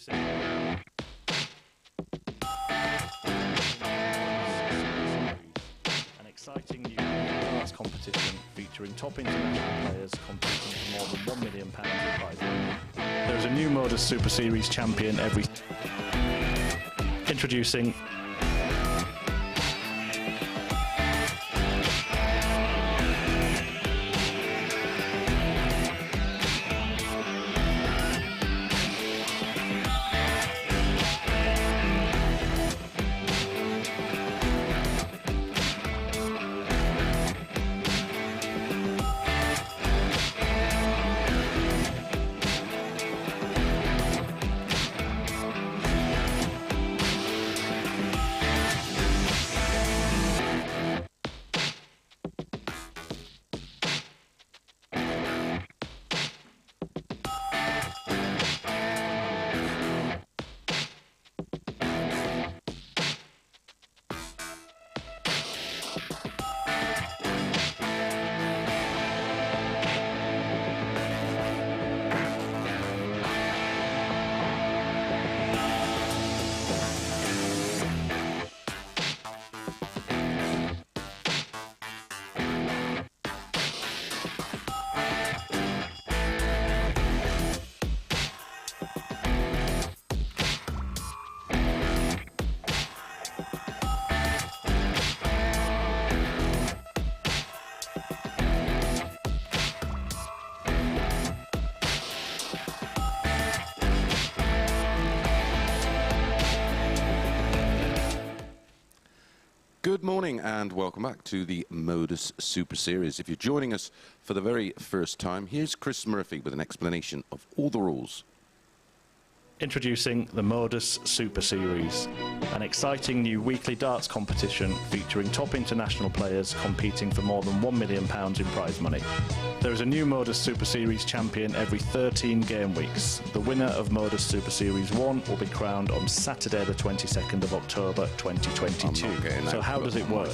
Introducing an exciting new darts competition featuring top international players competing for more than £1 million in prize money. There is a new MODUS Super Series champion every... Introducing... Good morning and welcome back to the MODUS Super Series. If you're joining us for the very first time, here's Chris Murphy with an explanation of all the rules. Introducing the MODUS Super Series, an exciting new weekly darts competition featuring top international players competing for more than £1 million in prize money. There is a new MODUS Super Series champion every 13 game weeks. The winner of MODUS Super Series 1 will be crowned on Saturday the 22nd of October 2022. So how does it work?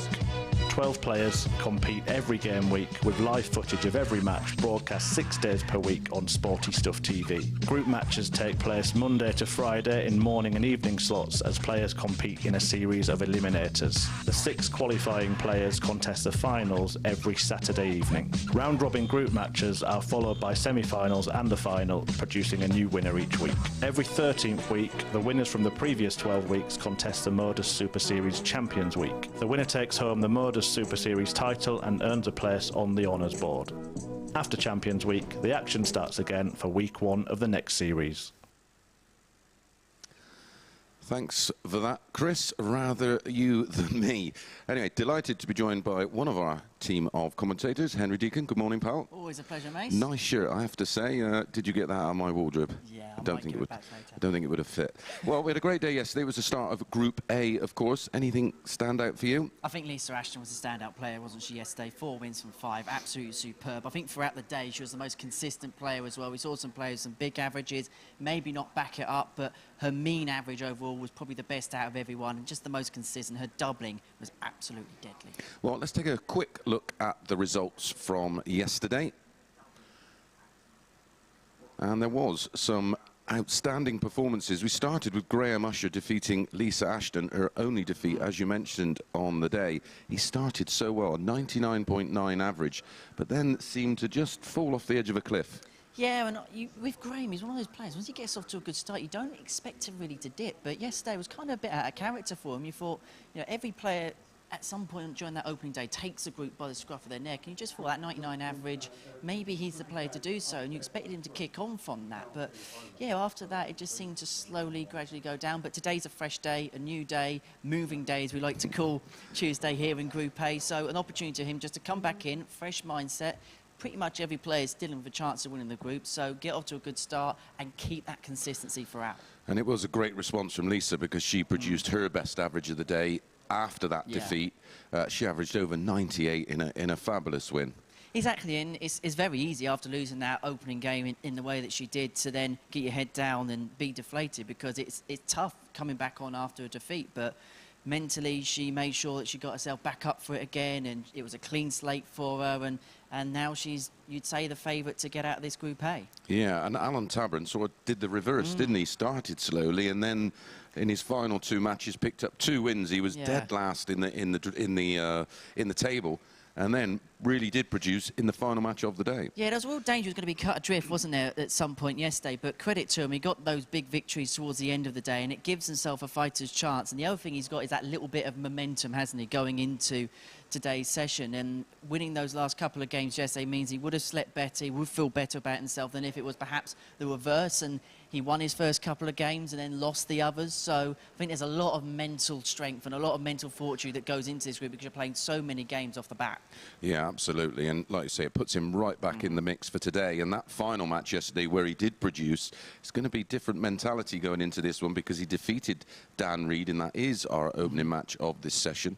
12 players compete every game week with live footage of every match broadcast 6 days per week on Sporty Stuff TV. Group matches take place Monday to Friday in morning and evening slots as players compete in a series of eliminators. The 6 qualifying players contest the finals every Saturday evening. Round-robin group matches are followed by semi-finals and the final, producing a new winner each week. Every 13th week, the winners from the previous 12 weeks contest the MODUS Super Series Champions Week. The winner takes home the MODUS Super Series title and earns a place on the honours board. After Champions Week, the action starts again for week 1 of the next series. Thanks for that, Chris. Rather you than me. Anyway, delighted to be joined by one of our team of commentators, Henry Deacon. Good morning, pal. Always a pleasure, mate. Nice shirt, I have to say. Did you get that out of my wardrobe? Yeah, I don't think it would have fit. Well, we had a great day yesterday. It was the start of Group A, of course. Anything stand out for you? I think Lisa Ashton was a standout player, wasn't she, yesterday? 4 wins from 5, absolutely superb. I think throughout the day she was the most consistent player as well. We saw some players with some big averages, maybe not back it up, but her mean average overall was probably the best out of everyone and just the most consistent. Her doubling was absolutely deadly. Well, let's take a quick look at the results from yesterday. And there was some outstanding performances. We started with Graham Usher defeating Lisa Ashton, her only defeat, as you mentioned, on the day. He started so well, 99.9 average, but then seemed to just fall off the edge of a cliff. Yeah, and with Graham, he's one of those players, once he gets off to a good start, you don't expect him really to dip. But yesterday was kind of a bit out of character for him. You thought, you know, every player at some point during that opening day takes a group by the scruff of their neck, and you just thought that 99 average, maybe he's the player to do so, and you expected him to kick on from that. But yeah, after that, it just seemed to slowly, gradually go down. But today's a fresh day, a new day, moving day, as we like to call Tuesday here in Group A. So an opportunity for him just to come back in, fresh mindset. Pretty much every player is still with a chance of winning the group, so get off to a good start and keep that consistency throughout. And it was a great response from Lisa because she produced her best average of the day after that defeat. She averaged over 98 in a fabulous win. Exactly, and it's very easy after losing that opening game in the way that she did to then get your head down and be deflated, because it's tough coming back on after a defeat. But mentally she made sure that she got herself back up for it again, and it was a clean slate for her, and now she's, you'd say, the favourite to get out of this Group A. Yeah, and Allen Tavern sort of did the reverse, didn't he? Started slowly, and then in his final 2 matches picked up 2 wins. He was dead last in the table, and then really did produce in the final match of the day. Yeah, there was a real danger he was going to be cut adrift, wasn't there, at some point yesterday, but credit to him, he got those big victories towards the end of the day, and it gives himself a fighter's chance. And the other thing he's got is that little bit of momentum, hasn't he, going into today's session, and winning those last couple of games yesterday means he would have slept better, he would feel better about himself than if it was perhaps the reverse, and he won his first couple of games and then lost the others. So I think there's a lot of mental strength and a lot of mental fortitude that goes into this group because you're playing so many games off the bat. Yeah, absolutely, and like you say, it puts him right back in the mix for today. And that final match yesterday where he did produce, it's going to be different mentality going into this one because he defeated Dan Reid, and that is our opening match of this session.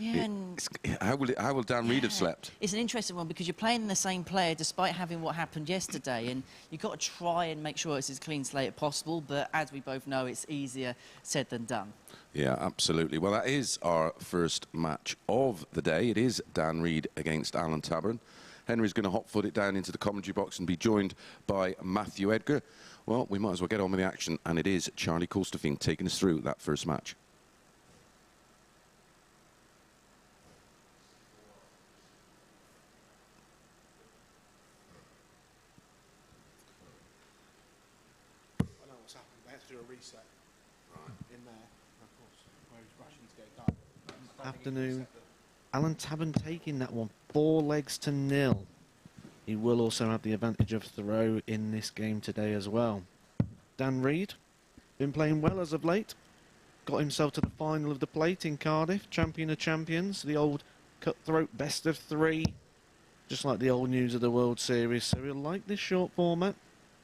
Yeah, and how will Dan Reid have slept? It's an interesting one because you're playing the same player despite having what happened yesterday, and you've got to try and make sure it's as clean slate as possible, but as we both know, it's easier said than done. Yeah, absolutely. Well, that is our first match of the day. It is Dan Reid against Allen Tavern. Henry's going to hot-foot it down into the commentary box and be joined by Matthew Edgar. Well, we might as well get on with the action, and it is Charlie Coulston taking us through that first match. Reset in there, of course, where he's rushing to get it done. Afternoon, Allen Tavern taking that one 4-0. He will also have the advantage of throw in this game today as well. Dan Reid, been playing well as of late, got himself to the final of the plate in Cardiff, champion of champions, the old cutthroat best of 3, just like the old news of the World Series, so he'll like this short format.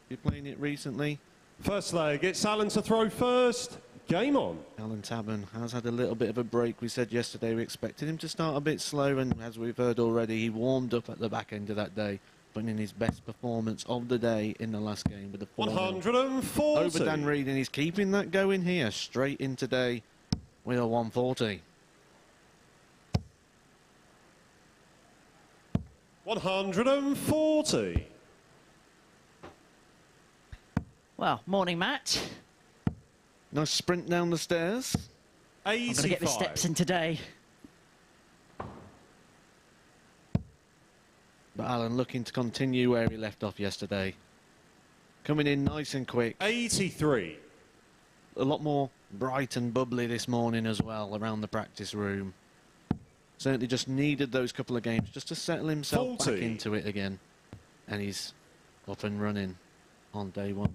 Been playing it recently. First leg, it's Allen to throw first. Game on. Allen Tavern has had a little bit of a break. We said yesterday we expected him to start a bit slow, and as we've heard already, he warmed up at the back end of that day, putting in his best performance of the day in the last game with the 140. Over Dan Reid, and he's keeping that going here, straight in today with a 140. 140. Well, morning, Matt. Nice sprint down the stairs. 85. I'm going to get the steps in today. But Allen looking to continue where he left off yesterday. Coming in nice and quick. 83. A lot more bright and bubbly this morning as well around the practice room. Certainly just needed those couple of games just to settle himself 40. back into it again. And he's up and running on day one.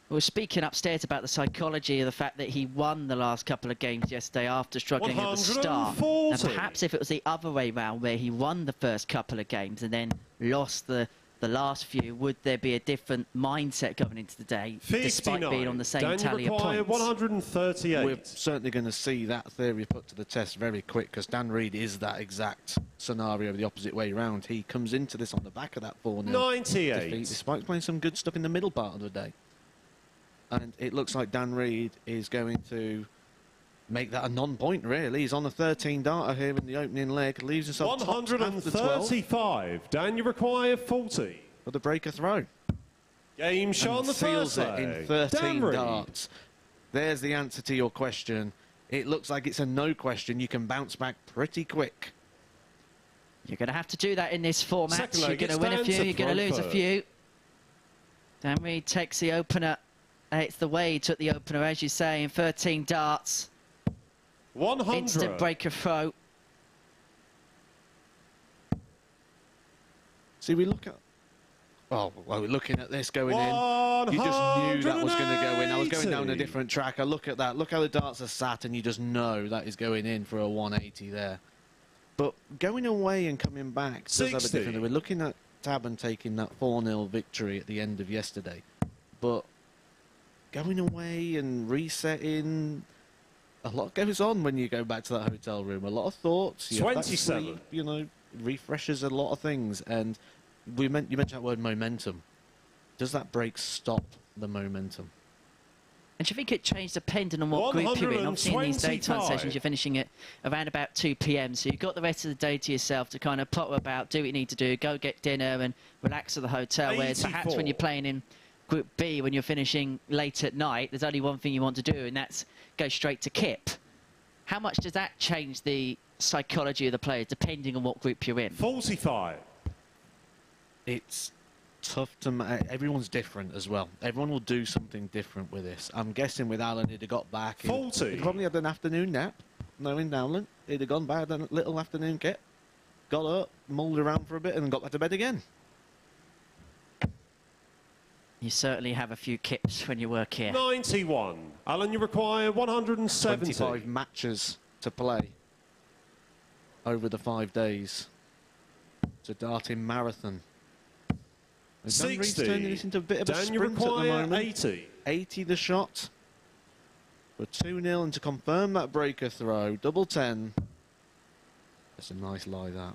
We were speaking upstairs about the psychology of the fact that he won the last couple of games yesterday after struggling at the start. And perhaps if it was the other way round, where he won the first couple of games and then lost the last few, would there be a different mindset going into the day, 59. despite being on the same Daniel tally of points? 138. We're certainly going to see that theory put to the test very quick, because Dan Reid is that exact scenario the opposite way round. He comes into this on the back of that 4-0 98. defeat, despite playing some good stuff in the middle part of the day. And it looks like Dan Reid is going to make that a non-point, really. He's on a 13 darter here in the opening leg. Leaves himself 135. Dan, you require 40. For the breaker throw. Game shot on the seals first it leg. in 13 darts. There's the answer to your question. It looks like it's a no question. You can bounce back pretty quick. You're going to have to do that in this format. You're leg, going to win a few, you're going to lose a few. Dan Reid takes the opener. It's the way he took the opener, as you say, in 13 darts. 100. Instant breaker throw. See, we look at... Oh, well, we're looking at this going in. You just knew that was going to go in. I was going down a different track. I look at that. Look how the darts are sat, and you just know that is going in for a 180 there. But going away and coming back does have a different... We're looking at Tabern taking that 4-0 victory at the end of yesterday. But going away and resetting... A lot goes on when you go back to that hotel room. A lot of thoughts. 27. Sleep, you know, refreshes a lot of things. And you mentioned that word momentum. Does that break stop the momentum? And do you think it changed depending on what group you're in? Obviously, in these daytime 125. sessions, you're finishing at around about 2 p.m. So you've got the rest of the day to yourself to kind of potter about, do what you need to do, go get dinner and relax at the hotel. Whereas perhaps 84. when you're playing in Group B, when you're finishing late at night, there's only one thing you want to do, and that's go straight to kip. How much does that change the psychology of the players, depending on what group you're in? 45. It's tough to... Everyone's different as well. Everyone will do something different with this. I'm guessing with Alan, he'd have got back... 40. He'd probably had an afternoon nap, knowing Alan. He'd have gone back, had a little afternoon kit, got up, mulled around for a bit, and got back to bed again. You certainly have a few kips when you work here. 91. Alan, you require 170. 25 matches to play over the 5 days. It's a darting marathon. And Dan Reid's 60. turning this into a bit of a Dan, you sprint at the require moment. 80. 80 the shot. For 2-0, and to confirm that breaker throw, double 10. That's a nice lie, that.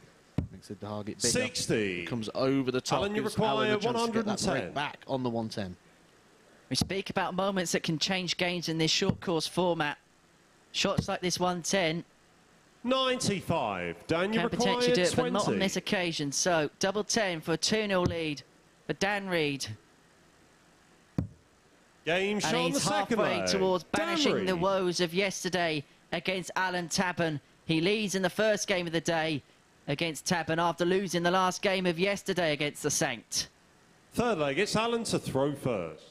Makes the target bigger. 60. Comes over the top. Alan, you gives Alan require a chance to get that 110. break back on the 110. We speak about moments that can change games in this short course format. Shots like this 110 95. Dan, you can require potentially do it, 20. but not on this occasion. So, double 10 for a 2-0 lead for Dan Reid. Game shot And on the he's second halfway leg. towards Dan banishing the Reid. woes of yesterday against Allen Tavern. He leads in the first game of the day against Tabern after losing the last game of yesterday against the Saint. Third leg, it's Alan to throw first.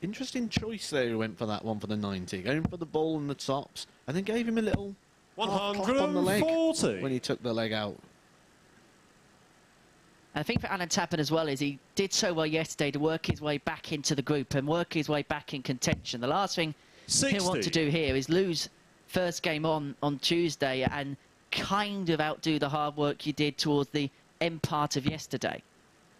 Interesting choice there, who went for that one for the 90. Going for the ball and the tops, and then gave him a little half clap on the leg 140. when he took the leg out. I think for Allen Tavern as well is he did so well yesterday to work his way back into the group and work his way back in contention. The last thing 60. he'll want to do here is lose first game on Tuesday and kind of outdo the hard work you did towards the end part of yesterday.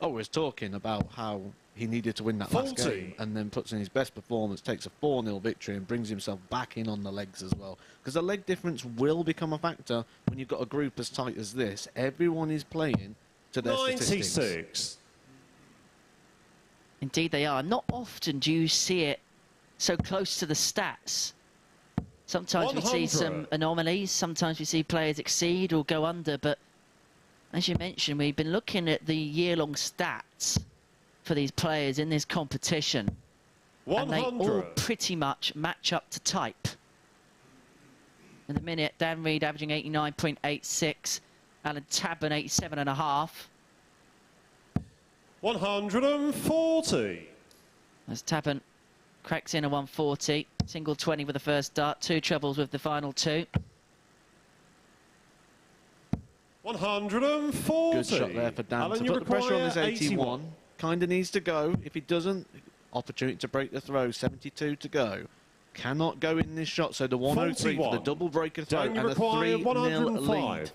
Oh, we was talking about how he needed to win that last 40. game, and then puts in his best performance, takes a 4-0 victory, and brings himself back in on the legs as well. Because the leg difference will become a factor when you've got a group as tight as this. Everyone is playing to their statistics. 96. Indeed they are. Not often do you see it so close to the stats. Sometimes we see some 100. anomalies, sometimes we see players exceed or go under, but as you mentioned, we've been looking at the year-long stats for these players in this competition, and they all 100. pretty much match up to type. In the minute, Dan Reid averaging 89.86, Allen Tavern 87.5. 140. As Tabern cracks in a 140, single 20 with the first dart, 2 trebles with the final 2. 140. Good shot there for Dan Alan, to you put the pressure on require this 81. Kind of needs to go. If he doesn't, opportunity to break the throw. 72 to go. Cannot go in this shot, so the 103 for the 41. double breaker throw Dan, you and a require 3-0 105. lead.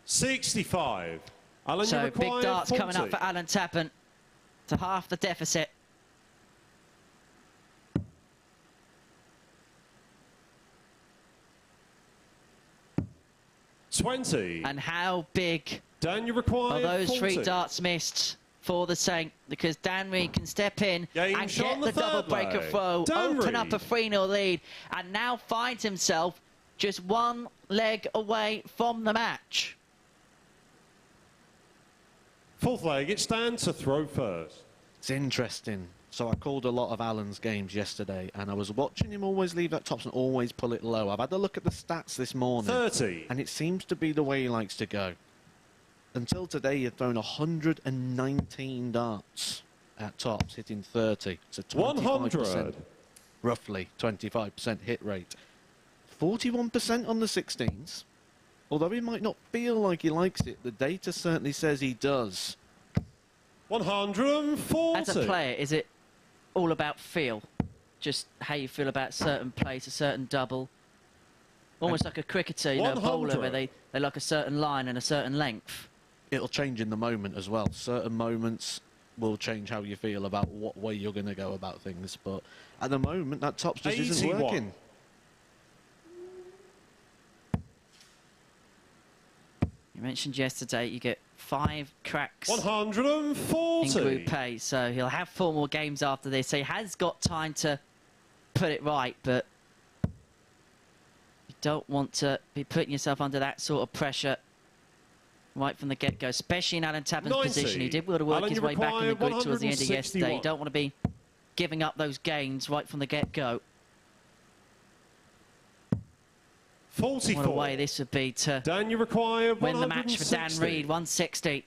$65. Alan, you So require big darts 40. coming up for Allen Tavern to half the deficit. $20. And how big Dan, you are require those 40. 3 darts missed for the Saint? Because Dan Reid can step in Game and shot get on the the double third breaker leg. throw, Dan open up a Reid. 3-0 lead, and now finds himself just 1 leg away from the match. Fourth leg, it's Dan to throw first. It's interesting. So I called a lot of Alan's games yesterday, and I was watching him always leave that tops and always pull it low. I've had a look at the stats this morning, 30. and it seems to be the way he likes to go. Until today, he had thrown 119 darts at tops, hitting 30. So 25%, 100. roughly 25% hit rate. 41% on the 16s. Although he might not feel like he likes it, the data certainly says he does. 140. As a player, is it all about feel? Just how you feel about certain plays, a certain double? Almost like a cricketer, you know, a bowler, where 100. they like a certain line and a certain length. It'll change in the moment as well. Certain moments will change how you feel about what way you're going to go about things. But at the moment, that tops just isn't 81. working. You mentioned yesterday, you get 5 cracks 140. in Group A, so he'll have 4 more games after this. So he has got time to put it right, but you don't want to be putting yourself under that sort of pressure right from the get-go, especially in Allen Tavern's 90. position. He did well to work Alan, his you way back in the require grid towards the end of yesterday. 161. You don't want to be giving up those gains right from the get-go. 44. What a way this would be to Dan, you require win the match for Dan 160. Reid, 160.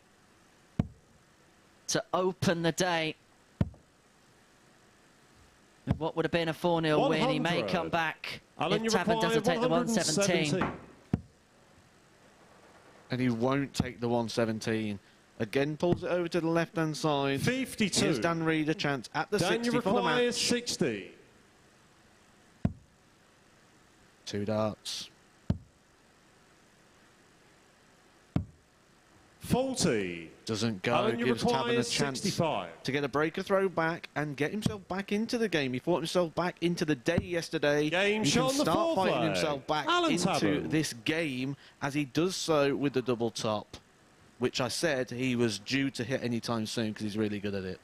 To open the day. With what would have been a 4-0 win, he may 100. come back Alan, you if Tabern require doesn't take the 117. And he won't take the 117. Again, pulls it over to the left-hand side. 52. Gives Dan Reid a chance at the Dan, you 60 for the require match. 60. 2 darts. 40. Doesn't go, Alan, you gives Tabern require a chance 65. to get a breaker throw back and get himself back into the game. He fought himself back into the day yesterday. Game he shot can on the start fourth fighting leg. himself back Allen into Tavern. this game as he does so with the double top, which I said he was due to hit anytime soon because he's really good at it.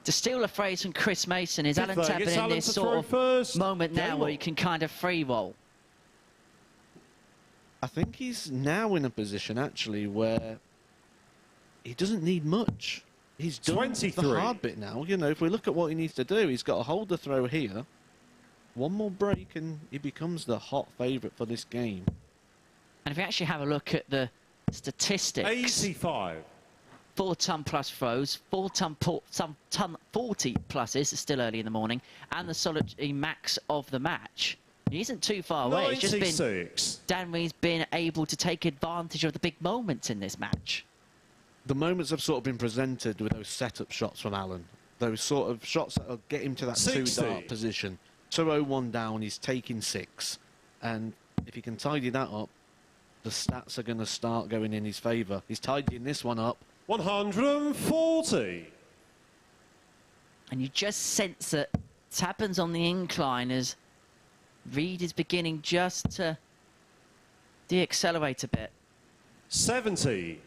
To steal a phrase from Chris Mason, is Fifth Allen leg, Tavern it's in Allen this to sort throw of first. moment now Game where on. you can kind of free roll? I think he's now in a position actually where he doesn't need much. He's done 23. the hard bit now. You know, if we look at what he needs to do, he's got to hold the throw here. One more break and he becomes the hot favourite for this game. And if you actually have a look at the statistics, 85. 4-ton plus throws, 4-ton 40 pluses, it's still early in the morning, and the solitary max of the match. He isn't too far away. It's just been 96. Dan Reid's been able to take advantage of the big moments in this match. The moments have sort of been presented with those setup shots from Allen. Those sort of shots that will get him to that 60. 2-dart position. 201 down, he's taking 6. And if he can tidy that up, the stats are going to start going in his favour. He's tidying this one up. 140. And you just sense that Tabern's on the incline as Reid is beginning just to de-accelerate a bit. 70.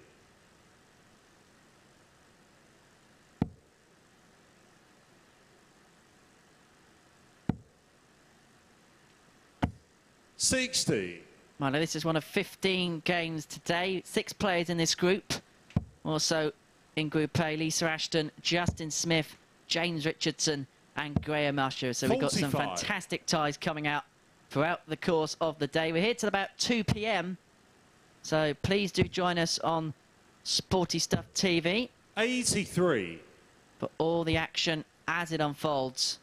60. Well, this is one of 15 games today. 6 players in this group. Also in Group A, Lisa Ashton, Justin Smith, James Richardson and Graham Usher. So we've got some 45. fantastic ties coming out throughout the course of the day. We're here till about 2 p.m. So please do join us on Sporty Stuff TV 83. for all the action as it unfolds.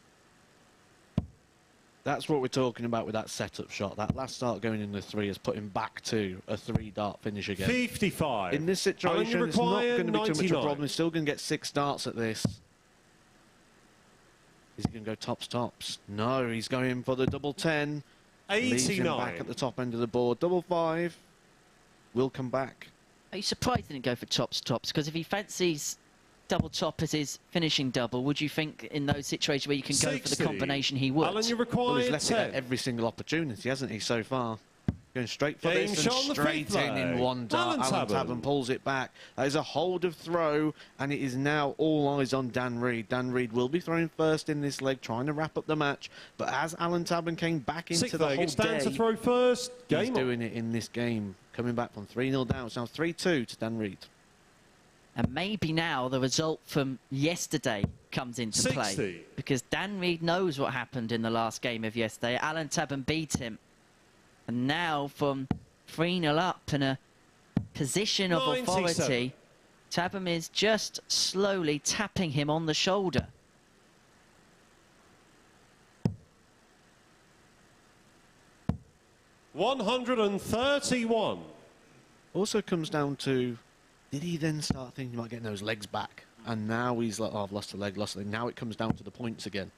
That's what we're talking about with that setup shot. That last start going in the 3 has put him back to a 3-dart finish again. 55. In this Alan, you situation, it's not require going to be too much of a 99. problem. He's still going to get 6 darts at this. Is he going to go tops? No, he's going for the double 10. Leaves him 89. back at the top end of the board. Double 5 will come back. Are you surprised he didn't go for tops? Because if he fancies double top as his finishing double, would you think in those situations where you can go for the 60. combination he would? Alan, you Well, require he's left it 10. at every single opportunity, hasn't he, so far? Going straight for Game this shot on and the straight fifth in leg. one dart. Allen Allen Tavern. Tavern pulls it back. That is a hold of throw, and it is now all eyes on Dan Reid. Dan Reid will be throwing first in this leg, trying to wrap up the match. But as Allen Tavern came back into Sixth the leg, whole it's Dan to day, throw first. he's Game on. doing it in this game. Coming back from 3-0 down. It's now 3-2 to Dan Reid. And maybe now the result from yesterday comes into 60. play. Because Dan Reid knows what happened in the last game of yesterday. Allen Tavern beat him. And now from 3-0 up in a position of 97. authority, Tabern is just slowly tapping him on the shoulder. $131. Also comes down to, did he then start thinking about getting those legs back? And now he's like, oh, I've lost a leg, lost a leg. Now it comes down to the points again.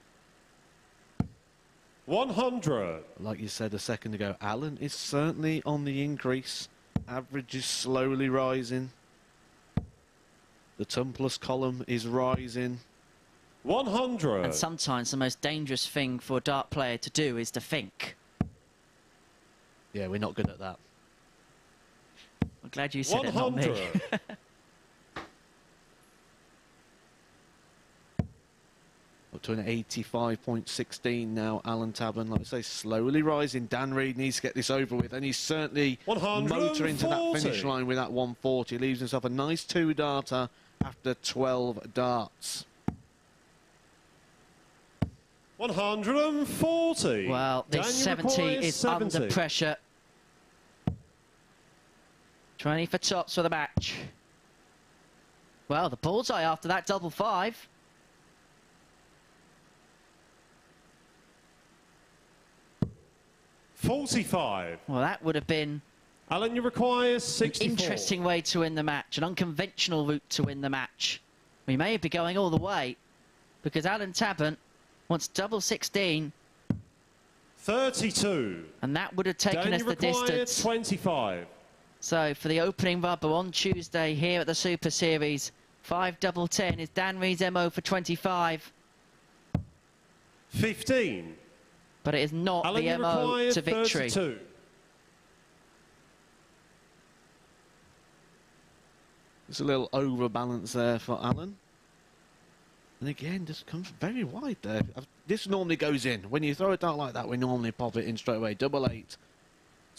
100. Like you said a second ago, Allen is certainly on the increase. Average is slowly rising. The ton plus column is rising. 100. And sometimes the most dangerous thing for a dart player to do is to think. Yeah, we're not good at that. I'm glad you said it, not me. 100. Up to an 85.16 now, Allen Tavern. Like I say, slowly rising. Dan Reid needs to get this over with, and he's certainly motoring to that finish line with that 140. Leaves himself a nice 2-darter after 12 darts. 140. Well, this 70 is under pressure. 20 for tops for the match. Well, the bullseye after that double 5. $45. Well, that would have been Alan, you require 64. an interesting way to win the match, an unconventional route to win the match. We may be going all the way because Allen Tavern wants double 16. 32. And that would have taken us the distance. 25. So for the opening rubber on Tuesday here at the Super Series, 5 double 10 is Dan Reid's MO for 25. 15. But it is not Alan, the MO to victory. 32. It's a little overbalance there for Allen. And again, just comes very wide there. This normally goes in. When you throw a dart like that, we normally pop it in straight away. Double 8.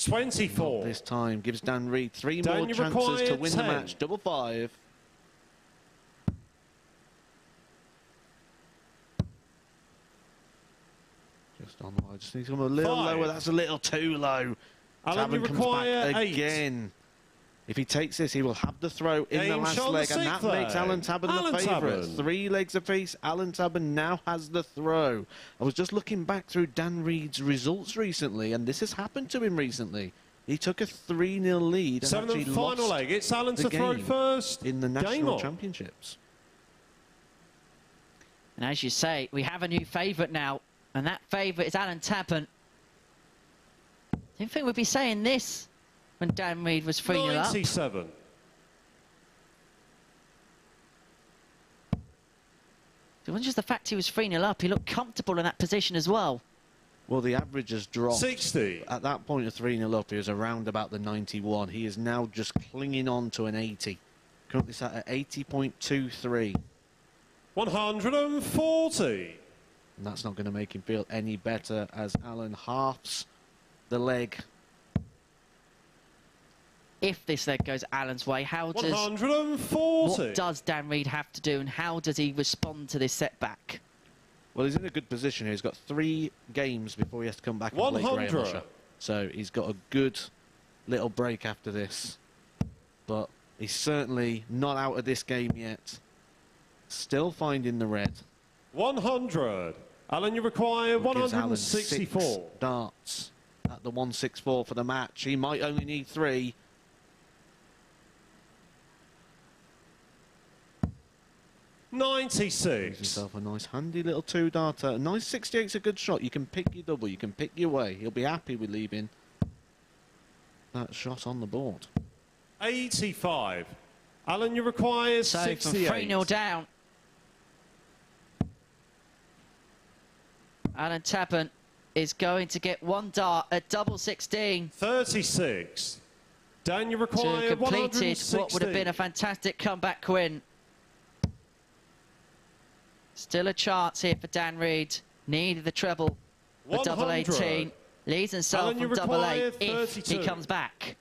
24. Not this time gives Dan Reid 3 Dan, more you chances require to win 10. the match. Double 5. Just on the line. Just needs to come a little 5. lower. That's a little too low. Alan, Tavern you comes require back 8. again. If he takes this, he will have the throw in the Game last shot leg, the and that sixth makes leg. Allen Tavern the Allen favourite. Tavern. 3 legs apiece. Allen Tavern now has the throw. I was just looking back through Dan Reid's results recently, and this has happened to him recently. He took a 3-0 lead and 7th actually and final lost leg. It's Alan the to throw game first. in the Game National on. Championships. And as you say, we have a new favourite now, and that favourite is Allen Tavern. Didn't think we'd be saying this when Dan Reid was 3-0 up. 97. It wasn't just the fact he was 3-0 up, he looked comfortable in that position as well. Well, the average has dropped. 60. At that point of 3-0 up, he was around about the 91. He is now just clinging on to an 80. Currently sat at 80.23. 140. And that's not going to make him feel any better as Allen halves the leg. If this leg goes Allen's way, what 140. does Dan Reid have to do, and how does he respond to this setback? Well, he's in a good position here. He's got 3 games before he has to come back and play Graham 100. Usher. So he's got a good little break after this. But he's certainly not out of this game yet. Still finding the red. 100. Alan, you require Gives Allen 164. 6 darts at the 164 for the match. He might only need 3. Gives 96. himself a nice handy little 2-darter. A nice 68's a good shot. You can pick your double. You can pick your way. He'll be happy with leaving that shot on the board. 85. Alan, you require So from 68. 3-0 down, Allen Tavern is going to get 1 dart at double 16 36. Dan, you to require have completed 116. what would have been a fantastic comeback win. Still a chance here for Dan Reid. Needed the treble for double 100. 18. Leads himself Alan, you from double 8 require if he 32. comes back.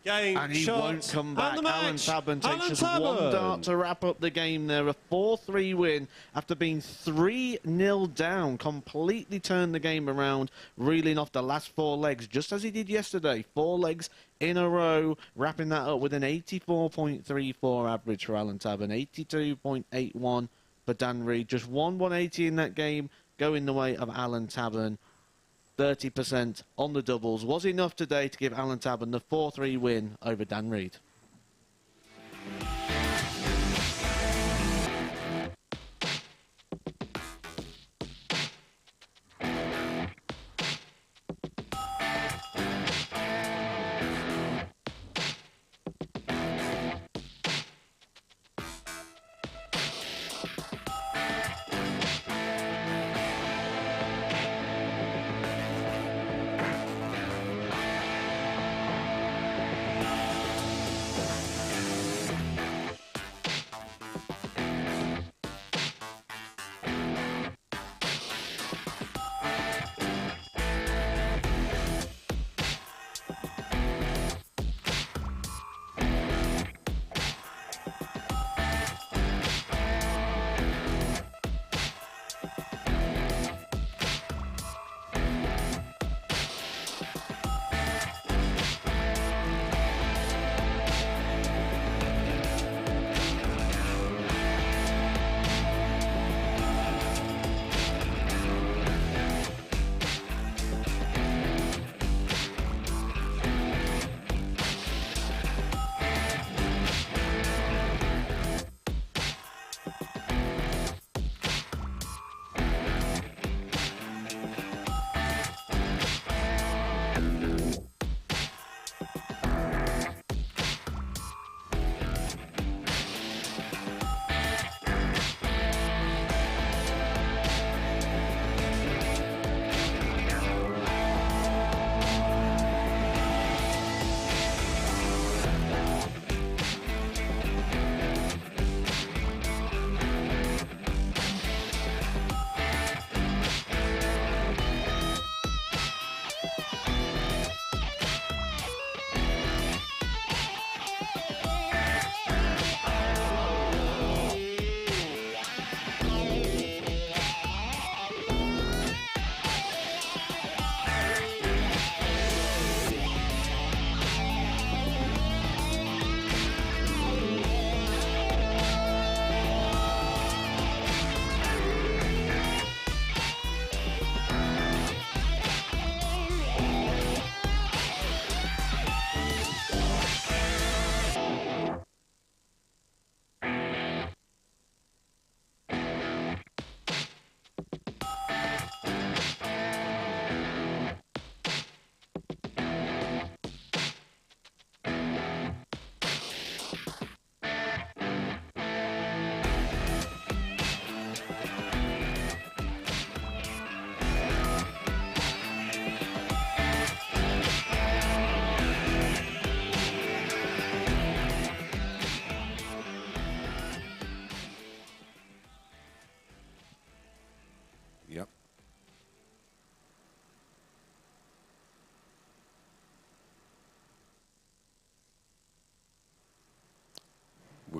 Game And he shot. won't come back. And the Allen match. Tavern takes Allen just Tavern. 1 dart to wrap up the game there. A 4-3 win after being 3-0 down. Completely turned the game around, reeling off the last 4 legs, just as he did yesterday. 4 legs in a row, wrapping that up with an 84.34 average for Allen Tavern, 82.81 for Dan Reid. Just 180 in that game, going the way of Allen Tavern. 30% on the doubles was enough today to give Allen Tavern the 4-3 win over Dan Reid.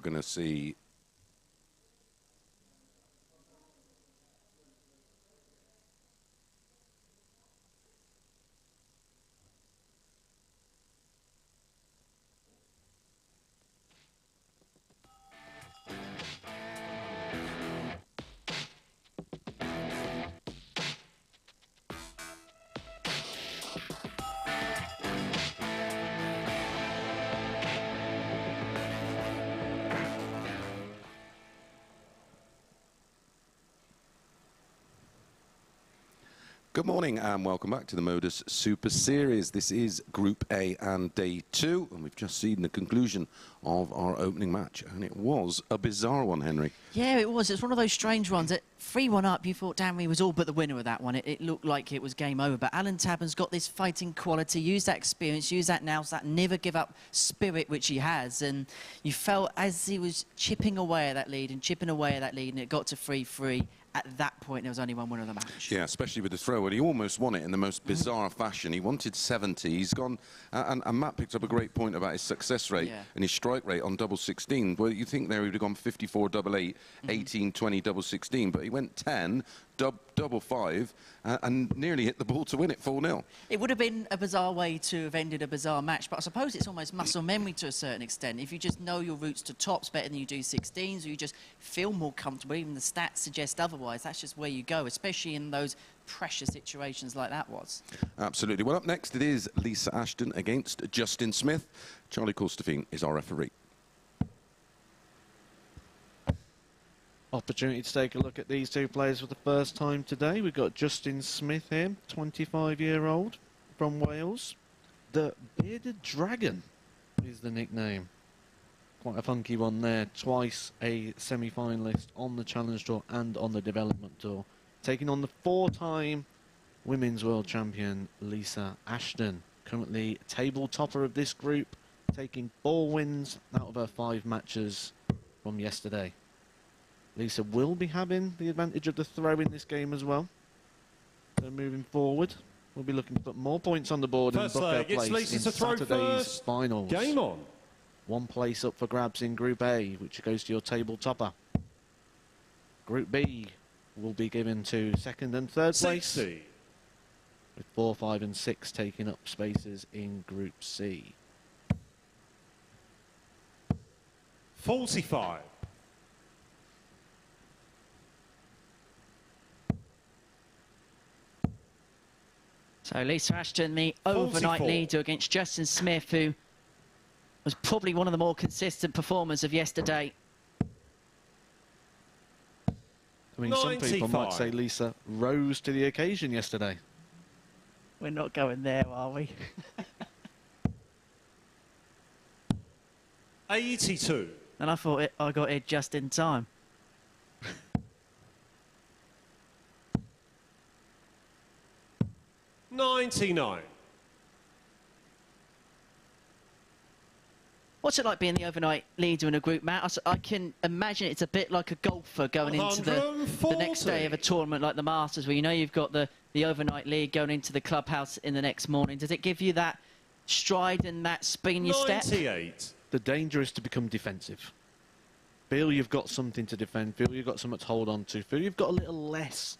going to see Good morning and welcome back to the MODUS Super Series. This is Group A and Day 2, and we've just seen the conclusion of our opening match, and it was a bizarre one, Henry. Yeah, it was. It's one of those strange ones. At 3-1 up, you thought, damn, we was all but the winner of that one. It looked like it was game over. But Allen Tavern's got this fighting quality, use that experience, use that nous, that never give up spirit which he has. And you felt as he was chipping away at that lead and chipping away at that lead, and it got to 3-3. At that point, there was only one winner of the match. Yeah, especially with the throw, and he almost won it in the most bizarre fashion. He wanted 70. He's gone, and Matt picked up a great point about his success rate and his strike rate on double 16. Well, you think there he would have gone 54 double 8, 18 20 double 16, but he went 10 double 5 and nearly hit the ball to win it 4-0. It would have been a bizarre way to have ended a bizarre match, but I suppose it's almost muscle memory to a certain extent. If you just know your routes to tops better than you do 16s, or you just feel more comfortable, even the stats suggest otherwise, that's just where you go, especially in those pressure situations like that was. Absolutely. Well, up next it is Lisa Ashton against Justin Smith. Charlie Courstefine is our referee. Opportunity to take a look at these two players for the first time today. We've got Justin Smith here, 25-year-old from Wales. The Bearded Dragon is the nickname. Quite a funky one there. Twice a semi-finalist on the Challenge Tour and on the Development Tour. Taking on the 4-time Women's World Champion Lisa Ashton. Currently table topper of this group, taking 4 wins out of her 5 matches from yesterday. Lisa will be having the advantage of the throw in this game as well. So moving forward, we'll be looking to put more points on the board and book her place in Saturday's finals. Game on. 1 place up for grabs in Group A, which goes to your table topper. Group B will be given to 2nd and 3rd place, with 4, 5 and 6 taking up spaces in Group C. 45. So Lisa Ashton, the overnight 44. leader against Justin Smith, who was probably one of the more consistent performers of yesterday. I mean, some people might say Lisa rose to the occasion yesterday. We're not going there, are we? 82. And I thought I got here just in time. 99. What's it like being the overnight leader in a group, Matt? I can imagine it's a bit like a golfer going into the next day of a tournament like the Masters, where you know you've got the overnight lead going into the clubhouse in the next morning. Does it give you that stride and that spin in your step? 98. The danger is to become defensive. Feel you've got something to defend, feel you've got something to hold on to, feel you've got a little less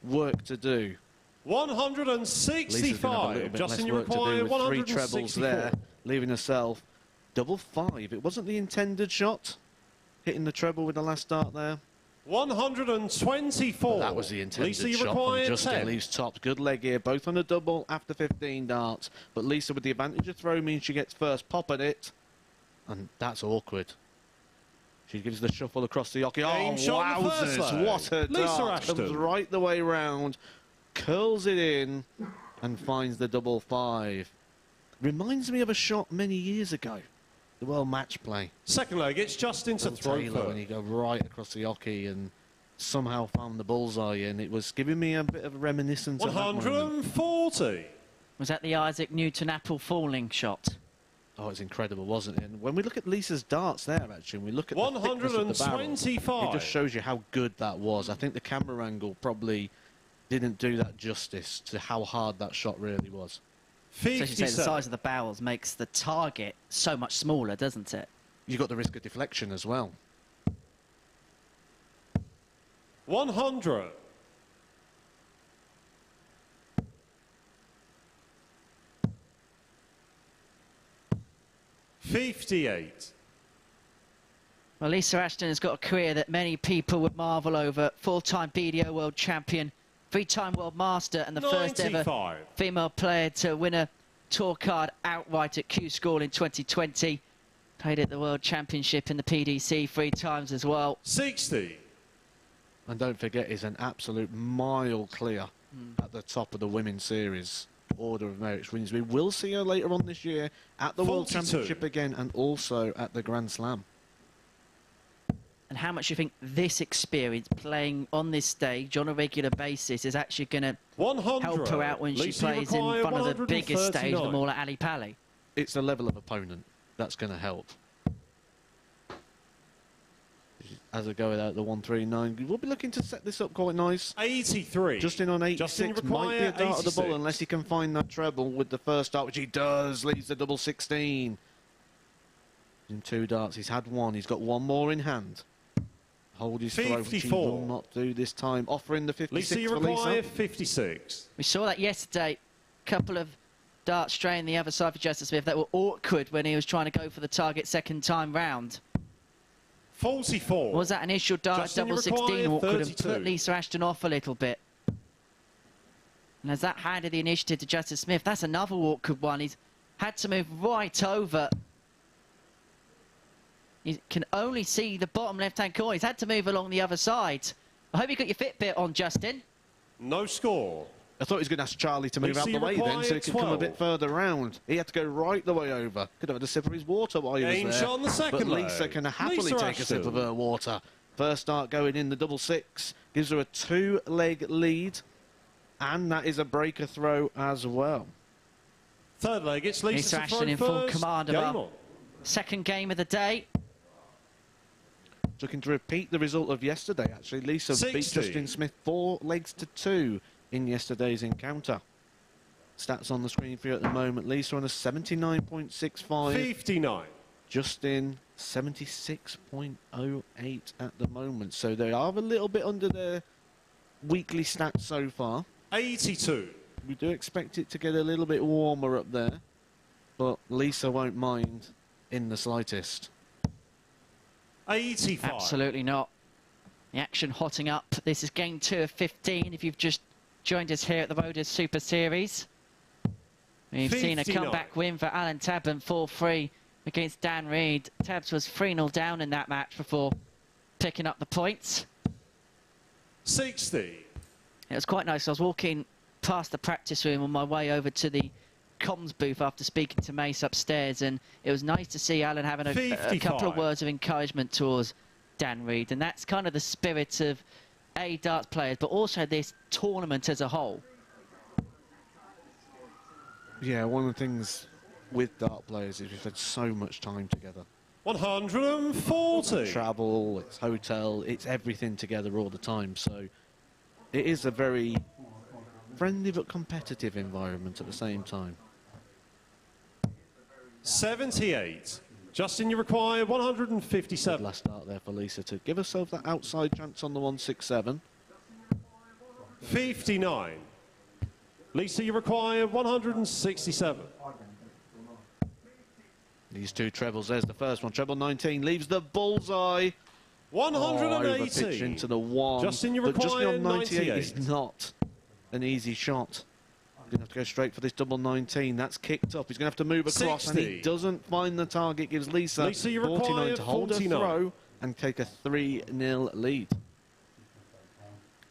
work to do. 165. Justin, you require 164. 3 trebles there, leaving herself double 5. It wasn't the intended shot, hitting the treble with the last dart there. 124. But that was the intended Lisa, you shot require from Justin 10. leaves top. Good leg here, both on a double after 15 darts. But Lisa with the advantage of throw means she gets first pop at it. And that's awkward. She gives the shuffle across the hockey. Oh, wowzers, what a dart. Comes right the way round, curls it in, and finds the double 5. Reminds me of a shot many years ago. The World Match Play. Second leg, it's Justin to throw Taylor, when he go right across the hockey and somehow found the bullseye, and it was giving me a bit of a reminiscence of that moment. 140. Was that the Isaac Newton-Apple falling shot? Oh, it's incredible, wasn't it? And when we look at Lisa's darts there, actually, and we look at the thickness of the barrel, 125. it just shows you how good that was. I think the camera angle probably didn't do that justice to how hard that shot really was. 57. So the size of the barrels makes the target so much smaller, doesn't it? you've got the risk of deflection as well. 100. $58. Well, Lisa Ashton has got a career that many people would marvel over. Four-time BDO World Champion, three-time World Master, and the first ever female player to win a tour card outright at Q School in 2020. Played at the World Championship in the PDC 3 times as well. 60. And don't forget, he's an absolute mile clear at the top of the women's series order of merits wins. We will see her later on this year at the 42. World Championship again, and also at the Grand Slam. And how much do you think this experience, playing on this stage on a regular basis, is actually going to help her out when she plays in front of the biggest stage of them all at Ali Pali? It's the level of opponent that's going to help. As I go without the 139, we'll be looking to set this up quite nice. 83. Justin on 86 might be a dart of the ball unless he can find that treble with the first dart, which he does. Leads the double 16. In 2 darts, he's had 1. He's got 1 more in hand. Hold his throw, which he will not do this time. Offering the 56 for Lisa. 56. We saw that yesterday. Couple of darts straight in the other side for Justin Smith that were awkward when he was trying to go for the target second time round. 44. Was that initial dart at double 16 awkward and 32. put Lisa Ashton off a little bit? And as that handed the initiative to Justin Smith, that's another awkward one. He's had to move right over. You can only see the bottom left-hand corner. He's had to move along the other side. I hope you got your Fitbit on, Justin. No score. I thought he was going to ask Charlie to move out the way then, so he could come a bit further round. He had to go right the way over. Could have had a sip of his water while he was there. Shot on the second but Lisa can happily take a sip of her water. First start going in the double 6. Gives her a 2-leg lead. And that is a breaker throw as well. Third leg, it's Lisa Ashton in full command of our second game of the day. Looking to repeat the result of yesterday, actually. Lisa beat Justin Smith 4 legs to 2 in yesterday's encounter. Stats on the screen for you at the moment. Lisa on a 79.65. 59. Justin 76.08 at the moment. So they are a little bit under their weekly stats so far. 82. We do expect it to get a little bit warmer up there, but Lisa won't mind in the slightest. 85. Absolutely not. The action hotting up. This is game 2 of 15. If you've just joined us here at the MODUS Super Series, we've seen a comeback win for Allen Tavern 4-3 against Dan Reid. Tabs was 3-0 down in that match before picking up the points. 60. It was quite nice. I was walking past the practice room on my way over to the comms booth after speaking to Mace upstairs, and it was nice to see Alan having a couple of words of encouragement towards Dan Reid, and that's kind of the spirit of darts players, but also this tournament as a whole. Yeah, one of the things with dart players is we've had so much time together. 140. Travel, it's hotel, it's everything together all the time, so it is a very friendly but competitive environment at the same time. 78. Justin, you require 157. Good last start there for Lisa to give herself that outside chance on the 167. 59. Lisa, you require 167. These 2 trebles, there's the first one. Treble 19 leaves the bullseye. 180. Over pitch into the 1. Justin, you but just require on 98 98. is not an easy shot. Going to have to go straight for this double 19. That's kicked up. He's going to have to move across, 60. and he doesn't find the target. Gives Lisa, you 49 to hold 49. her throw and take a 3-0 lead.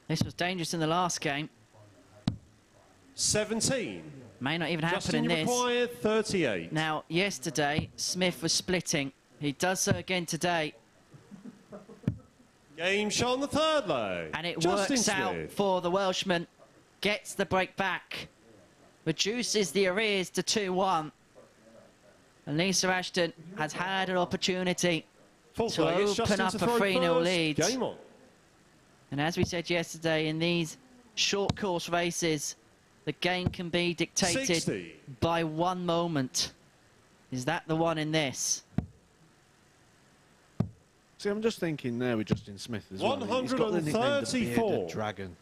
This was dangerous in the last game. 17. May not even happen Justin, in you this. require 38. Now, yesterday, Smith was splitting. He does so again today. Game shot on the third leg. And it Justin works Smith. out for the Welshman. Gets the break back. Reduces the arrears to 2-1. And Lisa Ashton has had an opportunity Fourth to leg, it's open Justin up to a throw 3-0 first. lead. Game on. And as we said yesterday, in these short course races, the game can be dictated 60. by one moment. Is that the one in this? See, I'm just thinking there with Justin Smith as well. He's got the nickname the Bearded Dragon.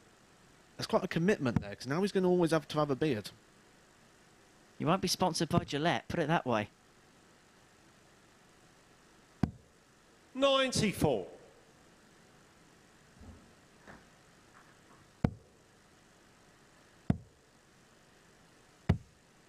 That's quite a commitment there, because now he's going to always have to have a beard. You won't be sponsored by Gillette, put it that way. 94.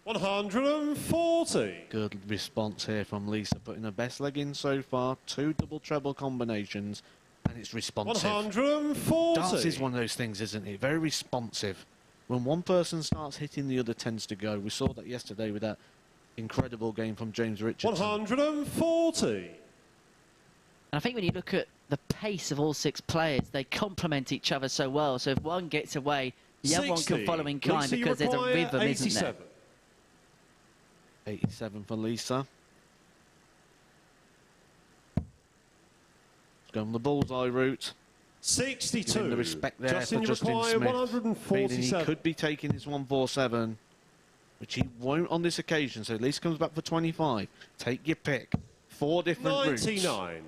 $140. Good response here from Lisa, putting her best leg in so far. 2 double treble combinations, and it's responsive. 140. Darts is one of those things, isn't it? Very responsive. When one person starts hitting, the other tends to go. We saw that yesterday with that incredible game from James Richardson. 140. And I think when you look at the pace of all 6 players, they complement each other so well. So if one gets away, the other one can follow in kind, Lisa, because there's a rhythm, 87. isn't there? 87 for Lisa. Let's go on the bullseye route. 62. Giving the respect there Justin, for Justin Smith. 147. Feeling he could be taking this 147, which he won't on this occasion. So at least comes back for 25. Take your pick. 4 different routes. 99.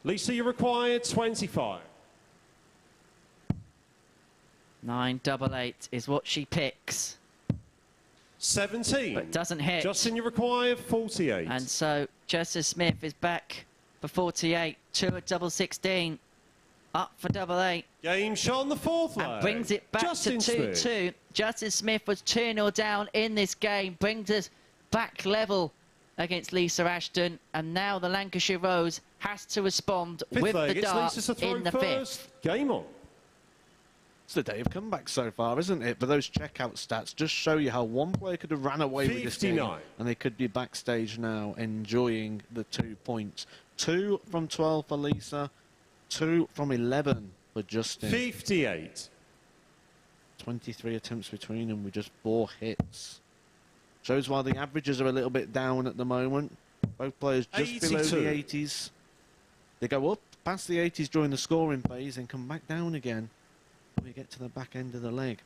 Lisa, you require 25. 988 is what she picks, 17. but doesn't hit. Justin, you require 48. And so Justin Smith is back for 48. 2 at double 16. Up for double 8. Game shot on the 4th leg. And brings it back Justin to 2-2. Smith. Justin Smith was 2-0 down in this game. Brings us back level against Lisa Ashton. And now the Lancashire Rose has to respond Fifth with leg. the It's dart Lisa to throw in the first. 5th. Game on. It's the day of comeback so far, isn't it? But those checkout stats just show you how one player could have ran away with this game, 59. and they could be backstage now enjoying the 2 points. 2 from 12 for Lisa, 2 from 11 for Justin. 58. 23 attempts between them with just 4 hits. Shows why the averages are a little bit down at the moment. Both players just below 82. the 80s. They go up past the 80s during the scoring phase and come back down again when we get to the back end of the leg.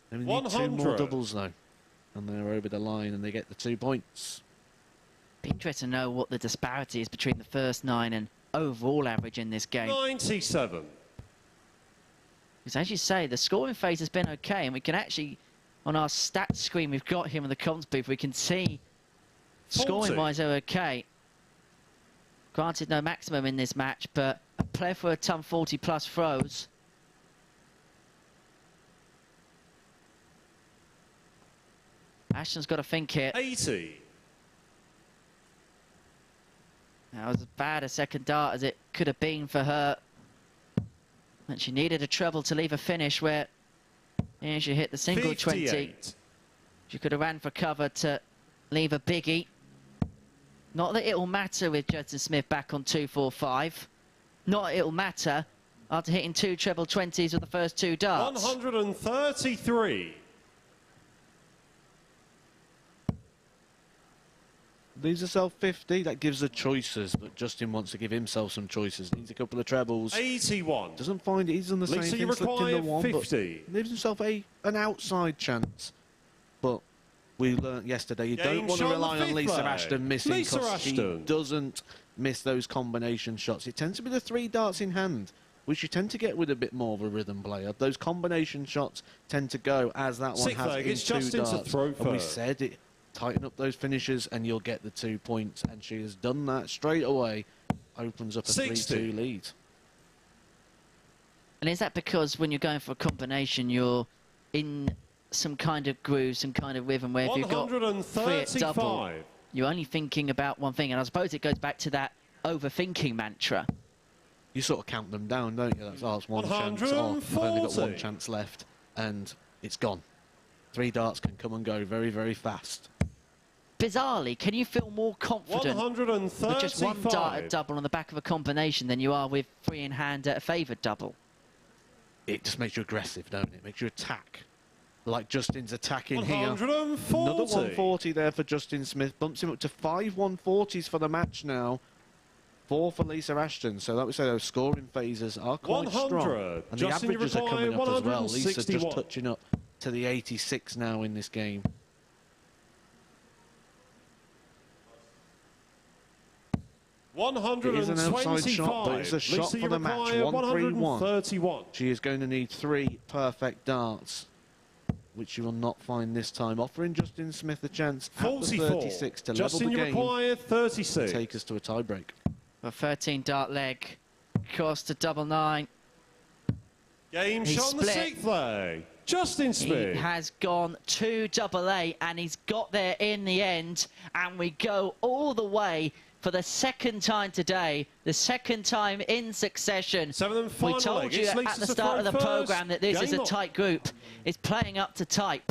They need 2 more 100. doubles though, and they're over the line and they get the 2 points. Be interested to know what the disparity is between the first 9 and overall average in this game. 97. Because as you say, the scoring phase has been okay, and we can actually, on our stats screen we've got here on the comms booth, we can see 40. scoring-wise are okay. Granted, no maximum in this match, but a plethora of ton 40-plus throws. Ashton's got to think here. 80. That was as bad a second dart as it could have been for her. And she needed a treble to leave a finish where she hit the single 20. 58. She could have ran for cover to leave a biggie. Not that it'll matter with Justin Smith back on 2-4-5. Not that it'll matter after hitting 2 treble 20s with the first 2 darts. 133. Leaves herself 50. That gives her choices, but Justin wants to give himself some choices. Needs a couple of trebles. 81. Doesn't find it. He's on the Lisa, same you thing, slipped in the require 1, 50. but leaves himself an outside chance. But we learnt yesterday you Game don't want to shot on rely the on 5th Lisa leg. Ashton missing, Lisa because she Ashton. doesn't miss those combination shots. It tends to be the 3 darts in hand, which you tend to get with a bit more of a rhythm player. Those combination shots tend to go as that one 6th has leg, in it's 2 Justin to darts. throw And we first. said it. Tighten up those finishes and you'll get the 2 points. And she has done that straight away. Opens up a 60. 3-2 lead. And is that because when you're going for a combination, you're in some kind of groove, some kind of rhythm, where if you've got 3 at double, 135. you're only thinking about one thing? And I suppose it goes back to that overthinking mantra. You sort of count them down, don't you? That's, oh, it's 1 chance. Oh, I've only got 1 140. chance left. And it's gone. 3 darts can come and go very, very fast. Bizarrely, can you feel more confident with just 1 dart at 135. double on the back of a combination than you are with 3 in hand at a favoured double? It just makes you aggressive, don't it? Makes you attack. Like Justin's attacking here. 140. Another 140 there for Justin Smith. Bumps him up to 5 140s for the match now. 4 for Lisa Ashton. So like we say, those scoring phases are quite 100. strong. And Justin, the you averages are coming require up as well. Lisa just 161. touching up to the 86 now in this game. It is an outside shot, but it's a shot for the match. 131. She is going to need 3 perfect darts, which she will not find this time. Offering Justin Smith a chance at the 36 to level the game. You require 36. Take us to a tie-break. A 13 dart leg, course to double 9. Game shot on the 6th leg. Justin Smith. He has gone to double A and he's got there in the end. And we go all the way for the 2nd time today, the 2nd time in succession. We told you at the start of the programme that this is a tight group. It's playing up to type.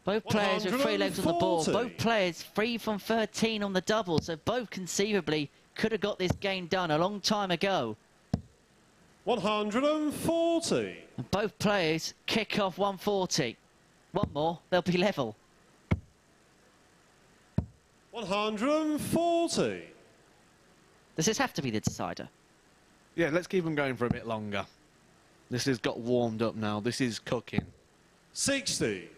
Both players with 3 legs on the ball. Both players free from 13 on the double. So both conceivably could have got this game done a long time ago. 140. And both players kick off 140. One more, they'll be level. 140. Does this have to be the decider? Yeah, let's keep them going for a bit longer. This has got warmed up now. This is cooking. 60.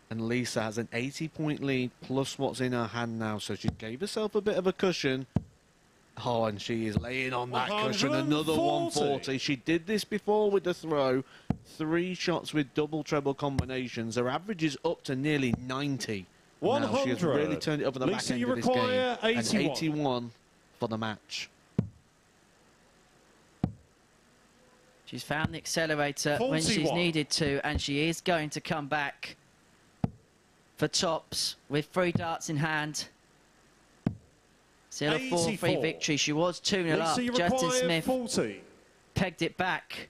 And Lisa has an 80-point lead plus what's in her hand now, so she gave herself a bit of a cushion. Oh, and she is laying on that cushion. Another 140. She did this before with the throw. 3 shots with double treble combinations. Her average is up to nearly 90. 100. Now she has really turned it up in the back end of this game. 81. And 81 for the match. She's found the accelerator 41. when she's needed to, and she is going to come back for tops with 3 darts in hand. Still a 4-3 victory. She was 2-0 up. Justin Smith 40. pegged it back.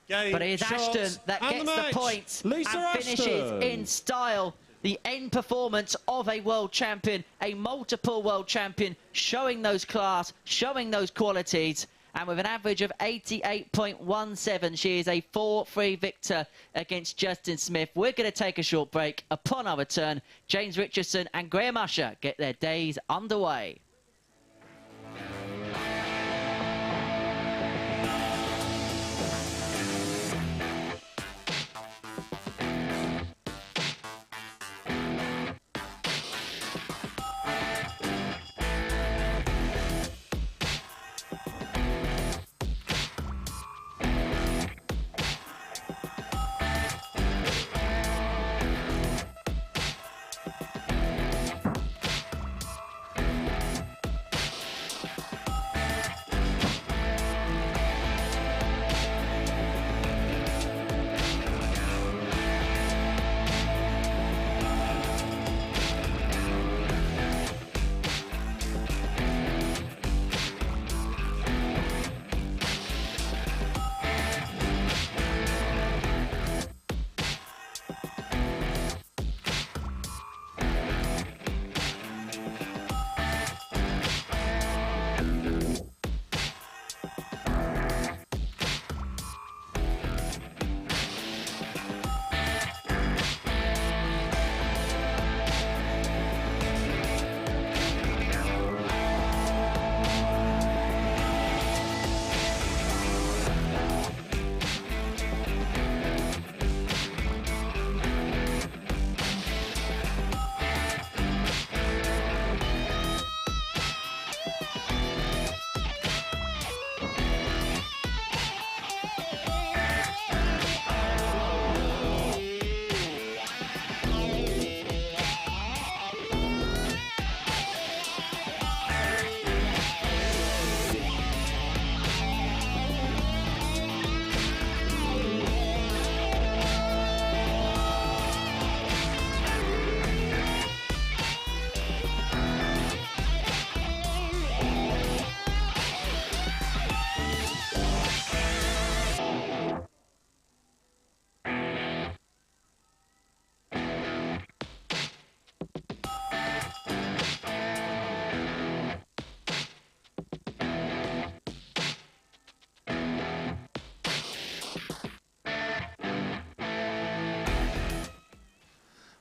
But it is Ashton that gets the points and finishes in style. The end performance of a world champion, a multiple world champion, showing those class, showing those qualities. And with an average of 88.17, she is a 4-3 victor against Justin Smith. We're going to take a short break. Upon our return, James Richardson and Graham Usher get their days underway.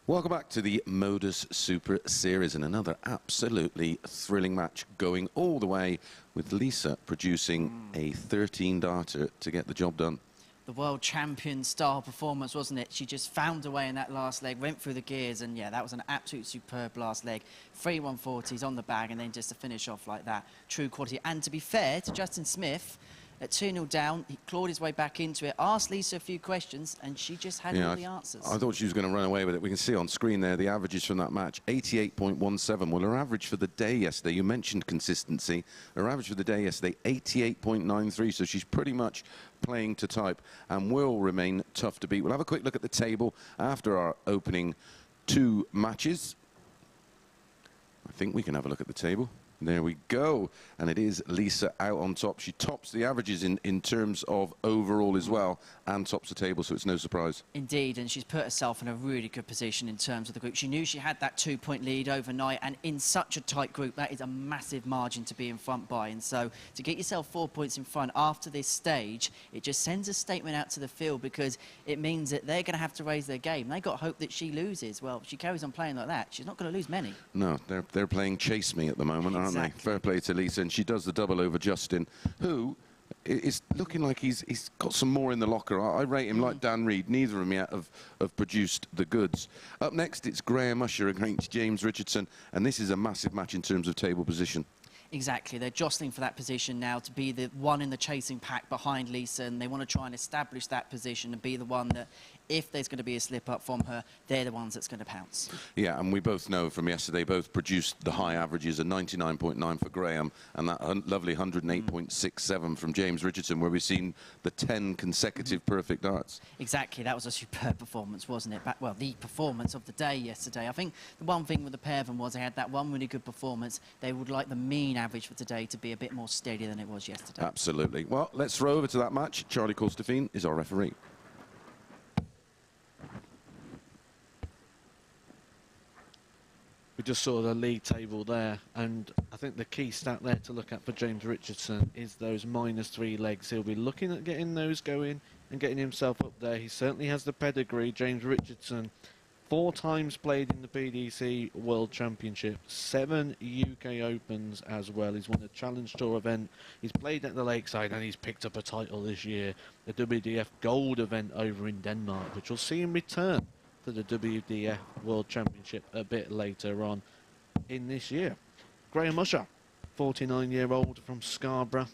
Welcome back to the MODUS Super Series and another absolutely thrilling match going all the way with Lisa producing a 13 darter to get the job done. the world champion style performance, wasn't it? She just found a way in that last leg, went through the gears, and yeah, that was an absolute superb last leg. 3 140s on the bag, and then just to finish off like that, true quality. And to be fair to Justin Smith, at 2-0 down, he clawed his way back into it, asked Lisa a few questions, and she just had all the answers. I thought she was going to run away with it. We can see on screen there the averages from that match, 88.17. Well, her average for the day yesterday, you mentioned consistency. Her average for the day yesterday, 88.93, so she's pretty much playing to type and will remain tough to beat. We'll have a quick look at the table after our opening 2 matches. I think we can have a look at the table. There we go. And it is Lisa out on top. She tops the averages in terms of overall as well, and tops the table, so it's no surprise. Indeed, and she's put herself in a really good position in terms of the group. She knew she had that 2-point lead overnight, and in such a tight group, that is a massive margin to be in front by. And so to get yourself 4 points in front after this stage, it just sends a statement out to the field, because it means that they're going to have to raise their game. They got hope that she loses. Well, if she carries on playing like that, she's not going to lose many. No, they're playing chase me at the moment, aren't they? Fair play to Lisa, and she does the double over Justin, who is looking like he's got some more in the locker. I rate him like Dan Reid. Neither of them yet have produced the goods. Up next, it's Graham Usher against James Richardson, and this is a massive match in terms of table position. Exactly, they're jostling for that position now to be the one in the chasing pack behind Lisa, and they want to try and establish that position and be the one that, if there's going to be a slip-up from her, they're the ones that's going to pounce. Yeah, and we both know from yesterday, both produced the high averages, a 99.9 for Graham and that lovely 108.67 from James Richardson, where we've seen the 10 consecutive perfect darts. Exactly, that was a superb performance, wasn't it? Well, the performance of the day yesterday. I think the one thing with the pair of them was they had that one really good performance. They would like the mean average for today to be a bit more steady than it was yesterday. Absolutely. Well, let's throw over to that match. Charlie Corstefine is our referee. We just saw the league table there, and I think the key stat there to look at for James Richardson is those -3 legs. He'll be looking at getting those going and getting himself up there. He certainly has the pedigree. James Richardson, 4 times played in the PDC World Championship, 7 UK Opens as well. He's won a Challenge Tour event. He's played at the Lakeside, and he's picked up a title this year, the WDF Gold event over in Denmark, which will see him return to the WDF World Championship a bit later on in this year. Graham Usher, 49-year-old from Scarborough,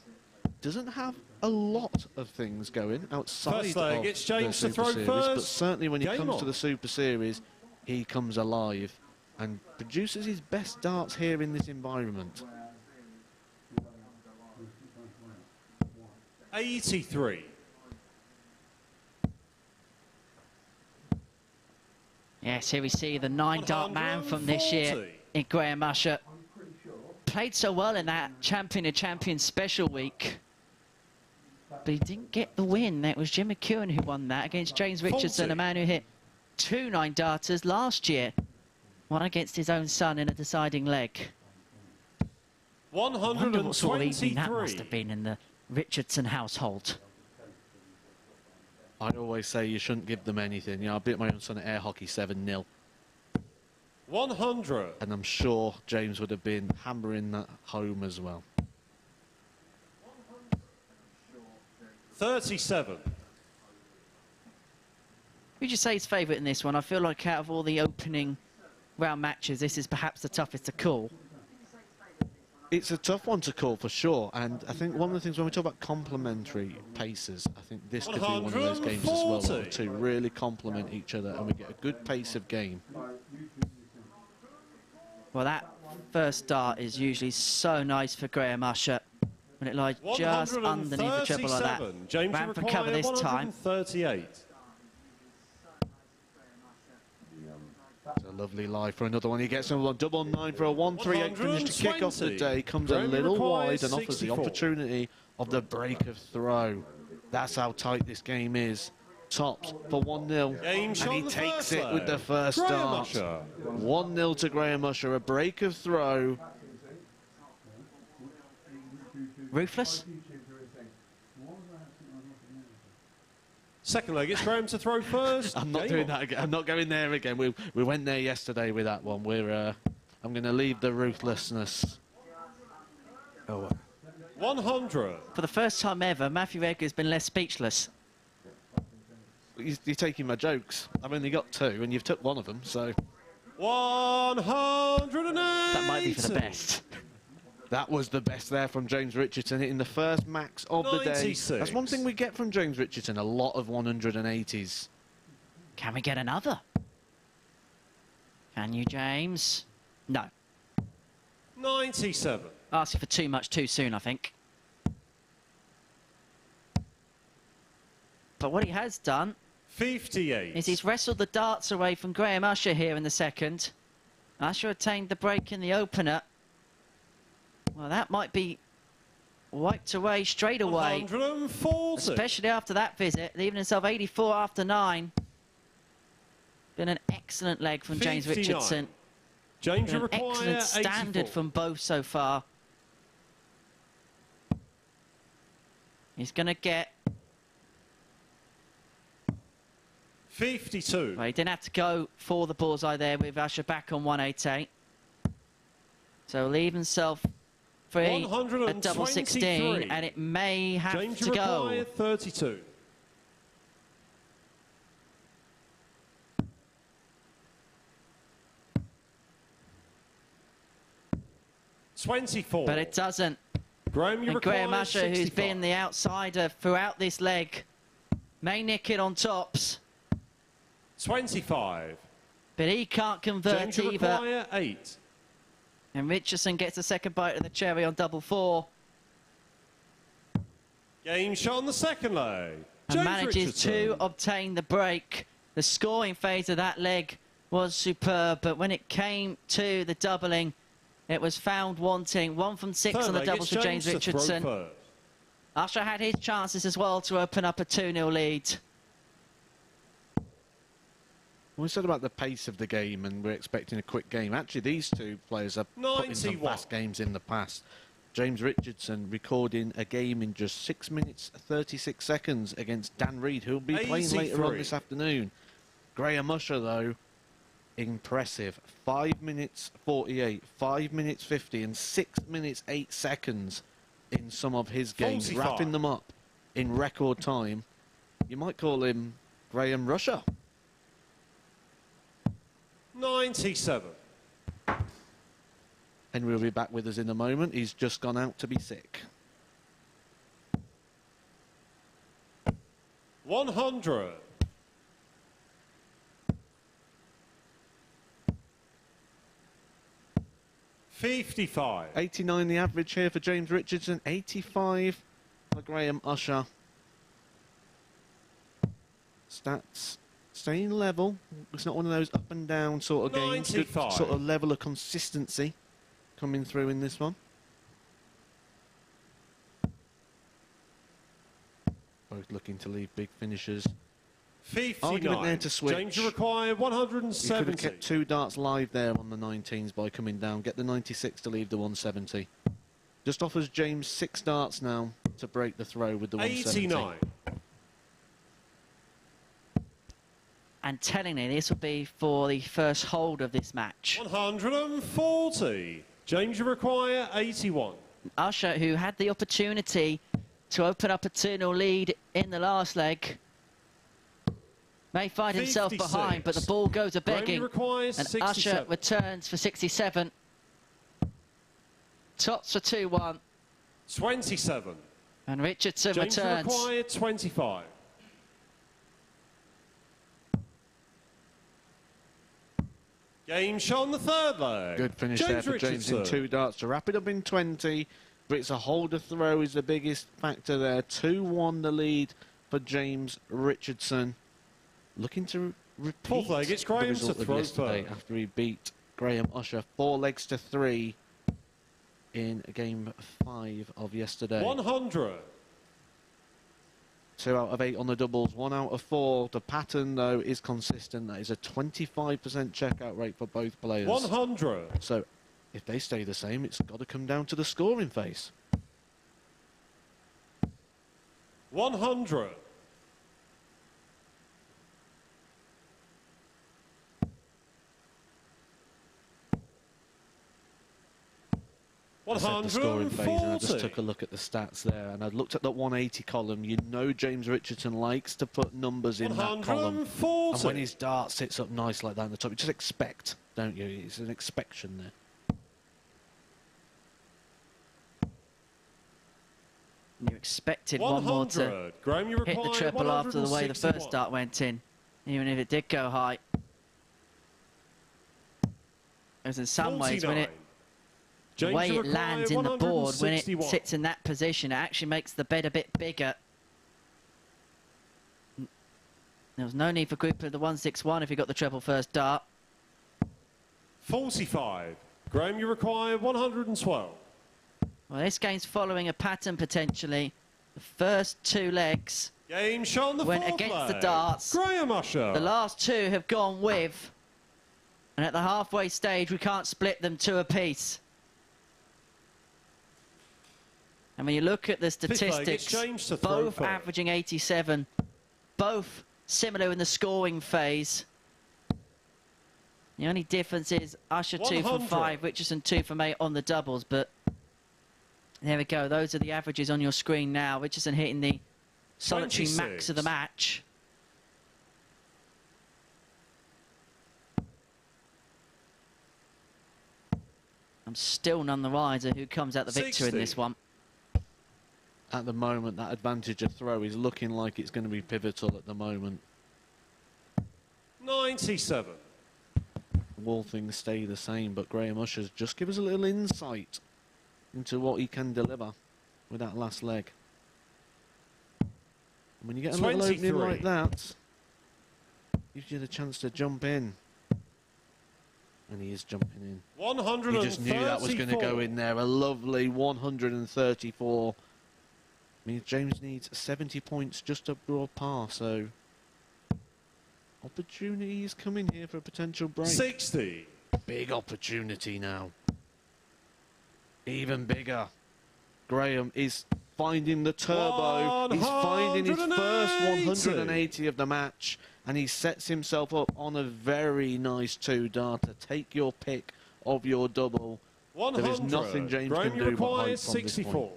doesn't have a lot of things going outside first leg, of it's James the to Super throw Series, first. but certainly when he Game comes on. to the Super Series, he comes alive and produces his best darts here in this environment. 83. Yes, here we see the 9-dart man from this year in Graham Usher. Played so well in that Champion of Champions special week, but he didn't get the win. It was Jim McEwen who won that against James Richardson, a man who hit 2 9-darters last year, one against his own son in a deciding leg. I wonder what sort of evening that must have been in the Richardson household. I always say you shouldn't give them anything. You know, I beat my own son at air hockey 7-0. 100. And I'm sure James would have been hammering that home as well. 37. Who'd you say is favourite in this one? I feel like out of all the opening round matches, this is perhaps the toughest to call. It's a tough one to call for sure, and I think one of the things when we talk about complementary paces, I think this could be one of those games as well, where the two really complement each other and we get a good pace of game. Well, that first dart is usually so nice for Graham Usher when it lies just underneath the treble like that. James ran for cover this time. 138. It's a lovely lie for another one. He gets another one, double 9 for a 138 finish to kick off the day. Comes a little wide and offers the opportunity of the break of throw. That's how tight this game is. Tops for 1-0, and he takes it with the first dart. 1-0 to Graham Usher, a break of throw. Ruthless. Second leg, it's Graham to throw first. I'm not doing that again. I'm not going there again. We went there yesterday with that one. I'm going to leave the ruthlessness. 100. For the first time ever, Matthew Edgar's been less speechless. you're taking my jokes. I've only got 2, and you've took one of them, so... 180. That might be for the best. That was the best there from James Richardson, hitting the first max of the day. 96. That's one thing we get from James Richardson, a lot of 180s. Can we get another? Can you, James? No. 97. Asking for too much too soon, I think. But what he has done 58. is he's wrestled the darts away from Graham Usher here in the second. Usher attained the break in the opener. Well, that might be wiped away straight away. 140. Especially after that visit, leaving himself 84 after 9. Been an excellent leg from James 59. Richardson. James Been an require excellent standard 84. from both so far. He's going to get... 52. Well, he didn't have to go for the bullseye there with Usher back on 188. So leave himself free at double 16, and it may have James to go. require 32. $24. But it doesn't. Graham, you And Graham require Usher, who's 65. been the outsider throughout this leg, may nick it on tops. 25. But he can't convert James, you either. require 8. And Richardson gets a second bite of the cherry on double 4. Game shot on the second leg. And James manages Richardson. to obtain the break. The scoring phase of that leg was superb, but when it came to the doubling, it was found wanting. 1 from 6 Third on the leg, doubles it's for James to throw Richardson. first. Usher had his chances as well to open up a 2-0 lead. We said about the pace of the game, and we're expecting a quick game. Actually, these two players have put in some 91. fast games in the past. James Richardson recording a game in just 6 minutes 36 seconds against Dan Reid, who'll be playing later on 83. this afternoon. Graham Usher, though, impressive. 5 minutes 48, 5 minutes 50, and 6 minutes 8 seconds in some of his games, 45. wrapping them up in record time. You might call him Graham Rusher. 97. Henry will be back with us in a moment. He's just gone out to be sick. 100. $55. 89 the average here for James Richardson. 85 for Graham Usher. Stats staying level. It's not one of those up and down sort of games. Good 95. sort of level of consistency coming through in this one. Both looking to leave big finishers. 59. Argument there to switch. James, you require You could 170. have kept 2 darts live there on the 19s by coming down. Get the 96 to leave the 170. Just offers James 6 darts now to break the throw with the 170. 89. And tellingly, this will be for the first hold of this match. 140. James, you require 81. Usher, who had the opportunity to open up a 2-0 lead in the last leg, may find himself 56. behind, but the ball goes a Graham, begging. you require And 67. Usher returns for 67. Tops for 2-1. 27. And Richardson James, you returns. require 25. Game shot on the third leg. Good finish there for James in 2 darts to wrap it up in 20. But it's a holder throw is the biggest factor there. 2-1 the lead for James Richardson. Looking to repeat Fourth leg, it's the Graham result to of throw yesterday first. after he beat Graham Usher 4 legs to 3 in game 5 of yesterday. 100. 2 out of 8 on the doubles, 1 out of 4. The pattern, though, is consistent. That is a 25% checkout rate for both players. 100. So, if they stay the same, it's got to come down to the scoring phase. 100. I said the scoring phase, and I just took a look at the stats there, and I looked at the 180 column. You know James Richardson likes to put numbers in that column. And when his dart sits up nice like that in the top, you just expect, don't you? It's an expectation there. You expected one more to hit the treble after the way the first dart went in, even if it did go high. As in some ways, when the way it lands in the board, when it sits in that position, it actually makes the bed a bit bigger. There was no need for group of the 161 if he got the treble first dart. 45. Graham, you require 112. Well, this game's following a pattern potentially. The first two legs went against the darts. Graham Usher. The last two have gone with. And at the halfway stage, we can't split them two apiece. And when you look at the statistics, both averaging 87, both similar in the scoring phase. The only difference is Usher 2 from 5, Richardson 2 from 8 on the doubles, but there we go. Those are the averages on your screen now. Richardson hitting the solitary max of the match. I'm still none the wiser who comes out the victor in this one. At the moment, that advantage of throw is looking like it's going to be pivotal at the moment. 97. All things stay the same, but Graham Usher's just give us a little insight into what he can deliver with that last leg. And when you get a little opening like that, gives you the chance to jump in. And he is jumping in. 134. You just knew that was going to go in there. A lovely 134. Means James needs 70 points just to draw par, so opportunity is coming here for a potential break. 60. Big opportunity now. Even bigger. Graham is finding the turbo. He's finding his first 180 of the match, and he sets himself up on a very nice two-darter. Take your pick of your double. There is nothing James can do but hope from this point.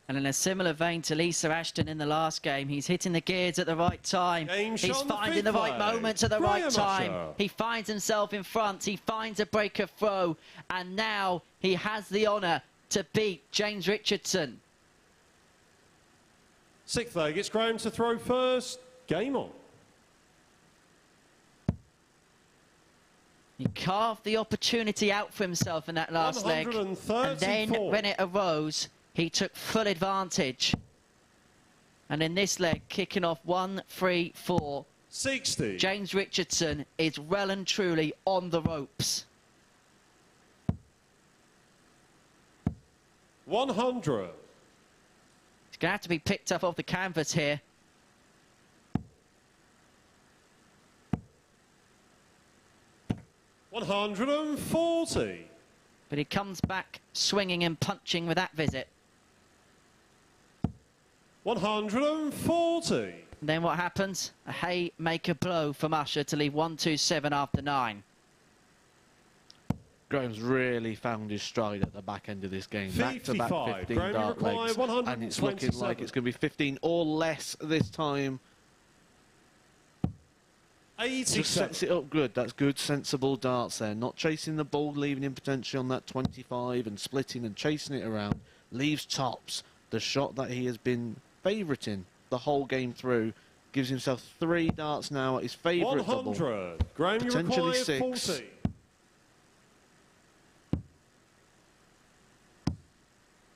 And in a similar vein to Lisa Ashton in the last game, he's hitting the gears at the right time. He's finding the right moments at the right time. He finds himself in front. He finds a breaker throw. And now he has the honour to beat James Richardson. Sixth leg, it's Graham to throw first. Game on. He carved the opportunity out for himself in that last leg. And then when it arose, he took full advantage. And in this leg, kicking off 1, 3, 4. 60. James Richardson is well and truly on the ropes. 100. He's going to have to be picked up off the canvas here. $140. But he comes back swinging and punching with that visit. 140. And then what happens? A haymaker blow from Usher to leave 127 after 9. Graham's really found his stride at the back end of this game. Back-to-back 15 dart legs. And it's looking like it's going to be 15 or less this time. 87. Just sets it up good. That's good, sensible darts there. Not chasing the ball, leaving him potentially on that 25 and splitting and chasing it around. Leaves tops. The shot that he has been favouriting the whole game through. Gives himself 3 darts now at his favourite double. 100. Graham, potentially 6. 40.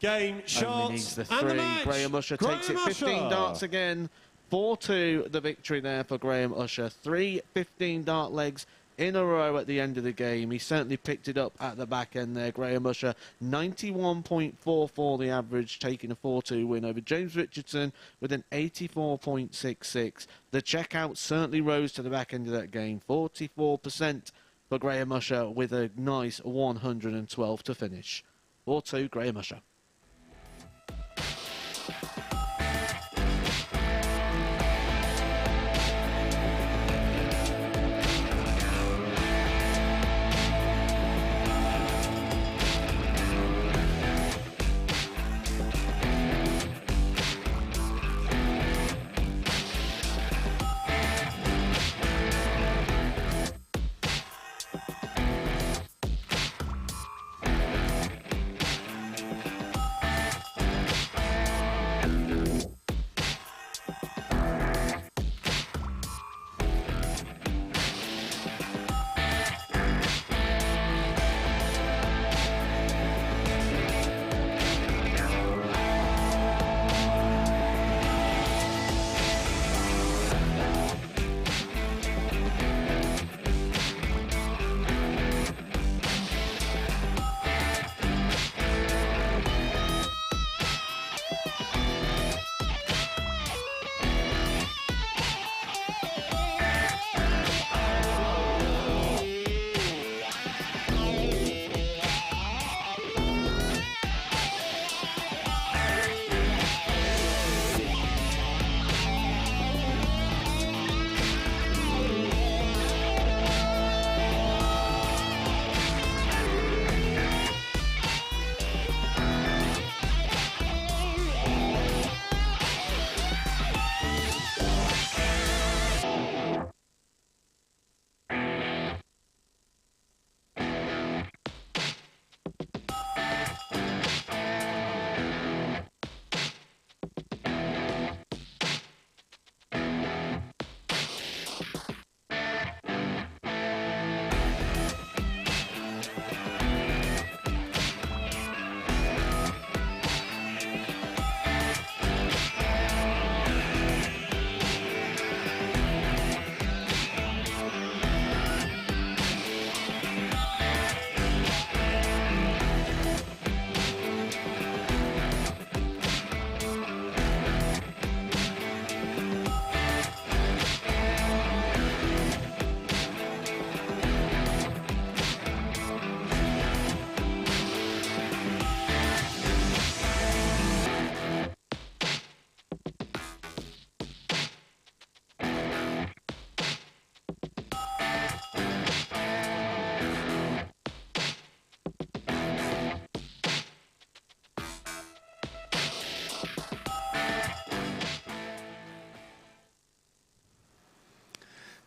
Game shots. Only needs the 3. Graham Usher takes it 15 darts again. 4-2 the victory there for Graham Usher. 3 15-dart legs in a row at the end of the game. He certainly picked it up at the back end there, Graham Usher. 91.44 the average, taking a 4-2 win over James Richardson with an 84.66. The checkout certainly rose to the back end of that game. 44% for Graham Usher with a nice 112 to finish. 4-2 Graham Usher.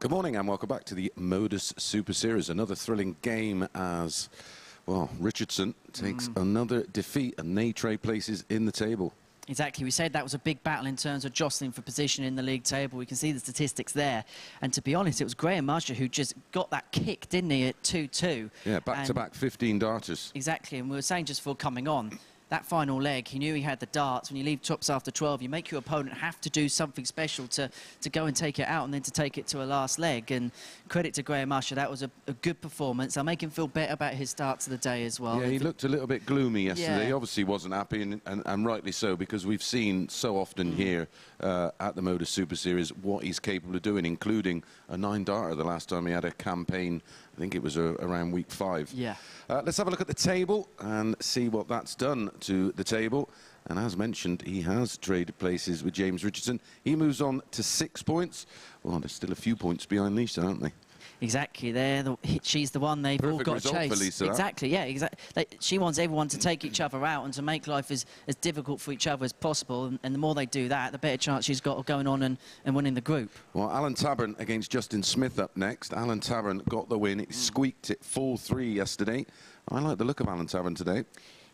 Good morning and welcome back to the MODUS Super Series. Another thrilling game as, well, Richardson takes another defeat and they trade places in the table. Exactly. We said that was a big battle in terms of jostling for position in the league table. We can see the statistics there. And to be honest, it was Graham Usher who just got that kick, didn't he, at 2-2. Yeah, back-to-back 15 darters. Exactly. And we were saying just before coming on, that final leg, he knew he had the darts. When you leave tops after 12, you make your opponent have to do something special to go and take it out and then to take it to a last leg. And credit to Graham Usher, that was a good performance. I'll make him feel better about his start to the day as well. Yeah, he looked a little bit gloomy yesterday. Yeah. He obviously wasn't happy, and rightly so, because we've seen so often here at the MODUS Super Series what he's capable of doing, including a 9-darter the last time he had a campaign. I think it was around week 5. Yeah. Let's have a look at the table and see what that's done to the table. And as mentioned, he has traded places with James Richardson. He moves on to 6 points. Well, there's still a few points behind Lisa, aren't they? Exactly, she's the one they've all got to chase. For Lisa, exactly, yeah, exactly. She wants everyone to take each other out and to make life as difficult for each other as possible. And the more they do that, the better chance she's got of going on and winning the group. Well, Allen Tavern against Justin Smith up next. Allen Tavern got the win. He squeaked it 4-3 yesterday. I like the look of Allen Tavern today.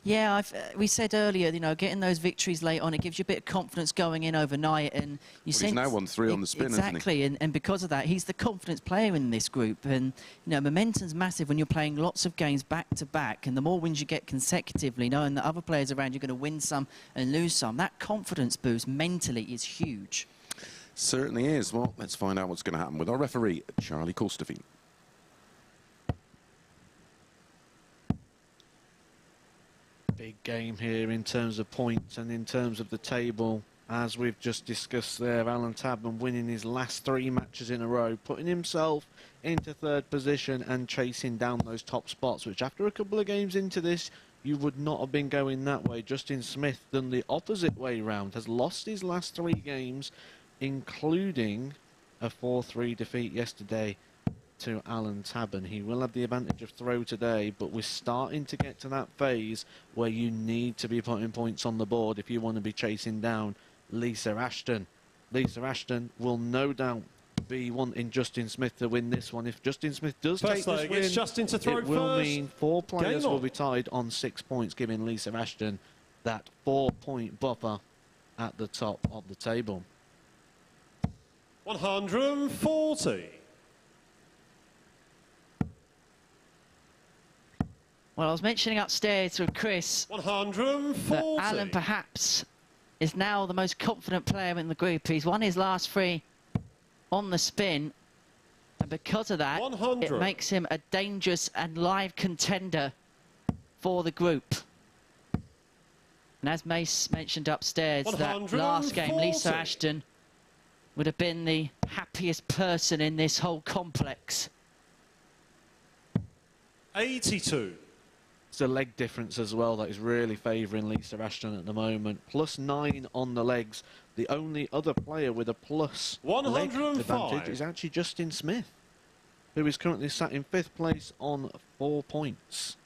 Yeah, we said earlier, you know, getting those victories late on, it gives you a bit of confidence going in overnight. And he's now won 3 on the spin, exactly, hasn't he? and because of that, he's the confidence player in this group. And, you know, momentum's massive when you're playing lots of games back-to-back. And the more wins you get consecutively, knowing that other players around you're going to win some and lose some, that confidence boost mentally is huge. Certainly is. Well, let's find out what's going to happen with our referee, Charlie Colstefine. Big game here in terms of points and in terms of the table. As we've just discussed there, Allen Tavern winning his last 3 matches in a row, putting himself into 3rd position and chasing down those top spots, which after a couple of games into this, you would not have been going that way. Justin Smith done the opposite way round, has lost his last 3 games, including a 4-3 defeat yesterday to Allen Tavern. He will have the advantage of throw today, but we're starting to get to that phase where you need to be putting points on the board if you want to be chasing down Lisa Ashton. Lisa Ashton will no doubt be wanting Justin Smith to win this one. If Justin Smith does take this win, Justin to throw it will first. mean 4 players will be tied on 6 points, giving Lisa Ashton that 4-point buffer at the top of the table. 140. Well, I was mentioning upstairs with Chris 140. that Allen perhaps is now the most confident player in the group. He's won his last 3 on the spin, and because of that, 100. it makes him a dangerous and live contender for the group. And as Mace mentioned upstairs, that last game, Lisa Ashton would have been the happiest person in this whole complex. 82. It's a leg difference as well that is really favouring Lisa Ashton at the moment. +9 on the legs. The only other player with a plus leg 105 advantage is actually Justin Smith, who is currently sat in 5th place on 4 points.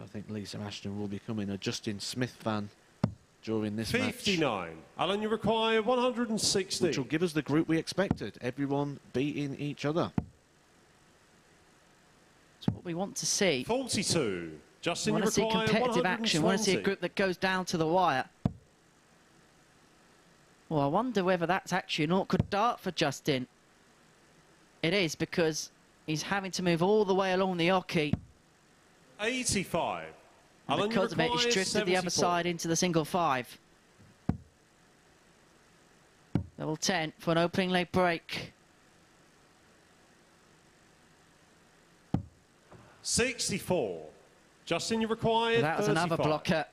I think Lisa Ashton will be becoming a Justin Smith fan during this 59. match. Alan, you require 160. Which will give us the group we expected. Everyone beating each other. That's what we want to see. 42. Justin, We want to see competitive action. We want to see a 120. group that goes down to the wire. Well, I wonder whether that's actually an awkward dart for Justin. It is, because he's having to move all the way along the oche. 85. And Alan, because of it, he's drifted the other 74. side into the single 5. Double 10 for an opening leg break. 64. Justin, you require That was 35. another blocker.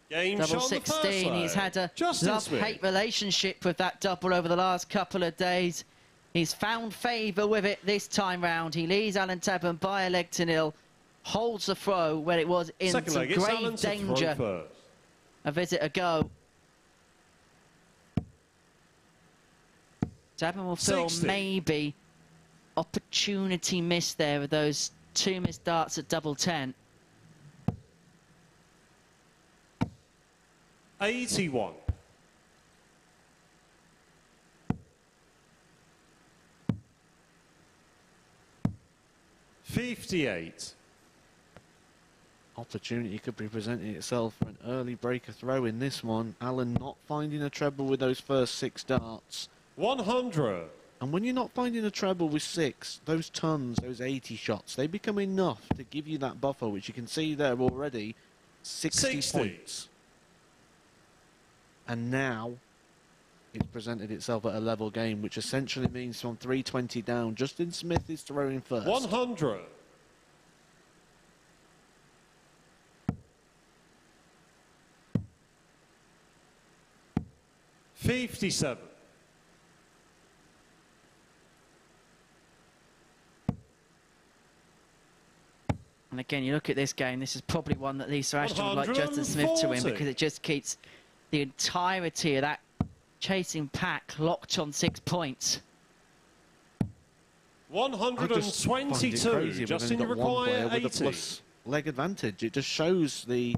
Game Double shot on the first 16. He's leg. had a Justin Smith. love-hate relationship with that double over the last couple of days. He's found favour with it this time round. He leads Allen Tavern by a leg to 0. Holds the throw where it was in Second some leg, it's Allen grave to throw danger. first. A visit a go. Tabern will feel 60. maybe opportunity missed there with those 2 missed darts at double 10. 81. 58. Opportunity could be presenting itself for an early breaker throw in this one. Allen not finding a treble with those first 6 darts. 100. And when you're not finding a treble with 6, those tons, those 80 shots, they become enough to give you that buffer, which you can see there already, 60 points. And now it's presented itself at a level game, which essentially means from 320 down, Justin Smith is throwing first. 100. $57. And again, you look at this game, this is probably one that Lisa Ashton would like Justin Smith to win, because it just keeps the entirety of that chasing pack locked on 6 points. 122. Justin, you require 80. With a plus leg advantage. It just shows the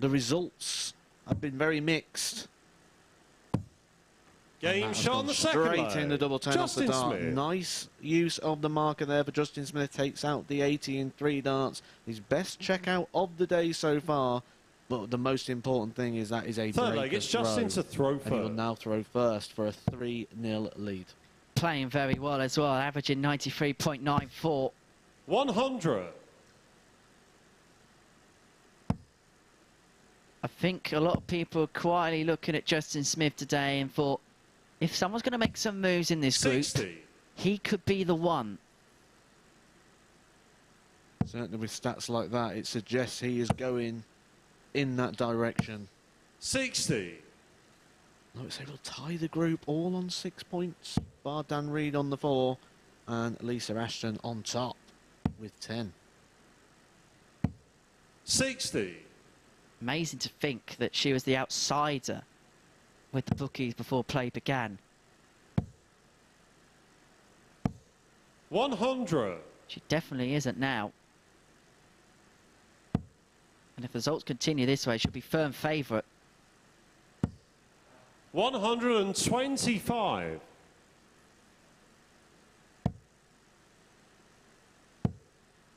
results have been very mixed. Game shot on the second straight in the double 10 off the dart. Smith. Nice use of the marker there for Justin Smith. Takes out the 80 in 3 darts. His best checkout of the day so far. But the most important thing is that is a third leg. It's Justin to throw first. And he will now throw first for a 3-0 lead. Playing very well as well, averaging 93.94. 100. I think a lot of people are quietly looking at Justin Smith today and thought, if someone's going to make some moves in this group, 60. he could be the one. Certainly with stats like that, it suggests he is going in that direction. 60. No, it's able to tie the group all on 6 points. Bar Dan Reid on the 4 and Lisa Ashton on top with 10. 60. Amazing to think that she was the outsider with the bookies before play began. 100. She definitely isn't now. And if the results continue this way, she'll be firm favourite. 125.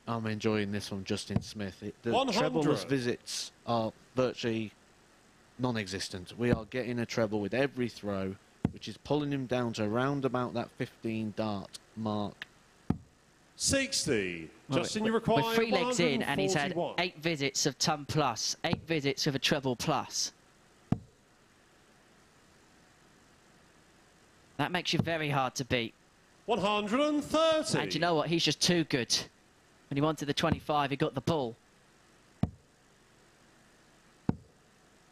I'm enjoying this from Justin Smith. The 100. trebleless visits are virtually non-existent. We are getting a treble with every throw, which is pulling him down to around about that 15 dart mark. 60. Well, Justin, you require we're 3 legs in, and he's had 141. 8 visits of ton plus, 8 visits of a treble plus. That makes you very hard to beat. 130. And you know what? He's just too good. When he wanted the 25, he got the ball.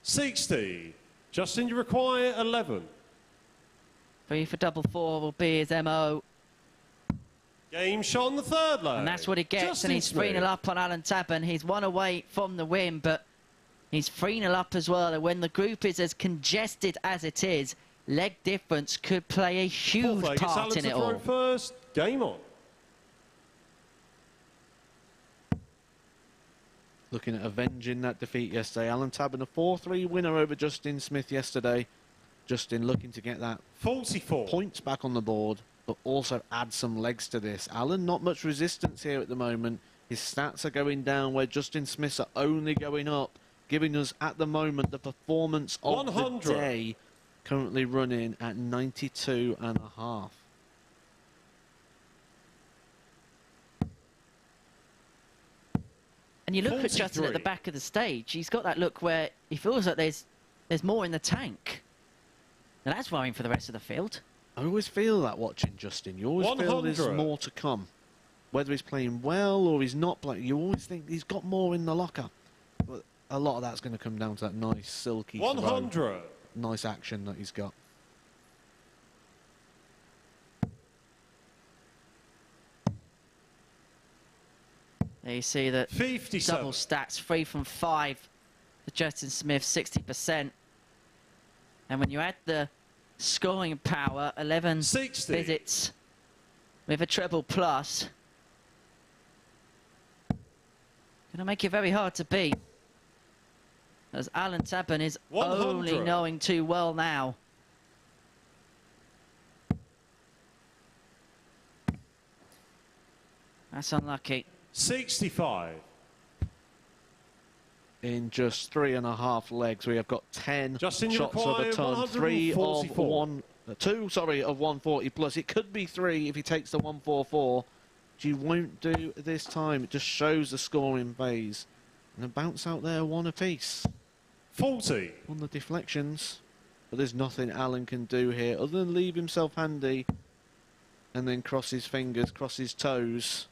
60. Justin, you require 11. 3 for double 4 will be his MO. Game shot on the third leg. And that's what he gets. Justin And he's 3-0 up on Allen Tavern. He's 1 away from the win, but he's 3-0 up as well. And when the group is as congested as it is, leg difference could play a huge part in it all. First, game on. Looking at avenging that defeat yesterday. Allen Tavern, a 4-3 winner over Justin Smith yesterday. Justin looking to get that 44. points back on the board, but also add some legs to this. Allen, not much resistance here at the moment. His stats are going down where Justin Smith's are only going up, giving us at the moment the performance of 100. the day, currently running at 92.5. And you look 43. at Justin at the back of the stage, he's got that look where he feels like there's more in the tank. And that's worrying for the rest of the field. I always feel that watching Justin. You always feel there's 100. more to come. Whether he's playing well or he's not playing, you always think he's got more in the locker. But a lot of that's going to come down to that nice, silky throw. 100. Nice action that he's got. There you see that 57. double stats, 3 from 5 for Justin Smith, 60%. And when you add the scoring power, 11 60. visits with a treble plus, going to make it very hard to beat. As Allen Tavern is 100. only knowing too well now. That's unlucky. 65. In just 3.5 legs, we have got 10 Justin, you shots of a require ton. 2 of 140 plus. It could be 3 if he takes the 144. Which he won't do this time. It just shows the scoring phase. And a bounce out there, 1 apiece. 40. On the deflections. But there's nothing Allen can do here other than leave himself handy. And then cross his fingers, cross his toes.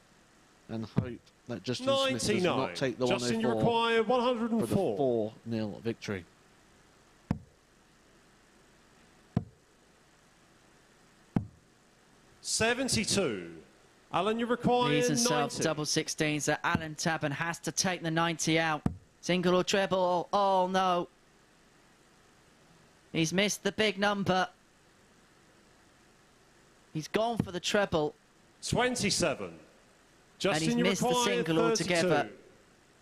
And hope that Justin Smith does not take the Justin, 104 you require 104. for the 4-0 victory. $72. Allen, you require These 90. are double 16s that Allen Tavern has to take the 90 out. Single or treble. Oh, no. He's missed the big number. He's gone for the treble. 27. Justin, and he's missed the single altogether.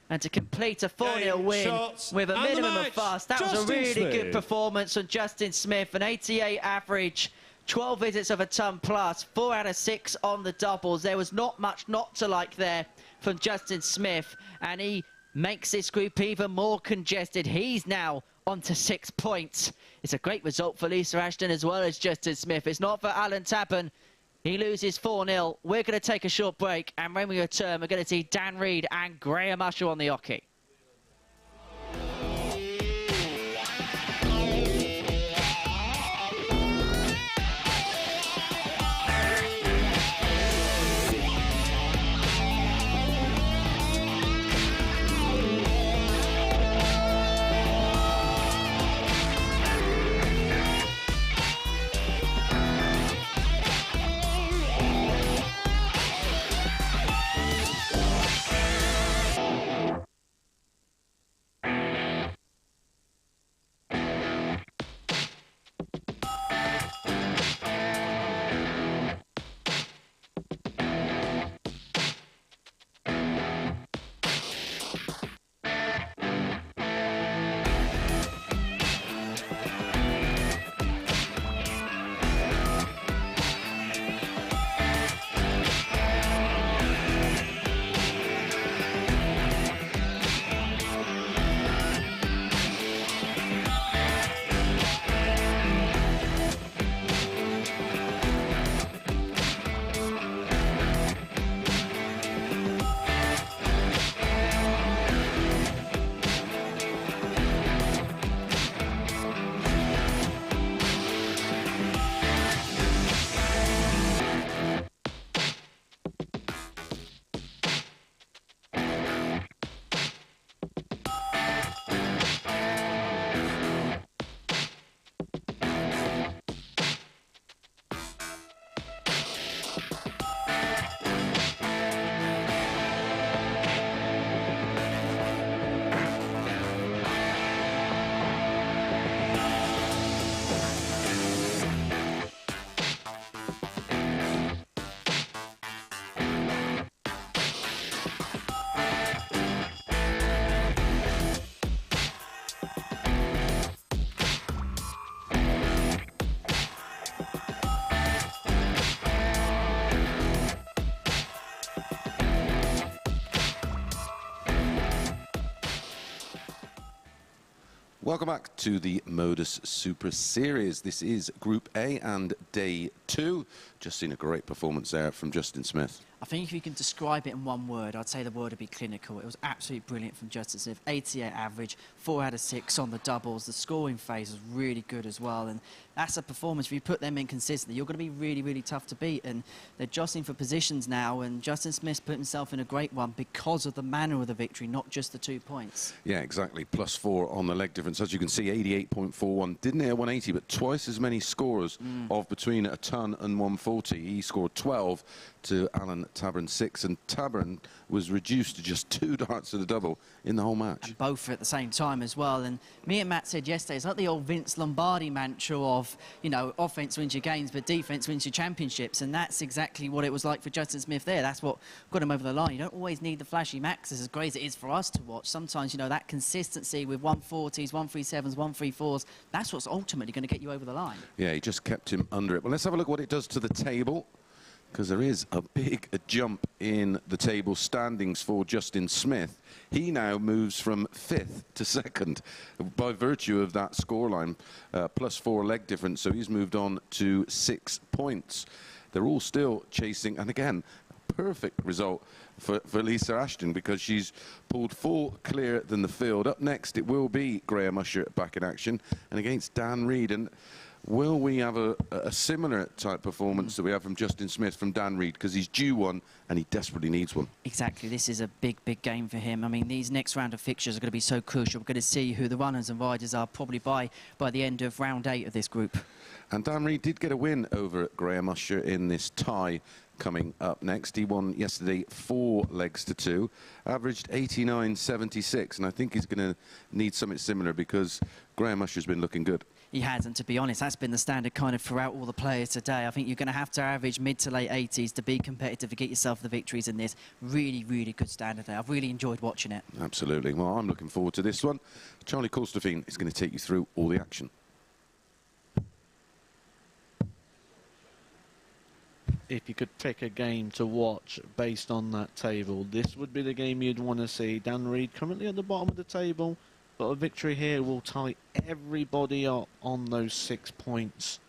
And to complete a 4-0 win with a minimum of fuss, that was a really good performance from Justin Smith. An 88 average, 12 visits of a ton plus, 4 out of 6 on the doubles. There was not much not to like there from Justin Smith, and he makes this group even more congested. He's now on to 6 points. It's a great result for Lisa Ashton as well as Justin Smith. It's not for Allen Tavern. He loses 4-0. We're going to take a short break, and when we return, we're going to see Dan Reid and Graham Usher on the hockey. Welcome back to the MODUS Super Series. This is Group A and Day 2. Just seen a great performance there from Justin Smith. I think if you can describe it in one word, I'd say the word would be clinical. It was absolutely brilliant from Justin Smith. 88 average, 4 out of 6 on the doubles. The scoring phase was really good as well. And that's a performance. If you put them in consistently, you're going to be really, really tough to beat. And they're jostling for positions now. And Justin Smith put himself in a great one because of the manner of the victory, not just the 2 points. Yeah, exactly. +4 on the leg difference. As you can see, 88.41. Didn't hit 180, but twice as many scorers of between a ton and 140. He scored 12 to Allen Tavern 6, and Tabern was reduced to just 2 darts at a double in the whole match. And both at the same time as well. And me and Matt said yesterday, it's like the old Vince Lombardi mantra of, you know, offense wins your games, but defense wins your championships. And that's exactly what it was like for Justin Smith there. That's what got him over the line. You don't always need the flashy maxes, as great as it is for us to watch. Sometimes, you know, that consistency with 140s, 137s, 134s, that's what's ultimately going to get you over the line. Yeah, he just kept him under it. Well, let's have a look what it does to the table. because there is a big jump in the table standings for Justin Smith. He now moves from 5th to 2nd by virtue of that scoreline, +4 leg difference. So he's moved on to 6 points. They're all still chasing, and again, perfect result for Lisa Ashton, because she's pulled 4 clear than the field. Up next, it will be Graham Usher back in action, and against Dan Reid. And will we have a similar type performance that we have from Justin Smith from Dan Reid, because he's due one and he desperately needs one? Exactly. This is a big, big game for him. I mean, these next round of fixtures are going to be so crucial. We're going to see who the runners and riders are probably by the end of round 8 of this group. And Dan Reid did get a win over Graham Usher in this tie coming up next. He won yesterday 4 legs to 2, averaged 89.76, and I think he's going to need something similar, because Graham Usher's been looking good. He has, and to be honest, that's been the standard kind of throughout all the players today. I think you're going to have to average mid to late 80s to be competitive, to get yourself the victories in this. Really, really good standard there. I've really enjoyed watching it. Absolutely. Well, I'm looking forward to this one. Charlie Coulsdorfine is going to take you through all the action. If you could pick a game to watch based on that table, this would be the game you'd want to see. Dan Reid currently at the bottom of the table, but a victory here will tie everybody up on those 6 points.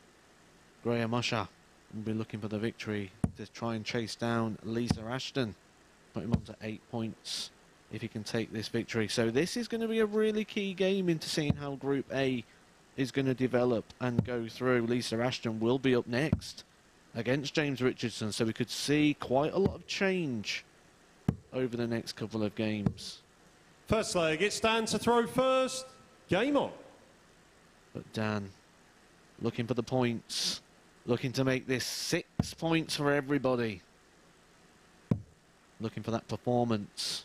Graham Usher will be looking for the victory to try and chase down Lisa Ashton. Put him on to 8 points if he can take this victory. So this is going to be a really key game into seeing how Group A is going to develop and go through. Lisa Ashton will be up next against James Richardson, so we could see quite a lot of change over the next couple of games. First leg, it's Dan to throw first. Game on. But Dan, looking for the points, looking to make this 6 points for everybody. Looking for that performance.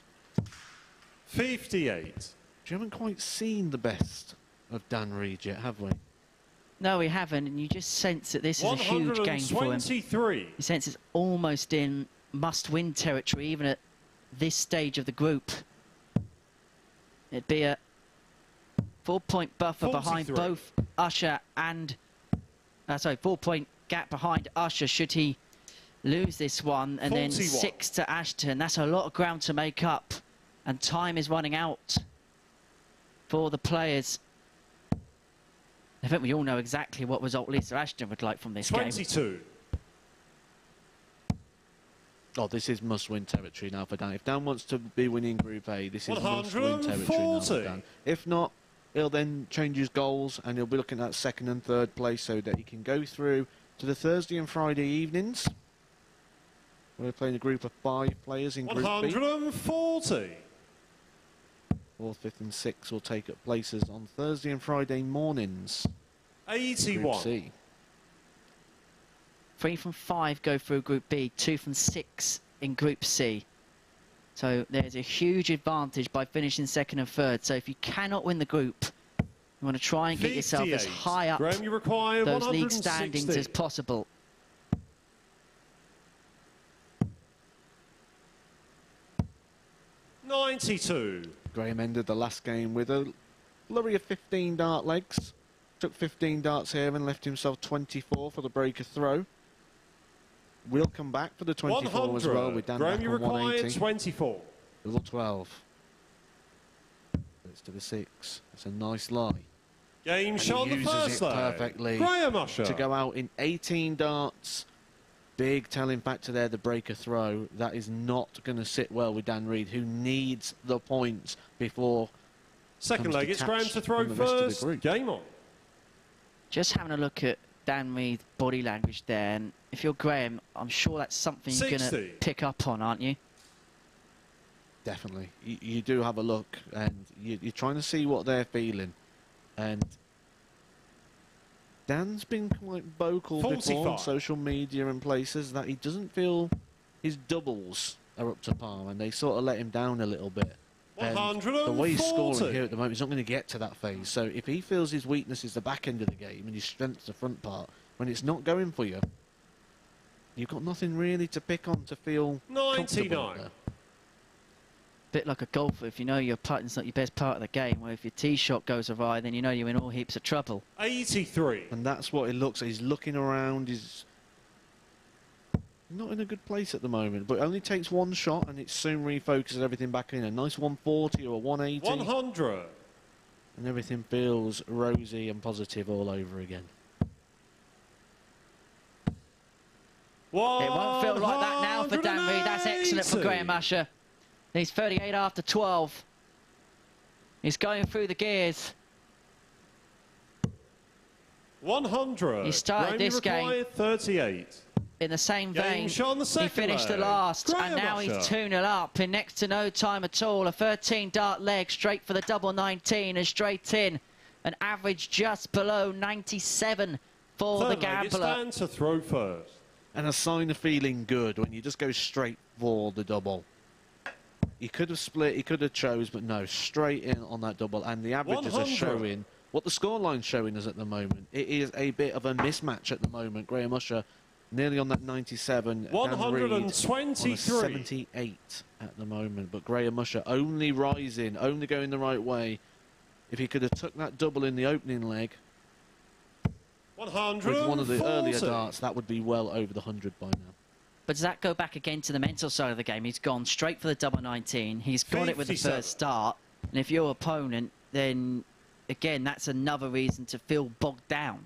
58. We haven't quite seen the best of Dan Reid yet, have we? No, we haven't, and you just sense that this is a huge game for him. 123. You sense it's almost in must-win territory, even at this stage of the group. It'd be a 4-point buffer 43. behind both Usher and... 4-point gap behind Usher should he lose this one, and 41. then 6 to Ashton. That's a lot of ground to make up, and time is running out for the players. I think we all know exactly what result Lisa Ashton would like from this 22. game. Oh, this is must-win territory now for Dan. If Dan wants to be winning Group A, this is must-win territory now for Dan. If not, he'll then change his goals, and he'll be looking at 2nd and 3rd place so that he can go through to the Thursday and Friday evenings. We're playing a group of 5 players in Group B. 140. 4th, 5th and 6th will take up places on Thursday and Friday mornings. 81. Group C. 3 from 5 go through Group B, 2 from 6 in Group C. So there's a huge advantage by finishing 2nd and 3rd. So if you cannot win the group, you want to try and get yourself as high up Graham, you require those league 160. standings as possible. $92. Graham ended the last game with a flurry of 15 dart legs. Took 15 darts here and left himself 24 for the breaker throw. We'll come back for the 24 as well with Dan Graham, back you on require 180. 24. Level 12. It's to the 6. It's a nice lie. Game shot the Uses first it leg. perfectly Graham Usher. to go out in 18 darts. Big telling factor there, the breaker throw. That is not going to sit well with Dan Reid, who needs the points before. Second leg, it's Graham to throw first. Game on. Just having a look at Dan Reid's body language there, and if you're Graham, I'm sure that's something you're going to pick up on, aren't you? Definitely. You do have a look, and you're trying to see what they're feeling. And Dan's been quite vocal 45. before on social media and places that he doesn't feel his doubles are up to par, and they sort of let him down a little bit. And the way he's scoring here at the moment, he's not going to get to that phase. So if he feels his weakness is the back end of the game and his strength's the front part, when it's not going for you, you've got nothing really to pick on to feel 99. Bit like a golfer, if you know your putting's not your best part of the game, where if your tee shot goes awry, then you know you're in all heaps of trouble. 83. And that's what it looks like. He's looking around, he's Not in a good place at the moment, but it only takes one shot and it soon refocuses everything back in. A nice 140 or a 180. 100. And everything feels rosy and positive all over again. It won't feel like that now for Dan Reid. That's excellent for Graham Usher. He's 38 after 12. He's going through the gears. 100. He started this game 38. In the same vein. He finished the last, and now he's 2-0 up in next to no time at all. A 13-dart leg straight for the double 19 and straight in. An average just below 97 for the gambler. It's Dan to throw first. And a sign of feeling good when you just go straight for the double. He could have split, he could have chose, but no, straight in on that double. And the averages are showing what the scoreline's showing us at the moment. It is a bit of a mismatch at the moment. Graham Usher nearly on that 97. 123. 78 at the moment. But Graham Usher only rising, only going the right way. If he could have took that double in the opening leg, 140. with one of the earlier darts, that would be well over the 100 by now. But does that go back again to the mental side of the game? He's gone straight for the double 19. He's got it with the first start. And if you're opponent, then again, that's another reason to feel bogged down.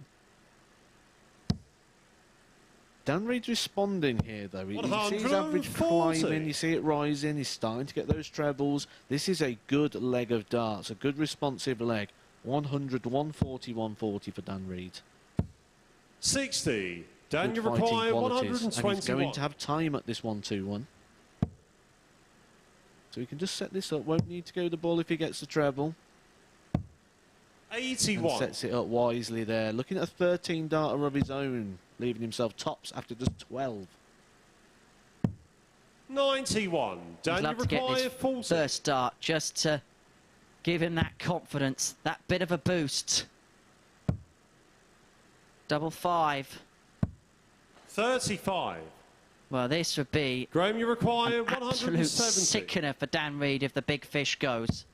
Dan Reid's responding here, though. You see his average climbing, you see it rising, he's starting to get those trebles. This is a good leg of darts, a good responsive leg. 100, 140, 140 for Dan Reid. 60. Dan, you Good require fighting qualities, 121. and he's going to have time at this 1-2-1. So he can just set this up, won't need to go the ball if he gets the treble. 81. And sets it up wisely there. Looking at a 13-darter of his own, leaving himself tops after just 12. 91. Dan, He'd love you to get require this 40. first start just to give him that confidence, that bit of a boost. Double 5. 35. Well, this would be Graham, you require an absolute 170. sickener for Dan Reid if the big fish goes.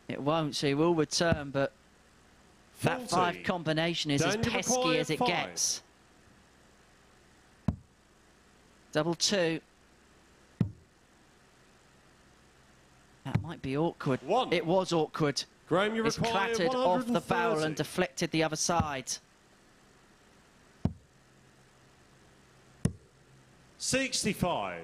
It won't, so he will return, but 40. that 5 combination is Dan, as you pesky require as it 5. gets. Double 2. That might be awkward. 1. It was awkward. Graham, you It's require clattered off the barrel 130. and deflected the other side. 65.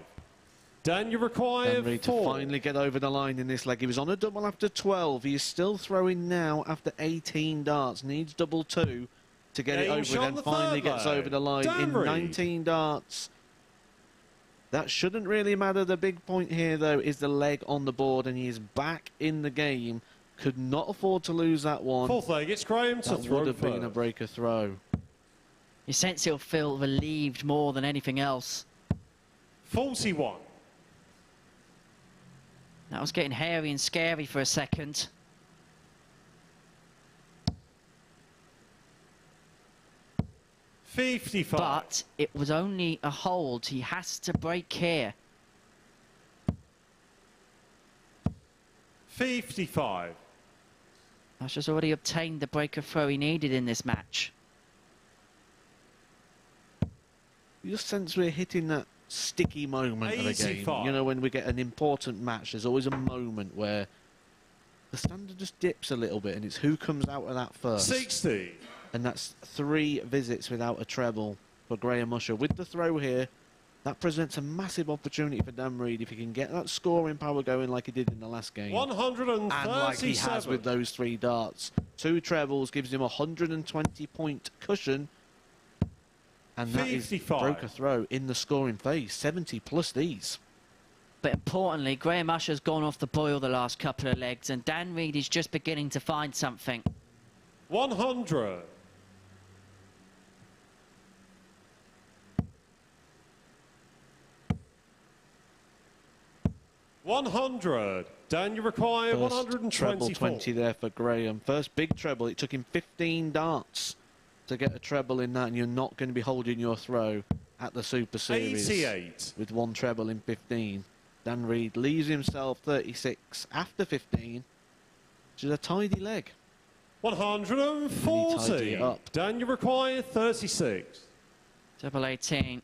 Dan, you require Dan Reid to 4. finally get over the line in this leg. He was on a double after 12. He is still throwing now after 18 darts. Needs double 2 to get it Game over, shot and on then the finally third gets leg. over the line Dan in Reid. 19 darts. That shouldn't really matter. The big point here, though, is the leg on the board, and he is back in the game. Could not afford to lose that one. Fourth leg, it's Graham to That throw would have been a first. breaker throw. You sense he'll feel relieved more than anything else. 41. That was getting hairy and scary for a second. But it was only a hold. He has to break here. 55. Usher's already obtained the breaker throw he needed in this match. You just sense we're hitting that sticky moment of a game. 85. You know, when we get an important match, there's always a moment where the standard just dips a little bit, and it's who comes out of that first. 60. And that's 3 visits without a treble for Graham Usher. With the throw here, that presents a massive opportunity for Dan Reid if he can get that scoring power going like he did in the last game. 137. And like he has with those 3 darts. 2 trebles gives him a 120-point cushion. And that 55. is broke a throw in the scoring phase. 70 plus these. But importantly, Graham Usher's gone off the boil the last couple of legs, and Dan Reid is just beginning to find something. 100. 100. Dan, you require First 124. treble 20 there for Graham. First big treble. It took him 15 darts to get a treble in that, and you're not going to be holding your throw at the Super Series 88. with 1 treble in 15. Dan Reid leaves himself 36 after 15, which is a tidy leg. 140. up. Dan, you require 36. It's Double 18.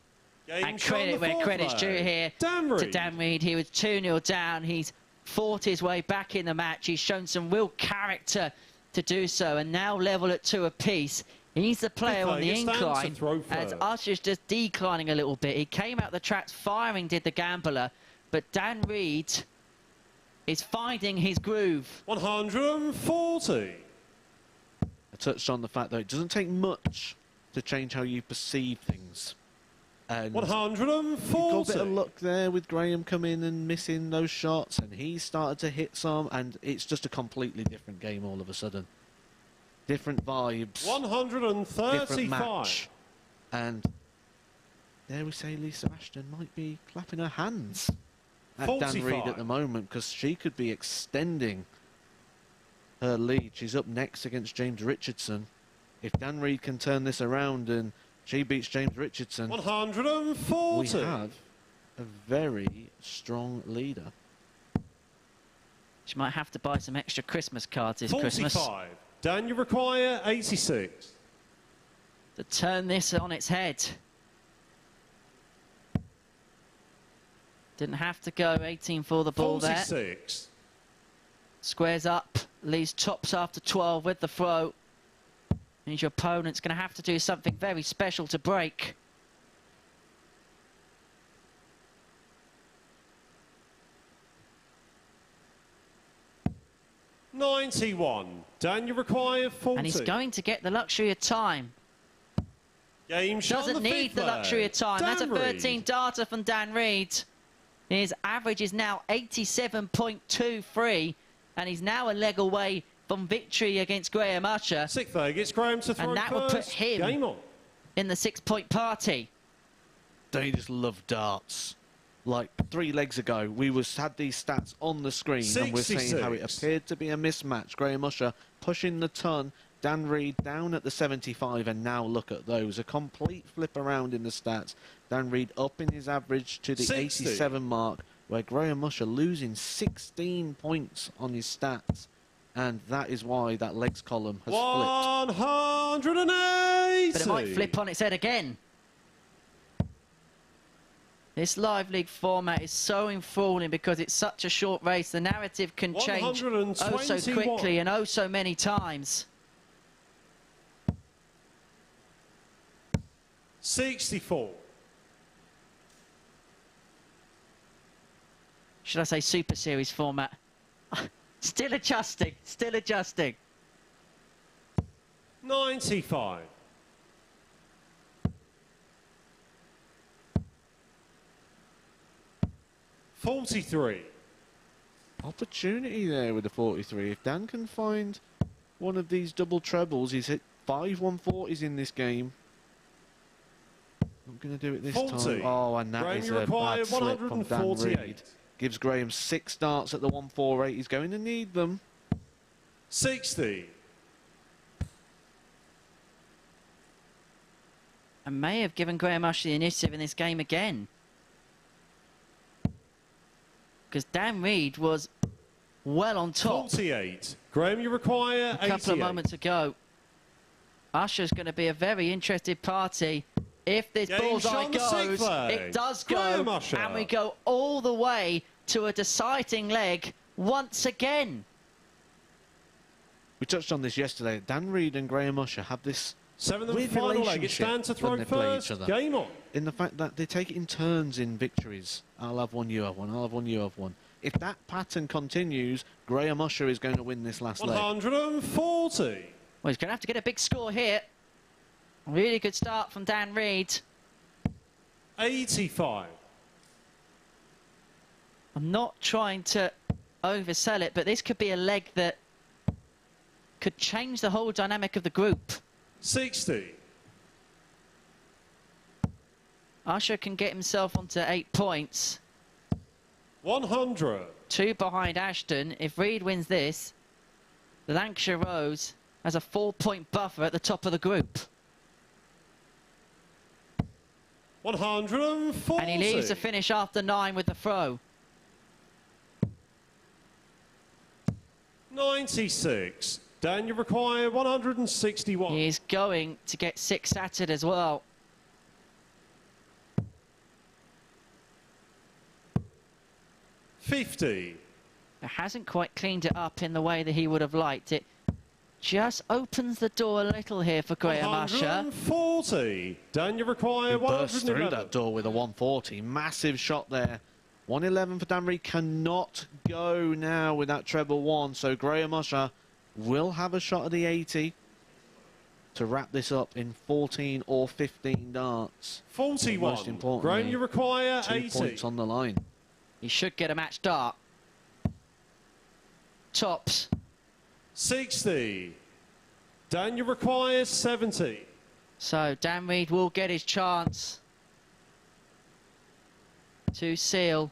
Game And shot on credit the where credit's due foreplay. here to Dan Reid. He was 2-0 down. He's fought his way back in the match. He's shown some real character to do so. And now level at 2 apiece. He's the player on the incline as Usher's just declining a little bit. He came out the tracks firing, did the gambler. But Dan Reid is finding his groove. 140. I touched on the fact that it doesn't take much to change how you perceive things. And 140. you've got a bit of luck there with Graham coming and missing those shots, and he started to hit some, and it's just a completely different game all of a sudden. Different vibes. 135. Different match. And dare we say Lisa Ashton might be clapping her hands at 45. Dan Reid at the moment, because she could be extending her lead. She's up next against James Richardson. If Dan Reid can turn this around and she beats James Richardson, 140. we have a very strong leader. She might have to buy some extra Christmas cards this 45. Christmas. Dan, you require 86. To turn this on its head. Didn't have to go 18 for the ball 46. there. Squares up, leaves tops after 12 with the throw. Means your opponent's going to have to do something very special to break. $91. Dan, you require 40. And he's going to get the luxury of time. Game shot Doesn't on the need fifth the leg. luxury of time. That's a Dan 13 Reid. darter from Dan Reid. His average is now 87.23, and he's now a leg away from victory against Graham Usher. Sixth leg, it's Graham to throw And that first. would put him Game on. in the 6-point party. Don't you just love darts? Like 3 legs ago, we had these stats on the screen, and we're saying how it 66. appeared to be a mismatch. Graham Usher pushing the ton, Dan Reid down at the 75, and now look at those. A complete flip around in the stats. Dan Reid up in his average to the 60. 87 mark, where Graham Usher losing 16 points on his stats. And that is why that legs column has flipped. 180. But it might flip on its head again. This live league format is so enthralling because it's such a short race. The narrative can change oh so 121. quickly and oh so many times. 64. Should I say Super Series format? Still adjusting, still adjusting. 95. $43. Opportunity there with the 43. If Dan can find one of these double trebles, he's hit 5 140s in this game. Not going to do it this 40. time. Oh, and that Graham, is you a require bad slip from Dan 148. Reid. Gives Graham 6 darts at the 148. He's going to need them. 60. And may have given Graham Usher the initiative in this game again. Because Dan Reid was well on top 48. Graham, you require a couple 88. of moments ago. Usher's going to be a very interested party. If this Game bullseye shot on the sixth goes, leg. it does Graham go, Usher. and we go all the way to a deciding leg once again. We touched on this yesterday. Dan Reid and Graham Usher have this 7th and weird final leg. It's relationship Dan to throw when they play each first. other. Game on. In the fact that they take it in turns in victories. I'll have one, you have one. I'll have one, you have one. If that pattern continues, Graham Usher is going to win this last leg. 140. Well, he's going to have to get a big score here. Really good start from Dan Reid. 85. I'm not trying to oversell it, but this could be a leg that could change the whole dynamic of the group. 60. Usher can get himself onto 8 points. 100. 2 behind Ashton. If Reid wins this, the Lancashire Rose has a 4-point buffer at the top of the group. 140. And he leaves the finish after 9 with the throw. 96. Dan, you require 161. He's going to get 6 at it as well. 50. It hasn't quite cleaned it up in the way that he would have liked. It just opens the door a little here for Graham Usher. 140. Dan, you require He burst 111. through that door with a 140. Massive shot there. 111 for Dan Reid. Cannot go now with that treble one. So Graham Usher will have a shot at the 80 to wrap this up in 14 or 15 darts. 41. Most importantly, Graham, you require 2 80. points on the line. He should get a match dart. Tops. 60. Dan, you require 70. So Dan Reid will get his chance to seal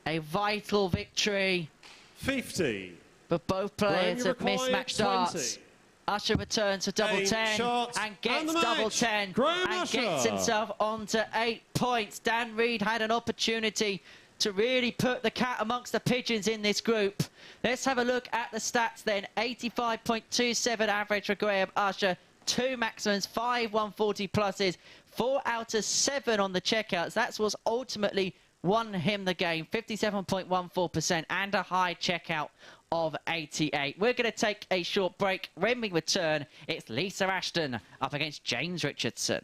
a vital victory. 50. But both players have require missed match 20. darts. Usher returns to double 10 shots and gets and the double match. 10 Graham and Usher. gets himself onto 8 points. Dan Reid had an opportunity to really put the cat amongst the pigeons in this group. Let's have a look at the stats then. 85.27 average for Graham Usher. 2 maximums, 5 140 pluses, 4 out of 7 on the checkouts. That's what's ultimately won him the game. 57.14% and a high checkout of 88. We're going to take a short break. When we return, it's Lisa Ashton up against James Richardson.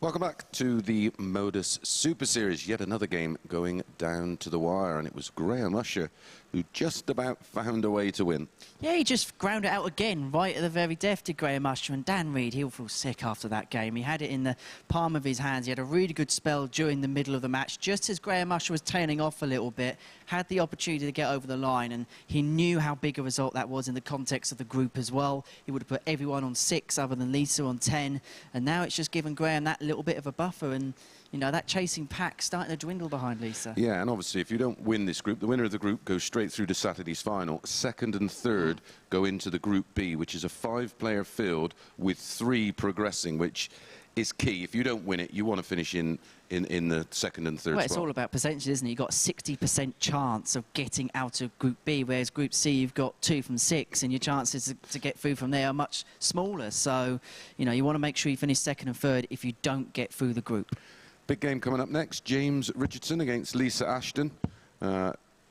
Welcome back to the MODUS Super Series. Yet another game going down to the wire, and it was Graham Usher who just about found a way to win. Yeah, he just ground it out again, right at the very death, did Graham Usher. And Dan Reid, he'll feel sick after that game. He had it in the palm of his hands. He had a really good spell during the middle of the match, just as Graham Usher was tailing off a little bit, had the opportunity to get over the line, and he knew how big a result that was in the context of the group as well. He would have put everyone on 6 other than Lisa on 10, and now it's just given Graham that little bit of a buffer, and you know, that chasing pack starting to dwindle behind Lisa. Yeah, and obviously if you don't win this group, the winner of the group goes straight through to Saturday's final. Second and third go into the Group B, which is a 5-player field with 3 progressing, which is key. If you don't win it, you want to finish in the second and third Well, it's spot. all about percentage, isn't it? You've got a 60% chance of getting out of Group B, whereas Group C, you've got 2 from 6, and your chances to get through from there are much smaller. So, you know, you want to make sure you finish second and third if you don't get through the group. Big game coming up next. James Richardson against Lisa Ashton.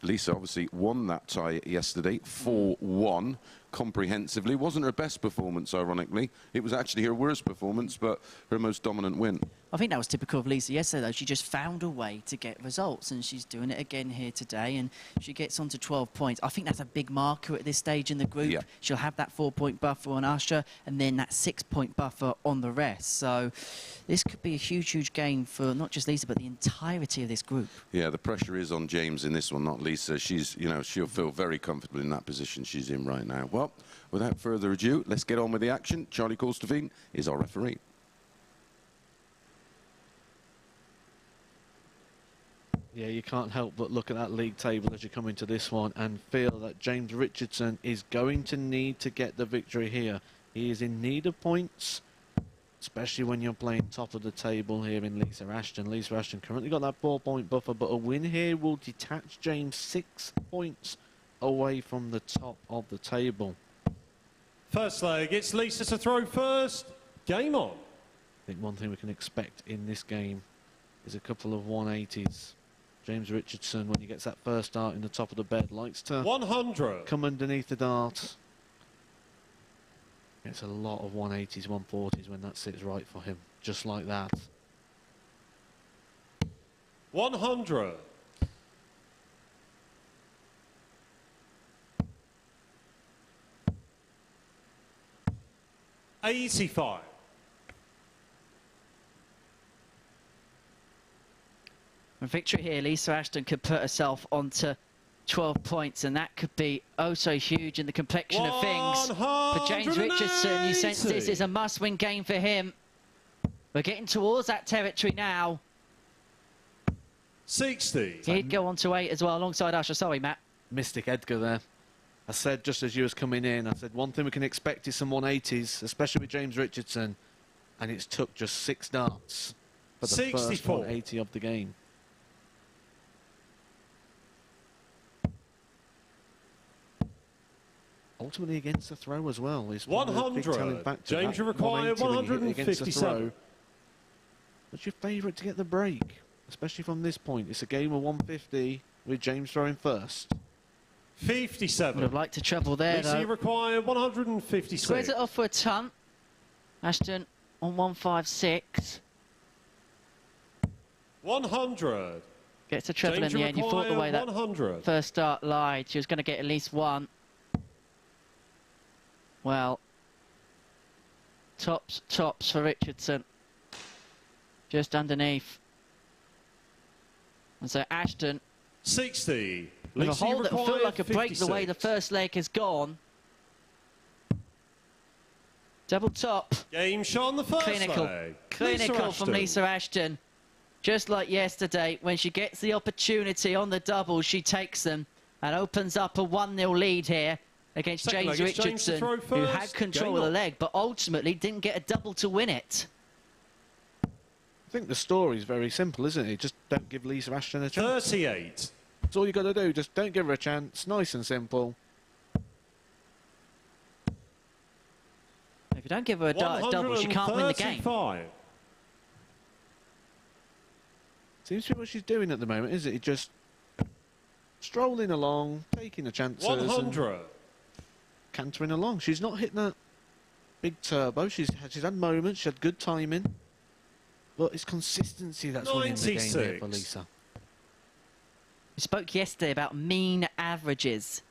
Lisa obviously won that tie yesterday, 4-1. comprehensively. Wasn't her best performance, ironically. It was actually her worst performance, but her most dominant win. I think that was typical of Lisa yesterday, though. She just found a way to get results, and she's doing it again here today, and she gets on to 12 points. I think that's a big marker at this stage in the group. Yeah. She'll have that 4-point buffer on Usher, and then that 6-point buffer on the rest. So this could be a huge, huge gain for not just Lisa, but the entirety of this group. Yeah, the pressure is on James in this one, not Lisa. She's, you know, she'll feel very comfortable in that position she's in right now. Well, without further ado, let's get on with the action. Charlie Colstevine is our referee. Yeah, you can't help but look at that league table as you come into this one and feel that James Richardson is going to need to get the victory here. He is in need of points, especially when you're playing top of the table here in Lisa Ashton. Lisa Ashton currently got that 4-point buffer, but a win here will detach James 6 points away from the top of the table. First leg, it's Lisa to throw first. Game on. I think one thing we can expect in this game is a couple of 180s. James Richardson, when he gets that first dart in the top of the bed, likes to 100. come underneath the dart. It's a lot of 180s, 140s when that sits right for him, just like that. 100. 85. A victory here, Lisa Ashton could put herself onto 12 points, and that could be oh so huge in the complexion of things. For James Richardson, you sense this is a must-win game for him. We're getting towards that territory now. 60. He'd go on to 8 as well, alongside Usher. Sorry, Matt. Mystic Edgar there. I said, just as you was coming in, I said, one thing we can expect is some 180s, especially with James Richardson, and it's took just 6 darts for the 64. first 180 of the game. Ultimately against the throw as well. Is 100. James, you require 157. What's your favourite to get the break? Especially from this point. It's a game of 150 with James throwing first. 57. Would have liked to treble there, Lisa, you though. require 156. Squares it off for a ton. Ashton on 156. 100. Gets a treble James, in the end. You thought the way that 100. first start lied. She was going to get at least one. Well, tops for Richardson. Just underneath. And so Ashton, 60. with a Lisa, hole that will feel like a break 56. the way the first leg has gone. Double top. Game shot on the first Clinical. leg. Clinical from Lisa Ashton. Just like yesterday, when she gets the opportunity on the double, she takes them and opens up a 1-0 lead here against Second James leg, it's James to Richardson, throw who first. had control Game of the on. leg, but ultimately didn't get a double to win it. I think the story is very simple, isn't it? Just don't give Lisa Ashton a chance. 38. That's all you got to do. Just don't give her a chance. Nice and simple. If you don't give her a double, she can't win the game. 135. Seems to be what she's doing at the moment, isn't it? Just strolling along, taking the chances, 100. and cantering along. She's not hitting that big turbo. She's had moments. She had good timing, but it's consistency that's winning the game here for 96. Lisa. We spoke yesterday about mean averages.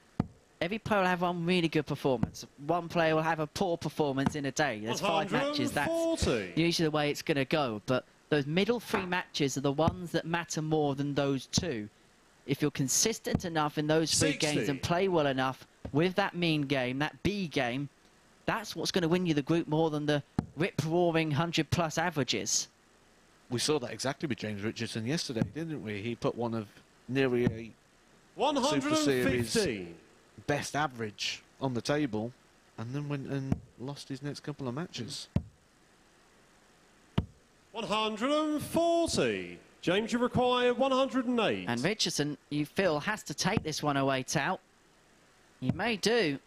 Every player will have one really good performance. One player will have a poor performance in a day. There's 5 matches. That's 140. usually the way it's going to go. But those middle 3 matches are the ones that matter more than those 2. If you're consistent enough in those 3 60. games and play well enough with that mean game, that B game, that's what's going to win you the group more than the rip-roaring 100-plus averages. We saw that exactly with James Richardson yesterday, didn't we? He put one of nearly a Super Series 115. best average on the table, and then went and lost his next couple of matches. 140. James, you require 108. And Richardson, you feel, has to take this 108 out. He may do.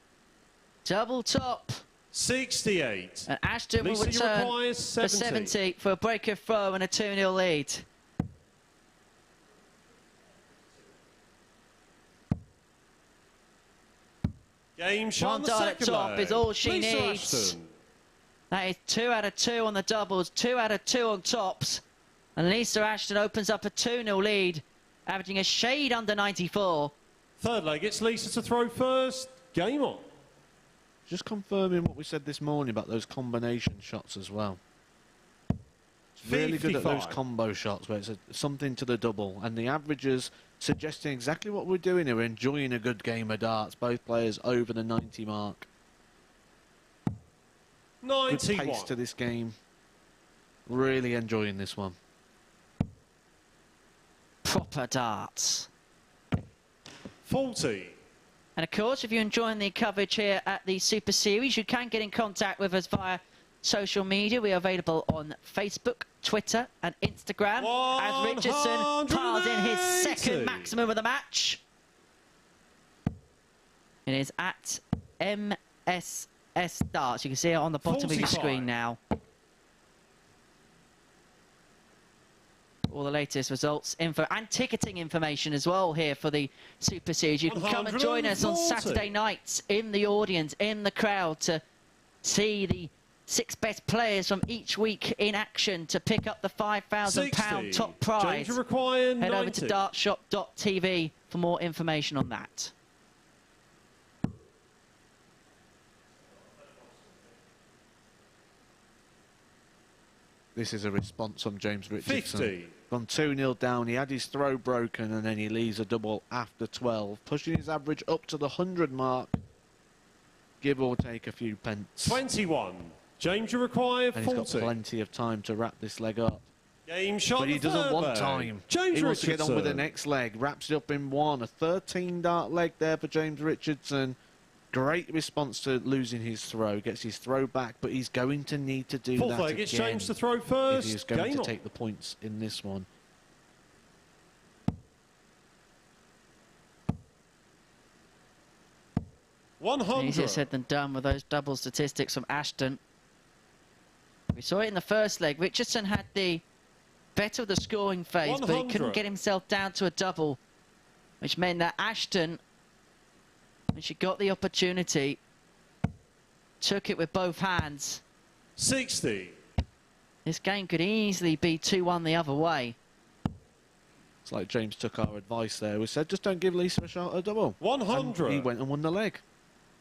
Double top. 68. And Ashton will Lisa, you return require for 70. 70 for a break of throw and a 2-0 lead. Game shot One on the dart at second top leg. is all she Lisa needs. Ashton. That is 2 out of 2 on the doubles, 2 out of 2 on tops. And Lisa Ashton opens up a 2-0 lead, averaging a shade under 94. Third leg, it's Lisa to throw first. Game on. Just confirming what we said this morning about those combination shots as well. It's really good at those 55. combo shots where it's something to the double. And the averages suggesting exactly what we're doing here. We're enjoying a good game of darts. Both players over the 90 mark. Good 91. pace to this game. Really enjoying this one. Proper darts. 40. And of course, if you're enjoying the coverage here at the Super Series, you can get in contact with us via social media. We are available on Facebook, Twitter and Instagram. As Richardson piles in his 180. second maximum of the match. It is at MSS Darts. You can see it on the bottom of your 45. screen now. All the latest results, info and ticketing information as well here for the Super Series. You can come and join us on 140. Saturday nights in the audience, in the crowd, to see the 6 best players from each week in action to pick up the £5,000 top prize. James require Head 90. over to dartshop.tv for more information on that. This is a response from James Richardson. 50. Gone 2-0 down. He had his throw broken and then he leaves a double after 12. Pushing his average up to the 100 mark. Give or take a few pence. 21. James require And he's got 40. plenty of time to wrap this leg up. Game shot But he on the doesn't third want leg. time. James He wants to get on with the Richardson. next leg. Wraps it up in one. A 13 dart leg there for James Richardson. Great response to losing his throw. Gets his throw back, but he's going to need to do Fourth that leg, again it's James to throw if first. he is going Game to on. take the points in this one. Easier 100. said than done with those double statistics from Ashton. We saw it in the first leg. Richardson had the better of the scoring phase, but he 100. couldn't get himself down to a double, which meant that Ashton, when she got the opportunity, took it with both hands. 60. This game could easily be 2-1 the other way. It's like James took our advice there. We said, just don't give Lisa a shot at a double. 100. And he went and won the leg.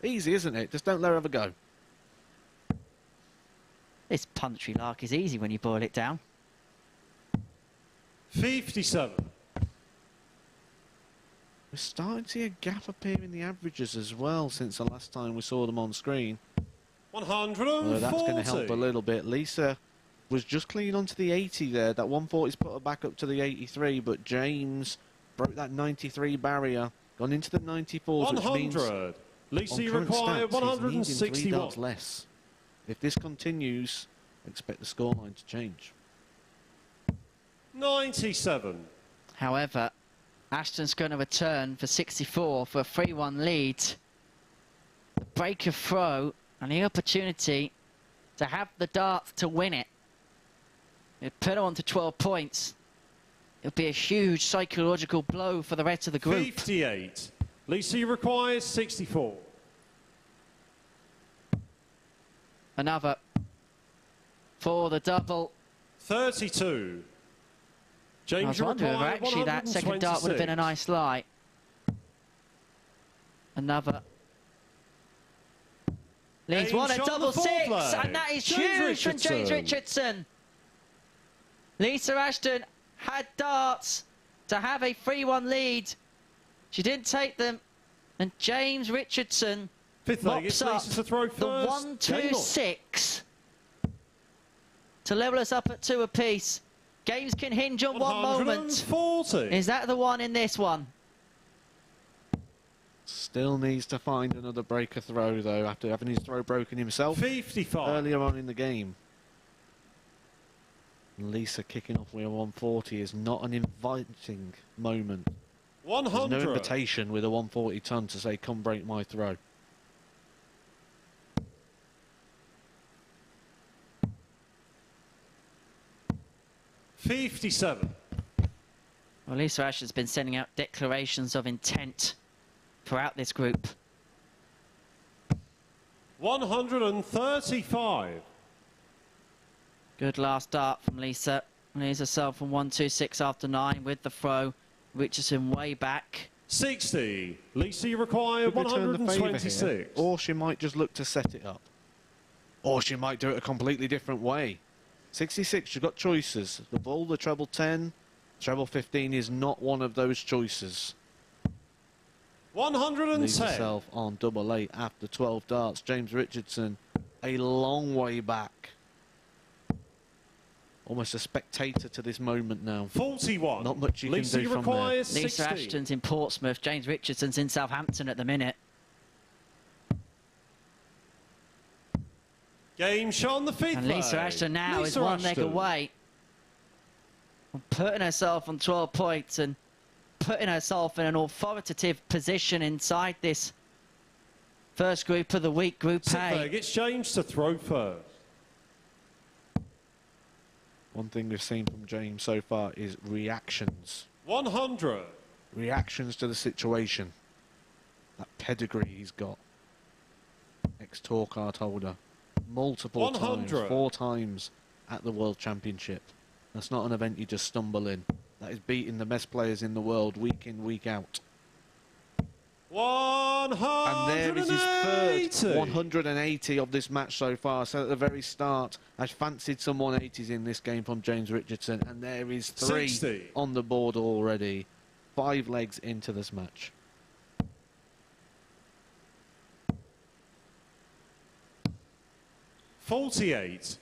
Easy, isn't it? Just don't let her have a go. This punchy lark is easy when you boil it down. 57. We're starting to see a gap appear in the averages as well since the last time we saw them on screen. 140. Well, that's going to help a little bit. Lisa was just clinging onto the 80 there. That 140's put her back up to the 83, but James broke that 93 barrier, gone into the 94s, which means 100. Lisa, on you current require stats, he's needing 3 161. darts less. If this continues, expect the scoreline to change. 97. However, Ashton's going to return for 64 for a 3-1 lead. The break of throw and the opportunity to have the dart to win it. It put her on to 12 points. It'll be a huge psychological blow for the rest of the group. 58. Lisa, you require 64. Another for the double. 32. I James, was you wondering whether require actually that second dart would have been a 126. nice lie. Another. Leads James one at shot on the double fourth 6, leg. and that is James huge from James Richardson. Richardson. Lisa Ashton had darts to have a 3-1 lead. She didn't take them, and James Richardson Fifth leg, mops it's up Lisa to throw the first. Game on. 1-2-6 to level us up at 2 apiece. Games can hinge on one moment. 140. Is that the one in this one? Still needs to find another breaker throw, though, after having his throw broken himself 55. earlier on in the game. Lisa kicking off with a 140 is not an inviting moment. There's 100. no invitation with a 140 ton to say, come break my throw. $57. Well, Lisa Ashton's been sending out declarations of intent throughout this group. 135. Good last dart from Lisa. Leaves herself on 126 after 9 with the throw. Richardson way back. 60. Lisa, you require Could return the favour 126. here, or she might just look to set it up. Or she might do it a completely different way. 66, you've got choices. The ball, the treble 10, treble 15 is not one of those choices. 110. Leaves herself on double 8 after 12 darts. James Richardson, a long way back. Almost a spectator to this moment now. 41. Not much you can Lisa, do you from there. require Lisa 60. Ashton's in Portsmouth. James Richardson's in Southampton at the minute. Game shot on the feet. And Lisa Ashton now is Lisa one leg Ashton. away from putting herself on 12 points and putting herself in an authoritative position inside this first group of the week, Group A. Sitberg, it's James to throw first. One thing we've seen from James so far is reactions. 100. Reactions to the situation. That pedigree he's got. Ex-tour card holder. Multiple 100. times, 4 times at the World Championship. That's not an event you just stumble in. That is beating the best players in the world week in, week out. 180. And there is his third 180 of this match so far. So at the very start, I fancied some 180s in this game from James Richardson. And there is 3 60. on the board already. 5 legs into this match. $48.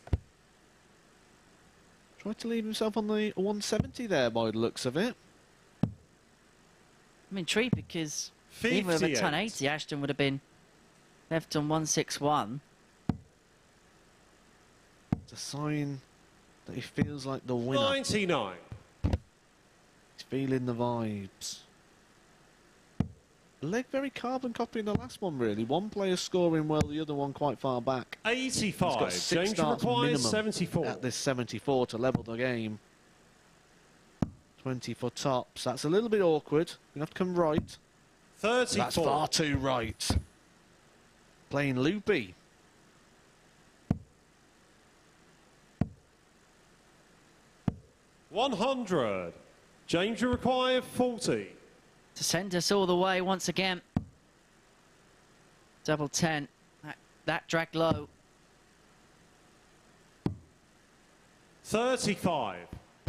Tried to leave himself on the 170 there by the looks of it. I'm intrigued because even with a 58. 1080, Ashton would have been left on 161. It's a sign that he feels like the winner. 99. He's feeling the vibes. Leg very carbon copying the last one, really. One player scoring well, the other one quite far back. 85. He's got 6 James starts requires minimum 74. at this 74 to level the game. 20 for tops. That's a little bit awkward. You have to come right. 34. That's far too right. Playing loopy. $100. James, you require 40. To send us all the way once again. Double 10. That dragged low. 35.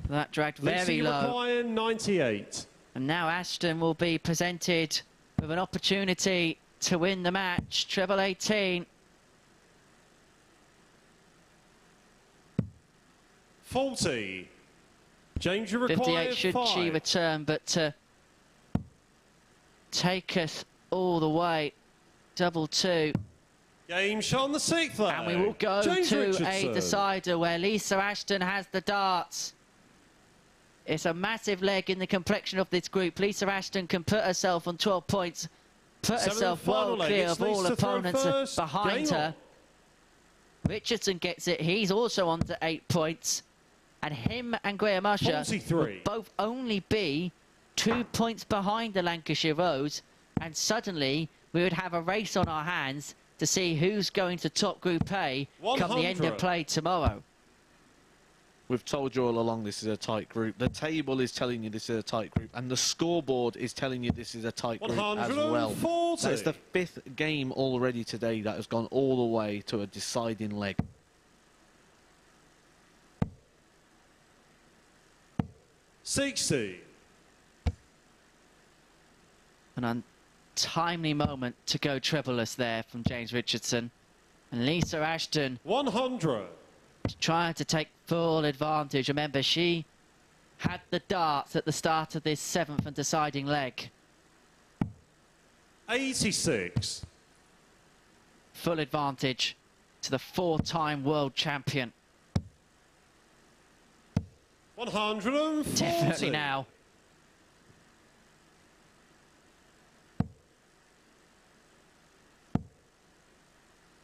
That dragged Lisa, very you low. require 98. And now Ashton will be presented with an opportunity to win the match. Treble 18. 40. James, you require 58 should 5. she return, but to take us all the way. Double 2. Game shot on the 6th leg. And we will go James to Richardson. a decider where Lisa Ashton has the darts. It's a massive leg in the complexion of this group. Lisa Ashton can put herself on 12 points, put Seventh herself final well leg. clear It's of all Lisa throw opponents first. behind Game her. on. Richardson gets it. He's also on to 8 points. And him and Graham Usher 43. will both only be 2 points behind the Lancashire Rose. And suddenly we would have a race on our hands to see who's going to top Group A come the end 100. of play tomorrow. We've told you all along this is a tight group. The table is telling you this is a tight group. And the scoreboard is telling you this is a tight group as well. 140. That's the 5th game already today that has gone all the way to a deciding leg. $60. An untimely moment to go trebleless there from James Richardson. And Lisa Ashton 100. trying to take full advantage. Remember, she had the darts at the start of this 7th and deciding leg. 86. Full advantage to the 4-time world champion. 140. Definitely now.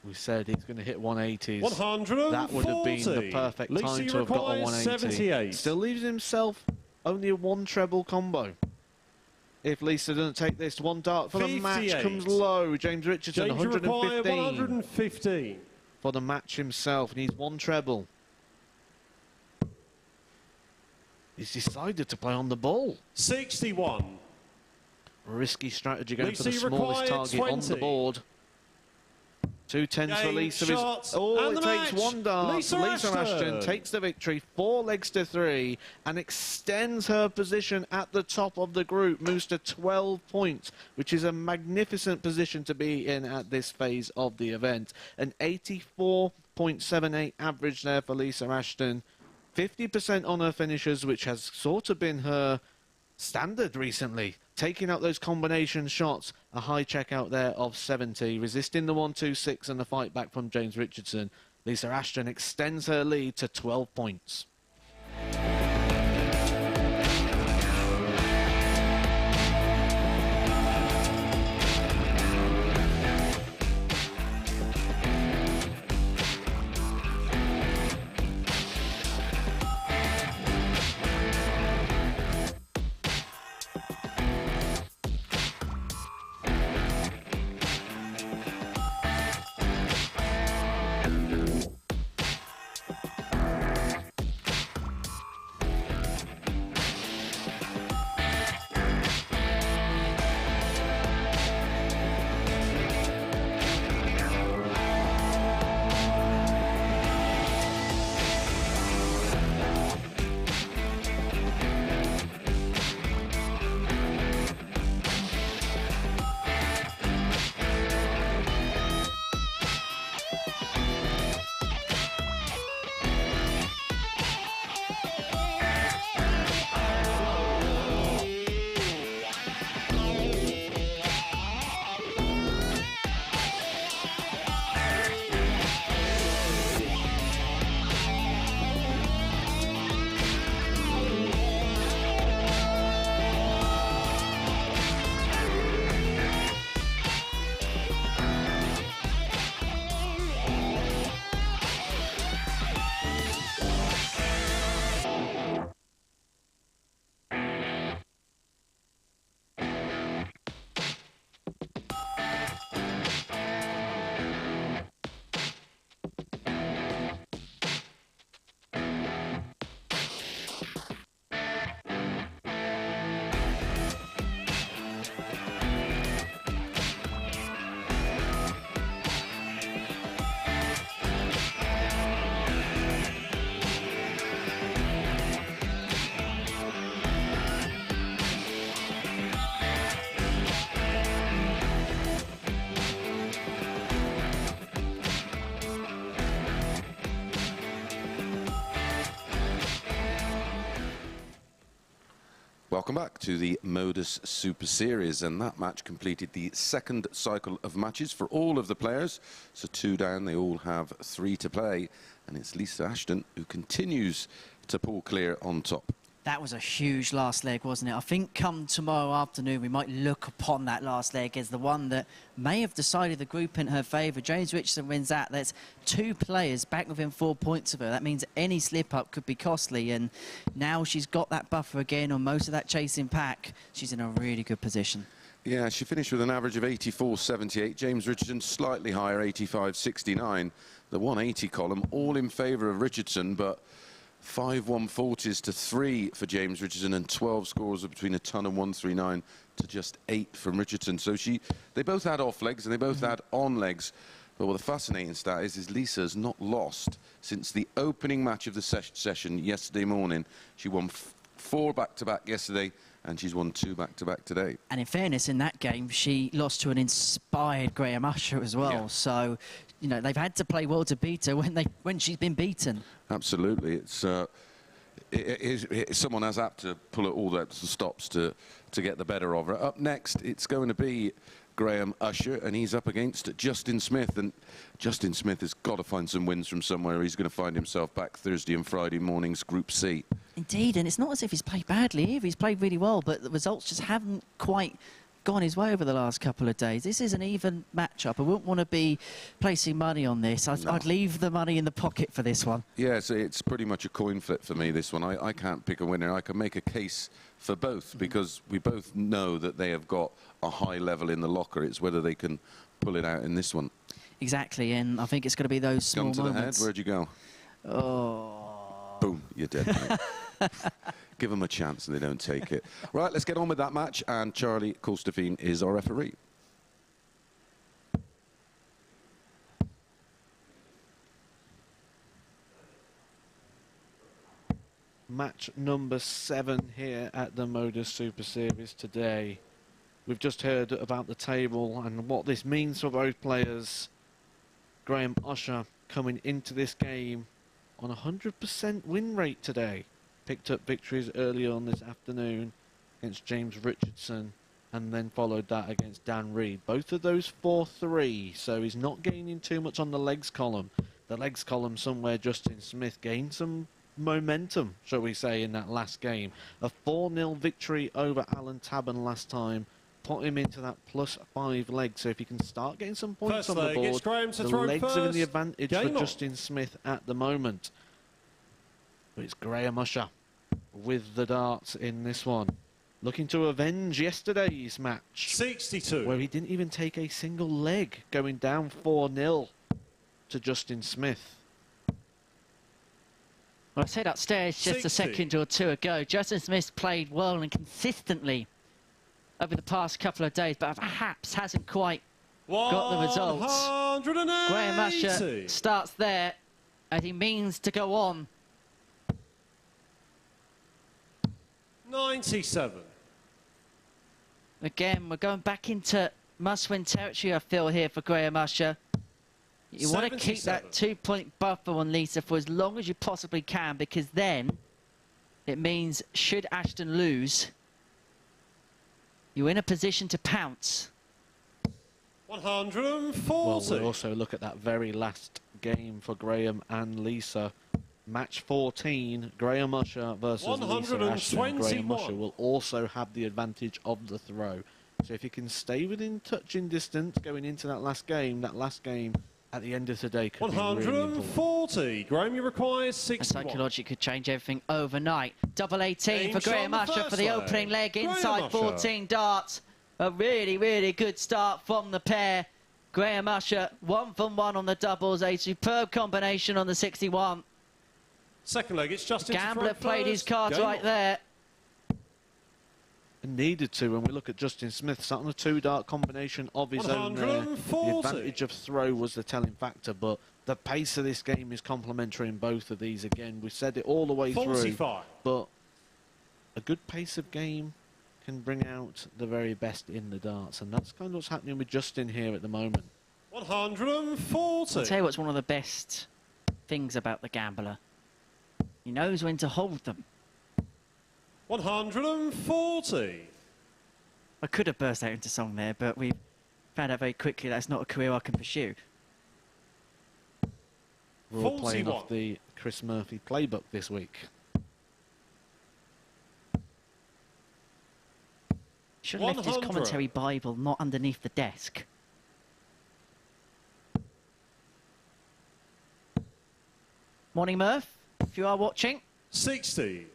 We said he's going to hit 180s. 140. That would have been the perfect Lisa, time you to have got a require 180. 78. Still leaves himself only a 1 treble combo. if Lisa doesn't take this. One dart for the match 58. comes low. James Richardson, James require 115 115. for the match himself. Needs one treble. He's decided to play on the ball. 61. Risky strategy going for the Lisa smallest required target on the 20. board. 2 tens for Game, Lisa. shots, Oh, and it the takes match. one dart. Lisa Ashton Ashton takes the victory, 4 legs to 3, and extends her position at the top of the group. Moves to 12 points, which is a magnificent position to be in at this phase of the event. An 84.78 average there for Lisa Ashton. 50% on her finishes, which has sort of been her standard recently. Taking out those combination shots, a high checkout there of 70, resisting the 1-2-6 and the fight back from James Richardson. Lisa Ashton extends her lead to 12 points. Welcome back to the MODUS Super Series, and that match completed the second cycle of matches for all of the players. So 2 down, they all have 3 to play, and it's Lisa Ashton who continues to pull clear on top. That was a huge last leg, wasn't it? I think come tomorrow afternoon, we might look upon that last leg as the one that may have decided the group in her favour. James Richardson wins that. That's 2 players back within 4 points of her. That means any slip-up could be costly, and now she's got that buffer again on most of that chasing pack. She's in a really good position. Yeah, she finished with an average of 84.78. James Richardson slightly higher, 85.69. The 180 column, all in favour of Richardson, but 5 140s to 3 for James Richardson, and 12 scores of between a ton and 139 to just 8 from Richardson. So they both had off legs and they both had on legs. But what the fascinating stat is Lisa's not lost since the opening match of the session yesterday morning. She won 4 back-to-back yesterday, and she's won 2 back-to-back today. And in fairness, in that game, she lost to an inspired Graham Usher as well. Yeah. So, you know, they've had to play well to beat her when she's been beaten. Absolutely. Someone has had to pull at all the stops to get the better of her. Up next, it's going to be Graham Usher, and he's up against Justin Smith. And Justin Smith has got to find some wins from somewhere. He's going to find himself back Thursday and Friday mornings, Group C. Indeed, and it's not as if he's played badly either. He's played really well, but the results just haven't quite gone his way over the last couple of days. This is an even matchup. I wouldn't want to be placing money on this. I'd leave the money in the pocket for this one. Yeah, so it's pretty much a coin flip for me, this one. I can't pick a winner. I can make a case for both because we both know that they have got a high level in the locker. It's whether they can pull it out in this one. Exactly, and I think it's going to be those small Gun to moments. the head, where'd you go? Oh. Boom, you're dead, mate. Give them a chance and they don't take it. Right, let's get on with that match, and Charlie Colstefine is our referee. Match number 7 here at the MODUS Super Series today. We've just heard about the table and what this means for both players. Graham Usher coming into this game on a 100% win rate today. Picked up victories earlier on this afternoon against James Richardson and then followed that against Dan Reid. Both of those 4-3, so he's not gaining too much on the legs column. The legs column somewhere Justin Smith gained some momentum, shall we say, in that last game. A 4-0 victory over Allen Tavern last time put him into that +5 legs. So if he can start getting some points on the board, the legs are in the advantage for Justin Smith at the moment. But it's Graham Usher with the darts in this one, looking to avenge yesterday's match, 62, where he didn't even take a single leg, going down 4-0 to Justin Smith. Well, I said upstairs just 60. a second or two ago, Justin Smith played well and consistently over the past couple of days, but perhaps hasn't quite got the results. 180. Graham Usher starts there as he means to go on. 97. Again, we're going back into must-win territory, I feel, here for Graham Usher. You want to keep that 2-point buffer on Lisa for as long as you possibly can, because then it means should Ashton lose, you're in a position to pounce. 140. Well, we'll also look at that very last game for Graham and Lisa. Match 14, Graham Usher versus Lisa Ashton. Graham Usher will also have the advantage of the throw. So if he can stay within touching distance going into that last game at the end of the day could be really important. 140. Graham, you require 61. Psychology could change everything overnight. Double 18 for Graham Usher for the opening leg inside 14 darts. A really, really good start from the pair. Graham Usher, 1 from 1 on the doubles. A superb combination on the 61. Second leg, it's Justin. Gambler played his cards right there. And needed to when we look at Justin Smith, sat on a 2-dart combination of his own there. The advantage of throw was the telling factor, but the pace of this game is complementary in both of these. Again, we said it all the way 45. through, but a good pace of game can bring out the very best in the darts, and that's kind of what's happening with Justin here at the moment. 140. I'll tell you what's one of the best things about the gambler. He knows when to hold them. 140. I could have burst out into song there, but we found out very quickly that's not a career I can pursue. We're all playing off the Chris Murphy playbook this week. Should have left his commentary Bible not underneath the desk. Morning, Murph, if you are watching. 60.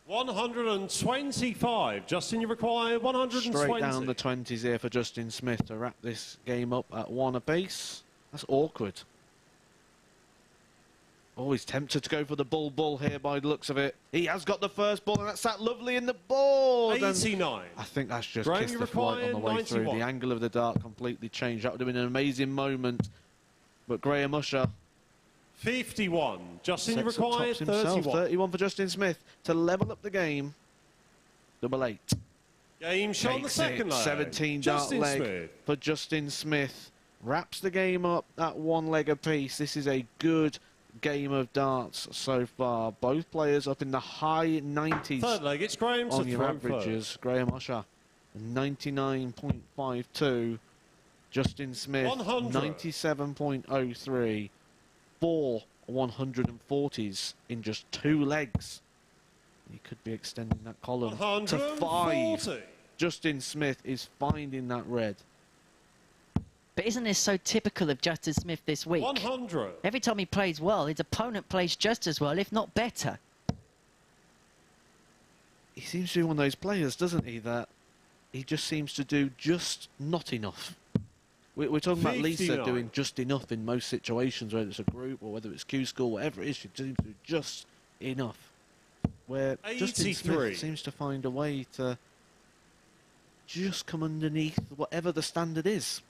125. Justin, you require 120. Straight down the 20s here for Justin Smith to wrap this game up at 1 apiece. That's awkward. Always tempted to go for the bull here by the looks of it. He has got the first ball, and that's sat lovely in the board. 89. I think that's just Graham, kissed the flight on the way 91. through. The angle of the dart completely changed. That would have been an amazing moment. But Graham Usher 51. Justin, you sets up require tops himself. 31. 31 for Justin Smith to level up the game. Double 8. Game shot on the second leg. 17 Justin dart leg Smith. for Justin Smith. Wraps the game up at 1 leg apiece. This is a good game of darts so far. Both players up in the high 90s. Third leg, it's Graham on to your throw averages. first. Graham Usher 99.52. Justin Smith 100. 97.03. 4 140s in just 2 legs. He could be extending that column to 5. 140. Justin Smith is finding that red. But isn't this so typical of Justin Smith this week? 100. Every time he plays well, his opponent plays just as well, if not better. He seems to be one of those players, doesn't he, that he just seems to do just not enough. We're talking about Lisa 59. doing just enough in most situations, whether it's a group or whether it's Q-School, whatever it is, she seems to do just enough. Where Justin 83. Smith seems to find a way to just come underneath whatever the standard is.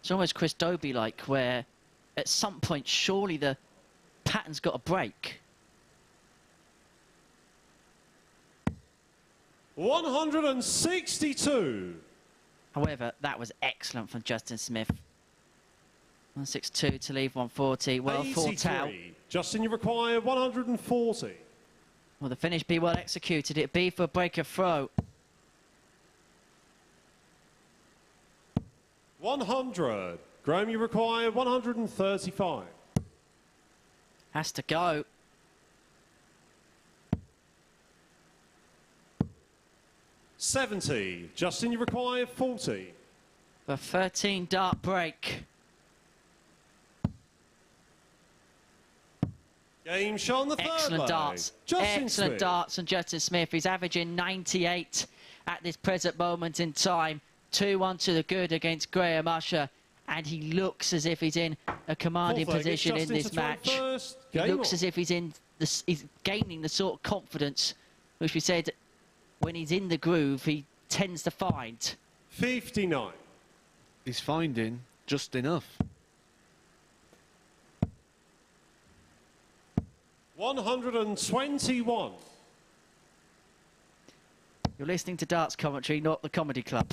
It's almost Chris Dobie-like, where at some point, surely the pattern's got to break. 162. However, that was excellent from Justin Smith. 162 to leave 140. Well thought out. 83. Justin, you require 140. Will the finish be well executed? It'd be for a breaker throw. 100. Graham, you require 135. Has to go. $70. Justin, you require 40. The 13 dart break. Game shot on the third Excellent leg. darts. Justin Excellent Smith. darts from Justin Smith. He's averaging 98 at this present moment in time. 2-1 to the good against Graham Usher. And he looks as if he's in a commanding Fourth leg, it's position in Justin this to throw match. first. He Game looks on. as if he's gaining the sort of confidence which we said when he's in the groove he tends to find. 59. He's finding just enough. 121. You're listening to darts commentary, not the comedy club.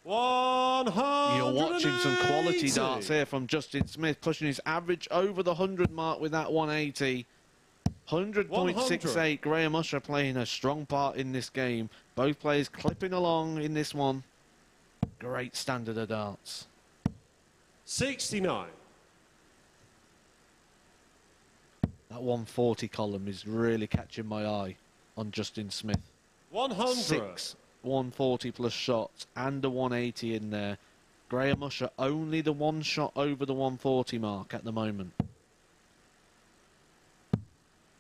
180. You're watching some quality darts here from Justin Smith, pushing his average over the 100 mark with that 180. 100.68. Graham Usher playing a strong part in this game. Both players clipping along in this one. Great standard of darts. 69. That 140 column is really catching my eye on Justin Smith. 100. 6 140 plus shots and a 180 in there. Graham Usher only the one shot over the 140 mark at the moment.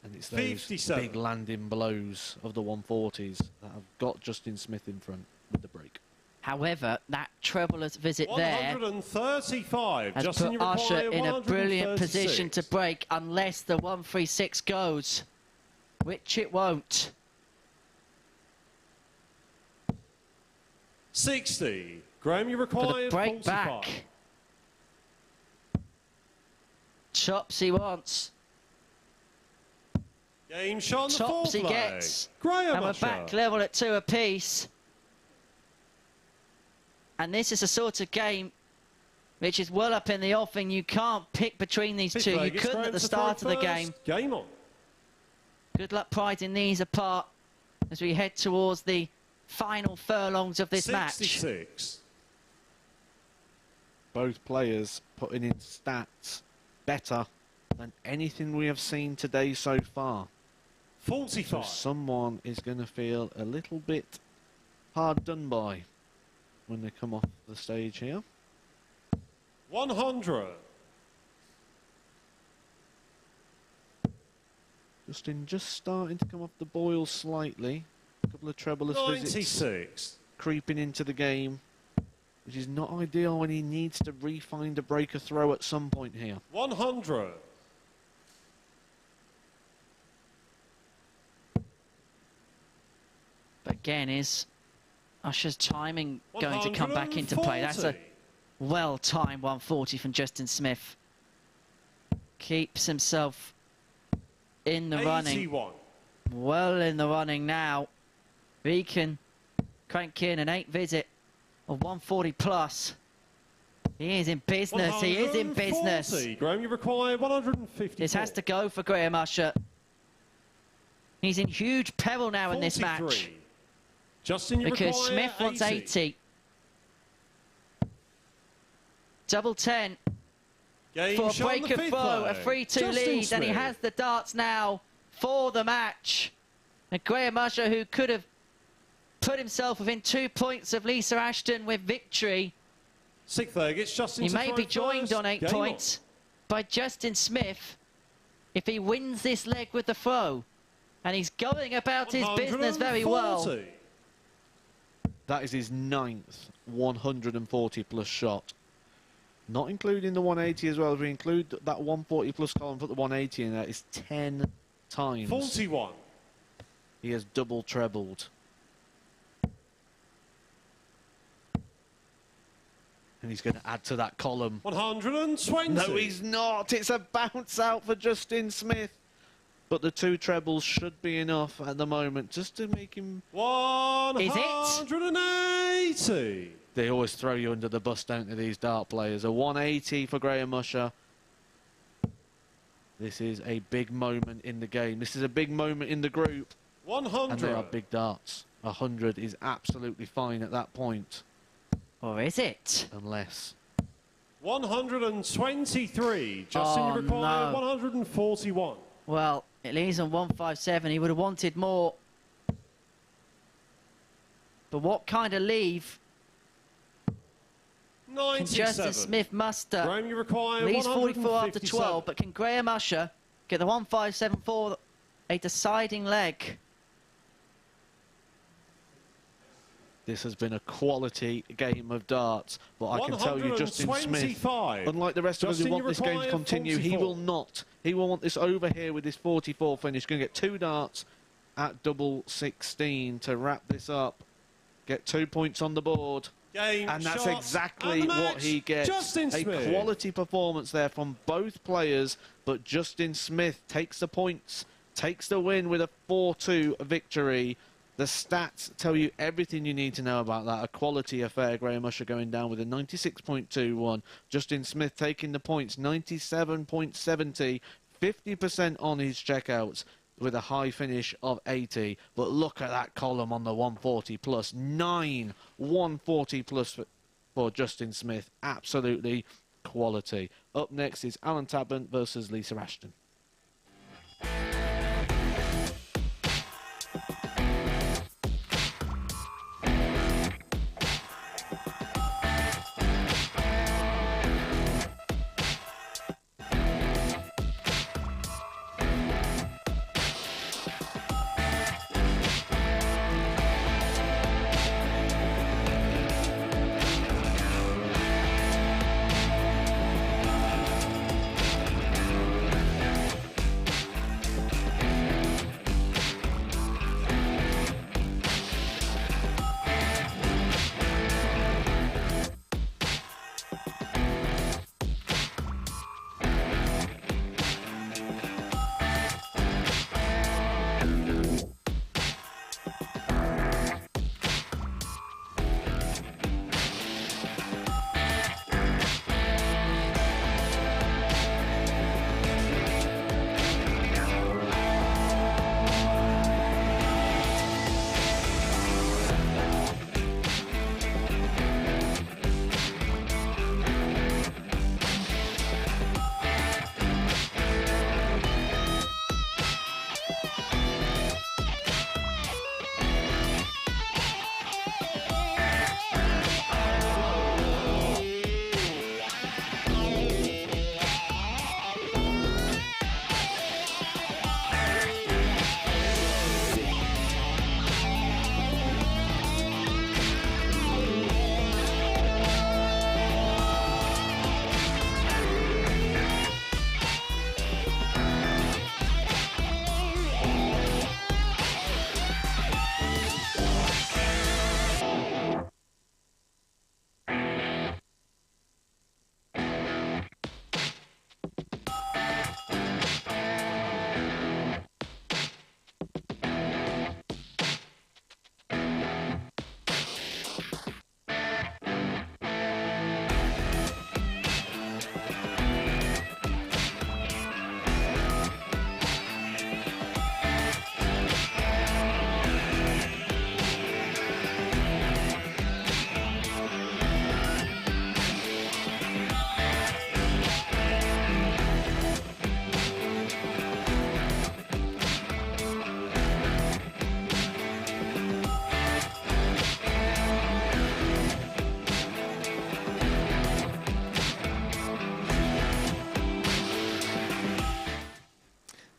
And it's those 57. big landing blows of the 140s that have got Justin Smith in front with the break. However, that trebleless visit there 135. has Justin, put you Usher require in a brilliant 136. position to break unless the 136 goes, which it won't. 60. Graham, you For require the break 45. back. Chops he wants. Game shot on the Tops fourth he leg. gets. Graham And we're Usher. back level at 2 apiece. And this is a sort of game which is well up in the offing. You can't pick between these Fifth two. You leg, it's couldn't Graham at the to throw start of the first. game. Game on. Good luck prizing these apart as we head towards the final furlongs of this match. 66. Both players putting in stats better than anything we have seen today so far. So 45. someone is going to feel a little bit hard done by when they come off the stage here. 100. Justin just starting to come off the boil slightly. A couple of trebleless visits 96. creeping into the game, which is not ideal when he needs to re-find a breaker throw at some point here. 100. But again, is Usher's timing going to come back into play? That's a 140. well-timed 140 from Justin Smith. Keeps himself in the running. 81. Well in the running now. He can crank in an 8 visit of 140 plus. He is in business. He is in business. 140. Graham, you require 150. This has to go for Graham Usher. He's in huge peril now in this match. Justin, you Because require Smith wants 80. Double 10 Game for a shot on break the of fifth foe, a leg. 3-2 Justin lead, and he Smith. has the darts now for the match. And Graham Usher, who could have put himself within 2 points of Lisa Ashton with victory. Sixth leg, it's Justin He to may throw be joined first. on 8 Game points by Justin Smith if he wins this leg with the throw. And he's going about his business very well. 140. That is his 9th 140-plus shot. Not including the 180 as well. If we include that 140-plus column, put the 180 in there, it's 10 times 41. he has double trebled. And he's going to add to that column. 120. No, he's not. It's a bounce out for Justin Smith. But the 2 trebles should be enough at the moment just to make him... 180. They always throw you under the bus, don't they, these dart players? A 180 for Graham Usher. This is a big moment in the game. This is a big moment in the group. 100. And they are big darts. 100 is absolutely fine at that point. Or is it? Unless... 123. Justin, Oh, you require no. 141. Well, it leaves on 157. He would have wanted more. But what kind of leave can 97. Justin Smith muster? Graham, you require Leaves 44 after 157. 12, but can Graham Usher get the 157 for a deciding leg? This has been a quality game of darts, but I can tell you Justin Smith, 125. unlike the rest of us who Justin, want you this game to require continue, he 44. will not. He will want this over here with this 44 finish. Going to get 2 darts at double 16 to wrap this up. Get 2 points on the board. Game, And that's shot, exactly and the what match. he gets. Justin A Smith. quality performance there from both players, but Justin Smith takes the points, takes the win with a 4-2 victory. The stats tell you everything you need to know about that. A quality affair. Graham Usher going down with a 96.21. Justin Smith taking the points, 97.70. 50% on his checkouts with a high finish of 80. But look at that column on the 140 plus. 9 140 plus for Justin Smith. Absolutely quality. Up next is Allen Tavern versus Lisa Ashton.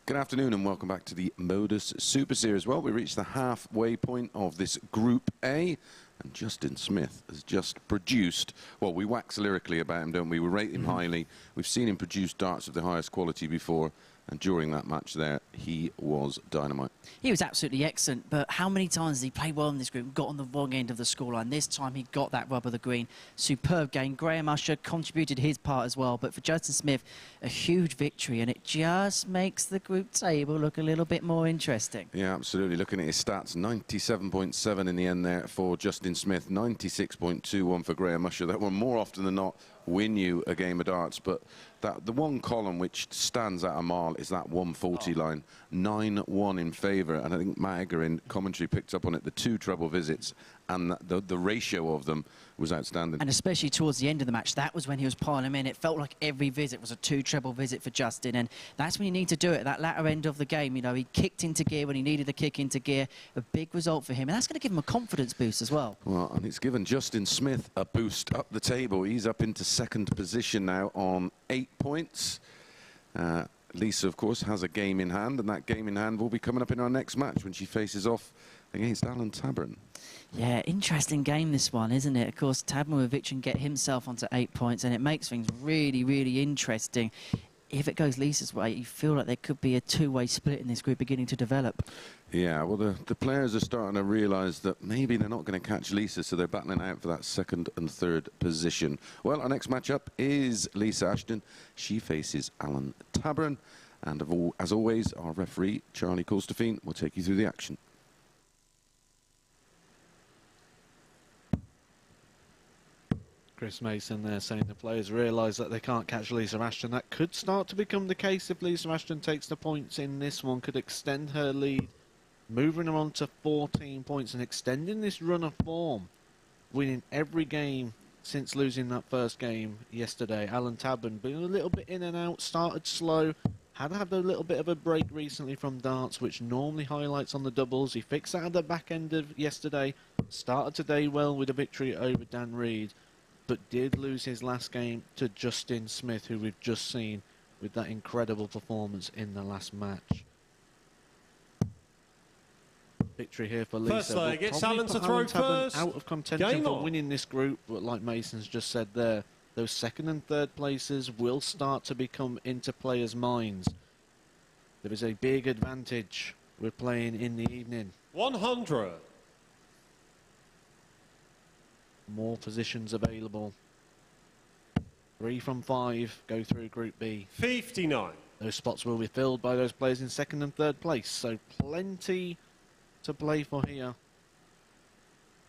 Good afternoon and welcome back to the MODUS Super Series. Well, we reached the halfway point of this Group A, and Justin Smith has just produced, well, we wax lyrically about him, don't we? We rate him highly. We've seen him produce darts of the highest quality before, and during that match there, he was dynamite. He was absolutely excellent, but how many times has he played well in this group, got on the wrong end of the scoreline? This time he got that rub of the green. Superb game. Graham Usher contributed his part as well, but for Justin Smith, a huge victory, and it just makes the group table look a little bit more interesting. Yeah, absolutely. Looking at his stats, 97.7 in the end there for Justin Smith, 96.21 for Graham Usher. That will more often than not win you a game of darts, but the one column which stands out a mile is that 140 line, 9-1 in favour, and I think Matt Egger in commentary picked up on it, the 2 treble visits, and the ratio of them was outstanding. And especially towards the end of the match, that was when he was piling them in. It felt like every visit was a 2 treble visit for Justin, and that's when you need to do it at that latter end of the game. You know, he kicked into gear when he needed the kick into gear. A big result for him, and that's going to give him a confidence boost as well. Well, and it's given Justin Smith a boost up the table. He's up into 2nd position now on 8 points. Lisa, of course, has a game in hand, and that game in hand will be coming up in our next match when she faces off against Allen Tavern. Yeah, interesting game this one, isn't it? Of course, Tabern with victory can get himself onto 8 points, and it makes things really, really interesting. If it goes Lisa's way, you feel like there could be a 2-way split in this group beginning to develop. Yeah, well, the players are starting to realise that maybe they're not going to catch Lisa, so they're battling out for that 2nd and 3rd position. Well, our next matchup is Lisa Ashton. She faces Allen Tavern. And as always, our referee, Charlie Colstefine, will take you through the action. Chris Mason there saying the players realise that they can't catch Lisa Ashton. That could start to become the case if Lisa Ashton takes the points in this one. Could extend her lead, moving her on to 14 points and extending this run of form. Winning every game since losing that first game yesterday. Allen Tavern being a little bit in and out, started slow. Had a little bit of a break recently from darts, which normally highlights on the doubles. He fixed that at the back end of yesterday. Started today well with a victory over Dan Reid, but did lose his last game to Justin Smith, who we've just seen with that incredible performance in the last match. Victory here for Lisa. First leg, it's Allen to throw first. Out of contention for winning this group, but like Mason's just said there, those 2nd and 3rd places will start to become into players' minds. There is a big advantage with playing in the evening. 100. More positions available. 3 from 5 go through Group B. 59. Those spots will be filled by those players in 2nd and 3rd place, so plenty to play for here.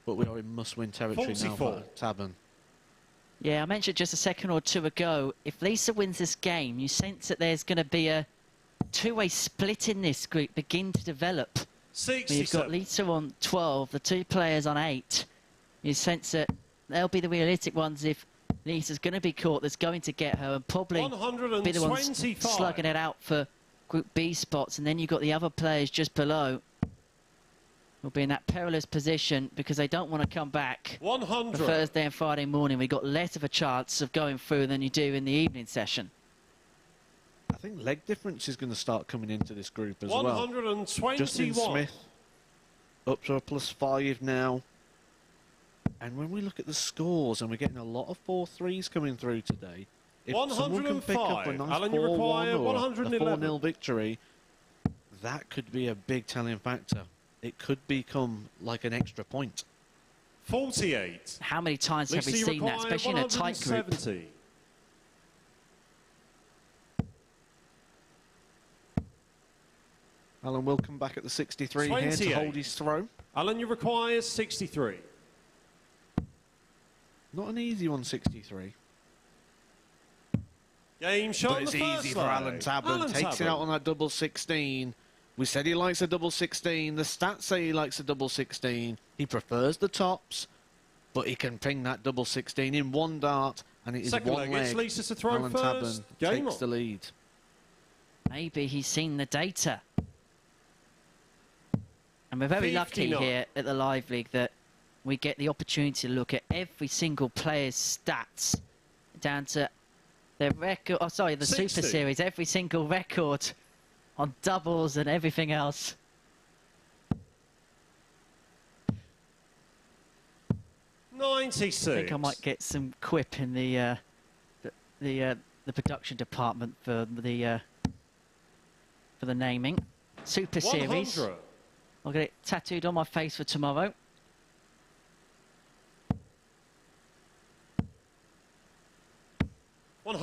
But we are in must-win territory 44. now for Tabern. Yeah, I mentioned just a second or two ago, if Lisa wins this game, you sense that there's going to be a 2-way split in this group begin to develop. 67. You've got Lisa on 12, the 2 players on 8. You sense that they'll be the realistic ones if Lisa's going to be caught, that's going to get her, and probably be the ones slugging it out for Group B spots. And then you've got the other players just below will be in that perilous position because they don't want to come back 100. for Thursday and Friday morning. We've got less of a chance of going through than you do in the evening session. I think leg difference is going to start coming into this group as 121. well. Justin Smith up to a +5 now. And when we look at the scores, and we're getting a lot of 4-3s coming through today, if someone can pick up a nice 4-1 or a 4-0 victory, that could be a big telling factor. It could become like an extra point. 48. How many times have we seen that, especially in a tight group? 170. Allen will come back at the 63 here to hold his throw. Allen, you require 63. Not an easy one, 63. Game shot. But it's easy for Allen Tavern. Takes it out on that double 16. We said he likes a double 16. The stats say he likes a double 16. He prefers the tops, but he can ping that double 16 in one dart, and it is Second one leg. It's Lisa to throw Allen first. Tavern takes the lead. Maybe he's seen the data. And we're very 59. lucky here at the Live League that we get the opportunity to look at every single player's stats down to their record. Oh, sorry, the 60. Super Series. Every single record on doubles and everything else. I think I might get some quip in the production department for the naming. Super Series. I'll get it tattooed on my face for tomorrow. You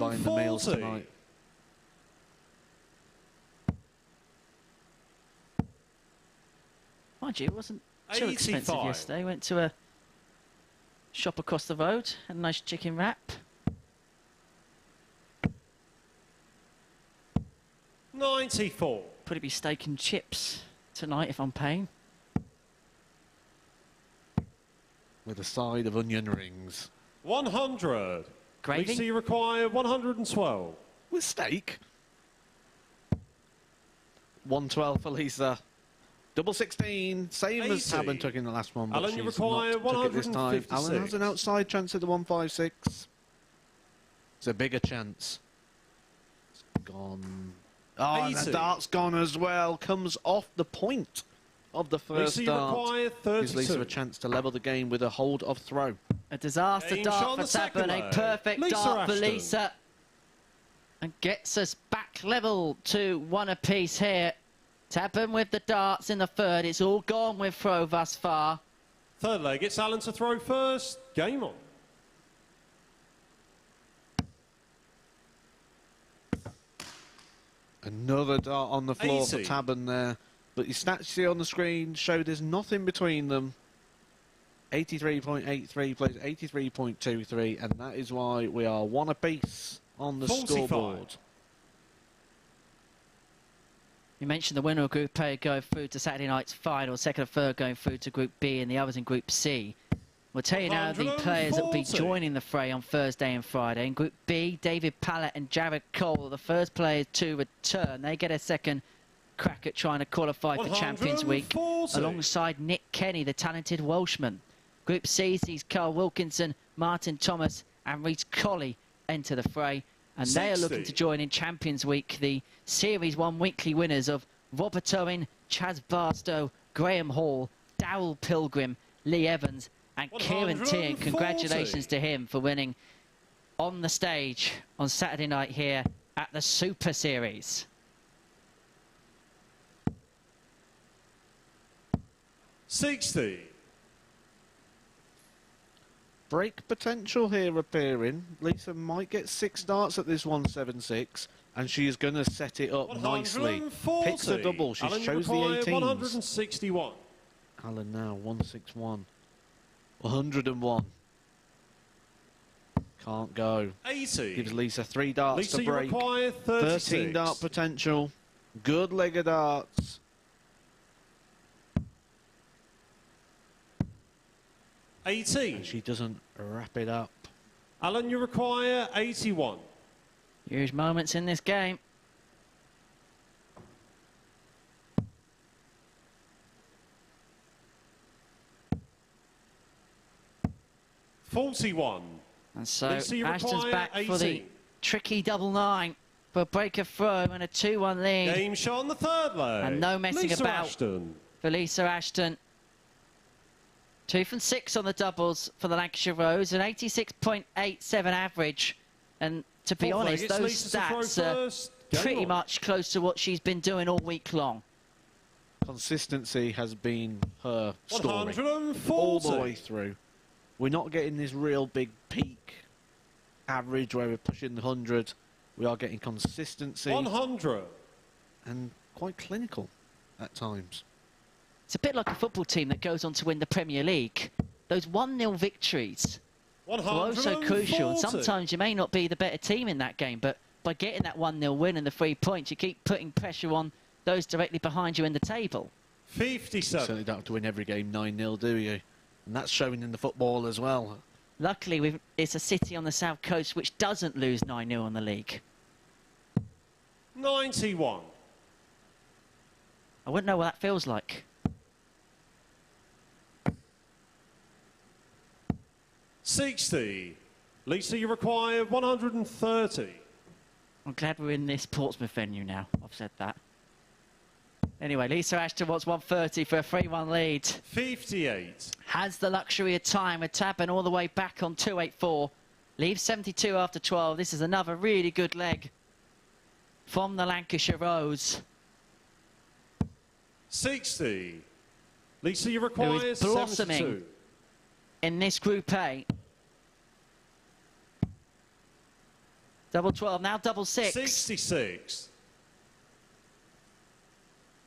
buying the meals tonight? Mind you, it wasn't too expensive yesterday. Went to a shop across the road, had a nice chicken wrap. 94. Probably be steak and chips tonight if I'm paying. With a side of onion rings. 100. Gravy? Lisa, you require 112. With steak. 112 for Lisa. Double 16, same 80. as Tabern took in the last one, but Alan, she's you require not took it this time. 156. Alan has an outside chance at the 156. It's a bigger chance. It's gone. Oh, and the 80. dart's gone as well. Comes off the point of the first Lisa, you dart. require Gives 32. Lisa a chance to level the game with a hold of throw. A disaster Game dart shot on for the second Tabern, a leg. perfect Lisa dart for Ashton. Lisa. And gets us back level to one apiece here. Tabern with the darts in the third. It's all gone with throw thus far. Third leg, it's Alan to throw first. Game on. Another dart on the floor 80. for Tabern there. But your stats you see on the screen show there's nothing between them. 83.83 plays 83.23, and that is why we are one apiece on the 45. scoreboard. You mentioned the winner of Group A going through to Saturday night's final, second and third going through to Group B, and the others in Group C. We'll tell you now the players that will be 140. joining the fray on Thursday and Friday. In Group B, David Pallett and Jared Cole, the first players to return. They get a second crack at trying to qualify for Champions Week, 140. alongside Nick Kenny, the talented Welshman. Group C sees Carl Wilkinson, Martin Thomas and Reid Colley enter the fray. And they are 60. looking to join in Champions Week, the Series 1 weekly winners of Robert Owen, Chaz Barstow, Graham Hall, Darrell Pilgrim, Lee Evans and Kieran Tierney. 140. Congratulations to him for winning on the stage on Saturday night here at the Super Series. $60. Break potential here appearing. Lisa might get 6 darts at this 176, and she is going to set it up nicely. 140. Picks a double. She Alan, you shows the require 18s. 161. Alan now 161. 101. Can't go. 80. Gives Lisa 3 darts Lisa, to you break. require 36. 13 dart potential. Good leg of darts. 18. And she doesn't wrap it up. Alan, you require 81. Huge moments in this game. $41. And so Lisa, you Ashton's require back for the 18. tricky double 9 for a break of throw and a 2-1 lead. Game shot on the third leg. And no messing Lisa about. Ashton. For Lisa Ashton. 2 from 6 on the doubles for the Lancashire Rose, an 86.87 average. And to be Fourth leg, honest, it's those Lisa to throw stats are first. Game pretty on. much close to what she's been doing all week long. Consistency has been her story 140. all the way through. We're not getting this real big peak average where we're pushing the 100. We are getting consistency 100. and quite clinical at times. It's a bit like a football team that goes on to win the Premier League. Those 1-0 victories are oh so crucial. And 140. sometimes you may not be the better team in that game, but by getting that 1-0 win and the 3 points, you keep putting pressure on those directly behind you in the table. 57. Certainly don't have to win every game 9-0, do you? And that's showing in the football as well. Luckily, it's a city on the south coast which doesn't lose 9-0 in the league. 91. I wouldn't know what that feels like. 60. Lisa, you require 130. I'm glad we're in this Portsmouth venue now. I've said that. Anyway, Lisa Ashton wants 130 for a 3-1 lead. 58. Has the luxury of time with Tabern all the way back on 284. Leaves 72 after 12. This is another really good leg from the Lancashire Rose. 60. Lisa, you Who require is blossoming 72. in this Group A. Double 12, now double 6. 66.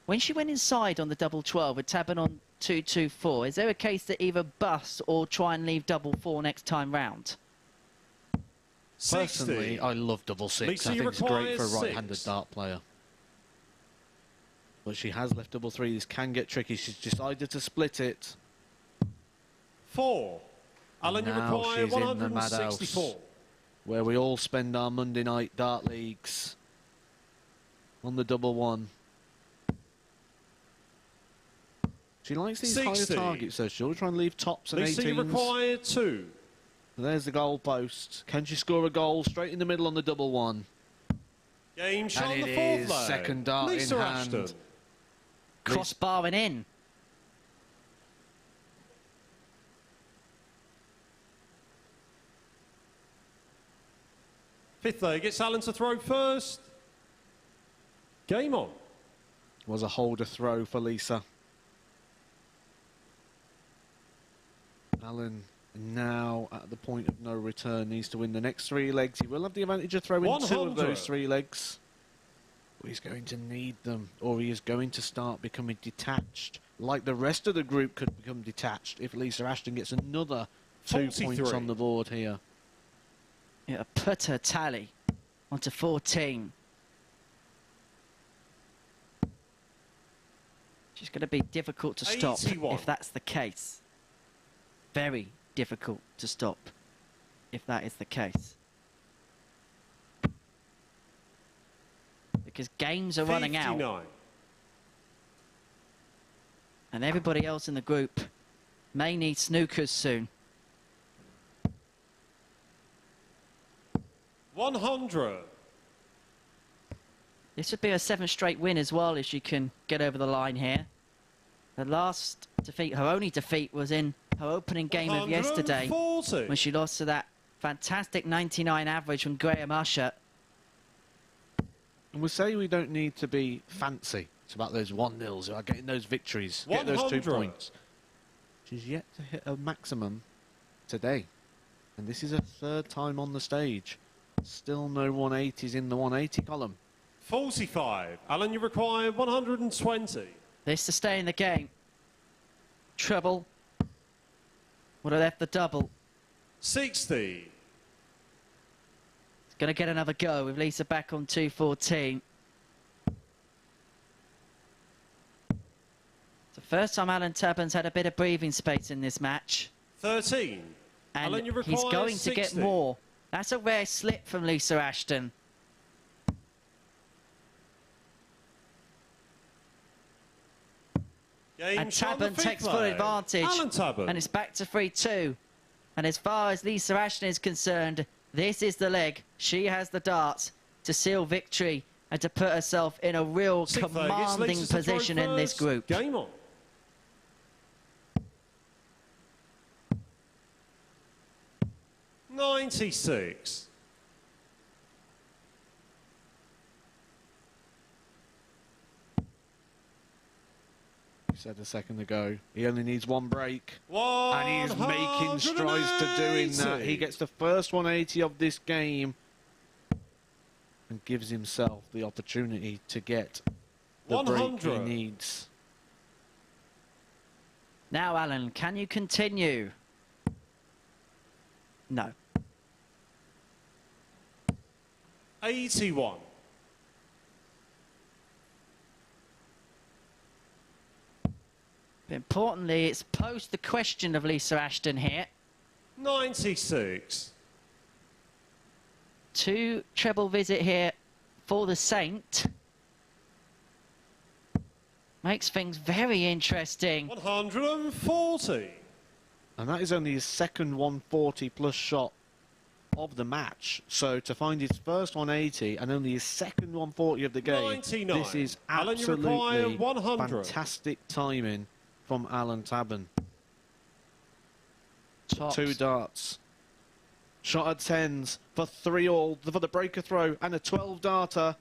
When she went inside on the double 12 with Tabern on 224, is there a case to either bust or try and leave double 4 next time round? 60. Personally, I love double 6. Lisa, I you think it's great for a require right-handed 6. dart player. But she has left double 3. This can get tricky. She's decided to split it. 4. Alan, you Now require she's in the 164. madhouse, where we all spend our Monday night dart leagues on the double 1. She likes these 60. higher targets, so she'll try and leave tops and Lisa, you 18s. require 2. There's the goal post. Can she score a goal straight in the middle on the double 1? Game shot on And the it fourth is leg. second dart in Lisa hand. Ashton. Crossbarring in. Fifth leg, gets Alan to throw first. Game on. Was a holder throw for Lisa. Allen now at the point of no return, needs to win the next 3 legs. He will have the advantage of throwing 2 of 100. those 3 legs. But he's going to need them, or he is going to start becoming detached, like the rest of the group could become detached if Lisa Ashton gets another 2 points 43. on the board here. Yeah, put her tally onto 14. She's going to be difficult to stop 81. if that's the case. Very difficult to stop if that is the case. Because games are running out 59. and everybody else in the group may need snookers soon. 100. This would be a 7th straight win as well if she can get over the line here. Her last defeat, her only defeat, was in her opening game of yesterday 140. when she lost to that fantastic 99 average from Graham Usher. And we say we don't need to be fancy. It's about those 1-0s, about getting those victories, get those 2 100. points. She's yet to hit a maximum today. And this is her 3rd time on the stage. Still no 180s in the 180 column. 45. Alan, you require 120. This to stay in the game. Treble. Would have left the double. 60. It's going to get another go with Lisa back on 214. It's the first time Allen Tavern's had a bit of breathing space in this match. 13. And Alan, you he's require going to get 60. more. That's a rare slip from Lisa Ashton. Game And shot on the Tabern fifth takes full leg. advantage. Alan Tavern. And it's back to 3-2. And as far as Lisa Ashton is concerned, this is the leg. She has the darts to seal victory and to put herself in a real Sixth leg, it's commanding Lisa to throw position in this first. group. Game on. $96. You said a second ago, he only needs 1 break. 180. And he's making strides to doing that. He gets the first 180 of this game and gives himself the opportunity to get the break he 100. needs. Now, Alan, can you continue? No. 81. But importantly, it's posed the question of Lisa Ashton here. 96. 2 treble visit here for the Saint. Makes things very interesting. 140. And that is only his second 140 plus shot of the match. So to find his first 180 and only his second 140 of the game, 99. this is Alan, you require absolutely 100. fantastic timing from Allen Tavern. Tops. 2 darts. Shot at 10s for 3-all for the breaker throw and a 12-darter.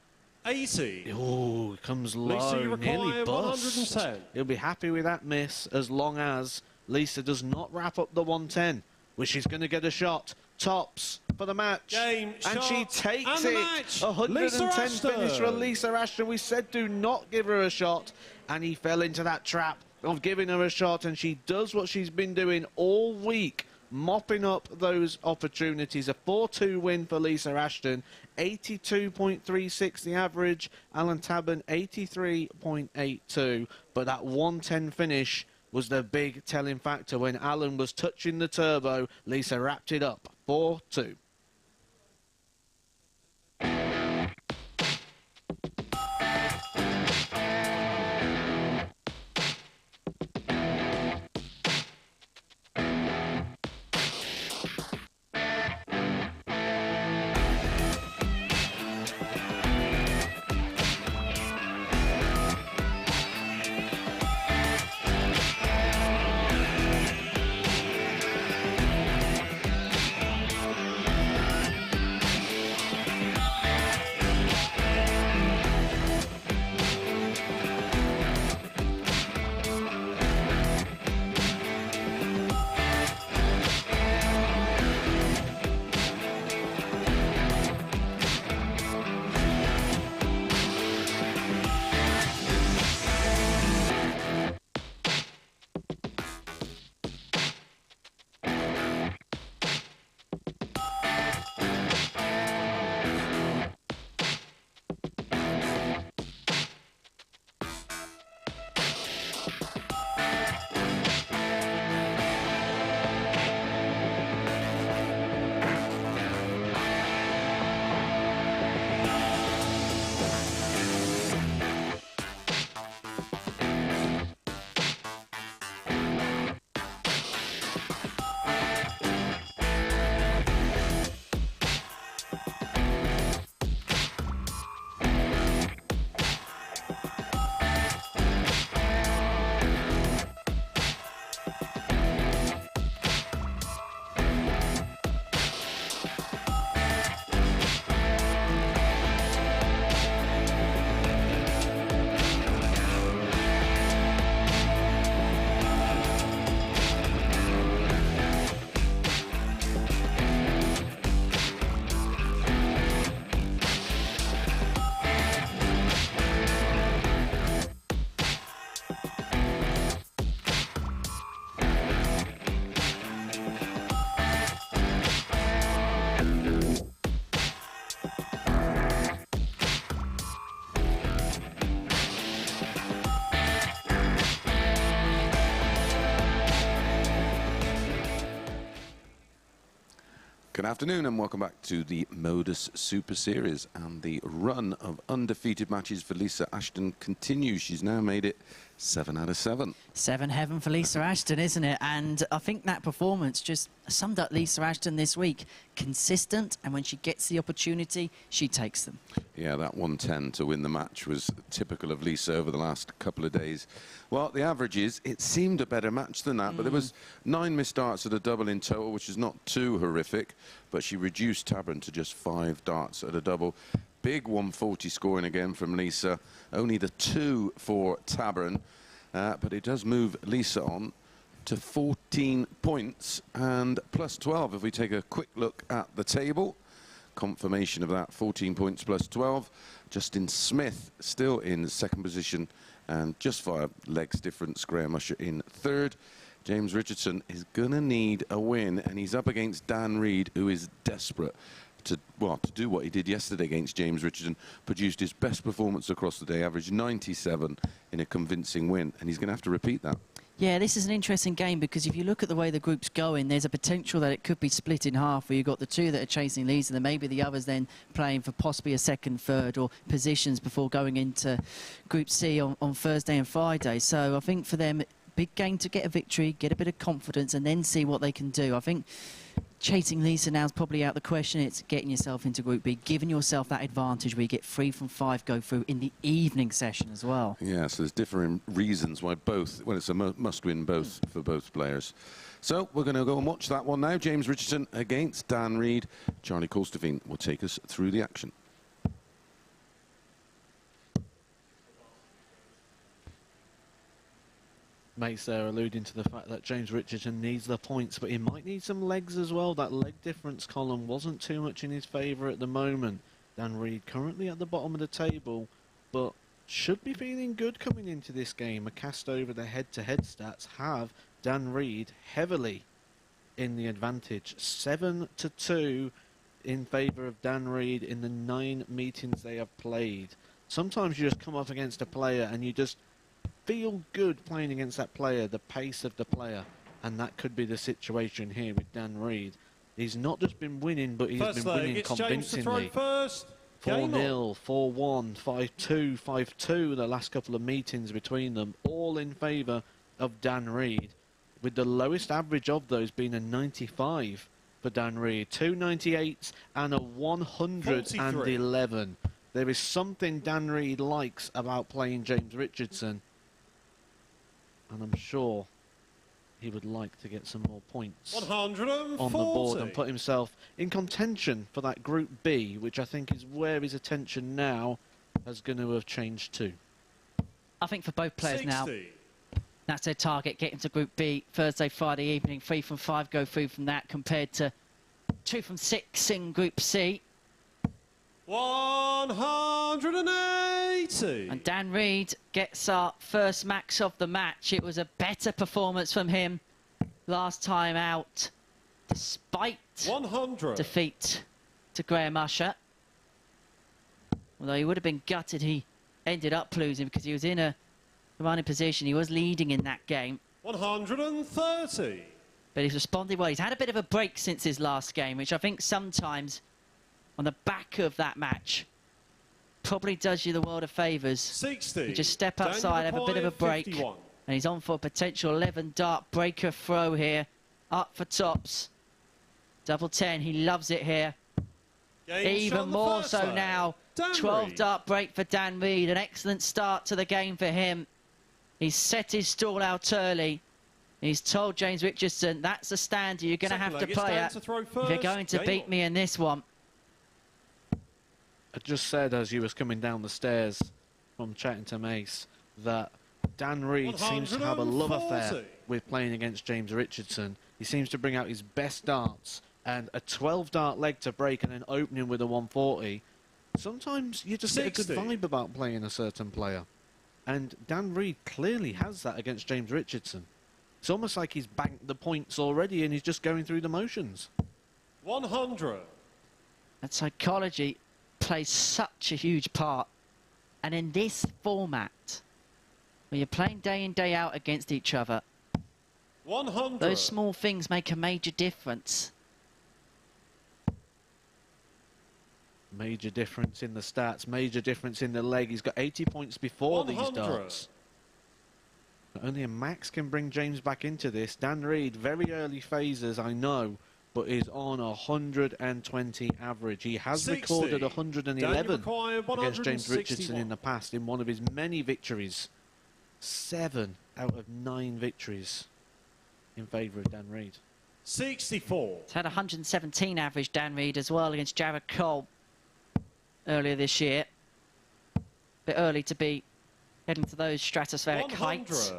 80. Oh, comes low, Lisa, you nearly require busts. 110. He'll be happy with that miss as long as Lisa does not wrap up the 110, which she's going to get a shot. Tops for the match. Game, and shot, she takes and the it. match. 110 Lisa finish for Ashton. Lisa Ashton. We said do not give her a shot, and he fell into that trap of giving her a shot, and she does what she's been doing all week, mopping up those opportunities. A 4-2 win for Lisa Ashton. 82.36 the average. Allen Tavern 83.82. But that 110 finish was the big telling factor. When Allen was touching the turbo, Lisa wrapped it up 4-2. Good afternoon and welcome back to the MODUS Super Series, and the run of undefeated matches for Lisa Ashton continues. She's now made it 7 out of 7. 7 heaven for Lisa Ashton, isn't it? And I think that performance just summed up Lisa Ashton this week. Consistent, and when she gets the opportunity, she takes them. Yeah, that 110 to win the match was typical of Lisa over the last couple of days. Well, the average is, it seemed a better match than that, but there was 9 missed darts at a double in total, which is not too horrific, but she reduced Tabern to just 5 darts at a double. Big 140 scoring again from Lisa, only the 2 for Tabern, but it does move Lisa on to 14 points and plus 12 if we take a quick look at the table. Confirmation of that, 14 points plus 12. Justin Smith still in second position, and just 5 legs difference, Graham Usher in third. James Richardson is going to need a win, and he's up against Dan Reid, who is desperate to do what he did yesterday against James Richardson. Produced his best performance across the day, averaged 97 in a convincing win, and he's going to have to repeat that. Yeah, this is an interesting game because if you look at the way the group's going, there's a potential that it could be split in half, where you've got the 2 that are chasing leads and then maybe the others then playing for possibly a second, third or positions before going into Group C on Thursday and Friday. So I think for them, big game to get a victory, get a bit of confidence, and then see what they can do. I think chasing Lisa now is probably out of the question. It's getting yourself into Group B, giving yourself that advantage where you get 3 from 5 go through in the evening session as well. Yeah, so there's different reasons why both, well, it's a must-win both for both players. So we're going to go and watch that one now. James Richardson against Dan Reid. Charlie Colstefine will take us through the action. Mates there alluding to the fact that James Richardson needs the points, but he might need some legs as well. That leg difference column wasn't too much in his favour at the moment. Dan Reid currently at the bottom of the table, but should be feeling good coming into this game. A cast over the head-to-head stats have Dan Reid heavily in the advantage. 7-2 in favour of Dan Reid in the 9 meetings they have played. Sometimes you just come up against a player and you just feel good playing against that player, the pace of the player, and that could be the situation here with Dan Reid. He's not just been winning, but he's been winning convincingly. 4-0, 4-1, 5-2, 5-2 the last couple of meetings between them, all in favour of Dan Reid, with the lowest average of those being a 95 for Dan Reid. 2 98s and a 111. There is something Dan Reid likes about playing James Richardson, and I'm sure he would like to get some more points 140 on the board and put himself in contention for that Group B, which I think is where his attention now is going to have changed to. I think for both players 60. now, that's their target, getting to Group B Thursday, Friday evening. 3 from 5 go through from that compared to 2 from 6 in Group C. 180. And Dan Reid gets our first max of the match. It was a better performance from him last time out, despite 100. defeat to Graham Usher. Although he would have been gutted, he ended up losing because he was in a commanding position. He was leading in that game. 130. But he's responded well. He's had a bit of a break since his last game, which I think sometimes on the back of that match probably does you the world of favours. 60. You just step outside, have a bit of a break, 51. and he's on for a potential 11 dart breaker throw here. Up for tops. Double 10, he loves it here. Even more so now. 12 dart break for Dan Reid. An excellent start to the game for him. He's set his stall out early. He's told James Richardson, that's a standard you're going to have to play at if you're going to beat me in this one. I just said as you was coming down the stairs from chatting to Mace that Dan Reid seems to have a love affair with playing against James Richardson. He seems to bring out his best darts, and a 12 dart leg to break and then opening with a 140. Sometimes you just get a good vibe about playing a certain player, and Dan Reid clearly has that against James Richardson. It's almost like he's banked the points already and he's just going through the motions. 100. And psychology plays such a huge part. And in this format, when you're playing day in, day out against each other, 100. those small things make a major difference. Major difference in the stats, major difference in the leg. He's got 80 points before 100. these darts. But only a max can bring James back into this. Dan Reid, very early phases, I know, but is on 120 average. He has 60. recorded 111 against James 161. Richardson in the past in one of his many victories. 7 out of 9 victories in favour of Dan Reid. 64. He's had 117 average, Dan Reid, as well against Jared Cole earlier this year. Bit early to be heading to those stratospheric 100. heights.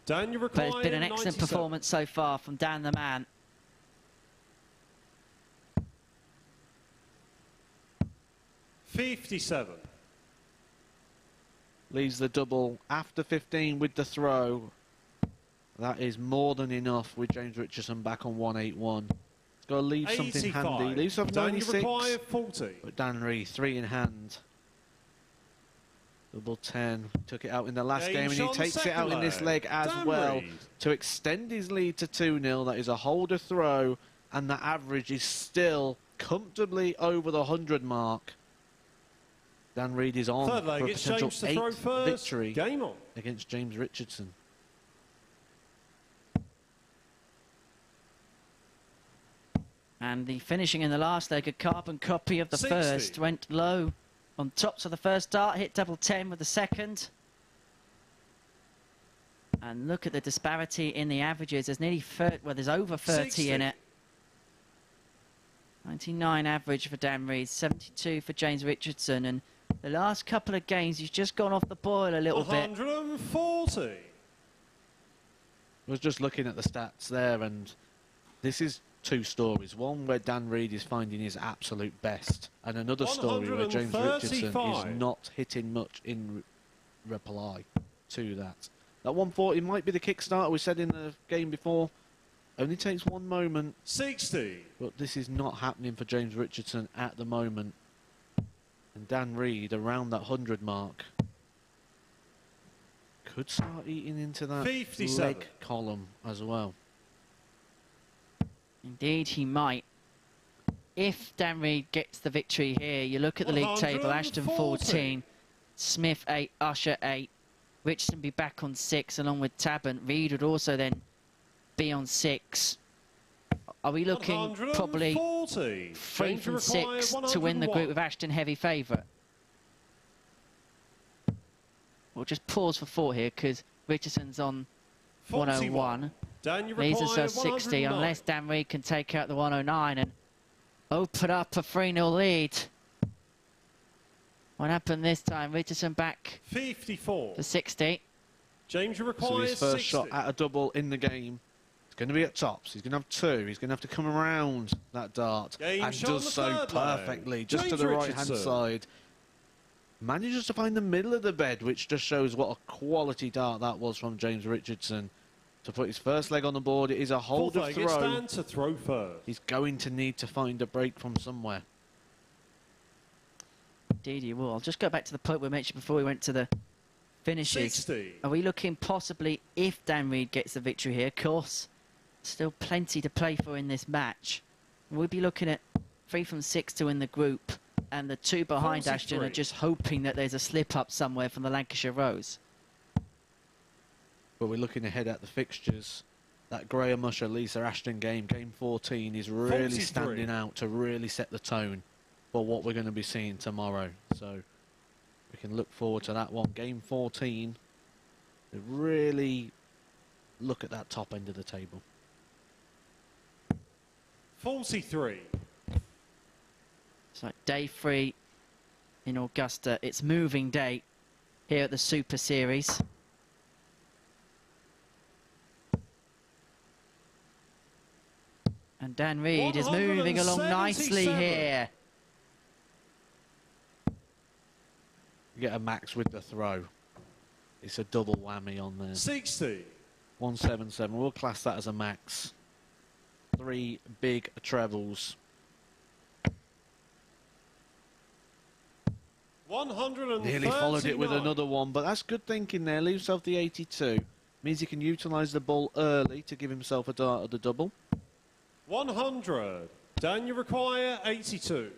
Daniel But it's been an excellent 97. performance so far from Dan the man. 57. Leaves the double after 15 with the throw. That is more than enough with James Richardson back on 181. He's got to leave something 85. handy. Leaves off Daniel 96. required 40. But Dan Reid, 3 in hand. Double 10. Took it out in the last game, and he takes it out in this leg as well to extend his lead to 2-0. That is a holder throw, and the average is still comfortably over the 100 mark. Dan Reid is on Third leg, for a it's potential James to throw 8th first. victory Game on. against James Richardson. And the finishing in the last leg, a carbon copy of the first, went low on tops of the first dart, hit double 10 with the second. And look at the disparity in the averages. There's nearly 30, well, there's over 30 in it. 99 average for Dan Reid, 72 for James Richardson, and the last couple of games he's just gone off the boil a little 140. bit. I was just looking at the stats there, and this is two stories. One where Dan Reid is finding his absolute best, and another story where James Richardson is not hitting much in reply to that. That 140 might be the kickstarter we said in the game before. Only takes one moment. 60. But this is not happening for James Richardson at the moment. And Dan Reid around that 100 mark could start eating into that 57. leg column as well. Indeed, he might. If Dan Reid gets the victory here, you look at the league table, Ashton 14, Smith 8, Usher 8, Richardson be back on 6 along with Tabern. Reid would also then be on 6. Are we looking probably 3 from 6 to win the group with Ashton heavy favourite? We'll just pause for thought here because Richardson's on 101. Leaves us at 60 unless Dan Reid can take out the 109 and open up a 3-0 lead. What happened this time? Richardson back 54 to 60. James requires so his first 60. shot at a double in the game. It's going to be at tops. He's going to have 2. He's going to have to come around that dart and does so perfectly, just to the right-hand side. Manages to find the middle of the bed, which just shows what a quality dart that was from James Richardson. To put his first leg on the board, it is a hold of throw. To throw first. He's going to need to find a break from somewhere. Indeed he will. I'll just go back to the point we mentioned before we went to the finishes. 60. Are we looking possibly, if Dan Reid gets the victory here, of course, still plenty to play for in this match. We'll be looking at 3 from 6 to win the group, and the 2 behind 43. Ashton are just hoping that there's a slip-up somewhere from the Lancashire Rose. But we're looking ahead at the fixtures. That Graham Usher, Lisa Ashton game, game 14, is really 43. standing out to really set the tone for what we're going to be seeing tomorrow. So we can look forward to that one. Game 14, to really look at that top end of the table. 43. It's like day 3 in Augusta. It's moving day here at the Super Series. And Dan Reid is moving along nicely here. You get a max with the throw. It's a double whammy on there. 60. 177. We'll class that as a max. 3 big trebles. 139. Nearly followed it with another one, but that's good thinking there. Leave himself the 82. Means he can utilise the ball early to give himself a dart at the double. 100. Dan, you require 82.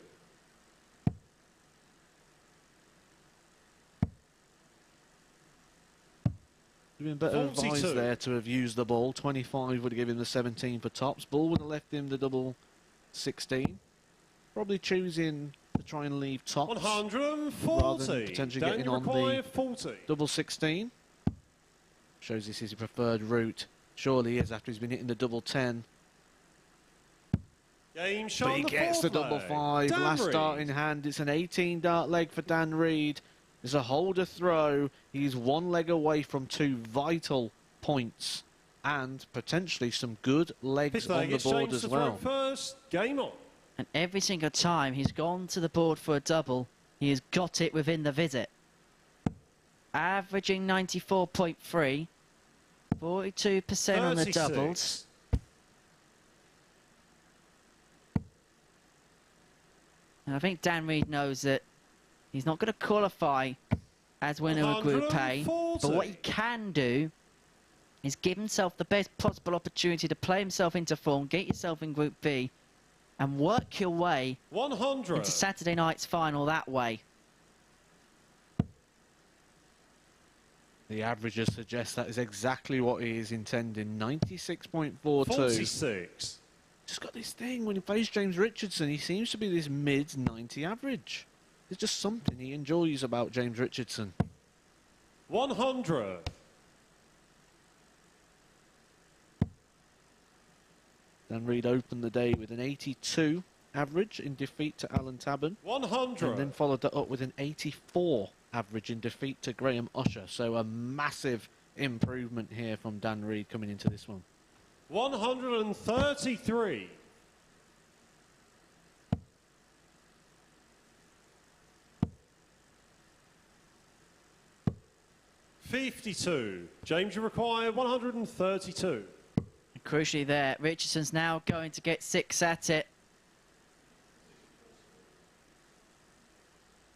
Been better 42. advised there to have used the ball. 25 would have given him the 17 for tops. Ball would have left him the double 16. Probably choosing to try and leave tops 140. rather than potentially Dan, getting you on require the 40. double 16. Shows this is his preferred route. Surely is after he's been hitting the double 10. Game shot. But he gets the double 5. Last dart in hand. It's an 18 dart leg for Dan Reid. There's a holder throw. He's 1 leg away from 2 vital points and potentially some good legs on the board as well. First, game on. And every single time he's gone to the board for a double, he has got it within the visit. Averaging 94.3, 42% on the doubles. And I think Dan Reid knows that he's not going to qualify as winner of Group A, but what he can do is give himself the best possible opportunity to play himself into form, get yourself in Group B, and work your way 100. into Saturday night's final that way. The averages suggest that is exactly what he is intending. 96.42. 46. just got this thing when he plays James Richardson. He seems to be this mid-90 average. There's just something he enjoys about James Richardson. 100. Dan Reid opened the day with an 82 average in defeat to Allen Tavern. 100. And then followed that up with an 84 average in defeat to Graham Usher. So a massive improvement here from Dan Reid coming into this one. 133. 52. James, you require 132. Crucially there, Richardson's now going to get 6 at it.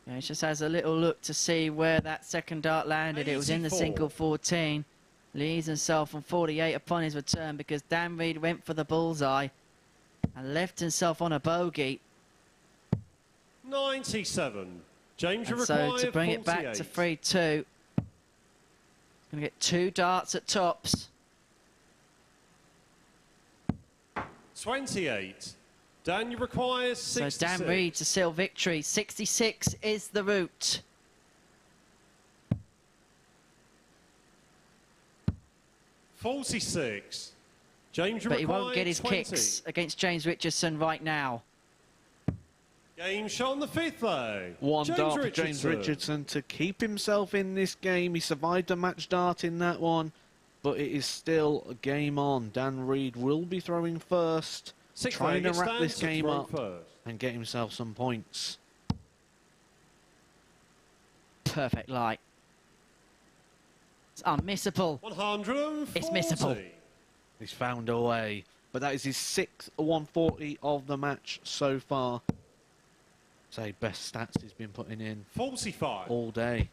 Yeah, he just has a little look to see where that second dart landed. It was in the 84. single 14. Leaves himself on 48 upon his return because Dan Reid went for the bullseye and left himself on a bogey. 97. James, you And require so to bring it back to 48. 3-2, going to get 2 darts at tops. 28. Dan, you require 66. So Dan Reid to seal victory. 66 is the route. 46. James, you But he require won't get his 20. kicks against James Richardson right now. Game shot on the 5th leg. One James dart for James Richardson to keep himself in this game. He survived a match dart in that one, but it is still a game on. Dan Reid will be throwing first, Sixth trying to leg, wrap stands this to game throw up first. and get himself some points. Perfect light. It's unmissable. 140. It's missable. He's found a way, but that is his 6th 140 of the match so far. Say best stats he's been putting in 45. all day.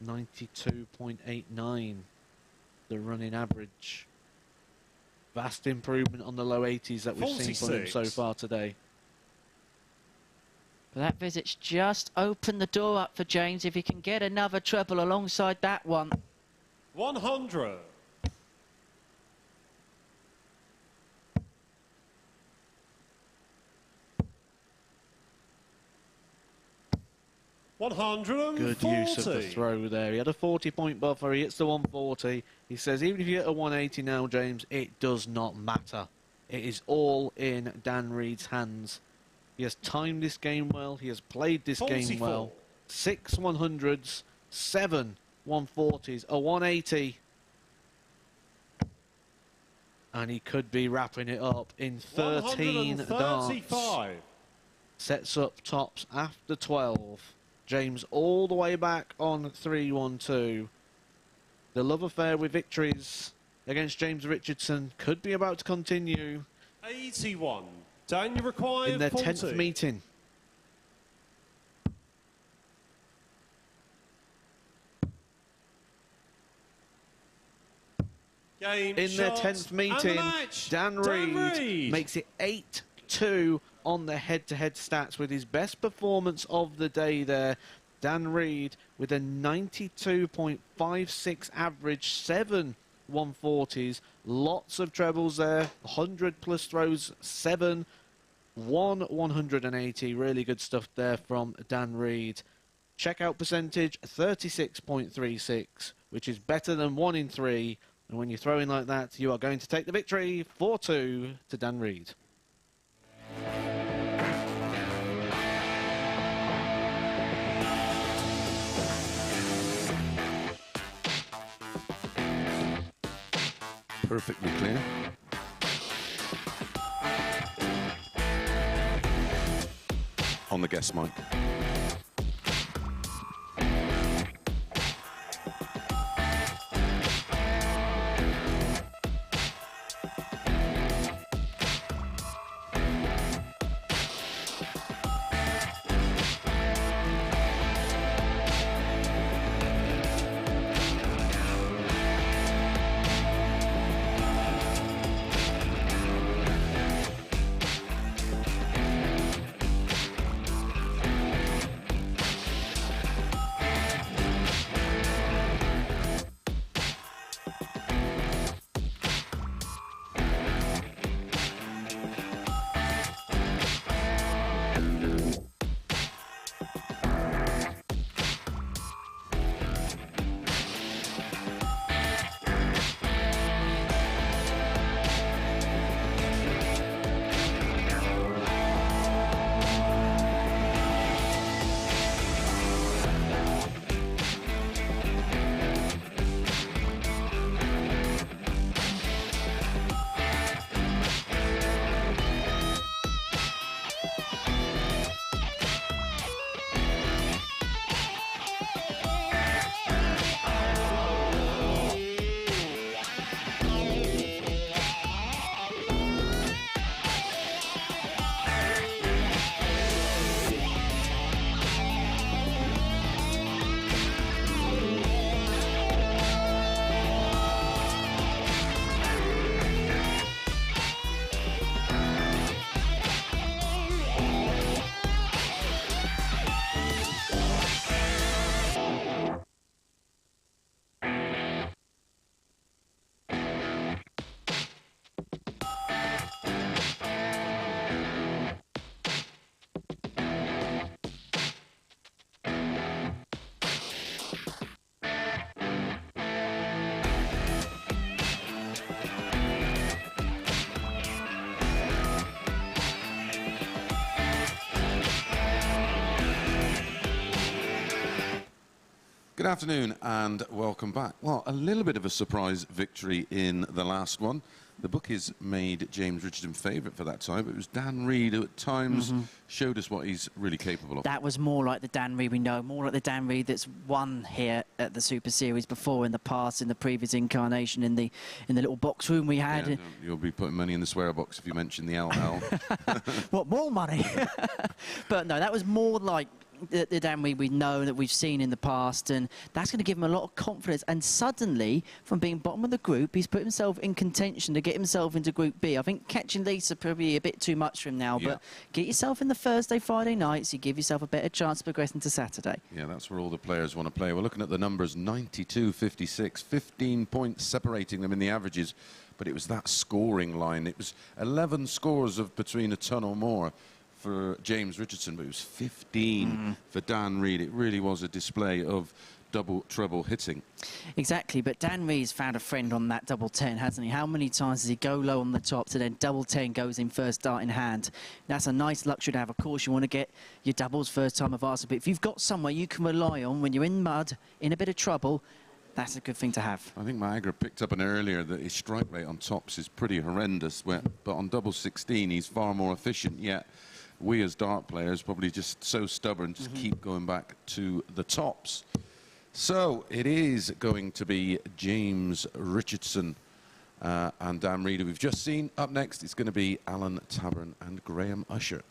92.89, the running average. Vast improvement on the low 80s that we've seen from him so 46. far today. But that visit's just opened the door up for James if he can get another treble alongside that one. 100. 140. Good use of the throw there. He had a 40-point buffer. He hits the 140. He says, even if you hit a 180 now, James, it does not matter. It is all in Dan Reid's hands. He has timed this game well. He has played this game well. 6 100s, 7 140s, a 180. And he could be wrapping it up in 13 darts. 135. Sets up tops after 12. James all the way back on 3-1-2. The love affair with victories against James Richardson could be about to continue 81. Dan, you require in their 40. 10th meeting. Game In their shot 10th and meeting, the match. Dan Reid makes it 8-2 on the head-to-head stats with his best performance of the day there. Dan Reid with a 92.56 average, 7 140s, lots of trebles there, 100 plus throws, 7, 1 180. Really good stuff there from Dan Reid. Checkout percentage 36.36, which is better than 1 in 3. And when you're throwing like that, you are going to take the victory 4-2 to Dan Reid. Perfectly clear. On the guest mic. Good afternoon and welcome back. Well, a little bit of a surprise victory in the last one. The bookies made James Richardson favourite for that time, but it was Dan Reid who at times showed us what he's really capable of. That was more like the Dan Reid we know, more like the Dan Reid that's won here at the Super Series before in the past, in the previous incarnation, in the little box room we had. Yeah, you'll be putting money in the swear box if you mention the LL. What, more money? But no, that was more like the Dan Reid we know, that we've seen in the past, and that's going to give him a lot of confidence. And suddenly, from being bottom of the group, he's put himself in contention to get himself into Group B. I think catching Lisa probably a bit too much for him now, but get yourself in the Thursday, Friday nights, you give yourself a better chance of progressing to Saturday. Yeah, that's where all the players want to play. We're looking at the numbers, 92-56, 15 points separating them in the averages, but it was that scoring line. It was 11 scores of between a ton or more for James Richardson, but it was 15 for Dan Reid. It really was a display of double treble hitting. Exactly, but Dan Reid's found a friend on that double 10, hasn't he? How many times does he go low on the top to then double 10 goes in first dart in hand? That's a nice luxury to have. Of course, you want to get your doubles first time of arse, but if you've got somewhere you can rely on when you're in mud, in a bit of trouble, that's a good thing to have. I think Niagara picked up an earlier that his strike rate on tops is pretty horrendous, but on double 16 he's far more efficient, yet we as dart players probably just so stubborn, just keep going back to the tops. So it is going to be James Richardson and Dan Reid, who we've just seen. Up next, it's going to be Allen Tavern and Graham Usher.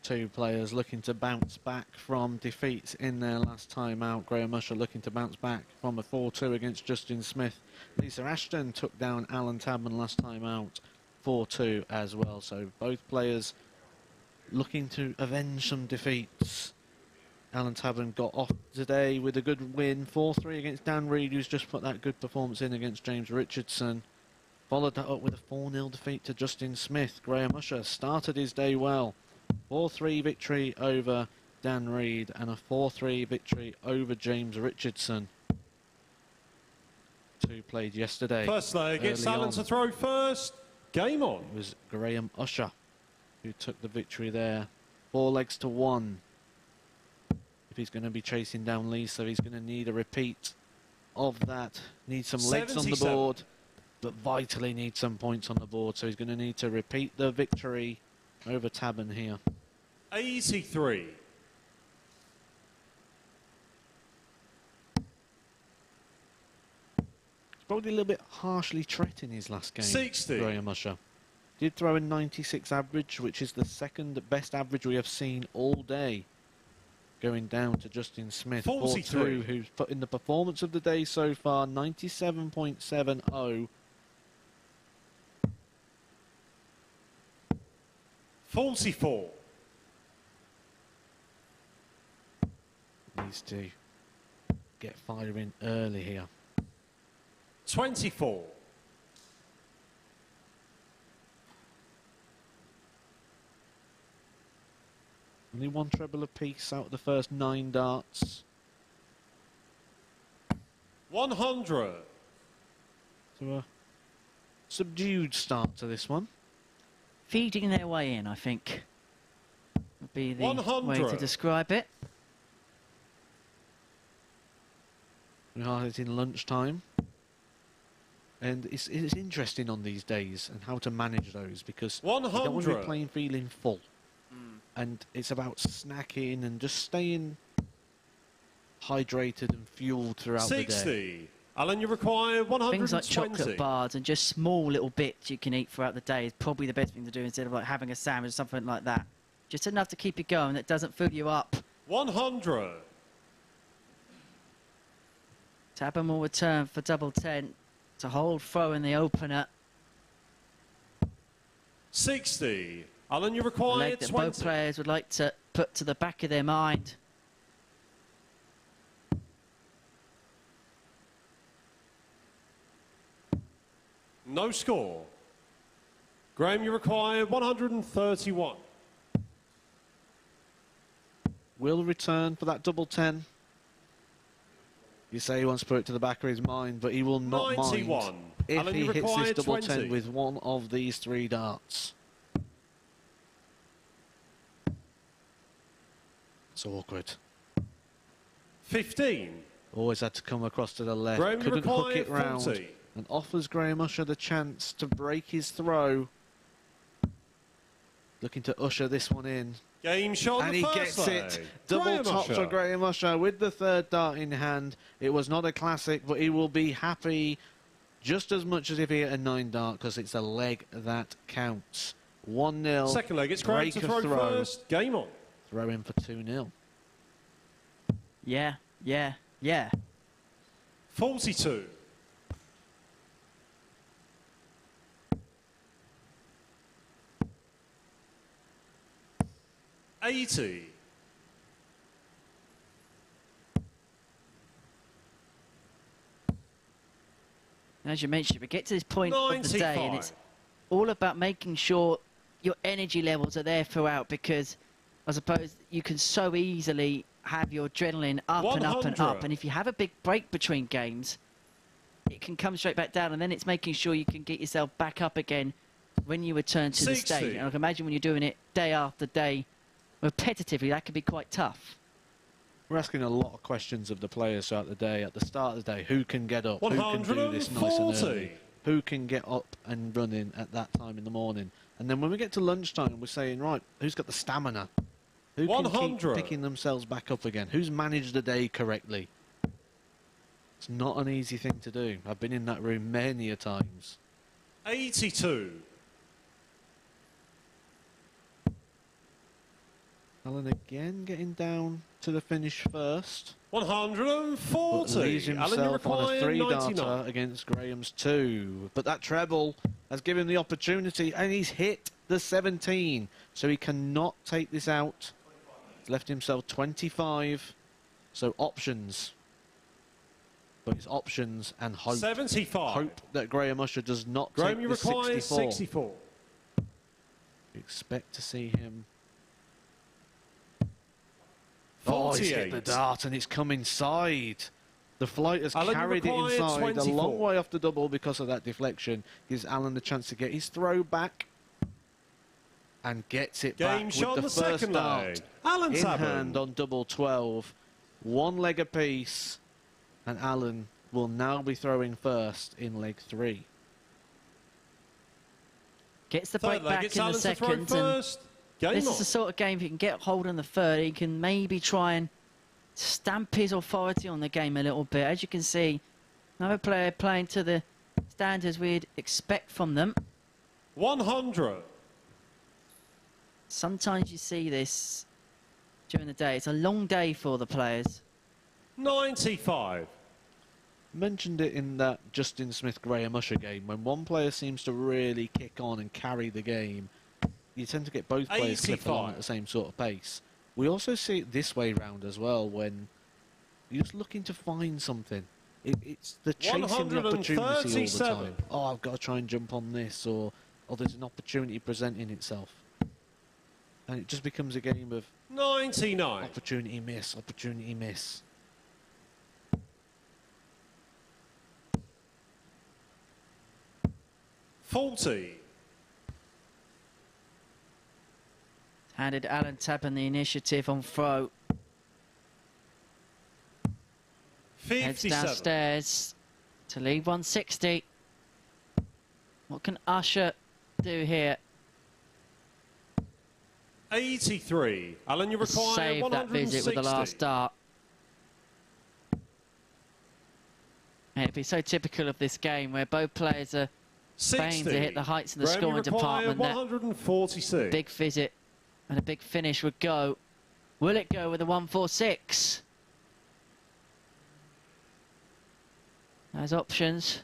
Two players looking to bounce back from defeats in their last time out. Graham Usher looking to bounce back from a 4-2 against Justin Smith. Lisa Ashton took down Allen Tavern last time out, 4-2 as well. So both players looking to avenge some defeats. Allen Tavern got off today with a good win, 4-3 against Dan Reid, who's just put that good performance in against James Richardson. Followed that up with a 4-0 defeat to Justin Smith. Graham Usher started his day well. 4-3 victory over Dan Reid and a 4-3 victory over James Richardson. Two played yesterday. First leg, it's Allen to throw first. Game on. It was Graham Usher who took the victory there. 4 legs to 1. If he's going to be chasing down Lisa, he's going to need a repeat of that. Need some legs on the board, but vitally need some points on the board. So he's going to need to repeat the victory over Tabern here. 83. He's probably a little bit harshly treated in his last game. 60. Graham Usher did throw a 96 average, which is the second best average we have seen all day. Going down to Justin Smith, 4-2, who's put in the performance of the day so far, 97.70. 44. Needs to get firing early here. 24. Only one treble apiece out of the first 9 darts. 100. So a subdued start to this one. Feeding their way in, I think, would be the 100. way to describe it. We are hitting lunchtime. And it's interesting on these days and how to manage those, because you don't want to be 100. playing feeling full. And it's about snacking and just staying hydrated and fueled throughout the day. 60. Alan, you require 120. Things like chocolate bars and just small little bits you can eat throughout the day is probably the best thing to do, instead of like having a sandwich or something like that. Just enough to keep you going that doesn't fill you up. 100. Tabern will return for double 10 to hold throw in the opener. 60. Alan, you A require leg that 20. both players would like to put to the back of their mind. No score. Graham, you require 131. Will return for that double 10. You say he wants to put it to the back of his mind, but he will not 91. mind if Alan, he you hits require this double 20. 10 with one of these 3 darts. It's awkward. 15. Always had to come across to the left. Graham, you Couldn't hook require it round. 40. And offers Graham Usher the chance to break his throw. Looking to usher this one in. Game shot on And the he first gets leg. it. Double Graham top Usher. for Graham Usher with the 3rd dart in hand. It was not a classic, but he will be happy just as much as if he hit a 9 dart, because it's a leg that counts. 1-0. Second leg, it's Graham to throw first. Game on. Throw in for 2-0. Yeah, yeah, yeah. 42. 80. As you mentioned, we get to this point of the day, and 95. it's all about making sure your energy levels are there throughout, because I suppose you can so easily have your adrenaline up and up and 100. up, and if you have a big break between games, it can come straight back down, and then it's making sure you can get yourself back up again when you return to 60. the stage. And I can imagine when you're doing it day after day, repetitively, that can be quite tough. We're asking a lot of questions of the players throughout the day. At the start of the day, who can get up? Who can do this nice and 140. early? Who can get up and running at that time in the morning? And then when we get to lunchtime, we're saying, right, who's got the stamina? Who can keep 100. picking themselves back up again? Who's managed the day correctly? It's not an easy thing to do. I've been in that room many a times. 82. Alan again getting down to the finish first. 140. But leaves Alan, you himself on a require 3 99. darter against Graham's 2. But that treble has given him the opportunity, and he's hit the 17. So he cannot take this out. He's left himself 25. So options. But it's options and hope. 75. Hope that Graham Usher does not Graham, take you the require 64. 64. You expect to see him. Oh, he's hit the 48. dart and it's come inside. The flight has Alan, you carried it require inside a 24. long way off the double because of that deflection. Gives Alan the chance to get his throw back and gets it Game back shot with on the the first second dart leg. Allen in Tavern. hand on double 12. 1 leg apiece, and Alan will now be throwing first in leg 3. Gets the Third break leg, back it's in the Alan to throw second, and first. Game this on. is the sort of game, if you can get hold on the third, he can maybe try and stamp his authority on the game a little bit. As you can see, another player playing to the standards we'd expect from them. 100. Sometimes you see this during the day. It's a long day for the players. 95. Mentioned it in that Justin Smith-Graham Usher game. When one player seems to really kick on and carry the game, you tend to get both players clip along 85. at the same sort of pace. We also see it this way round as well, when you're just looking to find something. It's the chasing the opportunity all the 137. time. Oh, I've got to try and jump on this, or there's an opportunity presenting itself. And it just becomes a game of 99. opportunity miss, opportunity miss. $40. Handed Allen Tavern the initiative on throw. Heads 57. downstairs to leave 160. What can Usher do here? 83. Alan, you require Save that 160. visit with the last dart. And it'd be so typical of this game where both players are 60. famed to hit the heights in the Graham, you scoring require department. That 146. big visit and a big finish would go. Will it go with a 146? Those options.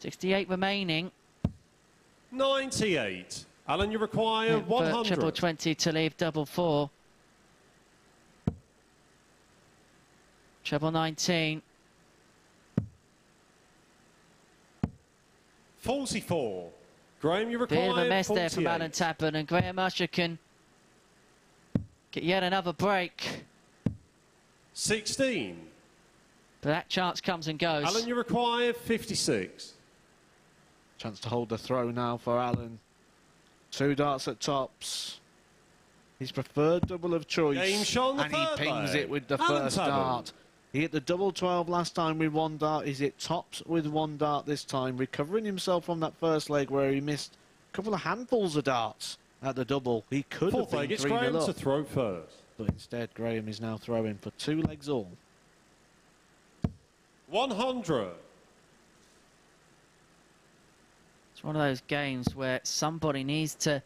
68 remaining. 98. Alan, you require For 100. triple 20 to leave double 4. Treble 19. 44. Graham, you require Bit of a mess 48. there from Allen Tavern, and Graham Usher can get yet another break. 16. But that chance comes and goes. Alan, you require 56. Chance to hold the throw now for Allen. 2 darts at tops. His preferred double of choice. Game shot on the and he third pings leg. it with the Allen first Tavern. dart. He hit the double 12 last time with 1 dart. He's hit tops with 1 dart this time, recovering himself from that first leg where he missed a couple of handfuls of darts at the double. He could Fourth have leg, been it's 3-0 Graham up, to throw first. but instead Graham is now throwing for 2 legs all. 100. It's one of those games where somebody needs to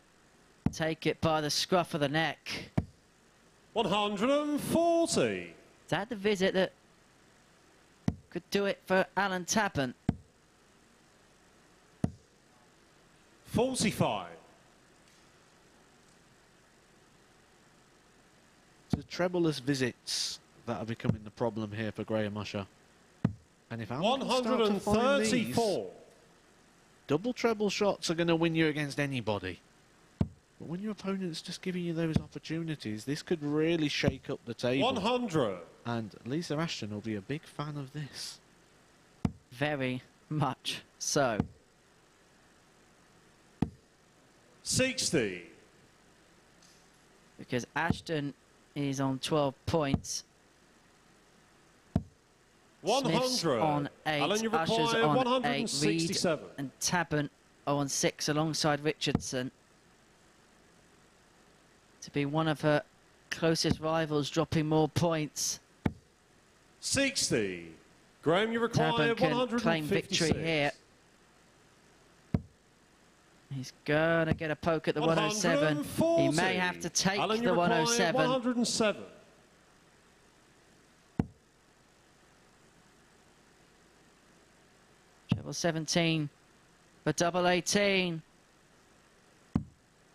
take it by the scruff of the neck. 140. Is that the visit that could do it for Allen Tavern? 45. It's the trebleless visits that are becoming the problem here for Graham Usher. And if Allen can start to find these, 134. double treble shots are going to win you against anybody. But when your opponent's just giving you those opportunities, this could really shake up the table. 100. And Lisa Ashton will be a big fan of this. Very much so. 60. Because Ashton is on 12 points. Smith's 100. on 8, Alan, you Usher's require on 8, Reid 167. and Tabern are on 6 alongside Richardson. To be one of her closest rivals, dropping more points. 60. Graham, you require Tabern can 156. claim victory here. He's going to get a poke at the 107. He 140. may have to take Alan, you the require 107. 107. Treble 17 for double 18.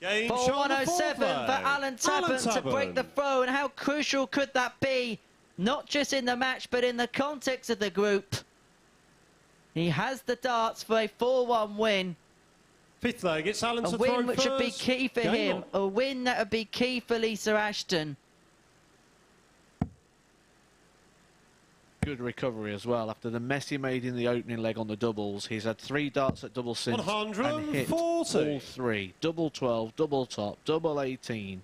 Game For shot on the 107 fourth for leg. Allen Tavern to break the Tavern. throw. And how crucial could that be? Not just in the match, but in the context of the group. He has the darts for a 4-1 win. Fifth leg, it's Allen A to throw win which would be first. key for Game him. on. A win that would be key for Lisa Ashton. Good recovery as well. After the mess he made in the opening leg on the doubles, he's had 3 darts at double since and hit 140. all 3. Double 12, double top, double 18.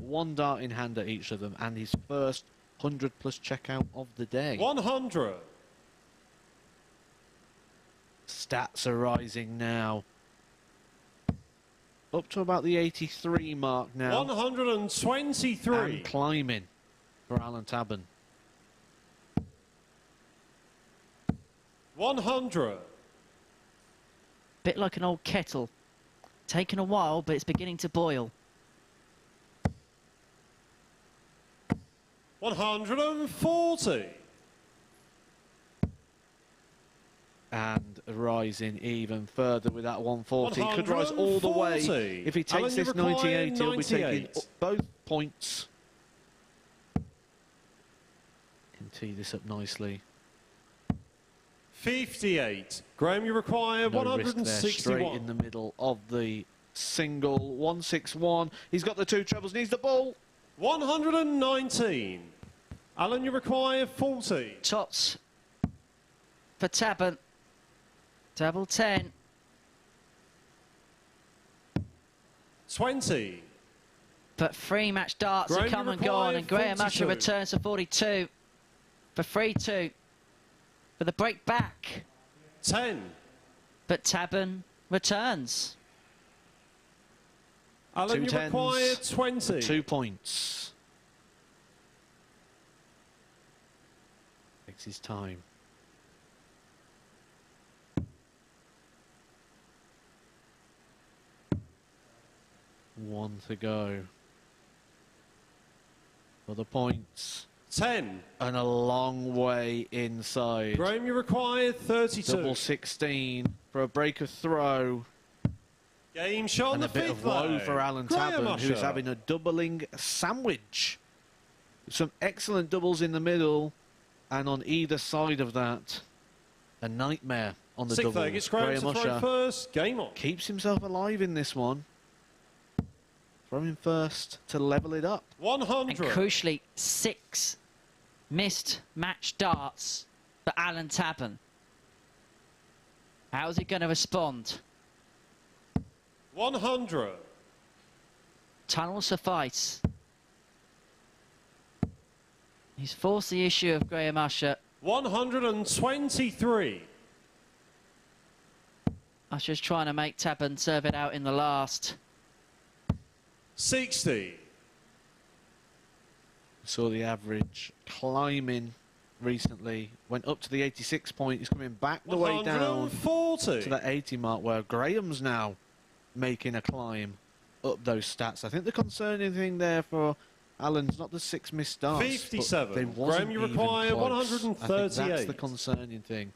1 dart in hand at each of them, and his first 100-plus checkout of the day. 100. Stats are rising now. Up to about the 83 mark now. 123. And climbing for Allen Tavern. 100. Bit like an old kettle. Taken a while, but it's beginning to boil. 140. And rising even further with that 140. Could rise all the way. 140. If he takes Alan, you this require 98, he'll be taking 98. both points. Can tee this up nicely. 58. Graham, you require No risk there, straight 161. in the middle of the single. 161. He's got the 2 trebles, needs the ball. 119. Alan, you require 40. Tots for Tabern. Double 10. 20. But 3 match darts have come and gone, and Graham Usher returns to 42 for 3-2 for the break back. 10. But Tabern returns. Alan, you 2 require tens, 20. 2 points. Takes his time. One to go. For the points. 10. And a long way inside. Graham, you require 32. Double 16 for a break of throw. Game shot on And the a bit fifth of woe leg. for Allen Graham Tavern, Usher. who's having a doubling sandwich. Some excellent doubles in the middle, and on either side of that, a nightmare on the Sixth leg, doubles. it's Graham to throw Usher first. Game on. keeps himself alive in this one. Throwing first to level it up. 100. And crucially, 6 missed match darts for Allen Tavern. How's he going to respond? 100. Tunnel suffice. He's forced the issue of Graham Usher. 123. Usher's trying to make Tabern serve it out in the last. 60. Saw the average climbing recently. Went up to the 86 point. He's coming back the way down 140. to that 80 mark, where Graham's now making a climb up those stats. I think the concerning thing there for Allen's not the 6 missed starts. 57. But they wasn't Graham, you even require close. I think 138. that's the concerning thing.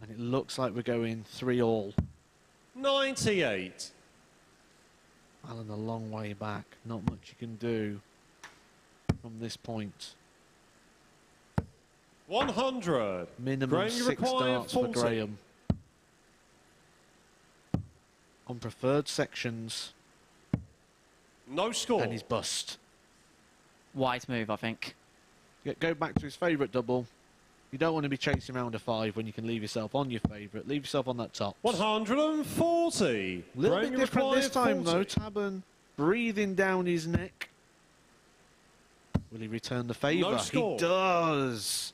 And it looks like we're going 3-all. 98. Allen a long way back. Not much you can do from this point. 100. Minimum Graham, you 6 require starts 40. for Graham. On preferred sections, No score. and he's bust. Wise move, I think. Go back to his favourite double. You don't want to be chasing around a 5 when you can leave yourself on your favourite. Leave yourself on that top. 140. A little Graham, bit you different require this time, 40. though. Tabern breathing down his neck. Will he return the favour? No He score. does.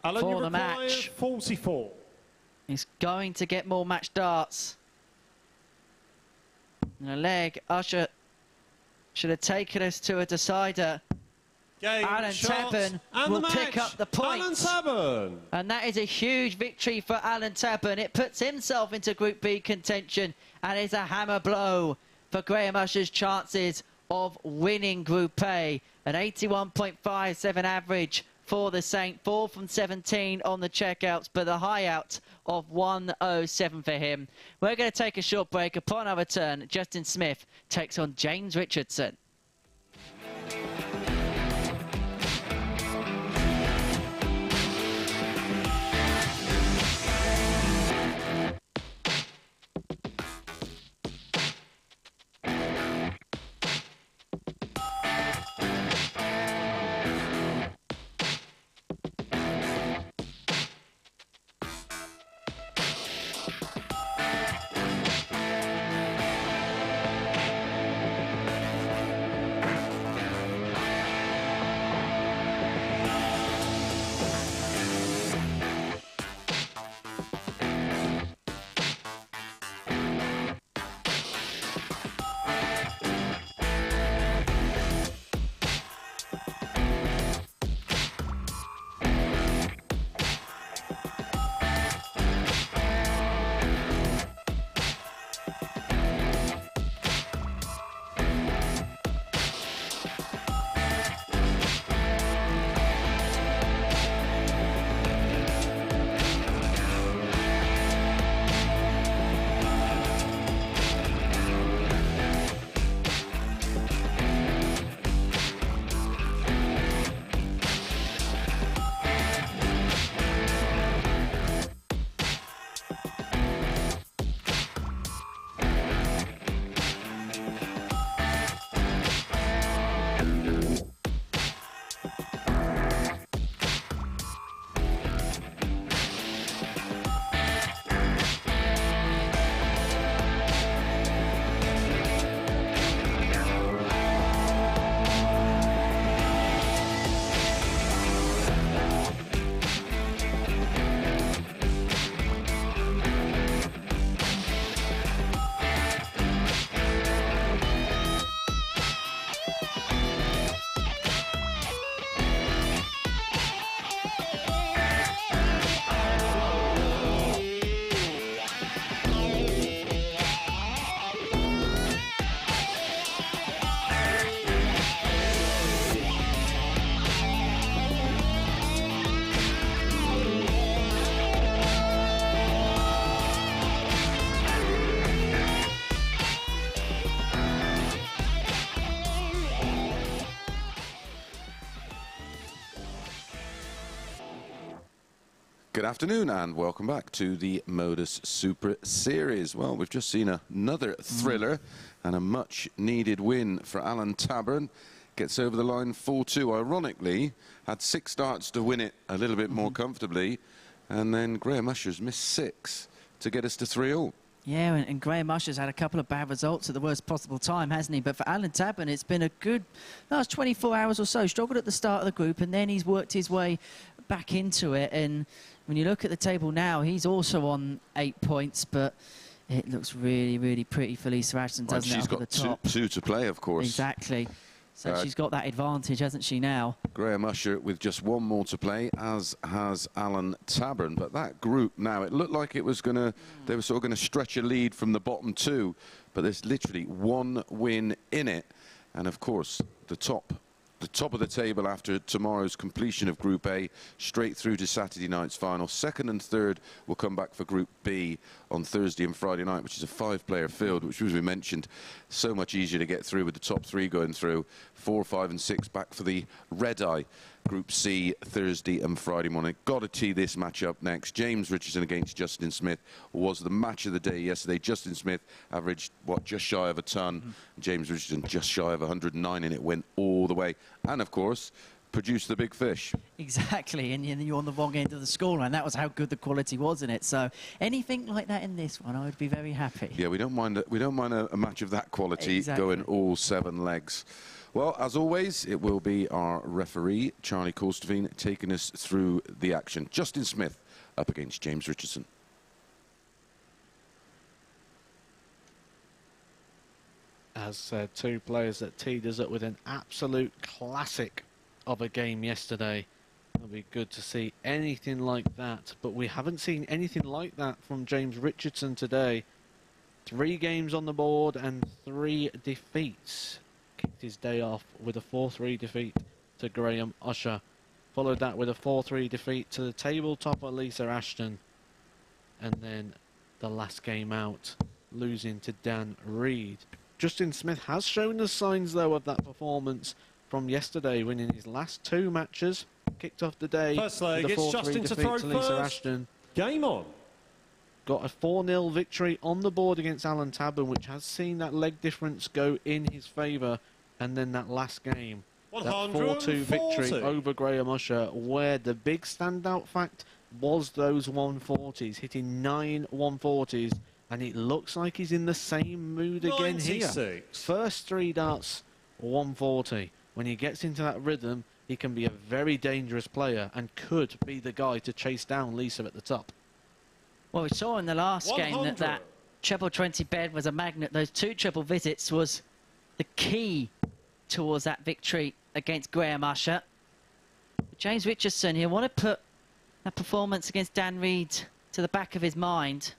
Alan, For you the require match. 44. He's going to get more match darts. And a leg. Usher should have taken us to a decider. Game Allen shot, Tavern and will the pick match. up the point. Allen Tavern. And that is a huge victory for Allen Tavern. It puts himself into Group B contention and is a hammer blow for Graham Usher's chances of winning Group A. An 81.57 average for the Saint. 4 from 17 on the checkouts, but the high out of 107 for him. We're going to take a short break. Upon our return, Justin Smith takes on James Richardson. Good afternoon and welcome back to the MODUS Super Series. Well, we've just seen another thriller and a much-needed win for Allen Tavern. Gets over the line 4-2. Ironically, had 6 starts to win it a little bit more comfortably, and then Graham Usher's missed 6 to get us to 3-all. Yeah, and Graham Usher's had a couple of bad results at the worst possible time, hasn't he? But for Allen Tavern, it's been a good last 24 hours or so. Struggled at the start of the group, and then he's worked his way back into it. And when you look at the table now, he's also on 8 points, but it looks really, really pretty for Lisa Ashton, doesn't it? She's got two to play, of course. Exactly. So she's got that advantage, hasn't she, now? Graham Usher with just 1 more to play, as has Allen Tavern. But that group now, it looked like it was going to, they were sort of going to stretch a lead from the bottom 2. But there's literally 1 win in it. And of course, the top of the table after tomorrow's completion of Group A, straight through to Saturday night's final. 2nd and 3rd will come back for Group B on Thursday and Friday night, which is a 5-player field, which, as we mentioned, so much easier to get through with the top 3 going through. 4, 5 and 6 back for the Red Eye Group C Thursday and Friday morning. Got to tee this match up next. James Richardson against Justin Smith was the match of the day yesterday. Justin Smith averaged, what, just shy of a ton. James Richardson just shy of 109, and it went all the way. And, of course, produced the big fish. Exactly, and you're on the wrong end of the scoreline. That was how good the quality was in it. So anything like that in this one, I would be very happy. Yeah, we don't mind a match of that quality going all 7 legs. Well, as always, it will be our referee, Charlie Corstevine, taking us through the action. Justin Smith up against James Richardson. As said, 2 players that teed us up with an absolute classic of a game yesterday. It'll be good to see anything like that, but we haven't seen anything like that from James Richardson today. 3 games on the board and 3 defeats. Kicked his day off with a 4-3 defeat to Graham Usher. Followed that with a 4-3 defeat to the table topper Lisa Ashton. And then the last game out, losing to Dan Reid. Justin Smith has shown us signs, though, of that performance from yesterday, winning his last 2 matches. Kicked off the day first leg, with a 4-3 Justin defeat to Lisa Ashton. Game on. Got a 4-0 victory on the board against Allen Tavern, which has seen that leg difference go in his favour. And then that last game, that 4-2 victory over Graham Usher, where the big standout fact was those 140s, hitting 9 140s. And it looks like he's in the same mood again here. First 3 darts, 140. When he gets into that rhythm, he can be a very dangerous player and could be the guy to chase down Lisa at the top. Well, we saw in the last game that treble 20 bed was a magnet. Those 2 triple visits was the key towards that victory against Graham Usher. James Richardson, he'll want to put that performance against Dan Reid to the back of his mind.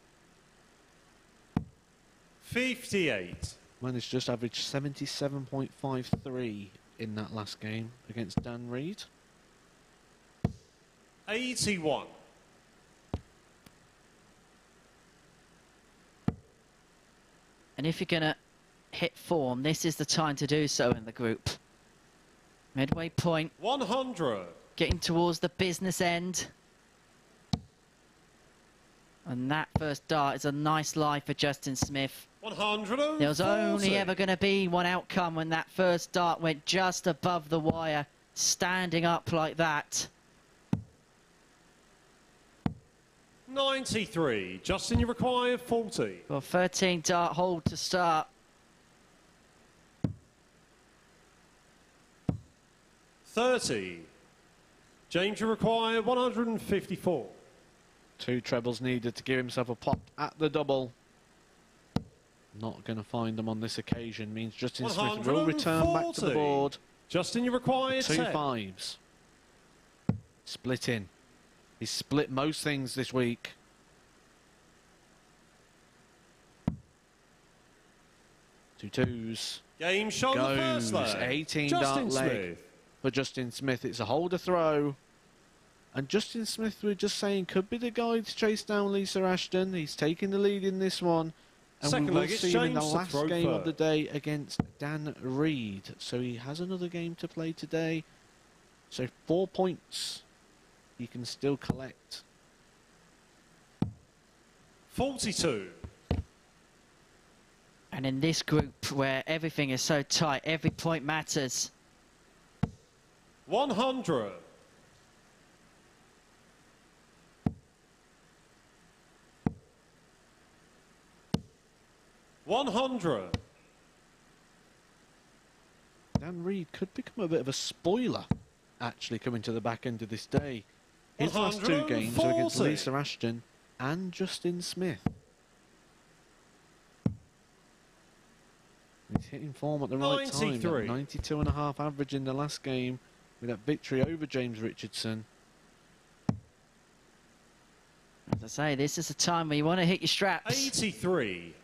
58. Managed just averaged 77.53 in that last game against Dan Reid. 81. And if you're going to hit form, this is the time to do so in the group. Midway point. 100. Getting towards the business end. And that first dart is a nice lie for Justin Smith. 140. There was only ever going to be one outcome when that first dart went just above the wire, standing up like that. 93. Justin, you require 40. Well, 13 dart hold to start. 30. James, you require 154. 2 trebles needed to give himself a pop at the double. Not going to find them on this occasion. Means Justin Smith will return back to the board. Justin, you require 2 10. 5s. Split in. He's split most things this week. 2 2s. Game shot on the first leg. 18 Justin dart leg Smith. for Justin Smith. It's a holder throw. And Justin Smith, we're just saying, could be the guy to chase down Lisa Ashton. He's taking the lead in this one. And Second we will leg, it's see him in the James to last throw game of first. the day against Dan Reid. So he has another game to play today. So 4 points he can still collect 42. And in this group where everything is so tight, every point matters. 100. Dan Reid could become a bit of a spoiler, actually, coming to the back end of this day. His last two games are against 140. Lisa Ashton and Justin Smith. He's hitting form at the right time. 93. 92.5 average in the last game with that victory over James Richardson. As I say, this is a time where you want to hit your straps. 83.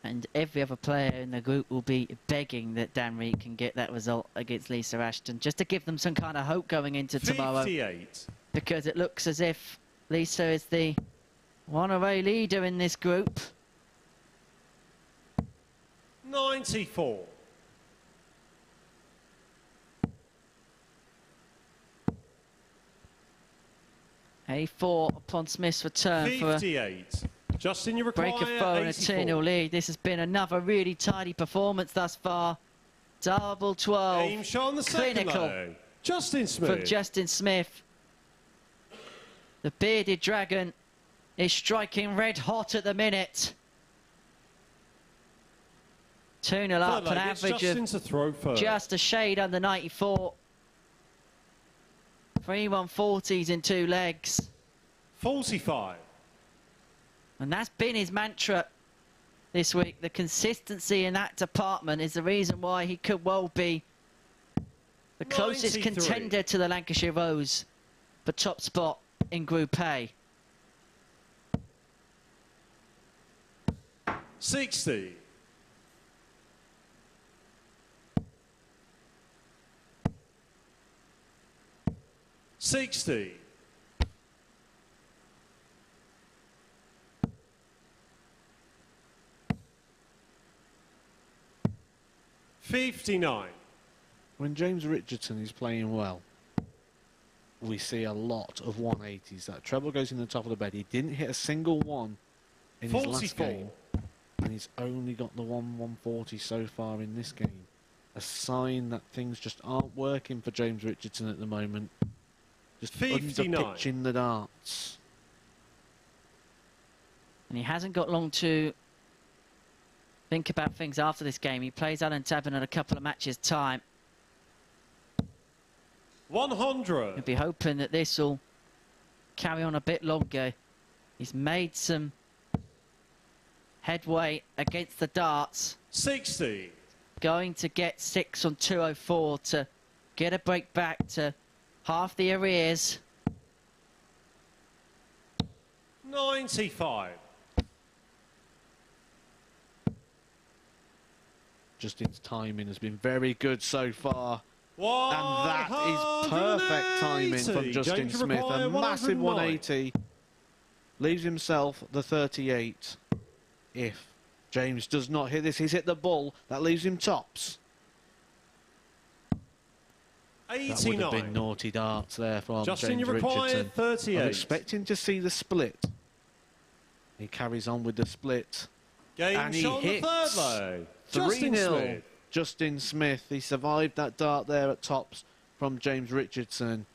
And every other player in the group will be begging that Dan Reid can get that result against Lisa Ashton, just to give them some kind of hope going into tomorrow. 58. Because it looks as if Lisa is the one-away leader in this group. 94. A4 upon Smith's return for a 58. Justin, you require break of phone, a 84. 2-0 lead. This has been another really tidy performance thus far. Double 12. Aim shot on the second Clinical low. Justin Smith. from Justin Smith. The bearded dragon is striking red hot at the minute. 2-0 up, Third an leg, it's average Justin of to throw first. just a shade under 94. 3 140s in 2 legs. 45. And that's been his mantra this week. The consistency in that department is the reason why he could well be the closest 93. contender to the Lancashire Rose for top spot in Group A. 60. 60. 59. When James Richardson is playing well, we see a lot of 180s. That treble goes in the top of the bed. He didn't hit a single one in his last 44. game, and he's only got the 140 so far in this game. A sign that things just aren't working for James Richardson at the moment. Just 59. underpitching the darts. And he hasn't got long to think about things after this game. He plays Allen Tavern in a couple of matches' time. 100. He'll be hoping that this will carry on a bit longer. He's made some headway against the darts. 60. Going to get 6 on 204 to get a break back to half the arrears. 95. Justin's timing has been very good so far. And that is 180. perfect timing from Justin James Smith. require A massive 109. 180. Leaves himself the 38. If James does not hit this, he's hit the bull. That leaves him tops. That would have 89. been naughty darts there from Justin, James you require Richardson. 38. I'm expecting to see the split. He carries on with the split. Game and he shot on the hits third low. Justin 3-0. Smith. Justin Smith. He survived that dart there at tops from James Richardson.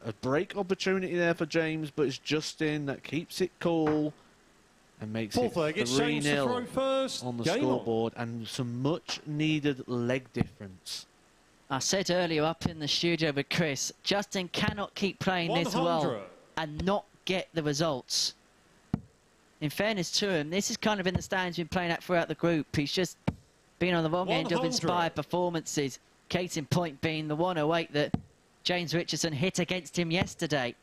A break opportunity there for James, but it's Justin that keeps it cool and makes Fourth it leg, it's James to throw 3-0 first. on the Game scoreboard, and some much needed leg difference. I said earlier up in the studio with Chris, Justin cannot keep playing this 100. well and not get the results. In fairness to him, this is kind of in the stands he's been playing at throughout the group. He's just been on the wrong end of 100. inspired performances. Case in point being the 108 that James Richardson hit against him yesterday.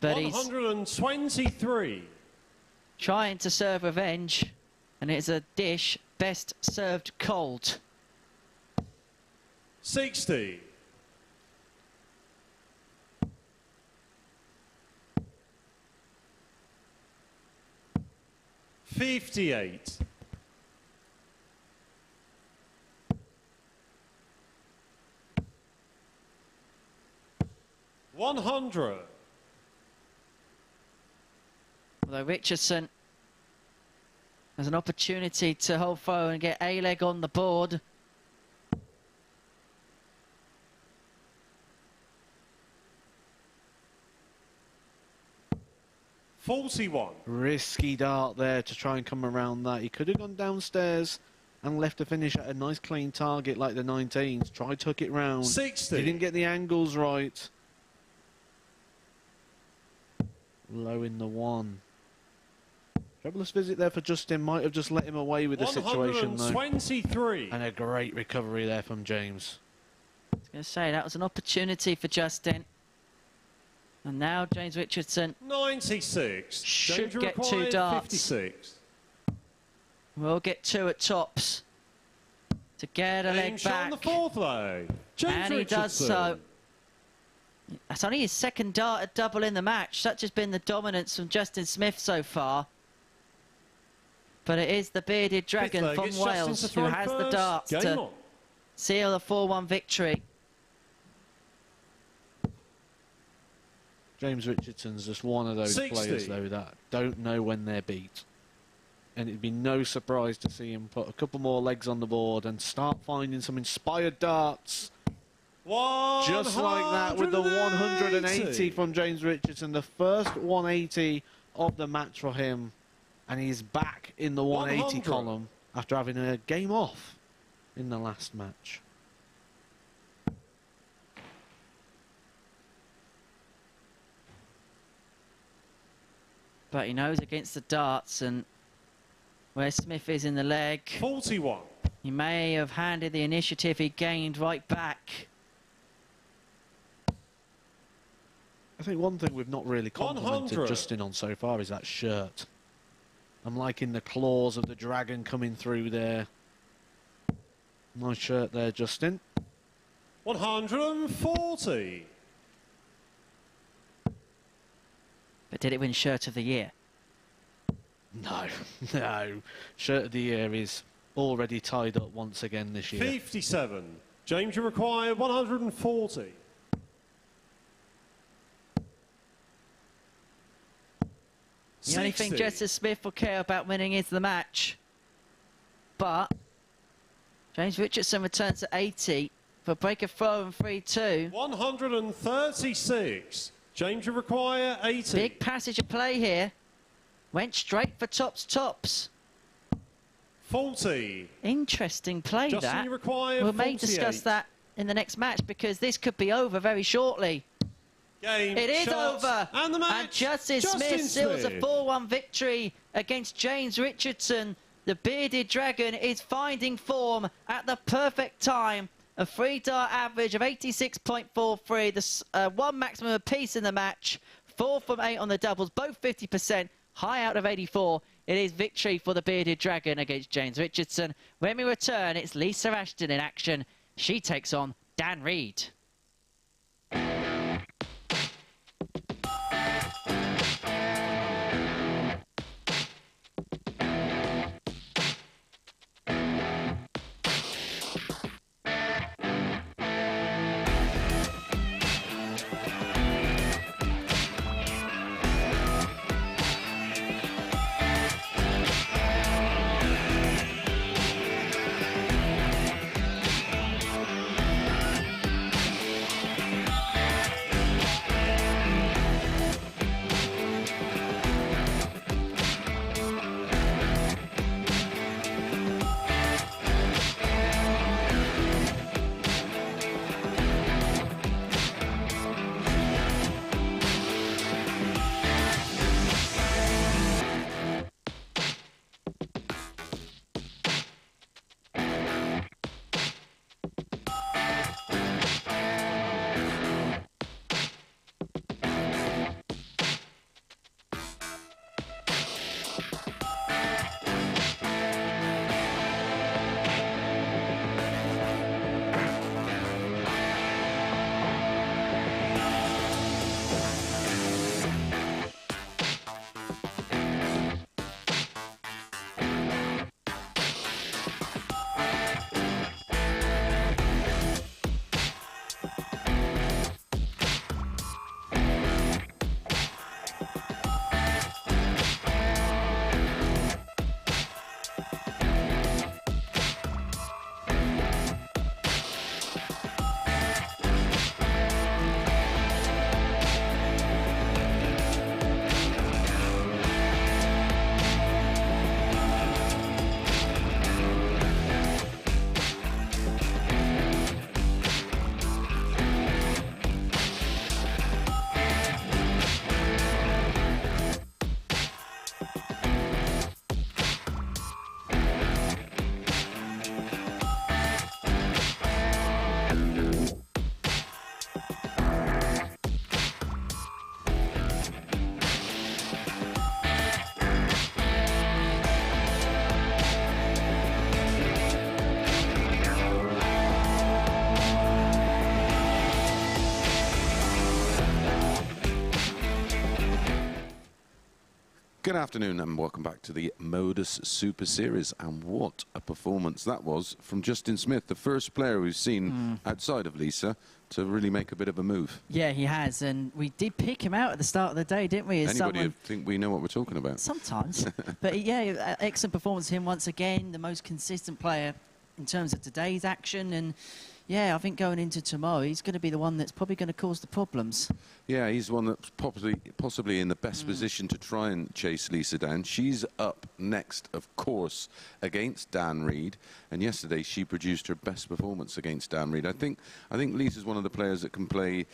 But he's 123. trying to serve revenge, and it's a dish best served cold. 60. 58. 100. Although Richardson has an opportunity to hold fire and get a leg on the board. $41. Risky dart there to try and come around that. He could have gone downstairs and left the finish at a nice clean target like the 19s. Tried to hook it round. 60. Didn't get the angles right. Low in the one. Troublous visit there for Justin. Might have just let him away with the situation though. 123. And a great recovery there from James. I was going to say, that was an opportunity for Justin. And now James Richardson 96. should Danger get 2 required, darts. 56. We'll get 2 at tops to get a leg Shot on back. the 4th leg. James And he Richardson. does so. That's only his 2nd dart at double in the match. Such has been the dominance from Justin Smith so far. But it is the bearded dragon leg, from it's Wales Justin to who throw has the first. darts Game to on. seal a 4-1 victory. James Richardson's just one of those 60. players though that don't know when they're beat. And it'd be no surprise to see him put a couple more legs on the board and start finding some inspired darts. Just like that with the 180 from James Richardson. The first 180 of the match for him. And he's back in the 180 100. column after having a game off in the last match. But he knows against the darts and where Smith is in the leg. 41. He may have handed the initiative he gained right back. I think one thing we've not really complimented 100. Justin on so far is that shirt. I'm liking the claws of the dragon coming through there. Nice shirt there, Justin. 140. But did it win Shirt of the Year? No, no. Shirt of the year is already tied up once again this year. 57. James, you require 140. The only thing Justin Smith will care about winning is the match. But James Richardson returns at 80 for break of throw and 3-2. 136. James, you require 80. Big passage of play here. Went straight for tops. 40. Interesting play, Justin, that. you require We may discuss 48. that in the next match because this could be over very shortly. Game, It is shots, over. And the match. And Justin Smith seals a Smith. 4-1 victory against James Richardson. The bearded dragon is finding form at the perfect time. A 3-dart average of 86.43. The 1 maximum apiece in the match. 4 from 8 on the doubles, both 50%. High out of 84. It is victory for the bearded dragon against James Richardson. When we return, it's Lisa Ashton in action. She takes on Dan Reid. Good afternoon and welcome back to the MODUS Super Series. And what a performance that was from Justin Smith, the first player we've seen outside of Lisa to really make a bit of a move. Yeah, he has, and we did pick him out at the start of the day, didn't we? Anybody think we know what we're talking about? Sometimes. But yeah, excellent performance from him once again, the most consistent player in terms of today's action. And yeah, I think going into tomorrow, he's going to be the one that's probably going to cause the problems. Yeah, he's one that's possibly in the best position to try and chase Lisa down. She's up next, of course, against Dan Reid. And yesterday, she produced her best performance against Dan Reid. I think Lisa's one of the players that can play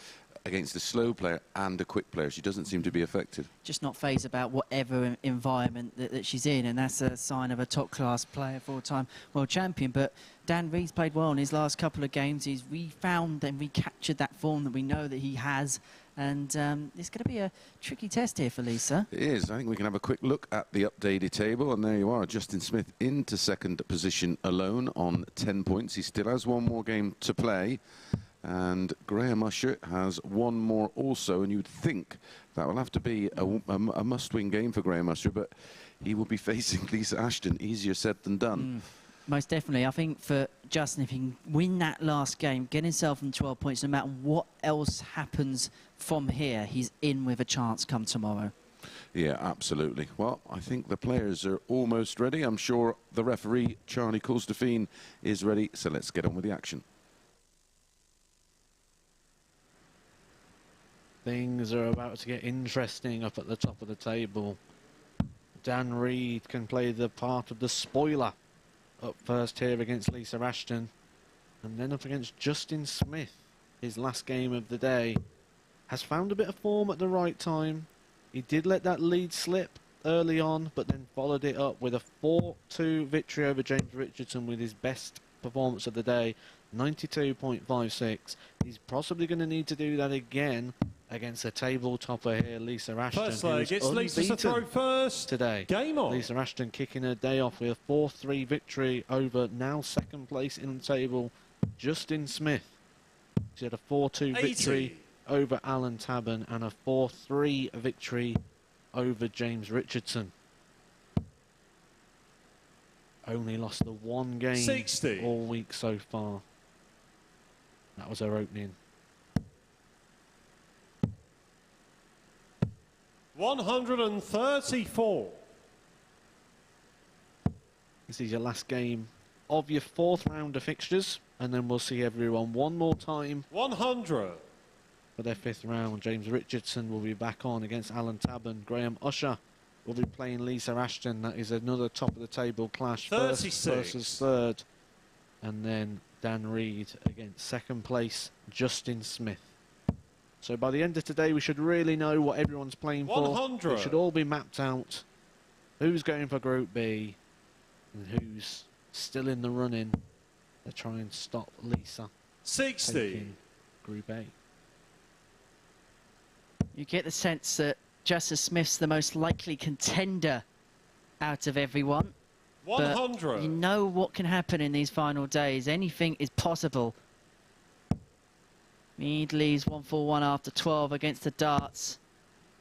against a slow player and a quick player. She doesn't seem to be affected. Just not phased about whatever environment that she's in, and that's a sign of a top-class player, four-time world champion. But Dan Reid's played well in his last couple of games. He's refound and recaptured that form that we know that he has. And it's going to be a tricky test here for Lisa. It is. I think we can have a quick look at the updated table. And there you are, Justin Smith into second position alone on 10 points. He still has one more game to play. And Graham Usher has one more also, and you'd think that will have to be a must-win game for Graham Usher, but he will be facing Lisa Ashton. Easier said than done. Most definitely. I think for Justin, if he can win that last game, get himself in 12 points, no matter what else happens from here, he's in with a chance come tomorrow. Yeah, absolutely. Well, I think the players are almost ready. I'm sure the referee, Charlie Coulsdefine, is ready, so let's get on with the action. Things are about to get interesting up at the top of the table. Dan Reid can play the part of the spoiler up first here against Lisa Ashton, and then up against Justin Smith. His last game of the day has found a bit of form at the right time. He did let that lead slip early on, but then followed it up with a 4-2 victory over James Richardson with his best performance of the day, 92.56. He's possibly going to need to do that again against a table topper here, Lisa Ashton. First leg, it's Lisa to throw first. Today. Game on. Lisa Ashton kicking her day off with a 4-3 victory over now second place in the table, Justin Smith. She had a 4-2 victory over Allen Tavern and a 4-3 victory over James Richardson. Only lost the one game 60 all week so far. That was her opening. 134. This is your last game of your fourth round of fixtures, and then we'll see everyone one more time 100 for their fifth round. James Richardson will be back on against Allen Tavern. Graham Usher will be playing Lisa Ashton. That is another top of the table clash. 36 first versus third, and then Dan Reid against second place Justin Smith. So by the end of today, we should really know what everyone's playing for. 100. It should all be mapped out. Who's going for Group B and who's still in the running to try and stop Lisa 60 taking Group A. You get the sense that Justin Smith's the most likely contender out of everyone. 100. But you know what can happen in these final days. Anything is possible. Reid leaves 1-4-1 after 12 against the darts.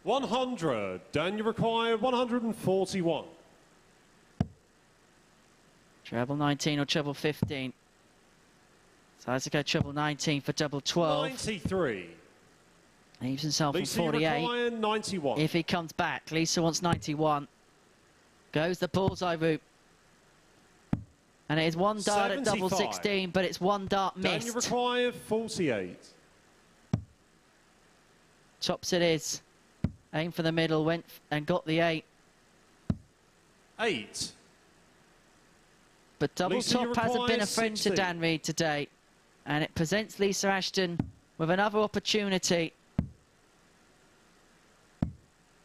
100. Daniel required 141. Treble 19 or treble 15. So has to go treble 19 for double 12. 93. Leaves himself on Lisa 48. required 91. If he comes back, Lisa wants 91. Goes the bullseye route. And it is one dart at double 75. 16, but it's one dart missed. Daniel required 48. Chops it is. Aim for the middle, went and got the 8. 8. But double Lisa, you top hasn't been a require friend 60. to Dan Reid today. And it presents Lisa Ashton with another opportunity.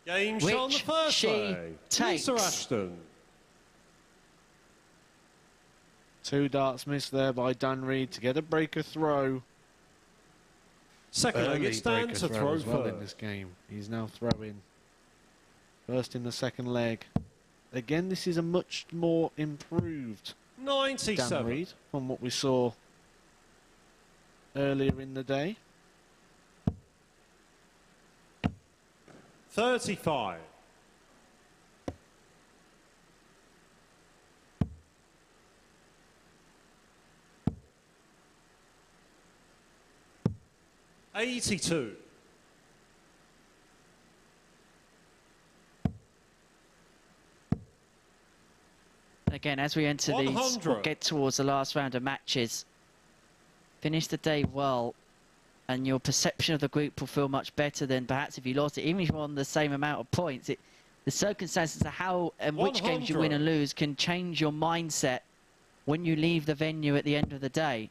Game Which shot on the first she leg. takes. Lisa Ashton. 2 darts missed there by Dan Reid to get a breaker throw. Second leg, Early it's Dan breaker to throw throw as well in first. this game. He's now throwing first in the second leg. Again, this is a much more improved Dan 97. Reid from what we saw earlier in the day. 35. 82. Again, as we enter these, 100. we'll get towards the last round of matches. Finish the day well, and your perception of the group will feel much better than perhaps if you lost it. Even if you're on the same amount of points, the circumstances of how and which games you win and lose can change your mindset when you leave the venue at the end of the day.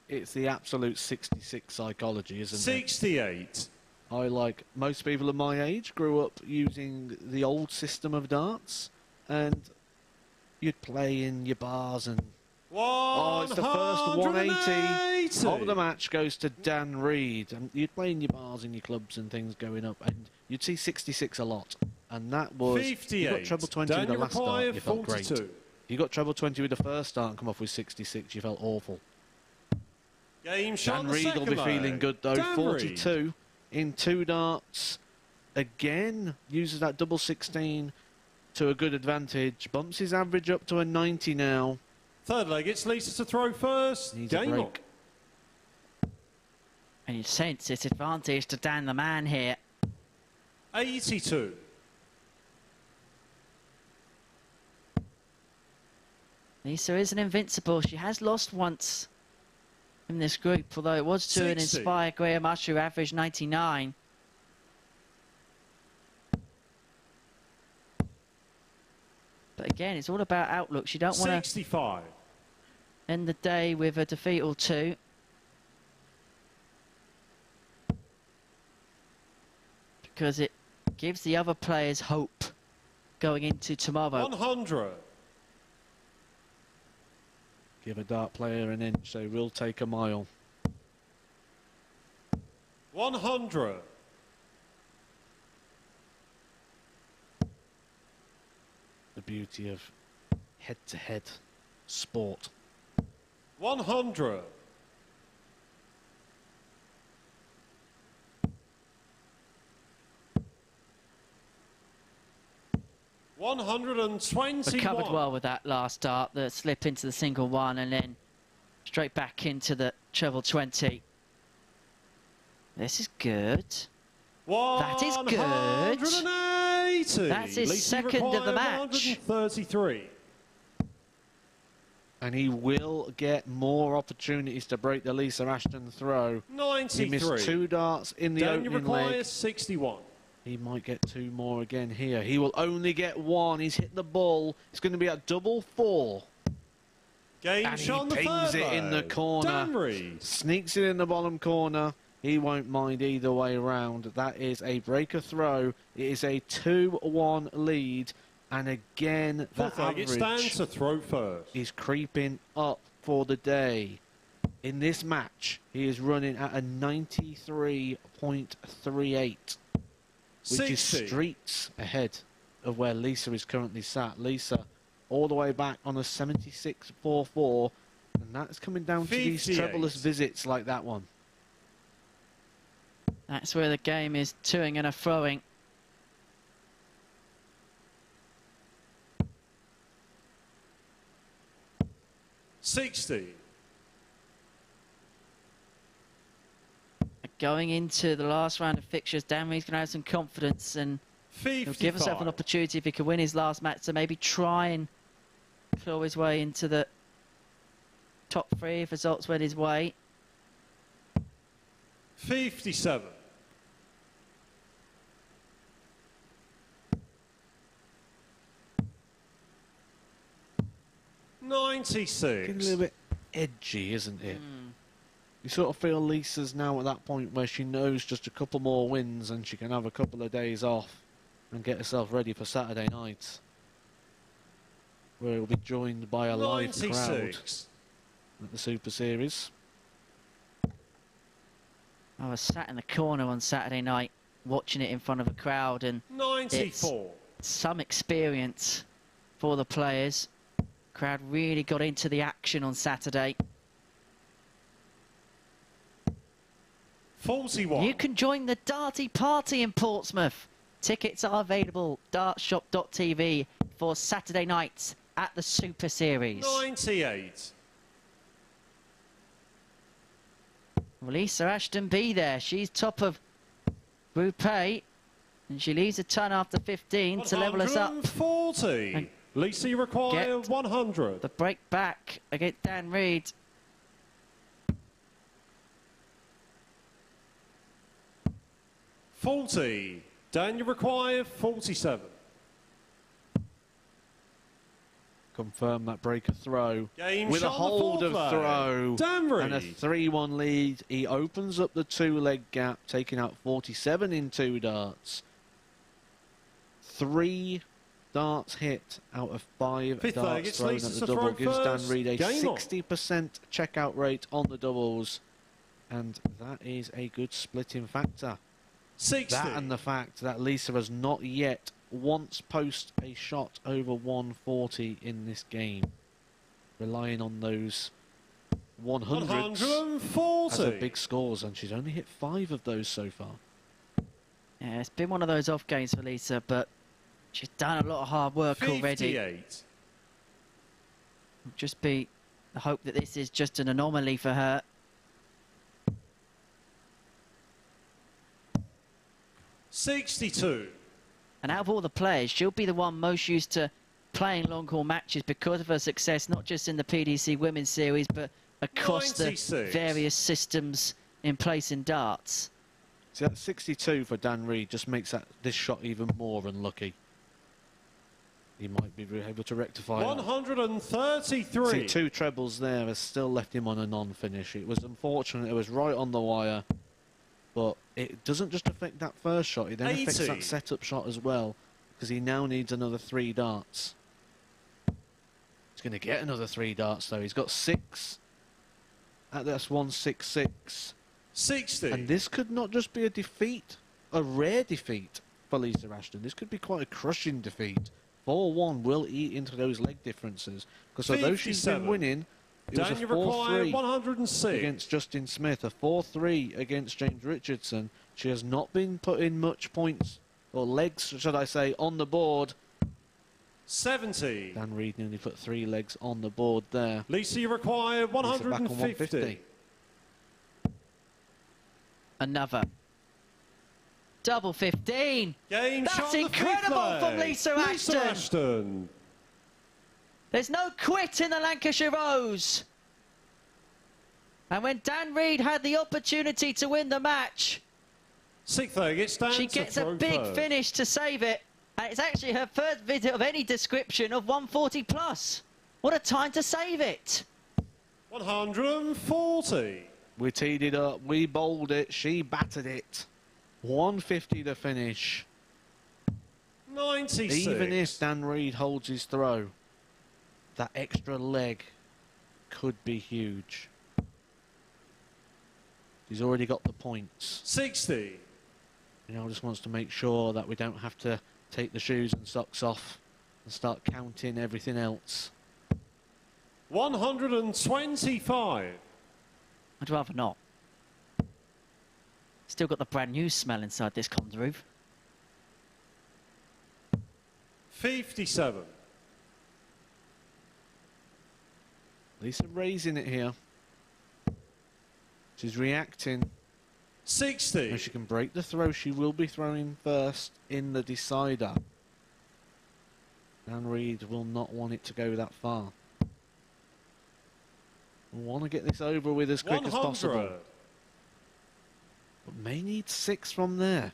It's the absolute 66 psychology, isn't it? 68. Like most people of my age, grew up using the old system of darts, and you'd play in your bars and... Oh, it's the first 180 of the match goes to Dan Reid. And you'd play in your bars and your clubs and things going up, and you'd see 66 a lot. And that was... 58. You got treble 20 with the last start, you felt 42. great. You got treble 20 with the first start and come off with 66, you felt awful. Game shot. Dan Reid will be feeling good though. Dan 42 Reid. in 2 darts. Again, uses that double 16 to a good advantage. Bumps his average up to a 90 now. Third leg, it's Lisa to throw first. Needs a Game on. break. And you sense it's advantage to Dan the man here. 82. Lisa isn't invincible. She has lost once in this group, although it was to an 60. inspired Graham Usher who averaged 99. But again, it's all about outlooks. You don't want to 65. end the day with a defeat or two. Because it gives the other players hope going into tomorrow. 100. Give a dart player an inch, they will take a mile. 100. The beauty of head-to-head sport. 100. 121. Recovered well with that last dart, the slip into the single one and then straight back into the treble 20. This is good. That is good. 180. That's his Lisa second of the required match. 133. And he will get more opportunities to break the Lisa Ashton throw. 93. He missed 2 darts in the Daniel opening leg. requires 61. He might get 2 more again here. He will only get 1. He's hit the ball. It's going to be a double 4. Game And shot on he the pings third it in the leg. corner. Dan Reid. Sneaks it in the bottom corner. He won't mind either way around. That is a breaker throw. It is a 2-1 lead. And again, that Fourth leg, it's Dan average to throw first. is creeping up for the day. In this match, he is running at a 93.38, which is 60. streets ahead of where Lisa is currently sat. Lisa all the way back on a 76.44, and that's coming down to these 58. trebleless visits like that one. That's where the game is toing and a throwing. Going into the last round of fixtures, Dan Reid's going to have some confidence and he'll give himself an opportunity if he can win his last match to maybe try and claw his way into the top 3 if results went his way. 57. Getting a 96. little bit edgy, isn't it? You sort of feel Lisa's now at that point where she knows just a couple more wins and she can have a couple of days off and get herself ready for Saturday night, where it will be joined by a live crowd 96. at the Super Series. I was sat in the corner on Saturday night watching it in front of a crowd, and 94. some experience for the players. Crowd really got into the action on Saturday. 41. You can join the Darty Party in Portsmouth. Tickets are available dartshop.tv for Saturday nights at the Super Series. 98. Will Lisa Ashton be there? She's top of Group A, and she leaves a ton after 15 to level us up. 140. Lisa, you require 100. The break back against Dan Reid. $40. Dan, you require 47. Confirm that breaker throw Game with a shot on the hold of fourth throw Dan Reid. and a 3-1 lead. He opens up the 2-leg gap, taking out 47 in 2 darts. 3 darts hit out of 5 Fifth leg, darts it's thrown Lisa at to the double throw gives Dan first. Reid a Game on. 60% checkout rate on the doubles, and that is a good splitting factor. 60. That and the fact that Lisa has not yet once post a shot over 140 in this game, relying on those 100s 140. as her big scores, and she's only hit 5 of those so far. Yeah, it's been one of those off games for Lisa, but she's done a lot of hard work 58. already. It'll just be the hope that this is just an anomaly for her. $62. And out of all the players, she'll be the one most used to playing long-haul matches because of her success, not just in the PDC Women's Series, but across 96. the various systems in place in darts. See, that 62 for Dan Reid just makes this shot even more unlucky. He might be able to rectify that. 133. See, 2 trebles there has still left him on a non-finish. It was unfortunate. It was right on the wire. But it doesn't just affect that first shot. It then affects 80. that setup shot as well, because he now needs another 3 darts. He's going to get another 3 darts, though. He's got 6. That's 166. 60. And this could not just be a defeat, a rare defeat for Lisa Ashton. This could be quite a crushing defeat. 4-1 will eat into those leg differences, because although she's been 57. winning, it was a Dan, you require 4-3 106. against Justin Smith, a 4-3 against James Richardson. She has not been putting much points, or legs, should I say, on the board. 70. Dan Reid nearly put 3 legs on the board there. Lisa, you require Lisa back on 150. 150. Another. Double 15. Game That's shot on the incredible fifth from leg. Lisa Lisa Ashton. Ashton. There's no quit in the Lancashire Rose. And when Dan Reid had the opportunity to win the match, Sixth leg, it's Dan she to gets a throw big first. finish to save it. And it's actually her first visit of any description of 140 plus. What a time to save it. 140. We teed it up, we bowled it, she battered it. 150 to finish. 96. Even if Dan Reid holds his throw, that extra leg could be huge. He's already got the points. 60. You know, just wants to make sure that we don't have to take the shoes and socks off and start counting everything else. 125. I'd rather not. Still got the brand new smell inside this comms roof. 57. Lisa raising it here. She's reacting. 60. If she can break the throw, she will be throwing first in the decider. Dan Reid will not want it to go that far. We want to get this over with as quick as possible. 100. But may need 6 from there.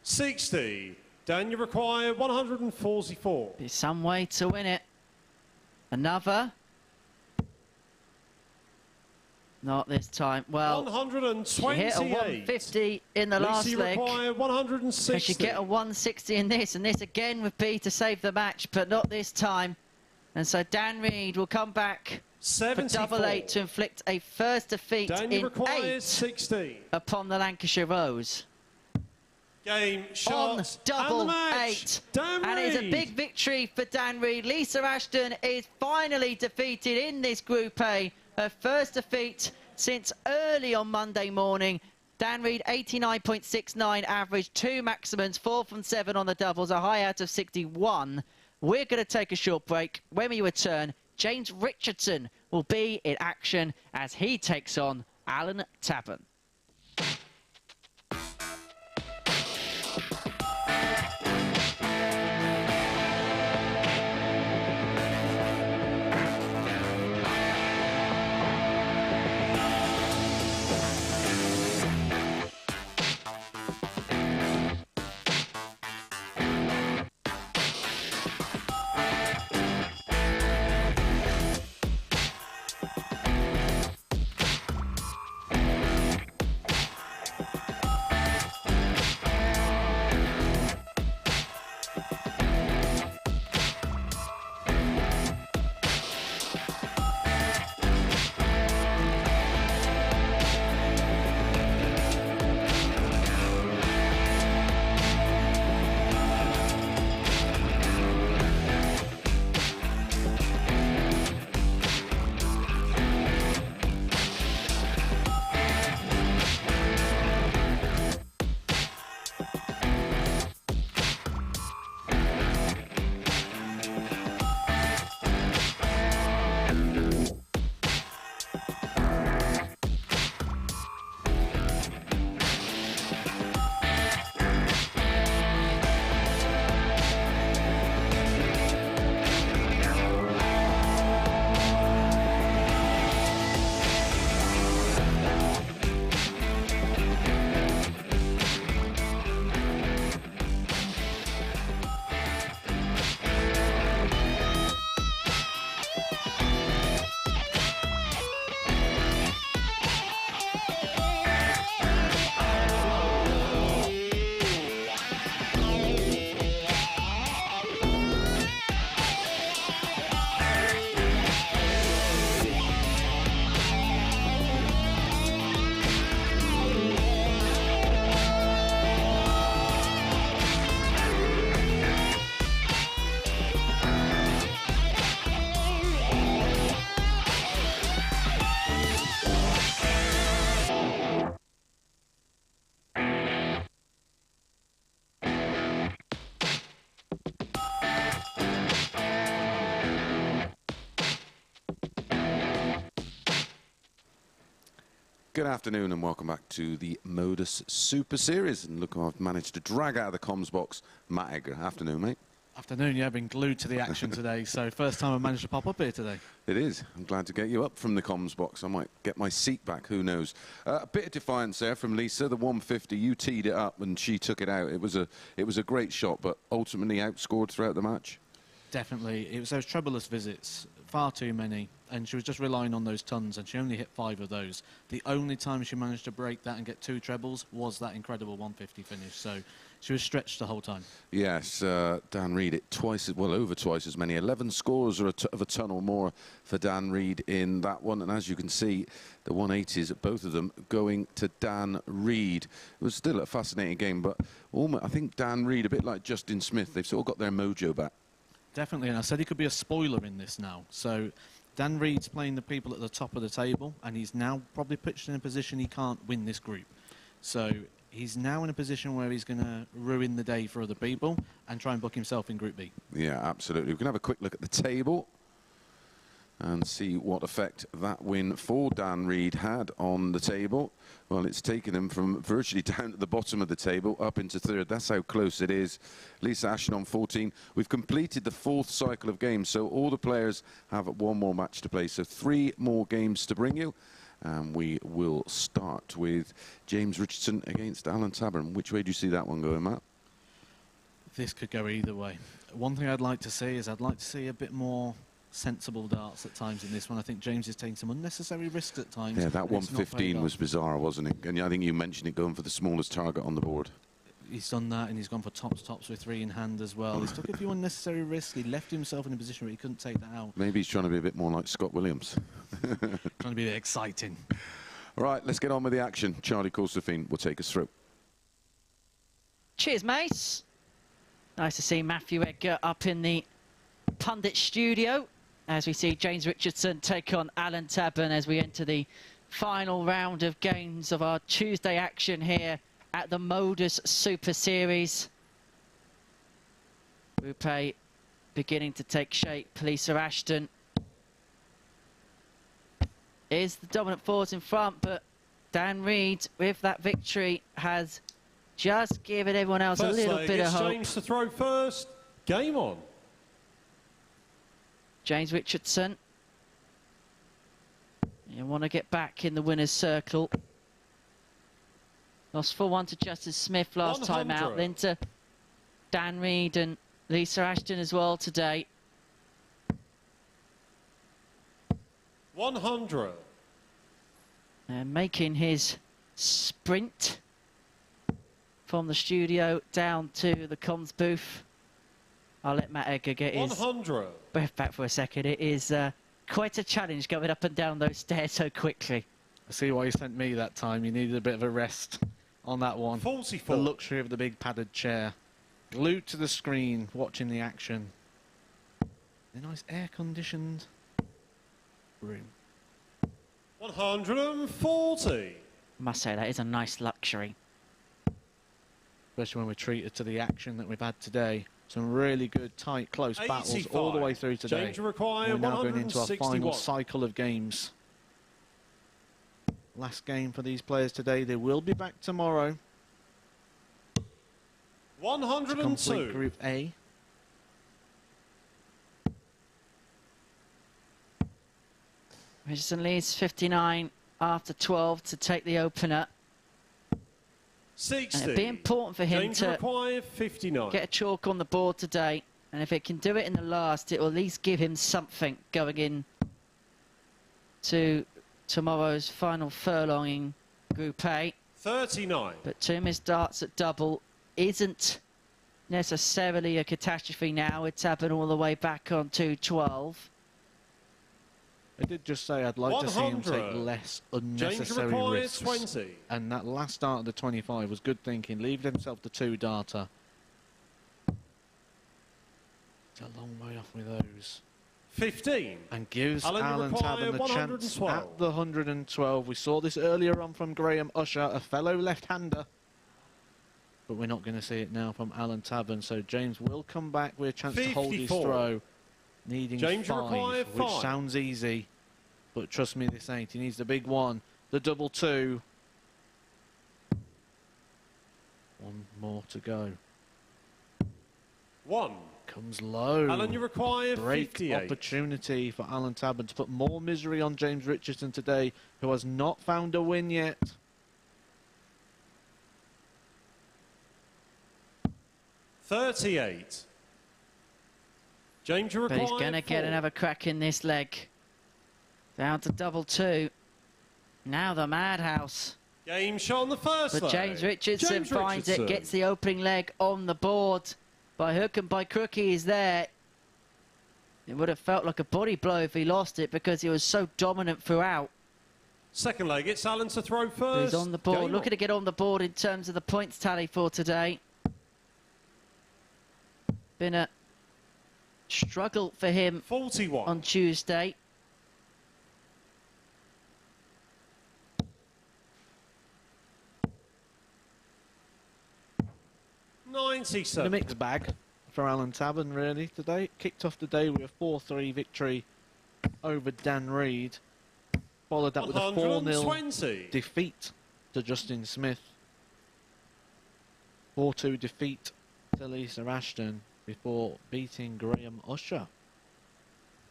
$60. Dan, you require 144. Be some way to win it. Another. Not this time. Well, 128. she hit a 150 in the last Lisa, leg. require 160. And she get a 160 in this, and this again would be to save the match, but not this time. And so Dan Reid will come back for 74. double 8 to inflict a first defeat Dan, you in require 8 16. upon the Lancashire Rose. Game On shot double and the match. 8. Dan And it's a Reid. big victory for Dan Reid. Lisa Ashton is finally defeated in this Group A. Her first defeat since early on Monday morning. Dan Reid, 89.69 average, 2 maximums, 4 from 7 on the doubles, a high out of 61. We're going to take a short break. When we return, James Richardson will be in action as he takes on Allen Tavern. Good afternoon and welcome back to the MODUS Super Series. And look, I've managed to drag out of the comms box Matt Edgar. Afternoon, mate. Afternoon, yeah, I've been glued to the action today, so first time I've managed to pop up here today. It is. I'm glad to get you up from the comms box. I might get my seat back, who knows. A bit of defiance there from Lisa, the 150. You teed it up and she took it out. It was a great shot, but ultimately outscored throughout the match. Definitely. It was those troubleless visits, far too many, and she was just relying on those tons, and she only hit 5 of those. The only time she managed to break that and get 2 trebles was that incredible 150 finish, so she was stretched the whole time. Yes, Dan Reid, over twice as many. 11 scores of a ton or more for Dan Reid in that one, and as you can see, the 180s, both of them going to Dan Reid. It was still a fascinating game, but I think Dan Reid, a bit like Justin Smith, they've sort of got their mojo back. Definitely, and I said he could be a spoiler in this now. So Dan Reid's playing the people at the top of the table, and he's now probably pitched in a position he can't win this group. So he's now in a position where he's going to ruin the day for other people and try and book himself in Group B. Yeah, absolutely. We can have a quick look at the table and see what effect that win for Dan Reid had on the table. Well, it's taken him from virtually down at the bottom of the table up into third. That's how close it is. Lisa Ashton on 14. We've completed the 4th cycle of games, so all the players have 1 more match to play. So 3 more games to bring you. And we will start with James Richardson against Allen Tavern. Which way do you see that one going, Matt? This could go either way. One thing I'd like to see is I'd like to see a bit more sensible darts at times in this one. I think James is taking some unnecessary risks at times. Yeah, that 115 was bizarre, wasn't it? And I think you mentioned it going for the smallest target on the board. He's done that, and he's gone for tops with 3 in hand as well. He's took a few unnecessary risks. He left himself in a position where he couldn't take that out. Maybe he's trying to be a bit more like Scott Williams. Trying to be a bit exciting. All right, let's get on with the action. Charlie Corsafine will take us through. Cheers, mates. Nice to see Matthew Edgar up in the pundit studio as we see James Richardson take on Allen Tavern as we enter the final round of games of our Tuesday action here at the MODUS Super Series. Group A beginning to take shape. Lisa Ashton is the dominant force in front, but Dan Reid, with that victory, has just given everyone else a little bit of hope. James to throw first. Game on. James Richardson. You want to get back in the winner's circle. Lost 4-1 to Justin Smith last time out, then to Dan Reid and Lisa Ashton as well today. 100. And making his sprint from the studio down to the comms booth. I'll let Matt Edgar get his 100. breath back for a second. It is quite a challenge going up and down those stairs so quickly. I see why you sent me that time. You needed a bit of a rest on that one. 44. The luxury of the big padded chair. Glued to the screen, watching the action. A nice air-conditioned room. 140. I must say, that is a nice luxury. Especially when we're treated to the action that we've had today. Some really good, tight, close battles all the way through today. James require We're now going into our 161. final cycle of games. Last game for these players today. They will be back tomorrow to 102. complete Group A. Richardson leads 59 after 12 to take the opener. 60. And it'd be important for him James to require 59. get a chalk on the board today. And if it can do it in the last, it will at least give him something going in to tomorrow's final furlong in Group A. 39. But 2 missed darts at double isn't necessarily a catastrophe now. It's happened all the way back on 212. I did just say I'd like to see him take 100. less James unnecessary require risks. 20. And that last start of the 25 was good thinking. Leave himself the 2-darter. It's a long way off with those. 15. And gives Allen Allen Tavern the chance 112. at the 112. We saw this earlier on from Graham Usher, a fellow left-hander. But we're not going to see it now from Allen Tavern. So James will come back with a chance to hold his 54. throw. Needing James 5, require which 5. sounds easy. But trust me, this ain't. He needs the big one. The double 2. One more to go. 1. Comes low. Allen, you require Break 58. opportunity for Allen Tavern to put more misery on James Richardson today, who has not found a win yet. 38. James, you But require he's going to 4. get another crack in this leg. Down to double 2. Now the madhouse. Game shot on the first But leg. James Richardson James finds it, Richardson. gets the opening leg on the board. By hook and by crook, he is there. It would have felt like a body blow if he lost it because he was so dominant throughout. Second leg, it's Allen to throw But first. he's on the board. Game Looking on. to get on the board in terms of the points tally for today. Been a struggle for him 41. on Tuesday. In a 97. mixed bag for Allen Tavern, really, today. Kicked off the day with a 4-3 victory over Dan Reid. Followed that with a 4-0 120. defeat to Justin Smith. 4-2 defeat to Lisa Ashton before beating Graham Usher.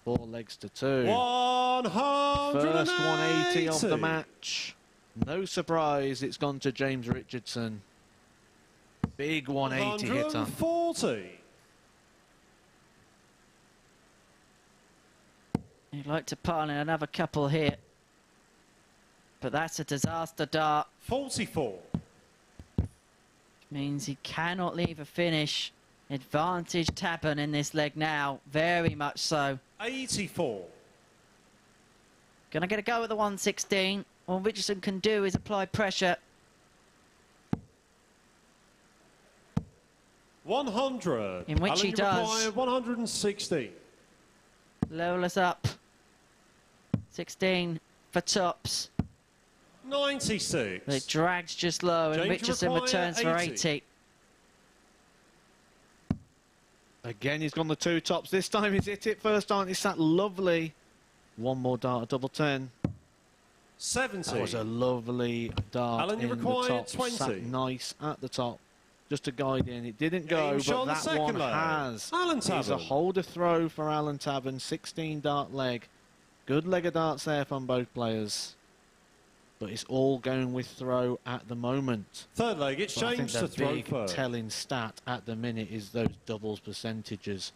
4 legs to 2. 180. First 180 of the match. No surprise, it's gone to James Richardson. Big 180 hitter. 140. He'd like to pile in another couple here. But that's a disaster dart. 44. Means he cannot leave a finish. Advantage Tabern in this leg now. Very much so. 84. Gonna get a go at the 116. All Richardson can do is apply pressure. 100. In which Allen, he you does. require 160. Level us up. 16 for tops. 96. But it drags just low, and James Richardson require returns for 80. 80. Again, he's gone the 2 tops. This time he's hit it first dart. It's sat lovely. One more dart, a double 10. 70. That was a lovely dart Alan, you in the required top. 20. Sat nice at the top. Just to guide in. It didn't go, Game shot but on the that one second leg. has. Allen It's a Tavern. holder throw for Allen Tavern. 16 dart leg. Good leg of darts there from both players. But it's all going with throw at the moment. Third leg, it's But I think changed the to throw big first. telling stat at the minute is those doubles percentages.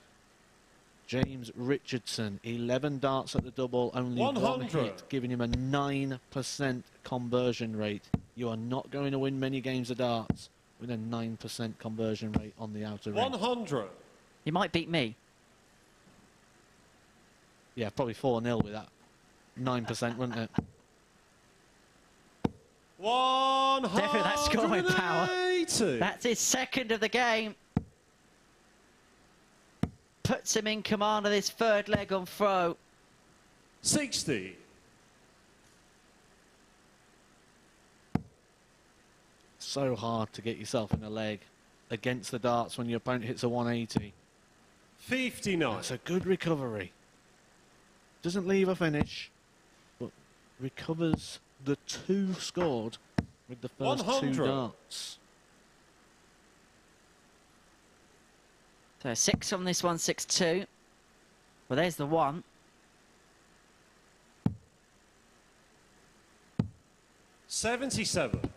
James Richardson, 11 darts at the double, only 1 100. hit, giving him a 9% conversion rate. You are not going to win many games of darts with a 9% conversion rate on the outer ring. 100. You might beat me. Yeah, probably 4-0 with that 9%, wouldn't it? 180. Definitely that scoring power. That's his second of the game. Puts him in command of this third leg on throw. 60. So hard to get yourself in a leg against the darts when your opponent hits a 180. 59. That's a good recovery. Doesn't leave a finish, but recovers the 2 scored with the first 100. 2 darts. So 6 on this one, 6-2. Well, there's the 1. $77.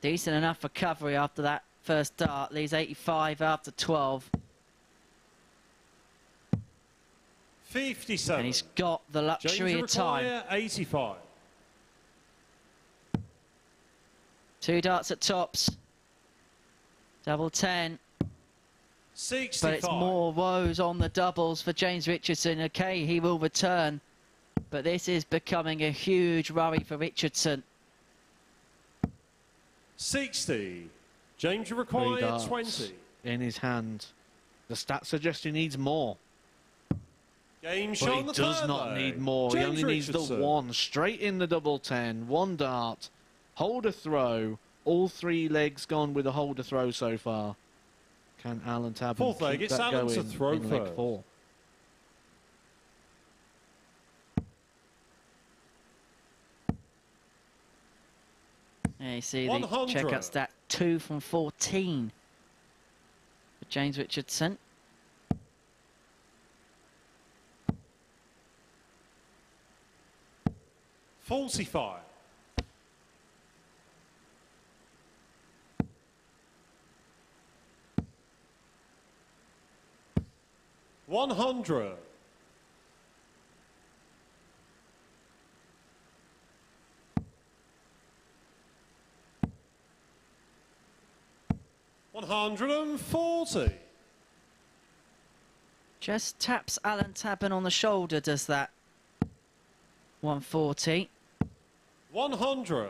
Decent enough recovery after that first dart. Leaves 85 after 12. 57. And he's got the luxury James of time. require 85. 2 darts at tops. Double 10. 65. But it's more woes on the doubles for James Richardson. Okay, he will return. But this is becoming a huge worry for Richardson. 60. James 3 require darts 20. in his hand. The stats suggest he needs more. Game But shot he on the does third not leg. need more. James He only needs the Richardson. 1. Straight in the double 10. 1 dart. Holder throw. All 3 legs gone with a holder throw so far. Can Allen Tavern Fourth leg, keep it's that Allen to going throw in leg first. 4? Yeah, you see the 100. checkout stat 2 from 14 for James Richardson. $45. $100. $140. Just taps Allen Tavern on the shoulder, does that. 140. 100.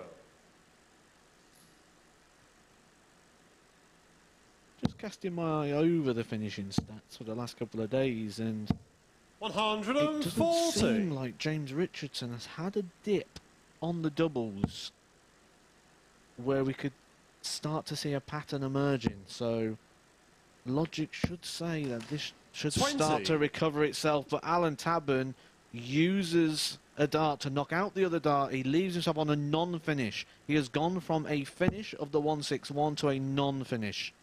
Just casting my eye over the finishing stats for the last couple of days, and it doesn't 140. seem like James Richardson has had a dip on the doubles where we could start to see a pattern emerging. So logic should say that this should 20. start to recover itself, but Allen Tavern uses a dart to knock out the other dart. He leaves himself on a non-finish. He has gone from a finish of the 161 to a non-finish.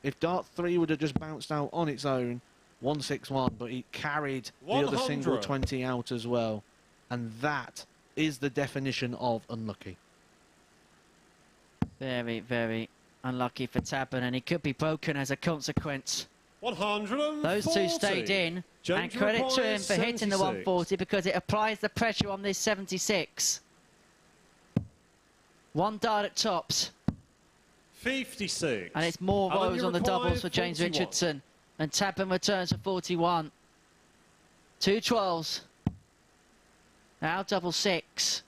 If dart 3 would have just bounced out on its own, 161, but he carried the other 100. single 20 out as well. And that is the definition of unlucky. Very, very unlucky for Tabern, and he could be broken as a consequence. 140. Those 2 stayed in, James and credit to him requires for hitting the 76. 140 because it applies the pressure on this 76. 1 dart at tops, 56. and it's more Alan, woes you on the require doubles for James 41. Richardson. And Tabern returns for 41. 2 12s. Now double 6.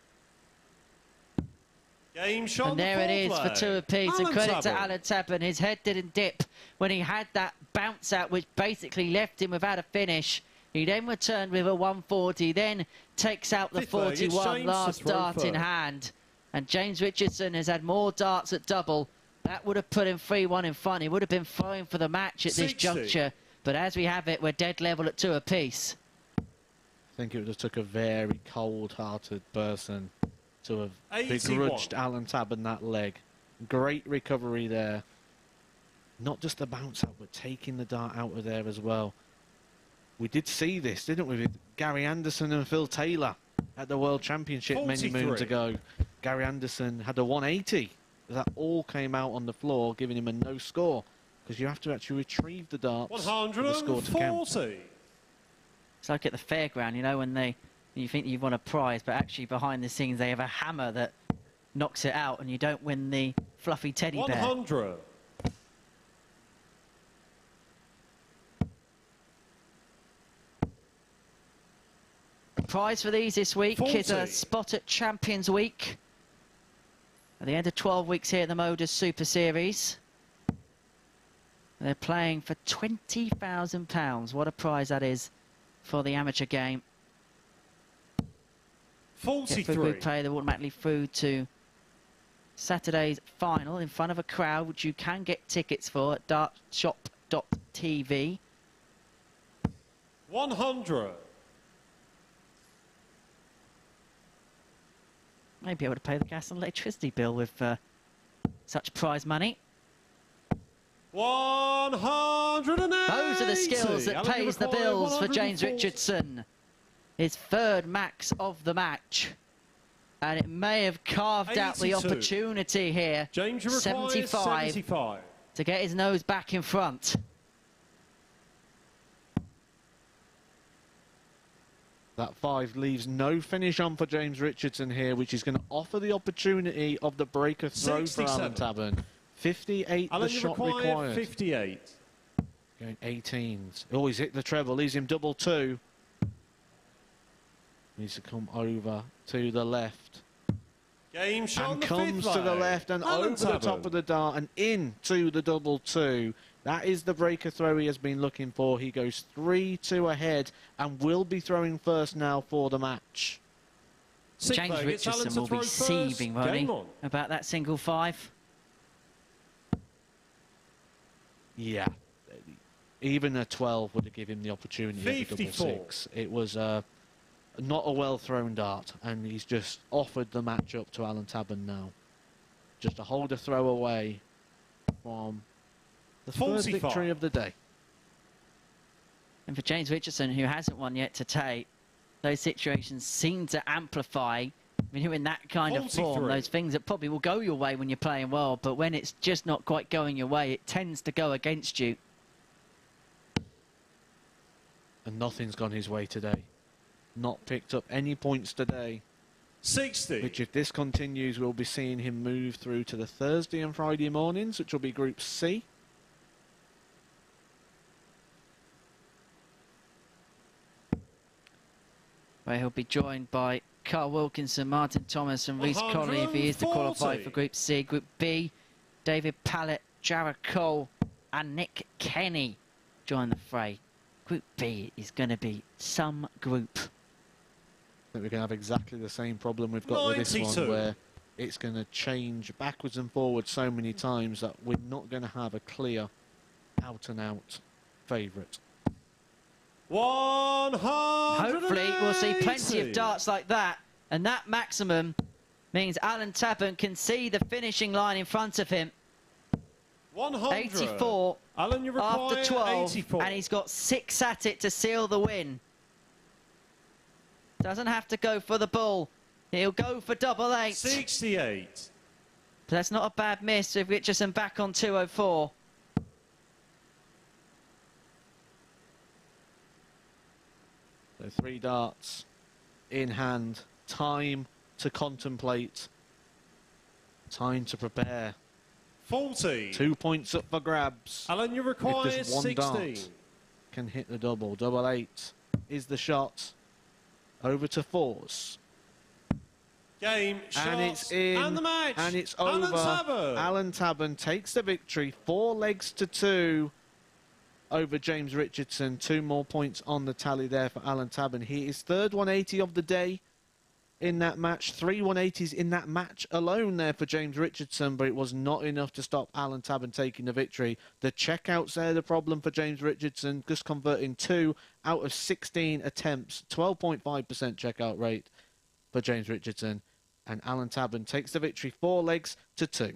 Game shot. And there it is for 2 apiece. And Allen credit to Tavern. Allen Tavern. His head didn't dip when he had that bounce out, which basically left him without a finish. He then returned with a 140, then takes out the Fifth leg, it's 41 James last to throw dart in first. hand. And James Richardson has had more darts at double. That would have put him 3-1 in front. He would have been throwing for the match at this 60. juncture. But as we have it, we're dead level at 2 apiece. I think it would have took a very cold-hearted person to have 81. begrudged Allen Tavern that leg. Great recovery there. Not just the bounce out, but taking the dart out of there as well. We did see this, didn't we, with Gary Anderson and Phil Taylor at the World Championship 43. many moons ago. Gary Anderson had a 180. That all came out on the floor, giving him a no score, because you have to actually retrieve the darts for the score to count. 140. It's like at the fairground, you know, when you think you've won a prize, but actually behind the scenes they have a hammer that knocks it out and you don't win the fluffy teddy bear. 100. Prize for these this week 40. is a spot at Champions Week. At the end of 12 weeks here at the MODUS Super Series. They're playing for £20,000. What a prize that is for the amateur game. Get for a 43. good player, they're automatically through to Saturday's final in front of a crowd, which you can get tickets for at dartshop.tv. 100. May be able to pay the gas and electricity bill with such prize money. 180. Those are the skills that Alan, you pays the require bills for James 140. Richardson. His third max of the match. And it may have carved out the 82. opportunity here. James, you require 75. To get his nose back in front. That 5 leaves no finish on for James Richardson here, which is going to offer the opportunity of the breaker throw for 67. Allen Tavern. 58 Alan, the you shot require required. 58. Going 18s. Oh, he's hit the treble. Leaves him double 2. Needs to come over to the left. Game shot on And the comes fifth to the leg. left and Allen over the top Tavern. of the dart and into the double 2. That is the breaker throw he has been looking for. He goes 3-2 ahead and will be throwing first now for the match. Sixth James leg, it's Allen Richardson to will throw be first. seething, won't he, Game on. about that single 5. Yeah. Even a 12 would have given him the opportunity of a double 54. 6. It was not a well-thrown dart, and he's just offered the match up to Allen Tavern now. Just to hold a throw away from the first 45. victory of the day. And for James Richardson, who hasn't won yet to take, those situations seem to amplify. When you're in that kind of form, 43. those things that probably will go your way when you're playing well, but when it's just not quite going your way, it tends to go against you. And nothing's gone his way today. Not picked up any points today. 60. Which, if this continues, we'll be seeing him move through to the Thursday and Friday mornings, which will be Group C. Where he'll be joined by Carl Wilkinson, Martin Thomas and Reece Colley if he is to qualify 140. for Group C. Group B, David Pallett, Jarrod Cole and Nick Kenny join the fray. Group B is going to be some group. I think we're going to have exactly the same problem we've got with this 92. one, where it's going to change backwards and forwards so many times that we're not going to have a clear out-and-out favourite. 180. Hopefully we'll see plenty of darts like that, and that maximum means Allen Tavern can see the finishing line in front of him. 100. 84 Alan, you require after 12, 84. and he's got 6 at it to seal the win. Doesn't have to go for the bull. He'll go for double 8. 68. But that's not a bad miss with Richardson back on 204. So 3 darts in hand. Time to contemplate. Time to prepare. 40. 2 points up for grabs. Alan, you require If just one 16. dart can hit the double. Double 8 is the shot. Over to 4s. Game, shots, And it's in. and the match. And it's Allen over. Tavern. Allen Tavern takes the victory. 4 legs to 2 over James Richardson. 2 more points on the tally there for Allen Tavern. He is third 180 of the day in that match. 3 180s in that match alone there for James Richardson, but it was not enough to stop Allen Tavern taking the victory. The checkouts there, the problem for James Richardson, just converting 2 out of 16 attempts. 12.5% checkout rate for James Richardson. and Allen Tavern takes the victory 4 legs to 2.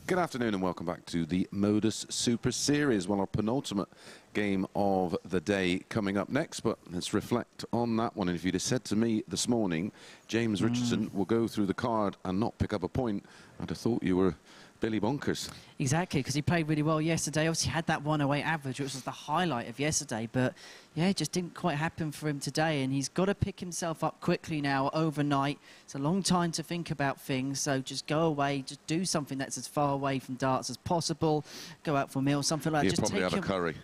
Good afternoon and welcome back to the MODUS Super Series. Well, our penultimate game of the day coming up next, but let's reflect on that one. And if you'd have said to me this morning, James Richardson will go through the card and not pick up a point, I'd have thought you were Billy Bonkers. Exactly, because he played really well yesterday. Obviously had that 108 average, which was the highlight of yesterday, but yeah, it just didn't quite happen for him today, and he's got to pick himself up quickly now, overnight. It's a long time to think about things, so just go away, just do something that's as far away from darts as possible, go out for a meal, something like that. Just probably have a curry.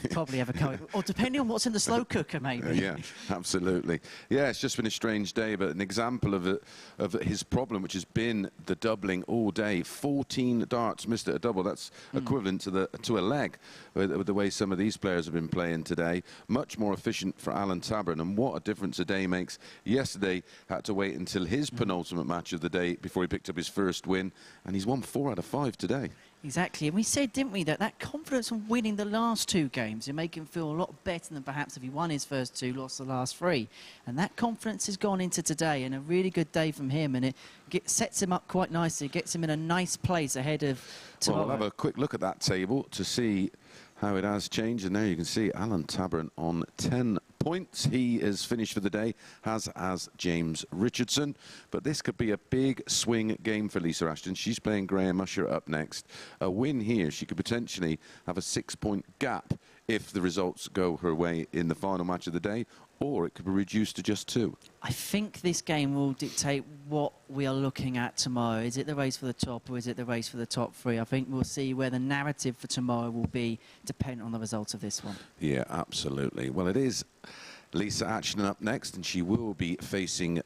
Probably have a curry, or depending on what's in the slow cooker, maybe. Yeah, absolutely. Yeah, it's just been a strange day, but an example of his problem, which has been the doubling all day. 14 darts missed at a double. That's equivalent to a leg with the way some of these players have been playing today. Much more efficient for Allen Tavern, and what a difference a day makes. Yesterday had to wait until his penultimate match of the day before he picked up his first win, and he's won 4 out of 5 today. Exactly, and we said, didn't we, that confidence from winning the last 2 games will make him feel a lot better than perhaps if he won his first 2, lost the last 3. And that confidence has gone into today, and a really good day from him, and it sets him up quite nicely, gets him in a nice place ahead of tomorrow. Well, we'll have a quick look at that table to see how it has changed, and there you can see Allen Tavern on 10 points. He is finished for the day, as James Richardson. But this could be a big swing game for Lisa Ashton. She's playing Graham Usher up next. A win here, she could potentially have a 6-point gap if the results go her way in the final match of the day, or it could be reduced to just 2. I think this game will dictate what we are looking at tomorrow. Is it the race for the top, or is it the race for the top 3? I think we'll see where the narrative for tomorrow will be, dependent on the results of this one. Yeah, absolutely. Well, it is Lisa Ashton up next, and she will be facing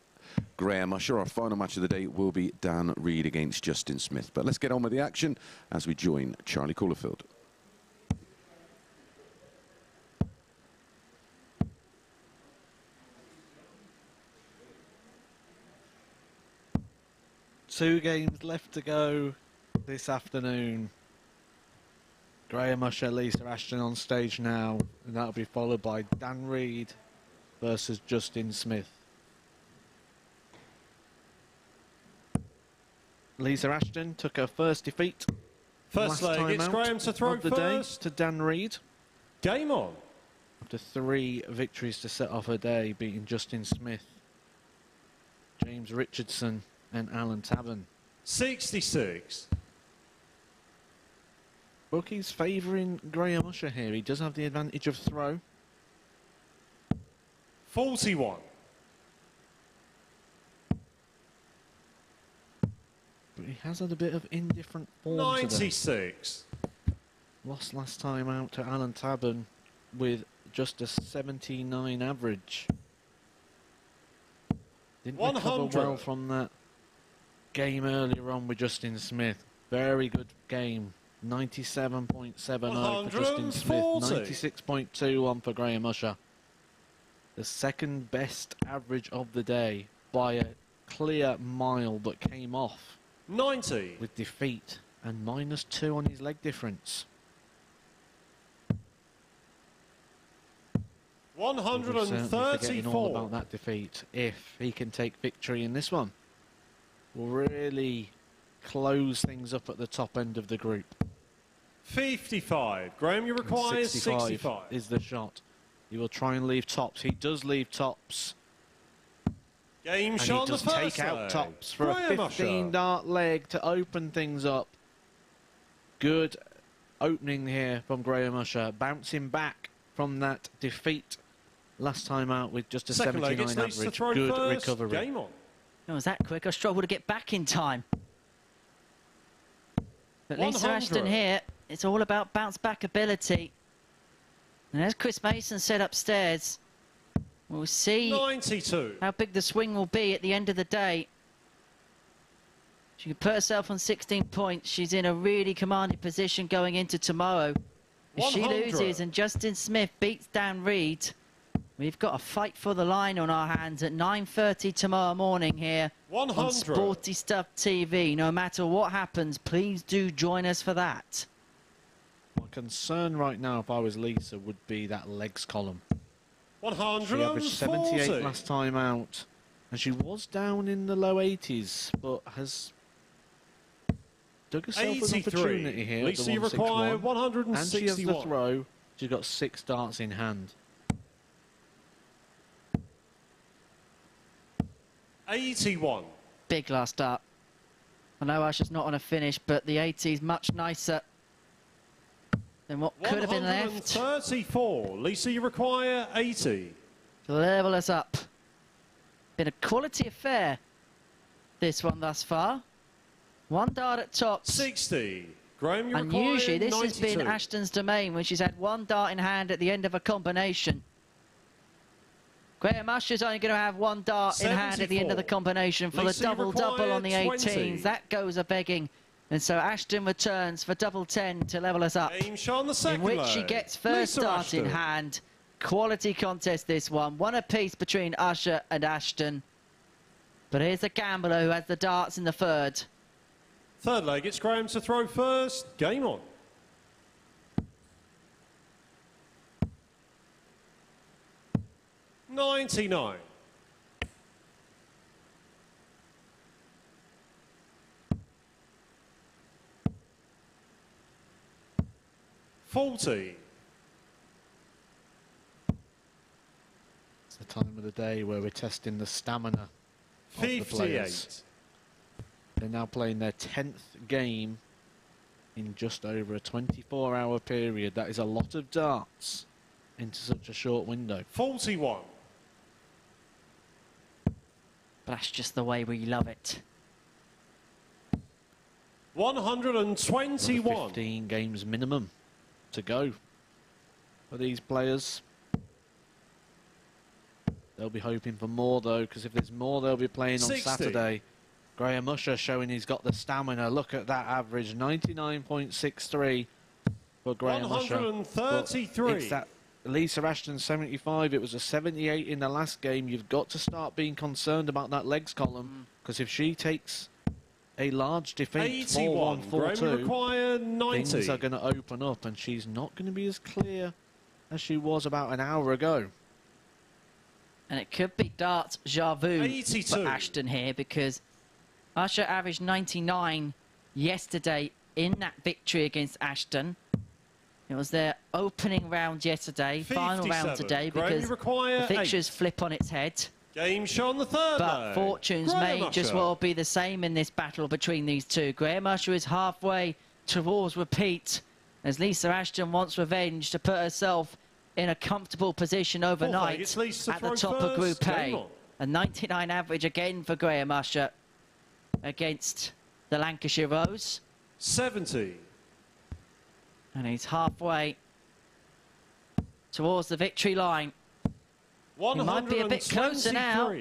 Graham Usher. Our final match of the day will be Dan Reid against Justin Smith. But let's get on with the action as we join Charlie Coulterfield. Two games left to go this afternoon. Graham Usher, Lisa Ashton on stage now, and that'll be followed by Dan Reid versus Justin Smith. Lisa Ashton took her first defeat. First leg, it's Graham to throw of the first. day to Dan Reid. Game on. After 3 victories to set off her day, beating Justin Smith, James Richardson and Allen Tavern. 66. Bookies favouring Graham Usher here. He does have the advantage of throw. 41. has had a bit of indifferent form today. 96. Lost last time out to Allen Tavern with just a 79 average. Didn't recover 100. well from that game earlier on with Justin Smith. Very good game. 97.70 for Justin Smith. 96.21 for Graham Usher. The second best average of the day by a clear mile, but came off 90. with defeat and -2 on his leg difference. 134. All about that defeat. If he can take victory in this one, will really close things up at the top end of the group. 55. Graham, you require 65. Is the shot. He will try and leave tops. He does leave tops. Game And shot he does the first take out leg. tops for Graham a Usher. 15-dart leg to open things up. Good opening here from Graham Usher. Bouncing back from that defeat last time out with just a Second leg, 79 it's Lisa to average. throw Good first. recovery. Game on. It was that quick. I struggled to get back in time. But Lisa 100. Ashton here, it's all about bounce back ability. And as Chris Mason said upstairs, we'll see 92. how big the swing will be at the end of the day. She can put herself on 16 points. She's in a really commanding position going into tomorrow. If she 100. loses and Justin Smith beats Dan Reid, we've got a fight for the line on our hands at 9:30 tomorrow morning here 100. on Sporty Stuff TV. No matter what happens, please do join us for that. My concern right now, if I was Lisa, would be that legs column. She averaged 140. 78 last time out, and she was down in the low 80s, but has dug herself an 83. opportunity here. At Lisa, the you require 161, and she has the 161. throw. She's got 6 darts in hand. 81. Big last start. I know Usher's not on a finish, but the 80 is much nicer than what could have been left 134. Lisa, you require 80. to level us up. Been a quality affair, this one thus far. 1 dart at tops. 60. Graham, you And require usually this 92. has been Ashton's domain when she's had 1 dart in hand at the end of a combination. Graham Usher's only going to have 1 dart in hand at the end of the 74. combination for Lisa, the you double-double on the require 20. 18s. That goes a begging. And so Ashton returns for double 10 to level us up. Game shot on the second In which she leg. gets first Lisa dart in Ashton. hand. Quality contest this one. 1 apiece between Usher and Ashton. But here's the gambler who has the darts in the third. Third leg, it's Graham to throw first. Game on. $99. $40. It's the time of the day where we're testing the stamina of the players. 58. They're now playing their 10th game in just over a 24-hour period. That is a lot of darts into such a short window. 41. But that's just the way we love it. 121. 15 games minimum to go for these players. They'll be hoping for more, though, because if there's more, they'll be playing on 60. Saturday. Graham Usher showing he's got the stamina. Look at that average, 99.63 for Graham Usher. 133. It's that Lisa Ashton 75. It was a 78 in the last game. You've got to start being concerned about that legs column, because if she takes a large defeat, 81. 4-1, Graham, you 4-2, require 90. things are going to open up, and she's not going to be as clear as she was about an hour ago. And it could be darts déjà vu 82. for Ashton here, because Usher averaged 99 yesterday in that victory against Ashton. It was their opening round yesterday, final round 57. today, Graham, because you require the fixtures 8. flip on its head. Game shot on the third But leg. fortunes Graham may just Usher. well be the same in this battle between these two. Graham Usher is halfway towards repeat, as Lisa Ashton wants revenge to put herself in a comfortable position overnight it's Lisa at the throw top of Group first. A. Game on. A 99 average again for Graham Usher against the Lancashire Rose. 70. And he's halfway towards the victory line. He might be a bit closer now.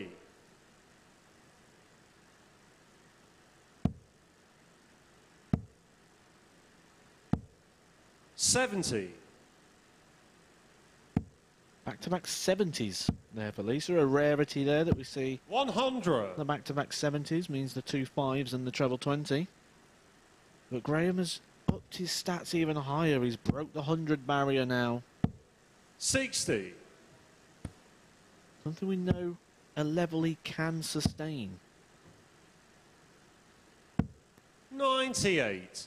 70. Back-to-back 70s there for Lisa. A rarity there that we see. 100. The back-to-back 70s means the 2 5s and the treble 20. But Graham has upped his stats even higher. He's broke the 100 barrier now. 60. Something we know a level he can sustain. 98.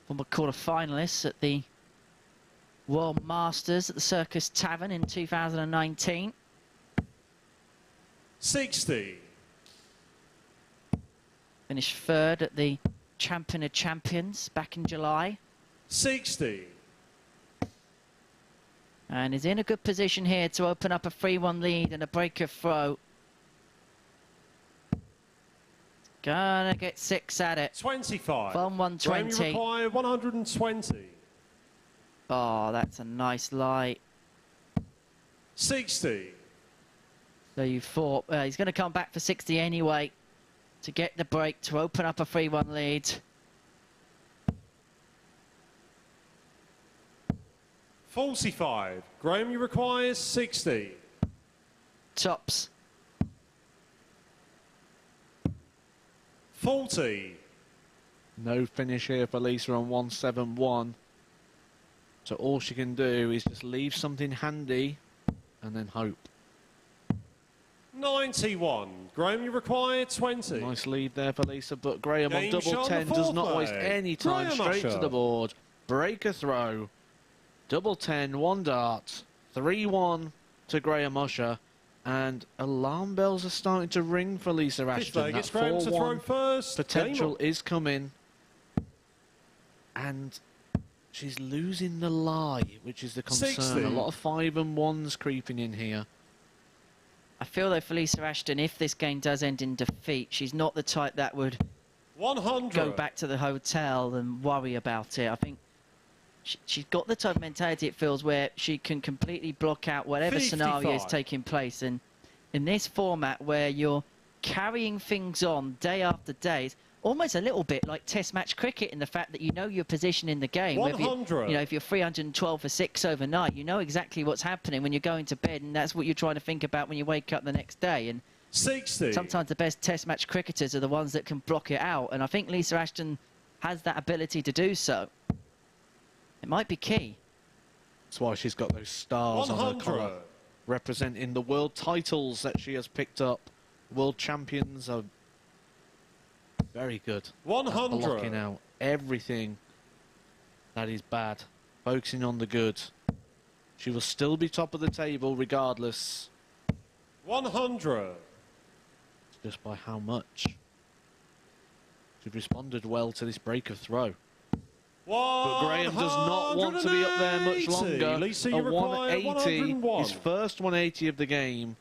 Former quarter-finalists at the World Masters at the Circus Tavern in 2019. 60. Finished third at the Champion of Champions back in July. 60. And is in a good position here to open up a 3-1 lead and a breaker throw. Gonna get 6 at it. 25. From 120. Graham, you require 120. Oh, that's a nice light. 60. So you thought he's going to come back for 60 anyway to get the break to open up a 3-1 lead. 45. Graham, you require 60. Tops. 40. No finish here for Lisa on 171. So all she can do is just leave something handy and then hope. 91. Graham, you require 20. Nice lead there for Lisa, but Graham on Game double shot 10 on the does fourth not waste leg. any time. Graham Straight to Usher. the board. Break a throw. Double 10, 1 dart. 3-1 to Graham Usher. And alarm bells are starting to ring for Lisa Fifth Ashton. leg, That it's Graham to throw 4-1 first. potential Game on. is coming. And she's losing the lie, which is the concern. 60. A lot of 5 and 1s creeping in here. I feel though for Lisa Ashton, if this game does end in defeat, she's not the type that would 100. go back to the hotel and worry about it. I think she's got the type of mentality, it feels, where she can completely block out whatever scenario is 55. taking place. And in this format where you're carrying things on day after day, it's almost a little bit like test match cricket in the fact that you know your position in the game. 100. You know, if you're 312 for 6 overnight, you know exactly what's happening when you're going to bed, and that's what you're trying to think about when you wake up the next day. And 60. sometimes the best test match cricketers are the ones that can block it out, and I think Lisa Ashton has that ability to do so. It might be key. That's why she's got those stars on her 100. collar, representing the world titles that she has picked up. World champions are very good at 100. blocking out everything that is bad, focusing on the good. She will still be top of the table regardless. 100. Just by how much. She's responded well to this break of throw. But Graham does not want to be up there much longer. Lisa, you A require 180, 101. his first 180 of the game.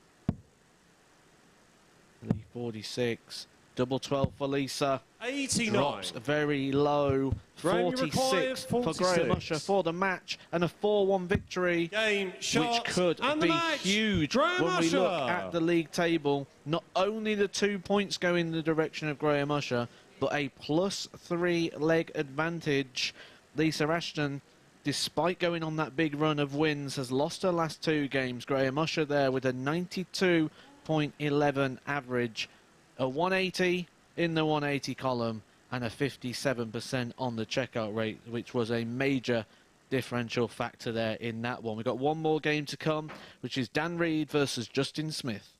46. Double 12 for Lisa. 89. Drops very low. Graham, you require 46 for Graham 46. Usher for the match. And a 4-1 victory. Game, shot, Which could and be the match. huge Graham when we Usher. look at the league table. Not only the 2 points go in the direction of Graham Usher, but a +3 leg advantage. Lisa Ashton, despite going on that big run of wins, has lost her last 2 games. Graham Usher there with a 92.11 average, a 180 in the 180 column, and a 57% on the checkout rate, which was a major differential factor there in that one. We've got one more game to come, which is Dan Reid versus Justin Smith.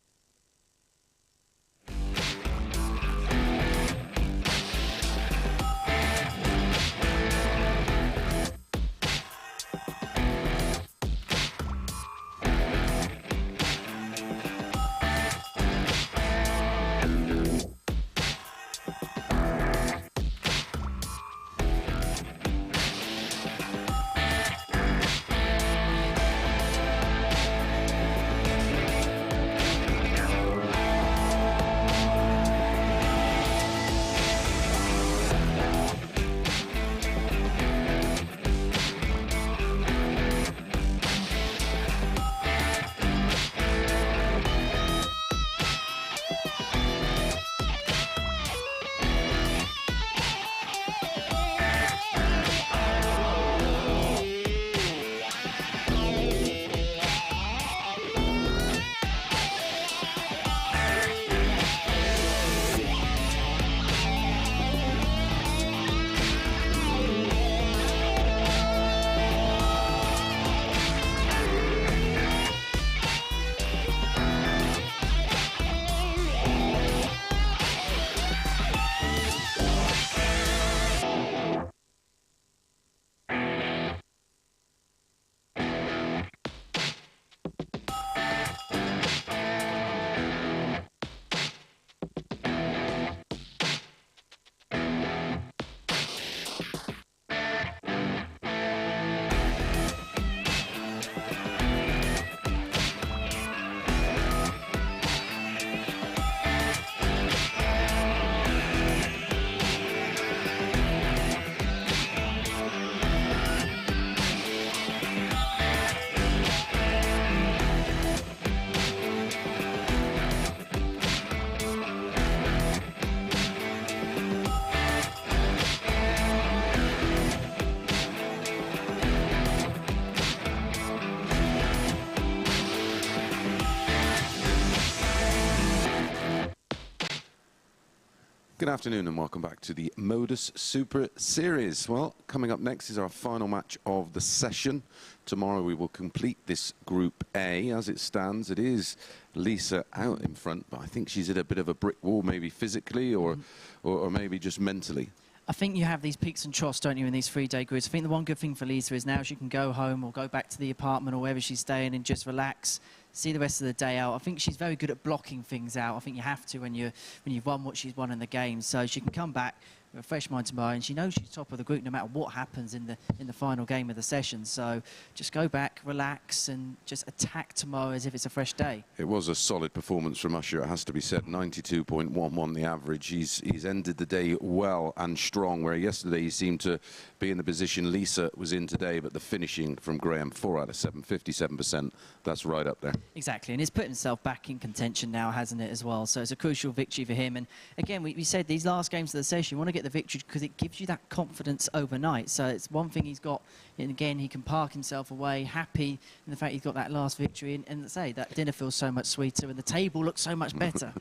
Good afternoon and welcome back to the MODUS Super Series. Well, coming up next is our final match of the session. Tomorrow we will complete this Group A. As it stands, it is Lisa out in front, but I think she's at a bit of a brick wall, maybe physically or maybe just mentally. I think you have these peaks and troughs, don't you, in these 3-day groups. I think the one good thing for Lisa is now she can go home or go back to the apartment or wherever she's staying and just relax, see the rest of the day out. I think she's very good at blocking things out. I think you have to when you've won what she's won in the game. So she can come back with a fresh mind tomorrow, and she knows she's top of the group no matter what happens in the final game of the session. So just go back, relax, and just attack tomorrow as if it's a fresh day. It was a solid performance from Usher, it has to be said. 92.11 the average. He's ended the day well and strong, where yesterday he seemed to be in the position Lisa was in today, but the finishing from Graham, 4 out of 7, 57%, that's right up there. Exactly, and he's put himself back in contention now, hasn't it, as well? So it's a crucial victory for him. And again, we said these last games of the session, you want to get the victory because it gives you that confidence overnight. So it's one thing he's got, and again, he can park himself away, happy in the fact he's got that last victory. And let's say that dinner feels so much sweeter and the table looks so much better.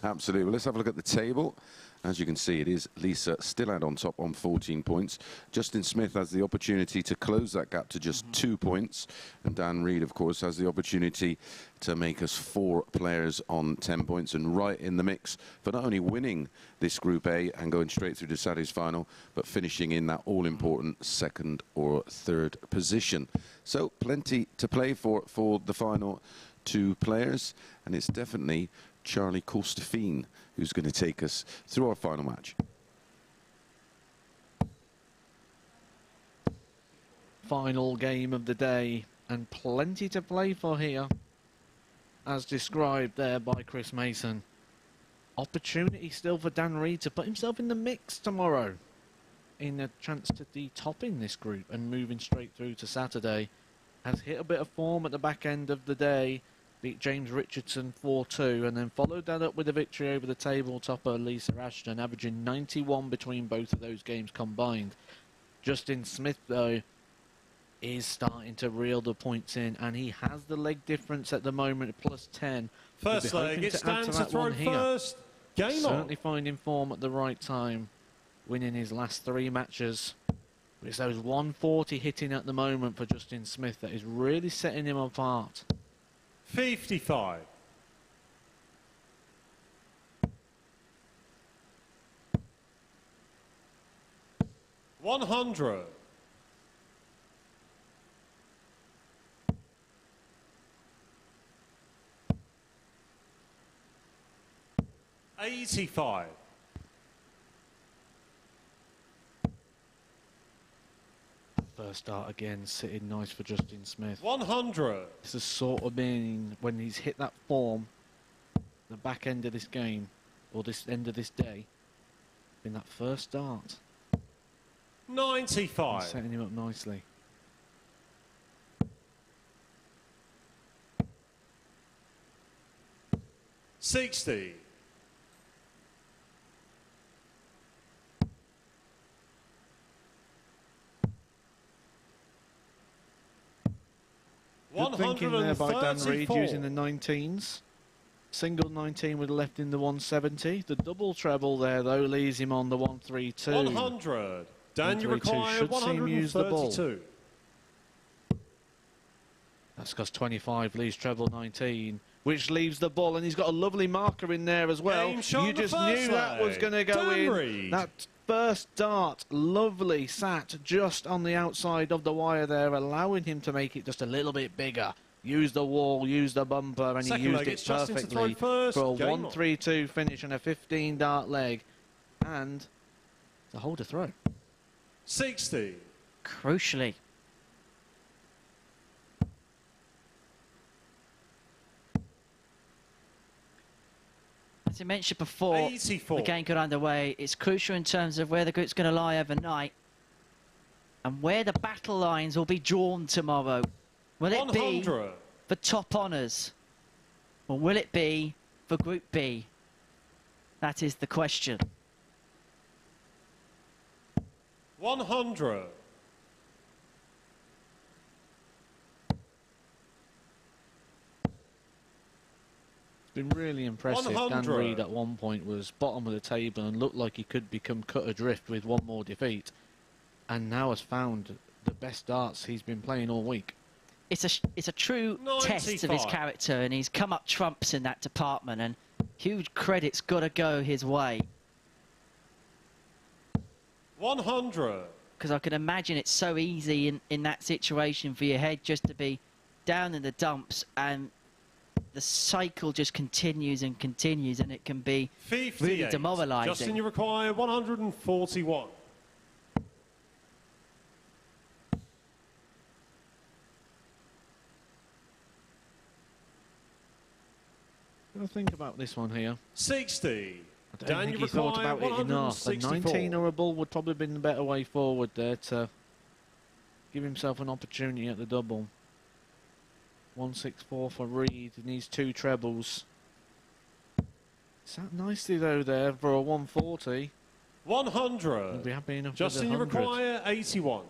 Absolutely. Well, let's have a look at the table. As you can see, it is Lisa still out on top on 14 points. Justin Smith has the opportunity to close that gap to just 2 points. And Dan Reid, of course, has the opportunity to make us 4 players on 10 points and right in the mix for not only winning this Group A and going straight through to Saturday's final, but finishing in that all-important 2nd or 3rd position. So plenty to play for the final 2 players. And it's definitely Charlie Costafine who's going to take us through our final match. Final game of the day, and plenty to play for here, as described there by Chris Mason. Opportunity still for Dan Reid to put himself in the mix tomorrow, in a chance to be topping this group and moving straight through to Saturday. Has hit a bit of form at the back end of the day, beat James Richardson 4-2, and then followed that up with a victory over the table topper Lisa Ashton, averaging 91 between both of those games combined. Justin Smith, though, is starting to reel the points in, and he has the leg difference at the moment, plus 10. First leg, it's Dan to throw first. Game on. Certainly finding form at the right time, winning his last 3 matches. It's those 140 hitting at the moment for Justin Smith that is really setting him apart. 55. $100. $85. First start again, sitting nice for Justin Smith. 100. This has sort of been, when he's hit that form, the back end of this game, or this end of this day, been that first start. 95. Setting him up nicely. $60. Good thinking there by Dan Reid, using the 19s. Single 19 with left in the 170. The double treble there, though, leaves him on the 132. 100. Dan, you require 132. That's because 25 leaves treble 19, which leaves the ball, and he's got a lovely marker in there as well. You just knew that was going to go in. That first dart, lovely, sat just on the outside of the wire there, allowing him to make it just a little bit bigger. Use the wall, use the bumper, and he used it perfectly for a 1-3-2 finish on a 15-dart leg. And to hold a throw. 60. Crucially. As I mentioned before, 84. the game got underway. It's crucial in terms of where the group's going to lie overnight and where the battle lines will be drawn tomorrow. Will it 100. be for top honours, or will it be for Group B? That is the question. 100. Been really impressive. 100. Dan Reid at one point was bottom of the table and looked like he could become cut adrift with one more defeat, and now has found the best darts he's been playing all week. It's a true 95. test of his character, and he's come up trumps in that department, and huge credit's got to go his way. 100. Because I can imagine it's so easy in that situation for your head just to be down in the dumps, and the cycle just continues and continues, and it can be 58. really demoralising. Justin, you require 141. What do I think about this one here? 60. I don't Dan, think you he thought require about it enough. A 164. 19er a ball would probably have been the better way forward there to give himself an opportunity at the double. 164 for Reid. He needs 2 trebles. Sat nicely though there for a 140. 100. He'll be happy enough Justin, with you 100. require 81.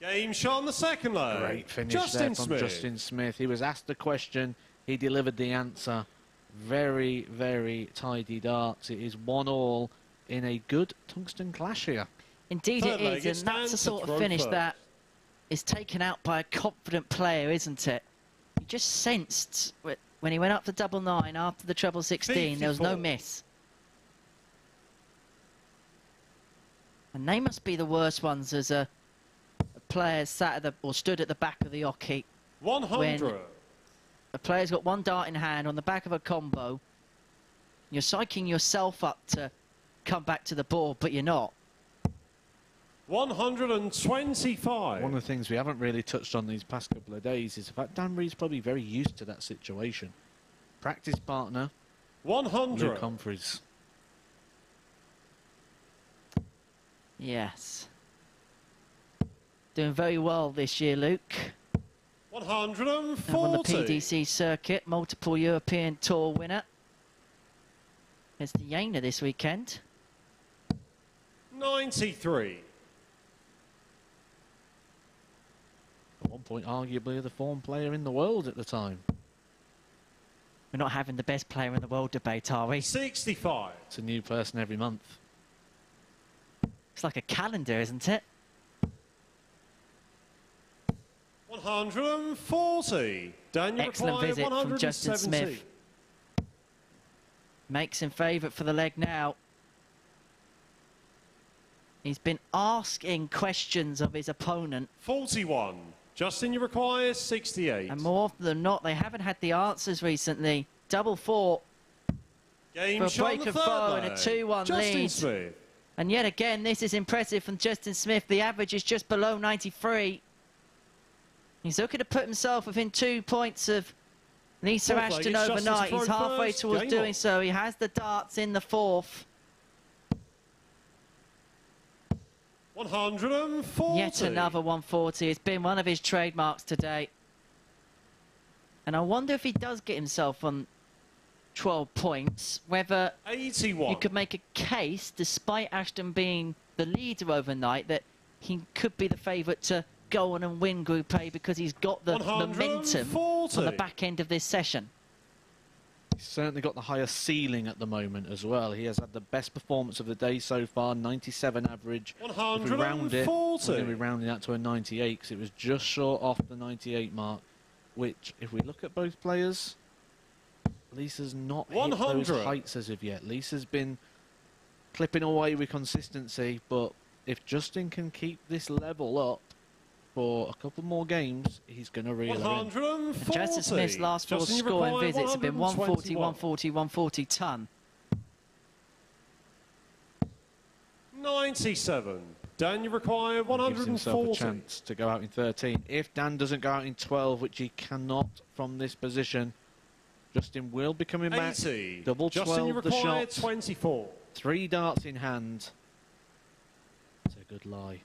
Game shot on the second leg. Great finish Justin there from Smith. Justin Smith. He was asked the question, he delivered the answer. Very, very tidy darts. It is 1-1 in a good tungsten clash here. Indeed Third it leg, is, it and that's the stands to sort of throw finish first. that is taken out by a confident player, isn't it? You just sensed when he went up to double 9 after the treble 16, there was no 54. miss. And they must be the worst ones as a player sat at the, or stood at the back of the hockey. 100. A player's got one dart in hand on the back of a combo. You're psyching yourself up to come back to the board, but you're not. 125. One of the things we haven't really touched on these past couple of days is the fact Dan Reid's probably very used to that situation. Practice partner, 100. Luke Humphries. Yes. Doing very well this year, Luke. 140. On the PDC circuit, multiple European Tour winner. There's the Jena this weekend. 93. At one point, arguably the form player in the world at the time. We're not having the best player in the world debate, are we? 65. It's a new person every month. It's like a calendar, isn't it? 140. Daniel Excellent require visit from Justin 170. Smith. Makes him favourite for the leg now. He's been asking questions of his opponent. 41. Justin, you require 68. And more often than not, they haven't had the answers recently. Double 4 Game for a shot on break the of third foe and a leg. 2-1 Justin lead. Smith. And yet again, this is impressive from Justin Smith. The average is just below 93. He's looking to put himself within 2 points of Lisa Fourth leg, Ashton it's Justin overnight. to He's throw halfway first. towards Game doing on. so. He has the darts in the 4th. 140. Yet another 140. It's been one of his trademarks today. And I wonder if he does get himself on 12 points, whether 81. you could make a case, despite Ashton being the leader overnight, that he could be the favourite to go on and win Group A because he's got the momentum 140. on the back end of this session. He's certainly got the highest ceiling at the moment as well. He has had the best performance of the day so far, 97 average. If we round it, we're 140. going to be rounding that to a 98 because it was just short off the 98 mark, which, if we look at both players, Lisa's not hit 100. those heights as of yet. Lisa's been clipping away with consistency, but if Justin can keep this level up for a couple more games, he's going to reel her in. 140. Justin Smith's last 4 Justin, you scoring require visits have been 140, 121. 140, 140 ton. 97. Dan, you require Gives himself a 140. chance to go out in 13. If Dan doesn't go out in 12, which he cannot from this position, Justin will be coming back. 80. Double Justin, you 12 the require shot. 24. 3 darts in hand. That's a good lie.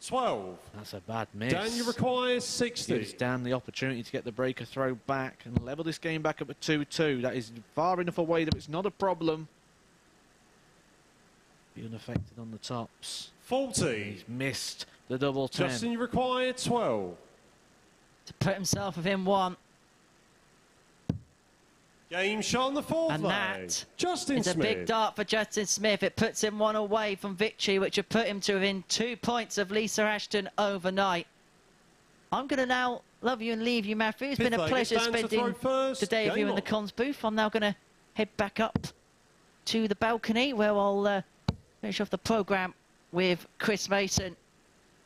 12. That's a bad miss. Dan, you require 60. Gives Dan the opportunity to get the breaker throw back and level this game back up at 2-2. That is far enough away that it's not a problem. Be unaffected on the tops. 40. He's missed the double 10. Justin, you require 12. To put himself within 1. Game shot on the 4th And leg. that Justin is a Smith. big dart for Justin Smith. It puts him 1 away from victory, which would put him to within 2 points of Lisa Ashton overnight. I'm going to now love you and leave you, Matthew. It's been a pleasure spending the day with you in the comms booth. I'm now going to head back up to the balcony where I'll finish off the programme with Chris Mason.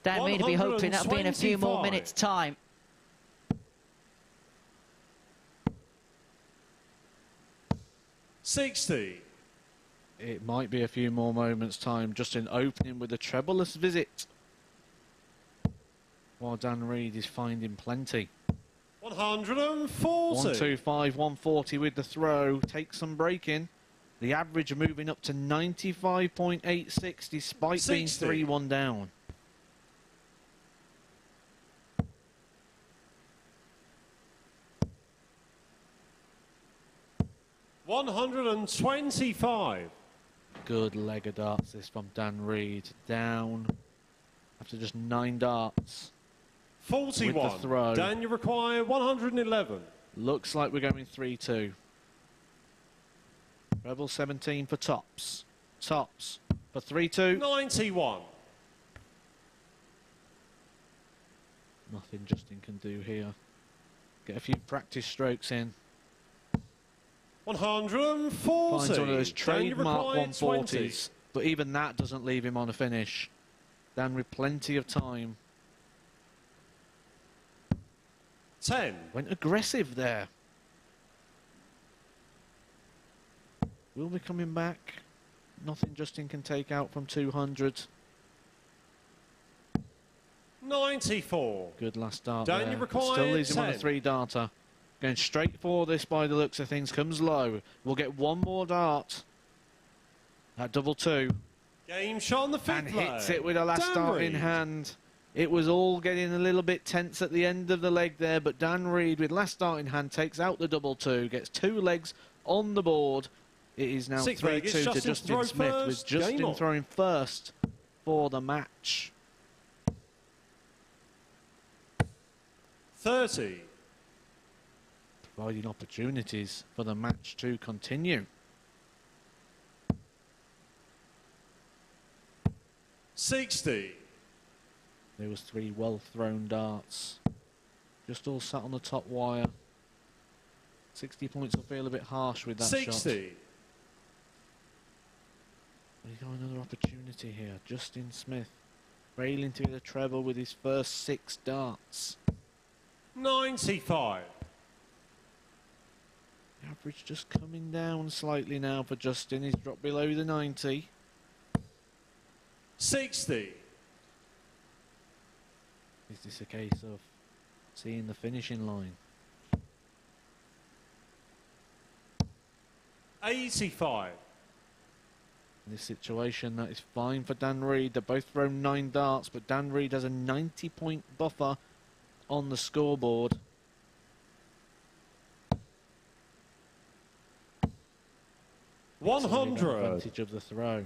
Dan Reid will be hoping that'll be in a few more minutes' time. $60. It might be a few more moments' time. Justin opening with a trebleless visit, while Dan Reid is finding plenty. 140. 125, 140 with the throw. Takes some breaking. The average moving up to 95.86 despite 60. being 3-1 down. $125. Good leg of darts this from Dan Reid. Down after just 9 darts. 41. With the throw. Dan, you require 111. Looks like we're going 3-2. Rebel 17 for tops. Tops for 3-2. 91. Nothing Justin can do here. Get a few practice strokes in. 140. Finds one of those Dan, you trademark require 20. 140s. But even that doesn't leave him on a finish. Dan with plenty of time. 10. Went aggressive there. Will be coming back. Nothing Justin can take out from 200. 94. Good last dart Dan, there. you require Still leaves him on a 10. 3-darter. Going straight for this by the looks of things. Comes low. We'll get one more dart. At double 2. Game shot on the 5th And leg. hits it with a last Dan dart in Reid. hand. It was all getting a little bit tense at the end of the leg there, but Dan Reid with last dart in hand takes out the double 2, gets 2 legs on the board. It is now 6th leg. It's 3-2 to Justin Justin throw Smith, with first. Justin Game on. throwing first for the match. 30. Providing opportunities for the match to continue. 60. There was 3 well-thrown darts. Just all sat on the top wire. 60 points will feel a bit harsh with that 60. shot. But he's got another opportunity here. Justin Smith railing to the treble with his first 6 darts. 95. The average just coming down slightly now for Justin. He's dropped below the 90. 60. Is this a case of seeing the finishing line? 85. In this situation, that is fine for Dan Reid. They're both thrown 9 darts, but Dan Reid has a 90-point buffer on the scoreboard. 100. Advantage of the throw.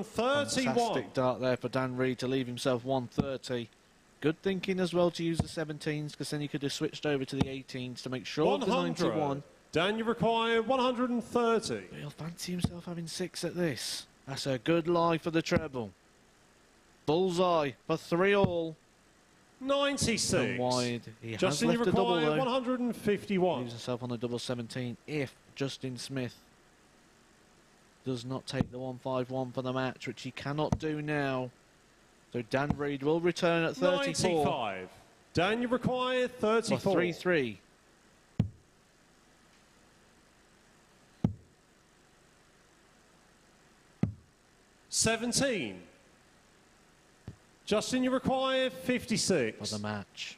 Fantastic dart there for Dan Reid to leave himself 130. Good thinking as well to use the 17s, because then he could have switched over to the 18s to make sure of the 91. Dan, you require 130. But he'll fancy himself having 6 at this. That's a good lie for the treble. Bullseye for 3-all. 96. And wide. He Justin, has you left a double require though. 151. Leaves himself on the double 17 if Justin Smith does not take the 151 for the match, which he cannot do now. So Dan Reid will return at 34. 95. Dan, you require 34. For 3-3. $17. Justin, you require 56. For the match.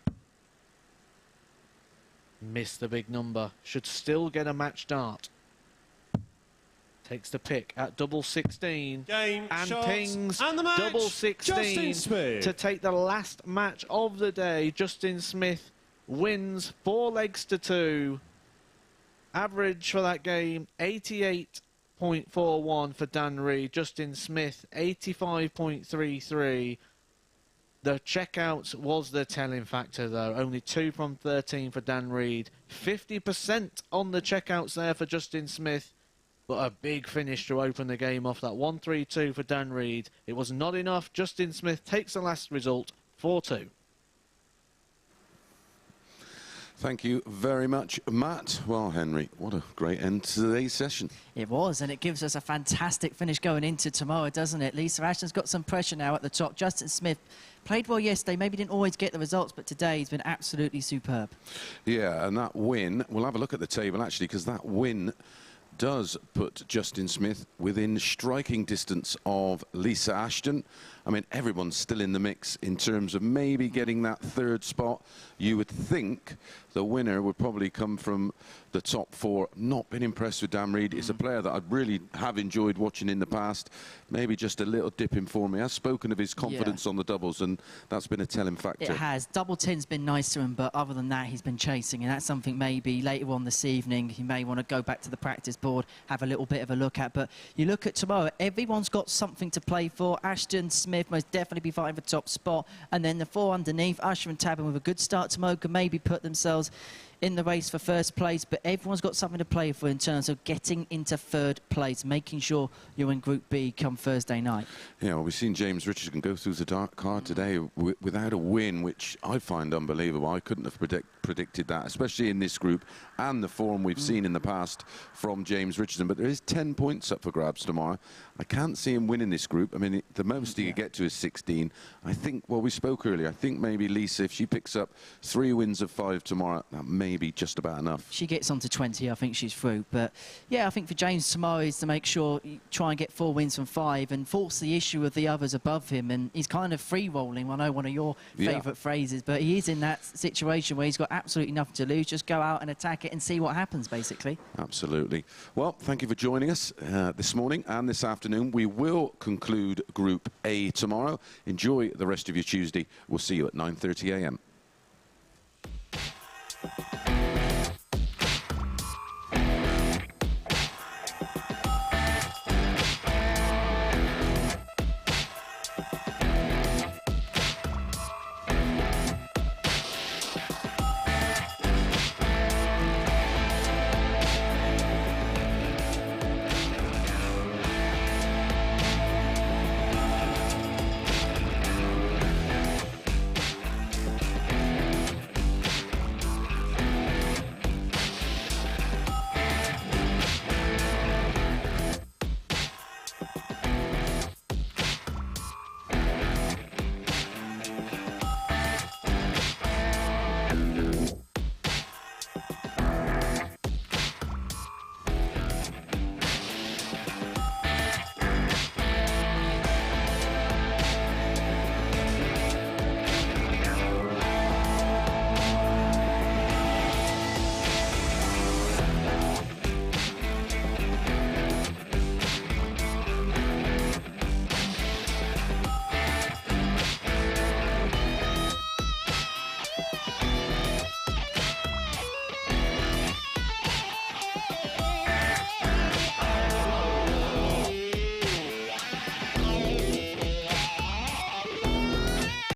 Missed the big number. Should still get a match dart. Takes the pick at double 16. Game, and shots, pings and the match. double 16 Justin Smith. to take the last match of the day. Justin Smith wins 4 legs to 2. Average for that game, 88.41 for Dan Reid. Justin Smith, 85.33. The checkouts was the telling factor, though. Only 2 from 13 for Dan Reid. 50% on the checkouts there for Justin Smith. But a big finish to open the game off. That 1-3-2 for Dan Reid. It was not enough. Justin Smith takes the last result, 4-2. Thank you very much, Matt. Well, Henry, what a great end to today's session. It was, and it gives us a fantastic finish going into tomorrow, doesn't it? Lisa Ashton's got some pressure now at the top. Justin Smith played well yesterday, maybe didn't always get the results, but today he's been absolutely superb. Yeah, and that win, we'll have a look at the table, actually, because that win does put Justin Smith within striking distance of Lisa Ashton. I mean, everyone's still in the mix in terms of maybe getting that 3rd spot. You would think the winner would probably come from the top 4. Not been impressed with Dan Reid. It's a player that I really have enjoyed watching in the past. Maybe just a little dip in form. He has spoken of his confidence on the doubles, and that's been a telling factor. It has. Double 10's been nice to him, but other than that, he's been chasing, and that's something maybe later on this evening he may want to go back to the practice board, have a little bit of a look at. But you look at tomorrow, everyone's got something to play for. Ashton, Smith most definitely be fighting for top spot, and then the 4 underneath, Usher and Tabern with a good start tomorrow could maybe put themselves in the race for 1st place, but everyone's got something to play for in terms of getting into 3rd place, making sure you're in Group B come Thursday night. Yeah, well, we've seen James Richardson go through the dark card today without a win, which I find unbelievable. I couldn't have predicted that, especially in this group and the form we've seen in the past from James Richardson. But there is 10 points up for grabs tomorrow. I can't see him winning this group. I mean, the most he could get to is 16. I think, well, we spoke earlier, I think maybe Lisa, if she picks up 3 wins of 5 tomorrow, that may be just about enough. She gets on to 20, I think she's through. But yeah, I think for James tomorrow is to make sure you try and get 4 wins from 5 and force the issue of the others above him. And he's kind of free rolling. I know one of your favourite phrases, but he is in that situation where he's got absolutely nothing to lose. Just go out and attack it and see what happens, basically. Absolutely. Well, thank you for joining us this morning and this afternoon. We will conclude Group A tomorrow. Enjoy the rest of your Tuesday. We'll see you at 9:30 a.m.